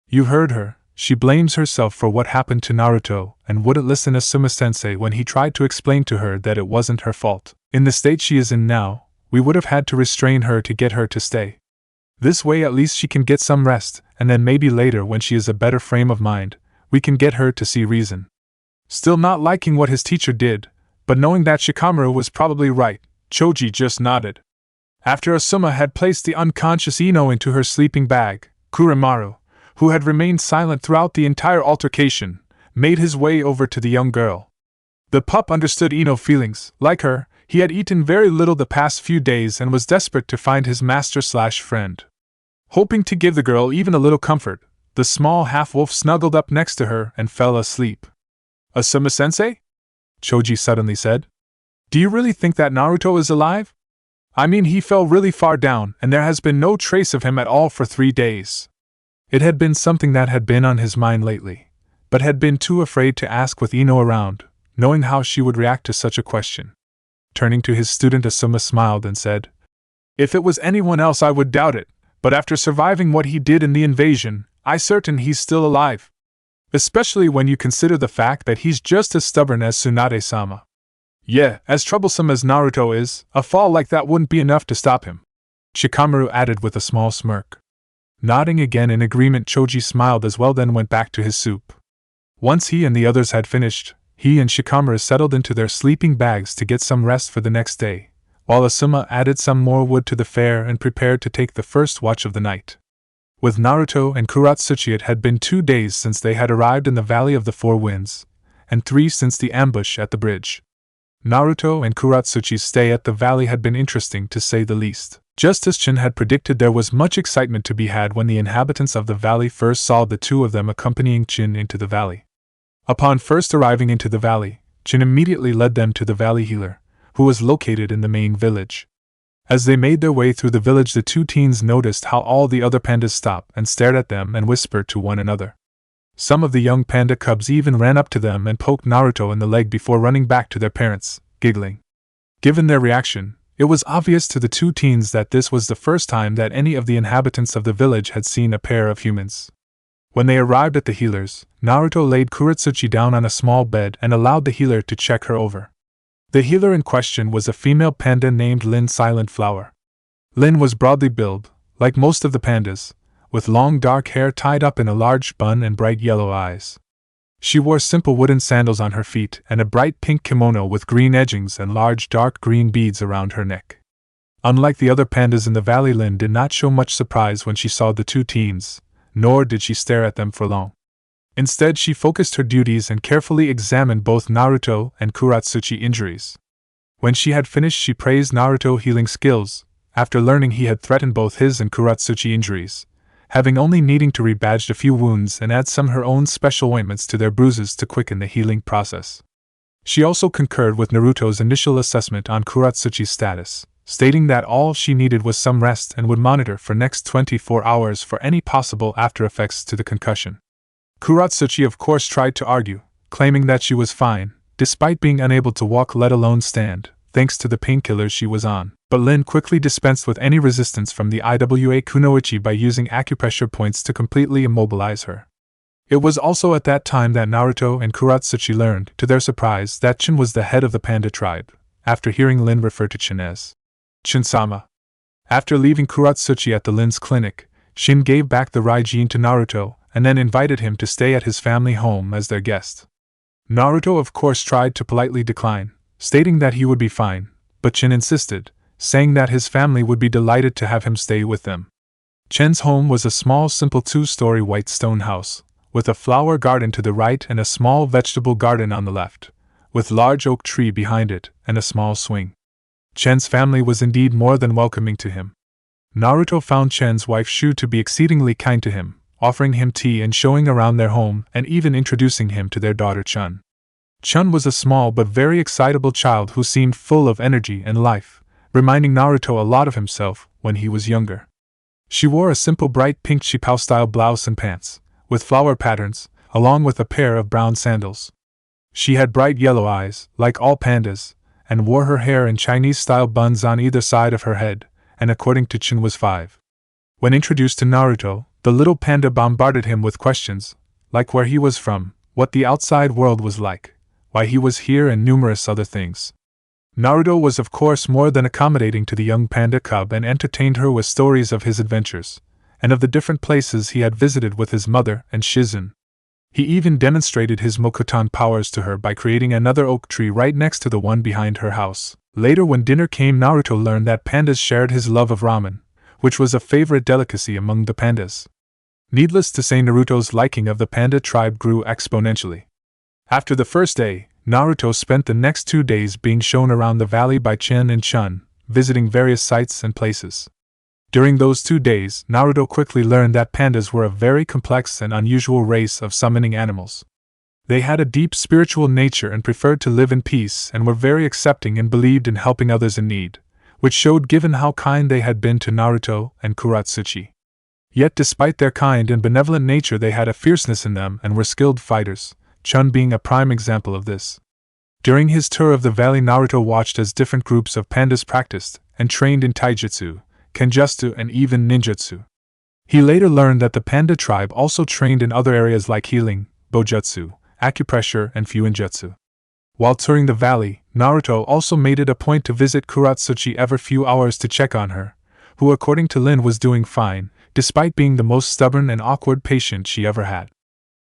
You heard her. She blames herself for what happened to Naruto and wouldn't listen to Asuma-sensei when he tried to explain to her that it wasn't her fault. In the state she is in now, we would have had to restrain her to get her to stay. This way at least she can get some rest, and then maybe later when she is a better frame of mind, we can get her to see reason." Still not liking what his teacher did, but knowing that Shikamaru was probably right, Choji just nodded. After Asuma had placed the unconscious Ino into her sleeping bag, Kuramaru, who had remained silent throughout the entire altercation, made his way over to the young girl. The pup understood Ino's feelings. Like her, he had eaten very little the past few days and was desperate to find his master/friend. Hoping to give the girl even a little comfort, the small half-wolf snuggled up next to her and fell asleep. "Asuma-sensei?" Choji suddenly said. "Do you really think that Naruto is alive? I mean, he fell really far down and there has been no trace of him at all for 3 days. It had been something that had been on his mind lately, but had been too afraid to ask with Ino around, knowing how she would react to such a question. Turning to his student, Asuma smiled and said, "If it was anyone else I would doubt it, but after surviving what he did in the invasion, I'm certain he's still alive. Especially when you consider the fact that he's just as stubborn as Tsunade-sama. Yeah, as troublesome as Naruto is, a fall like that wouldn't be enough to stop him," Shikamaru added with a small smirk. Nodding again in agreement, Choji smiled as well, then went back to his soup. Once he and the others had finished, he and Shikamaru settled into their sleeping bags to get some rest for the next day, while Asuma added some more wood to the fire and prepared to take the first watch of the night. With Naruto and Kuratsuchi, it had been 2 days since they had arrived in the Valley of the Four Winds, and 3 since the ambush at the bridge. Naruto and Kuratsuchi's stay at the valley had been interesting to say the least. Just as Chin had predicted, there was much excitement to be had when the inhabitants of the valley first saw the two of them accompanying Chin into the valley. Upon first arriving into the valley, Chin immediately led them to the valley healer, who was located in the main village. As they made their way through the village, the two teens noticed how all the other pandas stopped and stared at them and whispered to one another. Some of the young panda cubs even ran up to them and poked Naruto in the leg before running back to their parents, giggling. Given their reaction, it was obvious to the two teens that this was the first time that any of the inhabitants of the village had seen a pair of humans. When they arrived at the healers, Naruto laid Kuratsuchi down on a small bed and allowed the healer to check her over. The healer in question was a female panda named Lin Silent Flower. Lin was broadly built, like most of the pandas, with long dark hair tied up in a large bun and bright yellow eyes. She wore simple wooden sandals on her feet and a bright pink kimono with green edgings and large dark green beads around her neck. Unlike the other pandas in the valley, Lin did not show much surprise when she saw the two teens, nor did she stare at them for long. Instead, she focused her duties and carefully examined both Naruto and Kuratsuchi injuries. When she had finished, she praised Naruto's healing skills, after learning he had threatened both his and Kuratsuchi injuries, having only needing to rebadge a few wounds and add some her own special ointments to their bruises to quicken the healing process. She also concurred with Naruto's initial assessment on Kuratsuchi's status, stating that all she needed was some rest and would monitor for next 24 hours for any possible after effects to the concussion. Kuratsuchi of course tried to argue, claiming that she was fine, despite being unable to walk let alone stand, thanks to the painkillers she was on, but Lin quickly dispensed with any resistance from the IWA Kunoichi by using acupressure points to completely immobilize her. It was also at that time that Naruto and Kuratsuchi learned, to their surprise, that Chin was the head of the panda tribe, after hearing Lin refer to Chin as Chin-sama. After leaving Kuratsuchi at the Lin's clinic, Shin gave back the Raijin to Naruto, and then invited him to stay at his family home as their guest. Naruto of course tried to politely decline, stating that he would be fine, but Chin insisted, saying that his family would be delighted to have him stay with them. Chen's home was a small, simple 2-story white stone house, with a flower garden to the right and a small vegetable garden on the left, with large oak tree behind it and a small swing. Chen's family was indeed more than welcoming to him. Naruto found Chen's wife Shu to be exceedingly kind to him, offering him tea and showing around their home and even introducing him to their daughter Chun. Chun was a small but very excitable child who seemed full of energy and life, reminding Naruto a lot of himself when he was younger. She wore a simple bright pink chipao-style blouse and pants, with flower patterns, along with a pair of brown sandals. She had bright yellow eyes, like all pandas, and wore her hair in Chinese-style buns on either side of her head, and according to Chun was 5. When introduced to Naruto, the little panda bombarded him with questions, like where he was from, what the outside world was like, why he was here and numerous other things. Naruto was of course more than accommodating to the young panda cub and entertained her with stories of his adventures, and of the different places he had visited with his mother and Shizun. He even demonstrated his Mokuton powers to her by creating another oak tree right next to the one behind her house. Later when dinner came, Naruto learned that pandas shared his love of ramen, which was a favorite delicacy among the pandas. Needless to say, Naruto's liking of the panda tribe grew exponentially. After the first day, Naruto spent the next 2 days being shown around the valley by Chen and Chun, visiting various sites and places. During those 2 days, Naruto quickly learned that pandas were a very complex and unusual race of summoning animals. They had a deep spiritual nature and preferred to live in peace and were very accepting and believed in helping others in need, which showed given how kind they had been to Naruto and Kuratsuchi. Yet despite their kind and benevolent nature, they had a fierceness in them and were skilled fighters, Chun being a prime example of this. During his tour of the valley, Naruto watched as different groups of pandas practiced and trained in taijutsu, kenjutsu and even ninjutsu. He later learned that the panda tribe also trained in other areas like healing, bojutsu, acupressure and fuinjutsu. While touring the valley, Naruto also made it a point to visit Kuratsuchi every few hours to check on her, who according to Lin was doing fine, despite being the most stubborn and awkward patient she ever had.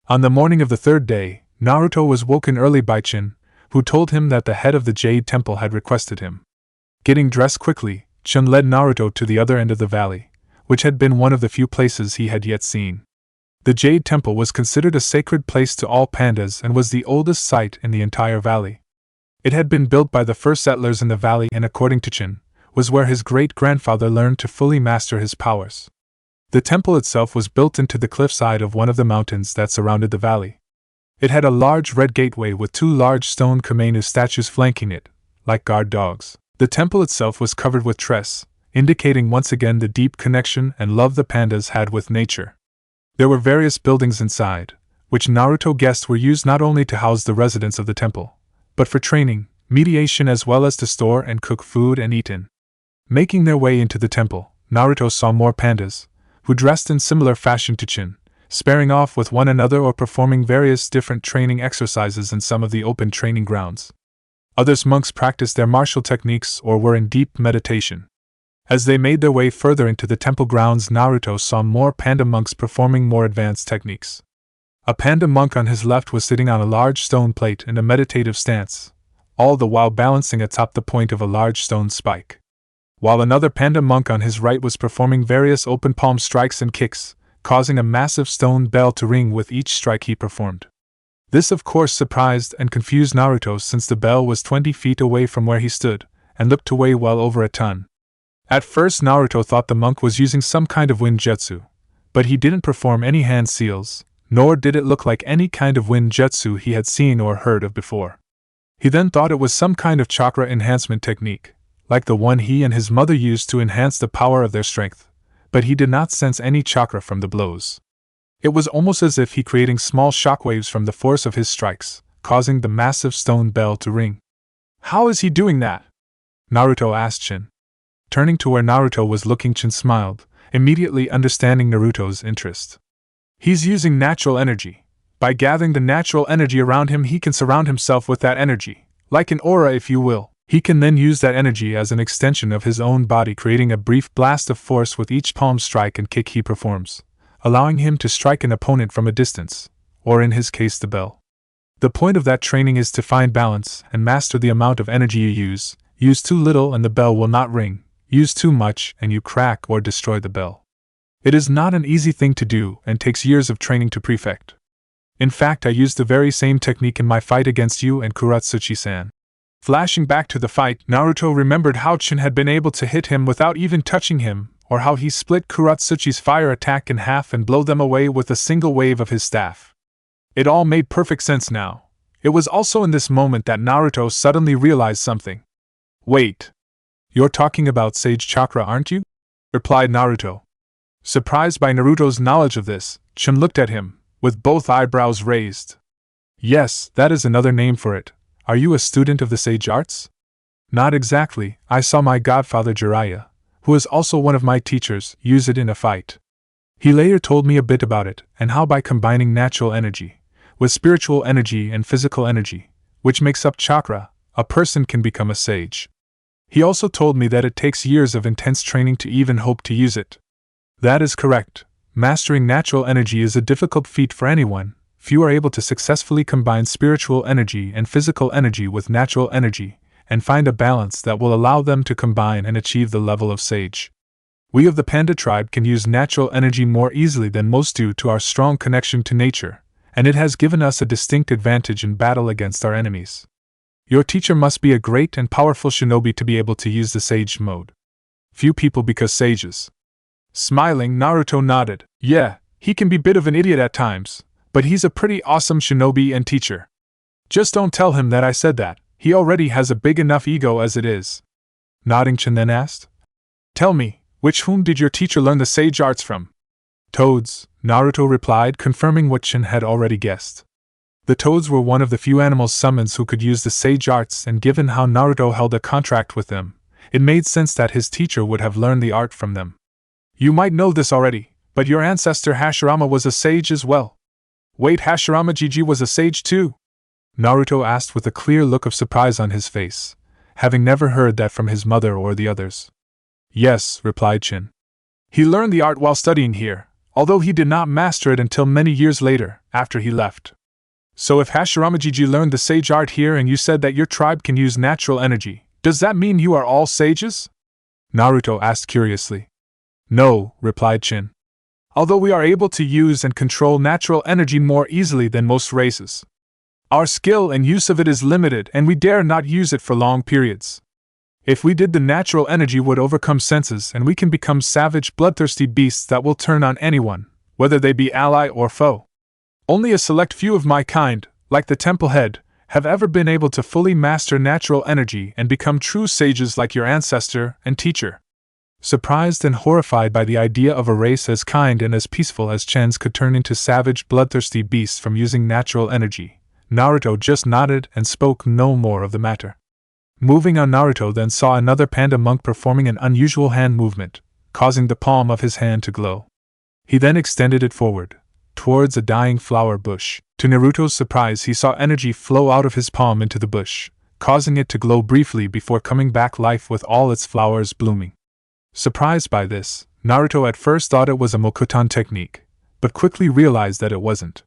On the morning of the 3rd day, Naruto was woken early by Chin, who told him that the head of the Jade Temple had requested him. Getting dressed quickly, Chun led Naruto to the other end of the valley, which had been one of the few places he had yet seen. The Jade Temple was considered a sacred place to all pandas and was the oldest site in the entire valley. It had been built by the first settlers in the valley and, according to Chun, was where his great-grandfather learned to fully master his powers. The temple itself was built into the cliffside of one of the mountains that surrounded the valley. It had a large red gateway with 2 large stone Kamenu statues flanking it, like guard dogs. The temple itself was covered with tress, indicating once again the deep connection and love the pandas had with nature. There were various buildings inside, which Naruto guessed were used not only to house the residents of the temple, but for training, mediation as well as to store and cook food and eat in. Making their way into the temple, Naruto saw more pandas, who dressed in similar fashion to Chin, sparing off with one another or performing various different training exercises in some of the open training grounds. Others monks practiced their martial techniques or were in deep meditation. As they made their way further into the temple grounds, Naruto saw more panda monks performing more advanced techniques. A panda monk on his left was sitting on a large stone plate in a meditative stance, all the while balancing atop the point of a large stone spike, while another panda monk on his right was performing various open palm strikes and kicks, causing a massive stone bell to ring with each strike he performed. This of course surprised and confused Naruto, since the bell was 20 feet away from where he stood, and looked to weigh well over a ton. At first Naruto thought the monk was using some kind of wind jutsu, but he didn't perform any hand seals, nor did it look like any kind of wind jutsu he had seen or heard of before. He then thought it was some kind of chakra enhancement technique, like the one he and his mother used to enhance the power of their strength, but he did not sense any chakra from the blows. It was almost as if he creating small shockwaves from the force of his strikes, causing the massive stone bell to ring. "How is he doing that?" Naruto asked Chin. Turning to where Naruto was looking, Chin smiled, immediately understanding Naruto's interest. "He's using natural energy. By gathering the natural energy around him, he can surround himself with that energy, like an aura if you will. He can then use that energy as an extension of his own body, creating a brief blast of force with each palm strike and kick he performs, allowing him to strike an opponent from a distance, or in his case the bell. The point of that training is to find balance and master the amount of energy you use. Use too little and the bell will not ring, use too much and you crack or destroy the bell. It is not an easy thing to do and takes years of training to perfect. In fact, I used the very same technique in my fight against you and Kuratsuchi-san. Flashing back to the fight, Naruto remembered how Chin had been able to hit him without even touching him, or how he split Kuratsuchi's fire attack in half and blow them away with a single wave of his staff. It all made perfect sense now. It was also in this moment that Naruto suddenly realized something. Wait. You're talking about Sage Chakra, aren't you? Replied Naruto. Surprised by Naruto's knowledge of this, Chin looked at him, with both eyebrows raised. Yes, that is another name for it. Are you a student of the sage arts? Not exactly. I saw my godfather Jiraiya, who is also one of my teachers, use it in a fight. He later told me a bit about it, and how by combining natural energy with spiritual energy and physical energy, which makes up chakra, a person can become a sage. He also told me that it takes years of intense training to even hope to use it. That is correct. Mastering natural energy is a difficult feat for anyone. Few are able to successfully combine spiritual energy and physical energy with natural energy, and find a balance that will allow them to combine and achieve the level of sage. We of the Panda tribe can use natural energy more easily than most due to our strong connection to nature, and it has given us a distinct advantage in battle against our enemies. Your teacher must be a great and powerful shinobi to be able to use the sage mode. Few people become sages. Smiling, Naruto nodded. Yeah, he can be a bit of an idiot at times, but he's a pretty awesome shinobi and teacher. Just don't tell him that I said that. He already has a big enough ego as it is. Nodding, Chin then asked. Tell me, whom did your teacher learn the sage arts from? Toads, Naruto replied, confirming what Chin had already guessed. The toads were one of the few animals summoned who could use the sage arts, and given how Naruto held a contract with them, it made sense that his teacher would have learned the art from them. You might know this already, but your ancestor Hashirama was a sage as well. Wait, Hashirama Gigi was a sage too? Naruto asked with a clear look of surprise on his face, having never heard that from his mother or the others. Yes, replied Chin. He learned the art while studying here, although he did not master it until many years later, after he left. So if Hashirama Gigi learned the sage art here and you said that your tribe can use natural energy, does that mean you are all sages? Naruto asked curiously. No, replied Chin. Although we are able to use and control natural energy more easily than most races, our skill and use of it is limited and we dare not use it for long periods. If we did, the natural energy would overcome senses and we can become savage, bloodthirsty beasts that will turn on anyone, whether they be ally or foe. Only a select few of my kind, like the temple head, have ever been able to fully master natural energy and become true sages like your ancestor and teacher. Surprised and horrified by the idea of a race as kind and as peaceful as Chen's could turn into savage, bloodthirsty beasts from using natural energy, Naruto just nodded and spoke no more of the matter. Moving on, Naruto then saw another panda monk performing an unusual hand movement, causing the palm of his hand to glow. He then extended it forward, towards a dying flower bush. To Naruto's surprise, he saw energy flow out of his palm into the bush, causing it to glow briefly before coming back life with all its flowers blooming. Surprised by this, Naruto at first thought it was a Mokuton technique, but quickly realized that it wasn't.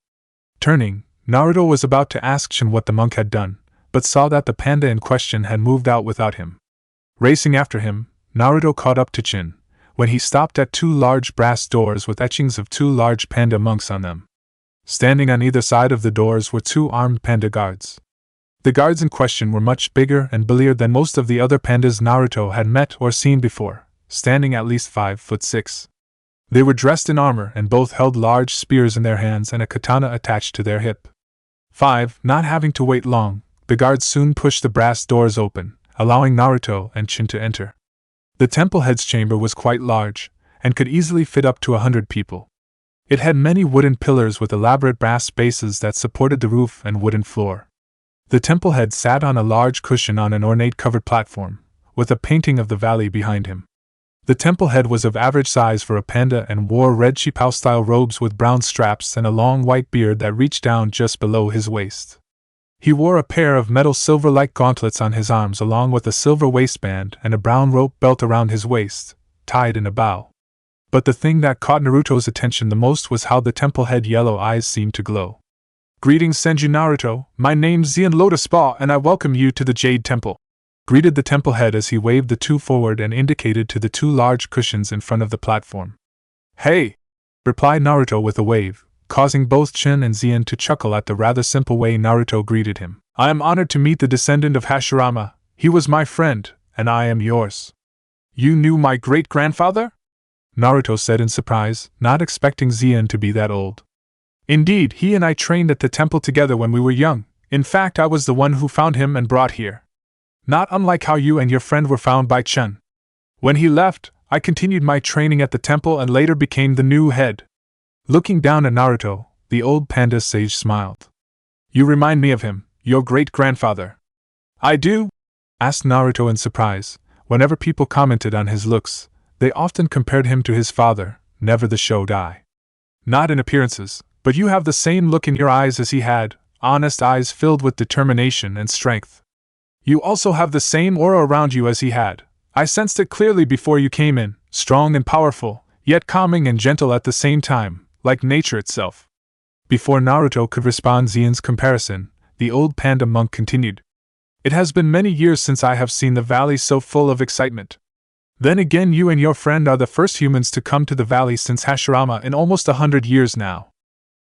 Turning, Naruto was about to ask Chin what the monk had done, but saw that the panda in question had moved out without him. Racing after him, Naruto caught up to Chin, when he stopped at two large brass doors with etchings of two large panda monks on them. Standing on either side of the doors were two armed panda guards. The guards in question were much bigger and burlier than most of the other pandas Naruto had met or seen before, standing at least 5'6". They were dressed in armor and both held large spears in their hands and a katana attached to their hip. Not having to wait long, the guards soon pushed the brass doors open, allowing Naruto and Chin to enter. The temple head's chamber was quite large, and could easily fit up to 100 people. It had many wooden pillars with elaborate brass bases that supported the roof and wooden floor. The temple head sat on a large cushion on an ornate covered platform, with a painting of the valley behind him. The temple head was of average size for a panda and wore red Chipao-style robes with brown straps and a long white beard that reached down just below his waist. He wore a pair of metal silver-like gauntlets on his arms along with a silver waistband and a brown rope belt around his waist, tied in a bow. But the thing that caught Naruto's attention the most was how the temple head yellow eyes seemed to glow. Greetings, Senju Naruto, my name's Xian Lotus Spa and I welcome you to the Jade Temple. greeted the temple head as he waved the two forward and indicated to the two large cushions in front of the platform. "Hey!" replied Naruto with a wave, causing both Chin and Xian to chuckle at the rather simple way Naruto greeted him. "I am honored to meet the descendant of Hashirama. He was my friend, and I am yours." "You knew my great-grandfather?" Naruto said in surprise, not expecting Xian to be that old. "Indeed, he and I trained at the temple together when we were young. In fact, I was the one who found him and brought here. Not unlike how you and your friend were found by Chen. When he left, I continued my training at the temple and later became the new head." Looking down at Naruto, the old panda sage smiled. "You remind me of him, your great-grandfather." "I do?" asked Naruto in surprise. Whenever people commented on his looks, they often compared him to his father, never the Shodai. "Not in appearances, but you have the same look in your eyes as he had, honest eyes filled with determination and strength. You also have the same aura around you as he had. I sensed it clearly before you came in, strong and powerful, yet calming and gentle at the same time, like nature itself." Before Naruto could respond Xian's comparison, the old panda monk continued. "It has been many years since I have seen the valley so full of excitement. Then again, you and your friend are the first humans to come to the valley since Hashirama in almost 100 years now."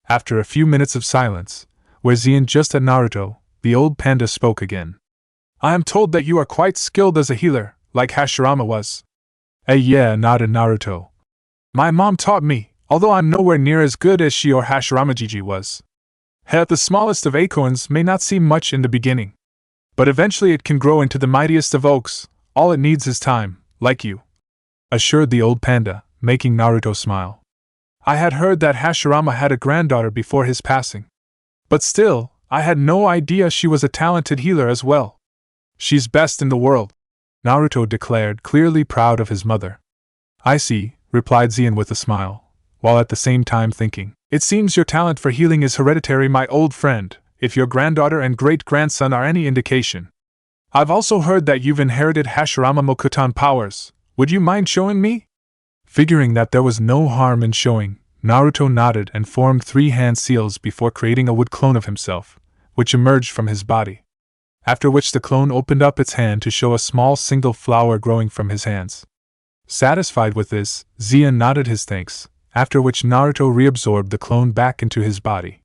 After a few minutes of silence, where Xian just at Naruto, the old panda spoke again. "I am told that you are quite skilled as a healer, like Hashirama was." Yeah," nodded Naruto. "My mom taught me, although I'm nowhere near as good as she or Hashirama Gigi was. The smallest of acorns may not seem much in the beginning, but eventually it can grow into the mightiest of oaks. All it needs is time, like you," assured the old panda, making Naruto smile. "I had heard that Hashirama had a granddaughter before his passing. But still, I had no idea she was a talented healer as well. She's best in the world," Naruto declared, clearly proud of his mother. "I see," replied Xian with a smile, while at the same time thinking, "It seems your talent for healing is hereditary, my old friend, if your granddaughter and great-grandson are any indication. I've also heard that you've inherited Hashirama Mokutan powers. Would you mind showing me?" Figuring that there was no harm in showing, Naruto nodded and formed 3 hand seals before creating a wood clone of himself, which emerged from his body. After which the clone opened up its hand to show a small single flower growing from his hands. Satisfied with this, Xian nodded his thanks, after which Naruto reabsorbed the clone back into his body.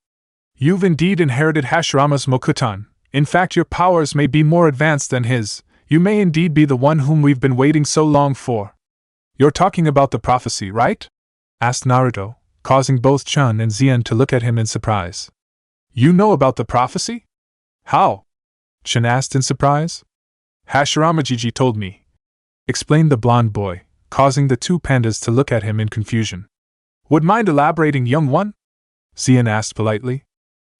"You've indeed inherited Hashirama's Mokutan. In fact, your powers may be more advanced than his. You may indeed be the one whom we've been waiting so long for." "You're talking about the prophecy, right?" asked Naruto, causing both Chun and Xian to look at him in surprise. "You know about the prophecy? How?" Chun asked in surprise. "Hashirama Gigi told me," explained the blonde boy, causing the two pandas to look at him in confusion. "Would mind elaborating, young one?" Xian asked politely.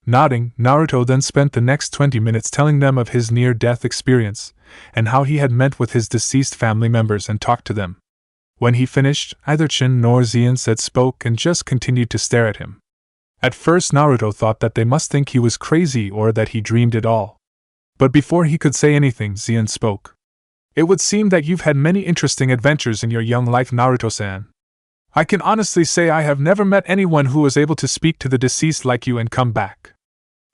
Nodding, Naruto then spent the next 20 minutes telling them of his near-death experience, and how he had met with his deceased family members and talked to them. When he finished, neither Chin nor Xian spoke and just continued to stare at him. At first Naruto thought that they must think he was crazy or that he dreamed it all. But before he could say anything, Xian spoke. "It would seem that you've had many interesting adventures in your young life, Naruto-san. I can honestly say I have never met anyone who was able to speak to the deceased like you and come back."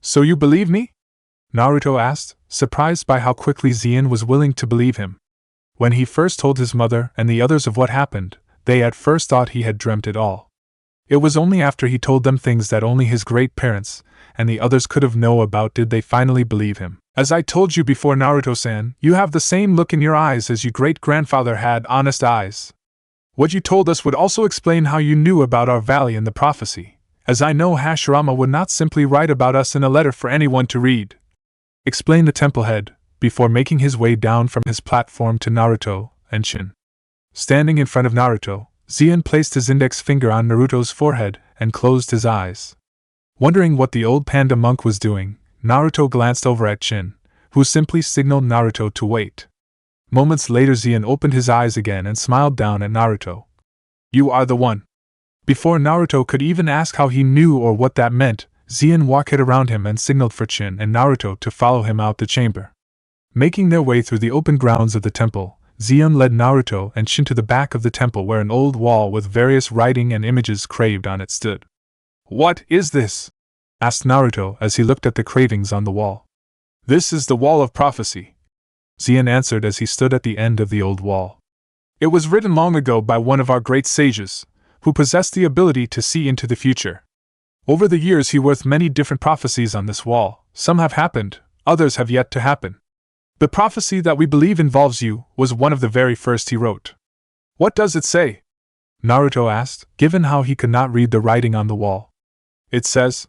"So you believe me?" Naruto asked, surprised by how quickly Xian was willing to believe him. When he first told his mother and the others of what happened, they at first thought he had dreamt it all. It was only after he told them things that only his great-parents and the others could have known about did they finally believe him. "As I told you before, Naruto-san, you have the same look in your eyes as your great-grandfather had, honest eyes. What you told us would also explain how you knew about our valley and the prophecy, as I know Hashirama would not simply write about us in a letter for anyone to read," explained the temple head, before making his way down from his platform to Naruto and Chin. Standing in front of Naruto, Xian placed his index finger on Naruto's forehead and closed his eyes. Wondering what the old panda monk was doing, Naruto glanced over at Chin, who simply signaled Naruto to wait. Moments later Xian opened his eyes again and smiled down at Naruto. "You are the one." Before Naruto could even ask how he knew or what that meant, Xian walked around him and signaled for Chin and Naruto to follow him out the chamber. Making their way through the open grounds of the temple, Xian led Naruto and Chin to the back of the temple where an old wall with various writing and images carved on it stood. "What is this?" asked Naruto as he looked at the carvings on the wall. "This is the Wall of Prophecy," Xian answered as he stood at the end of the old wall. It was written long ago by one of our great sages, who possessed the ability to see into the future. Over the years he wrote many different prophecies on this wall. Some have happened, others have yet to happen. The prophecy that we believe involves you was one of the very first he wrote. What does it say? Naruto asked, given how he could not read the writing on the wall. It says,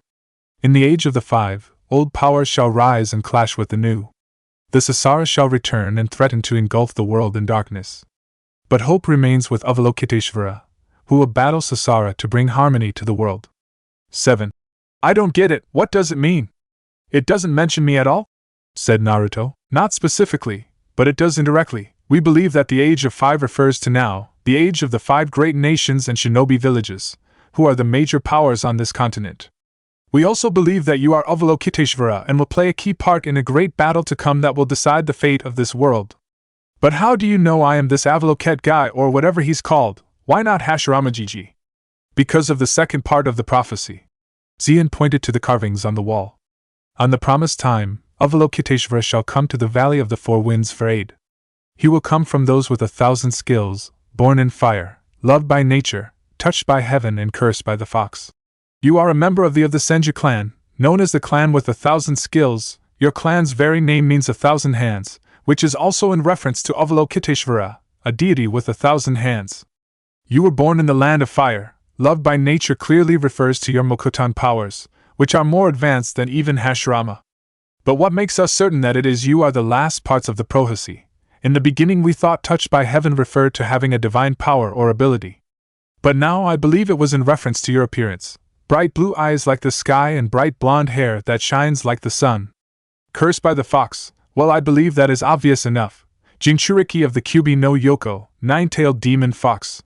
"In the age of the five, old powers shall rise and clash with the new. The Sasara shall return and threaten to engulf the world in darkness. But hope remains with Avalokiteshvara, who will battle Sasara to bring harmony to the world." 7. I don't get it, what does it mean? It doesn't mention me at all? Said Naruto. Not specifically, but it does indirectly. We believe that the age of 5 refers to now, the age of the 5 great nations and shinobi villages, who are the major powers on this continent. We also believe that you are Avalokiteshvara and will play a key part in a great battle to come that will decide the fate of this world. But how do you know I am this Avaloket guy or whatever he's called? Why not Hashirama Gigi? Because of the second part of the prophecy. Xian pointed to the carvings on the wall. On the promised time, Avalokiteshvara shall come to the Valley of the Four Winds for aid. He will come from those with 1,000 skills, born in fire, loved by nature, touched by heaven and cursed by the fox. You are a member of the Senju clan, known as the clan with 1,000 skills. Your clan's very name means 1,000 hands, which is also in reference to Avalokiteshvara, a deity with 1,000 hands. You were born in the land of fire. Loved by nature clearly refers to your Mokutan powers, which are more advanced than even Hashirama. But what makes us certain that it is you are the last parts of the prophecy. In the beginning we thought touched by heaven referred to having a divine power or ability. But now I believe it was in reference to your appearance. Bright blue eyes like the sky and bright blonde hair that shines like the sun. Cursed by the fox, well I believe that is obvious enough. Jinchuriki of the Kyuubi no Yoko, nine-tailed demon fox.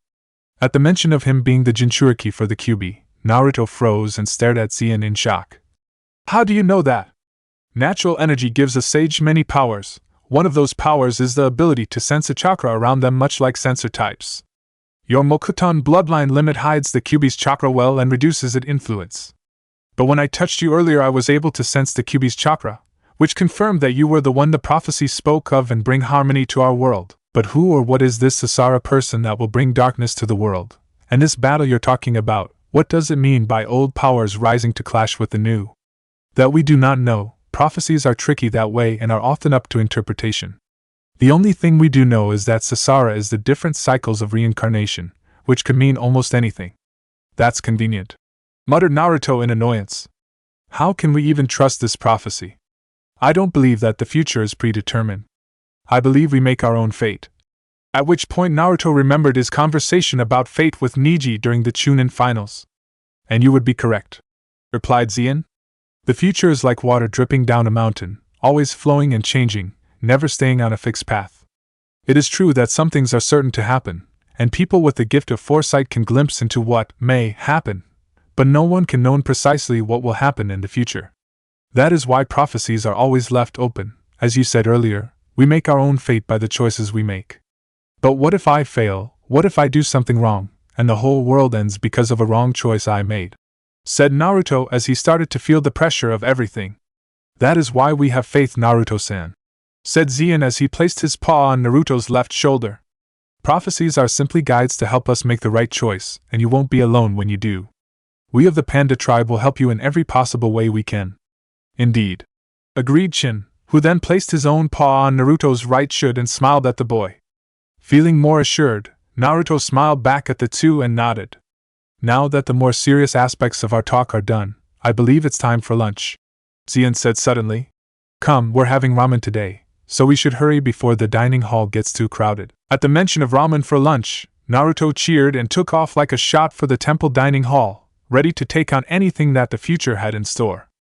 At the mention of him being the Jinchuriki for the Kyuubi, Naruto froze and stared at Xian in shock. How do you know that? Natural energy gives a sage many powers. One of those powers is the ability to sense a chakra around them, much like sensor types. Your Mokutan bloodline limit hides the Kyuubi's chakra well and reduces its influence. But when I touched you earlier I was able to sense the Kyuubi's chakra, which confirmed that you were the one the prophecy spoke of and bring harmony to our world. But who or what is this Sasara person that will bring darkness to the world? And this battle you're talking about, what does it mean by old powers rising to clash with the new? That we do not know. Prophecies are tricky that way and are often up to interpretation. The only thing we do know is that Sasara is the different cycles of reincarnation, which could mean almost anything. That's convenient, muttered Naruto in annoyance. How can we even trust this prophecy? I don't believe that the future is predetermined. I believe we make our own fate. At which point Naruto remembered his conversation about fate with Niji during the Chunin finals. And you would be correct, replied Xian. The future is like water dripping down a mountain, always flowing and changing, never staying on a fixed path. It is true that some things are certain to happen, and people with the gift of foresight can glimpse into what may happen, but no one can know precisely what will happen in the future. That is why prophecies are always left open. As you said earlier, we make our own fate by the choices we make. But what if I fail? What if I do something wrong, and the whole world ends because of a wrong choice I made? Said Naruto as he started to feel the pressure of everything. That is why we have faith, Naruto-san, said Xian as he placed his paw on Naruto's left shoulder. Prophecies are simply guides to help us make the right choice, and you won't be alone when you do. We of the Panda tribe will help you in every possible way we can. Indeed, agreed Shin, who then placed his own paw on Naruto's right shoulder and smiled at the boy. Feeling more assured, Naruto smiled back at the two and nodded. Now that the more serious aspects of our talk are done, I believe it's time for lunch, Xian said suddenly. Come, we're having ramen today, so we should hurry before the dining hall gets too crowded. At the mention of ramen for lunch, Naruto cheered and took off like a shot for the temple dining hall, ready to take on anything that the future had in store.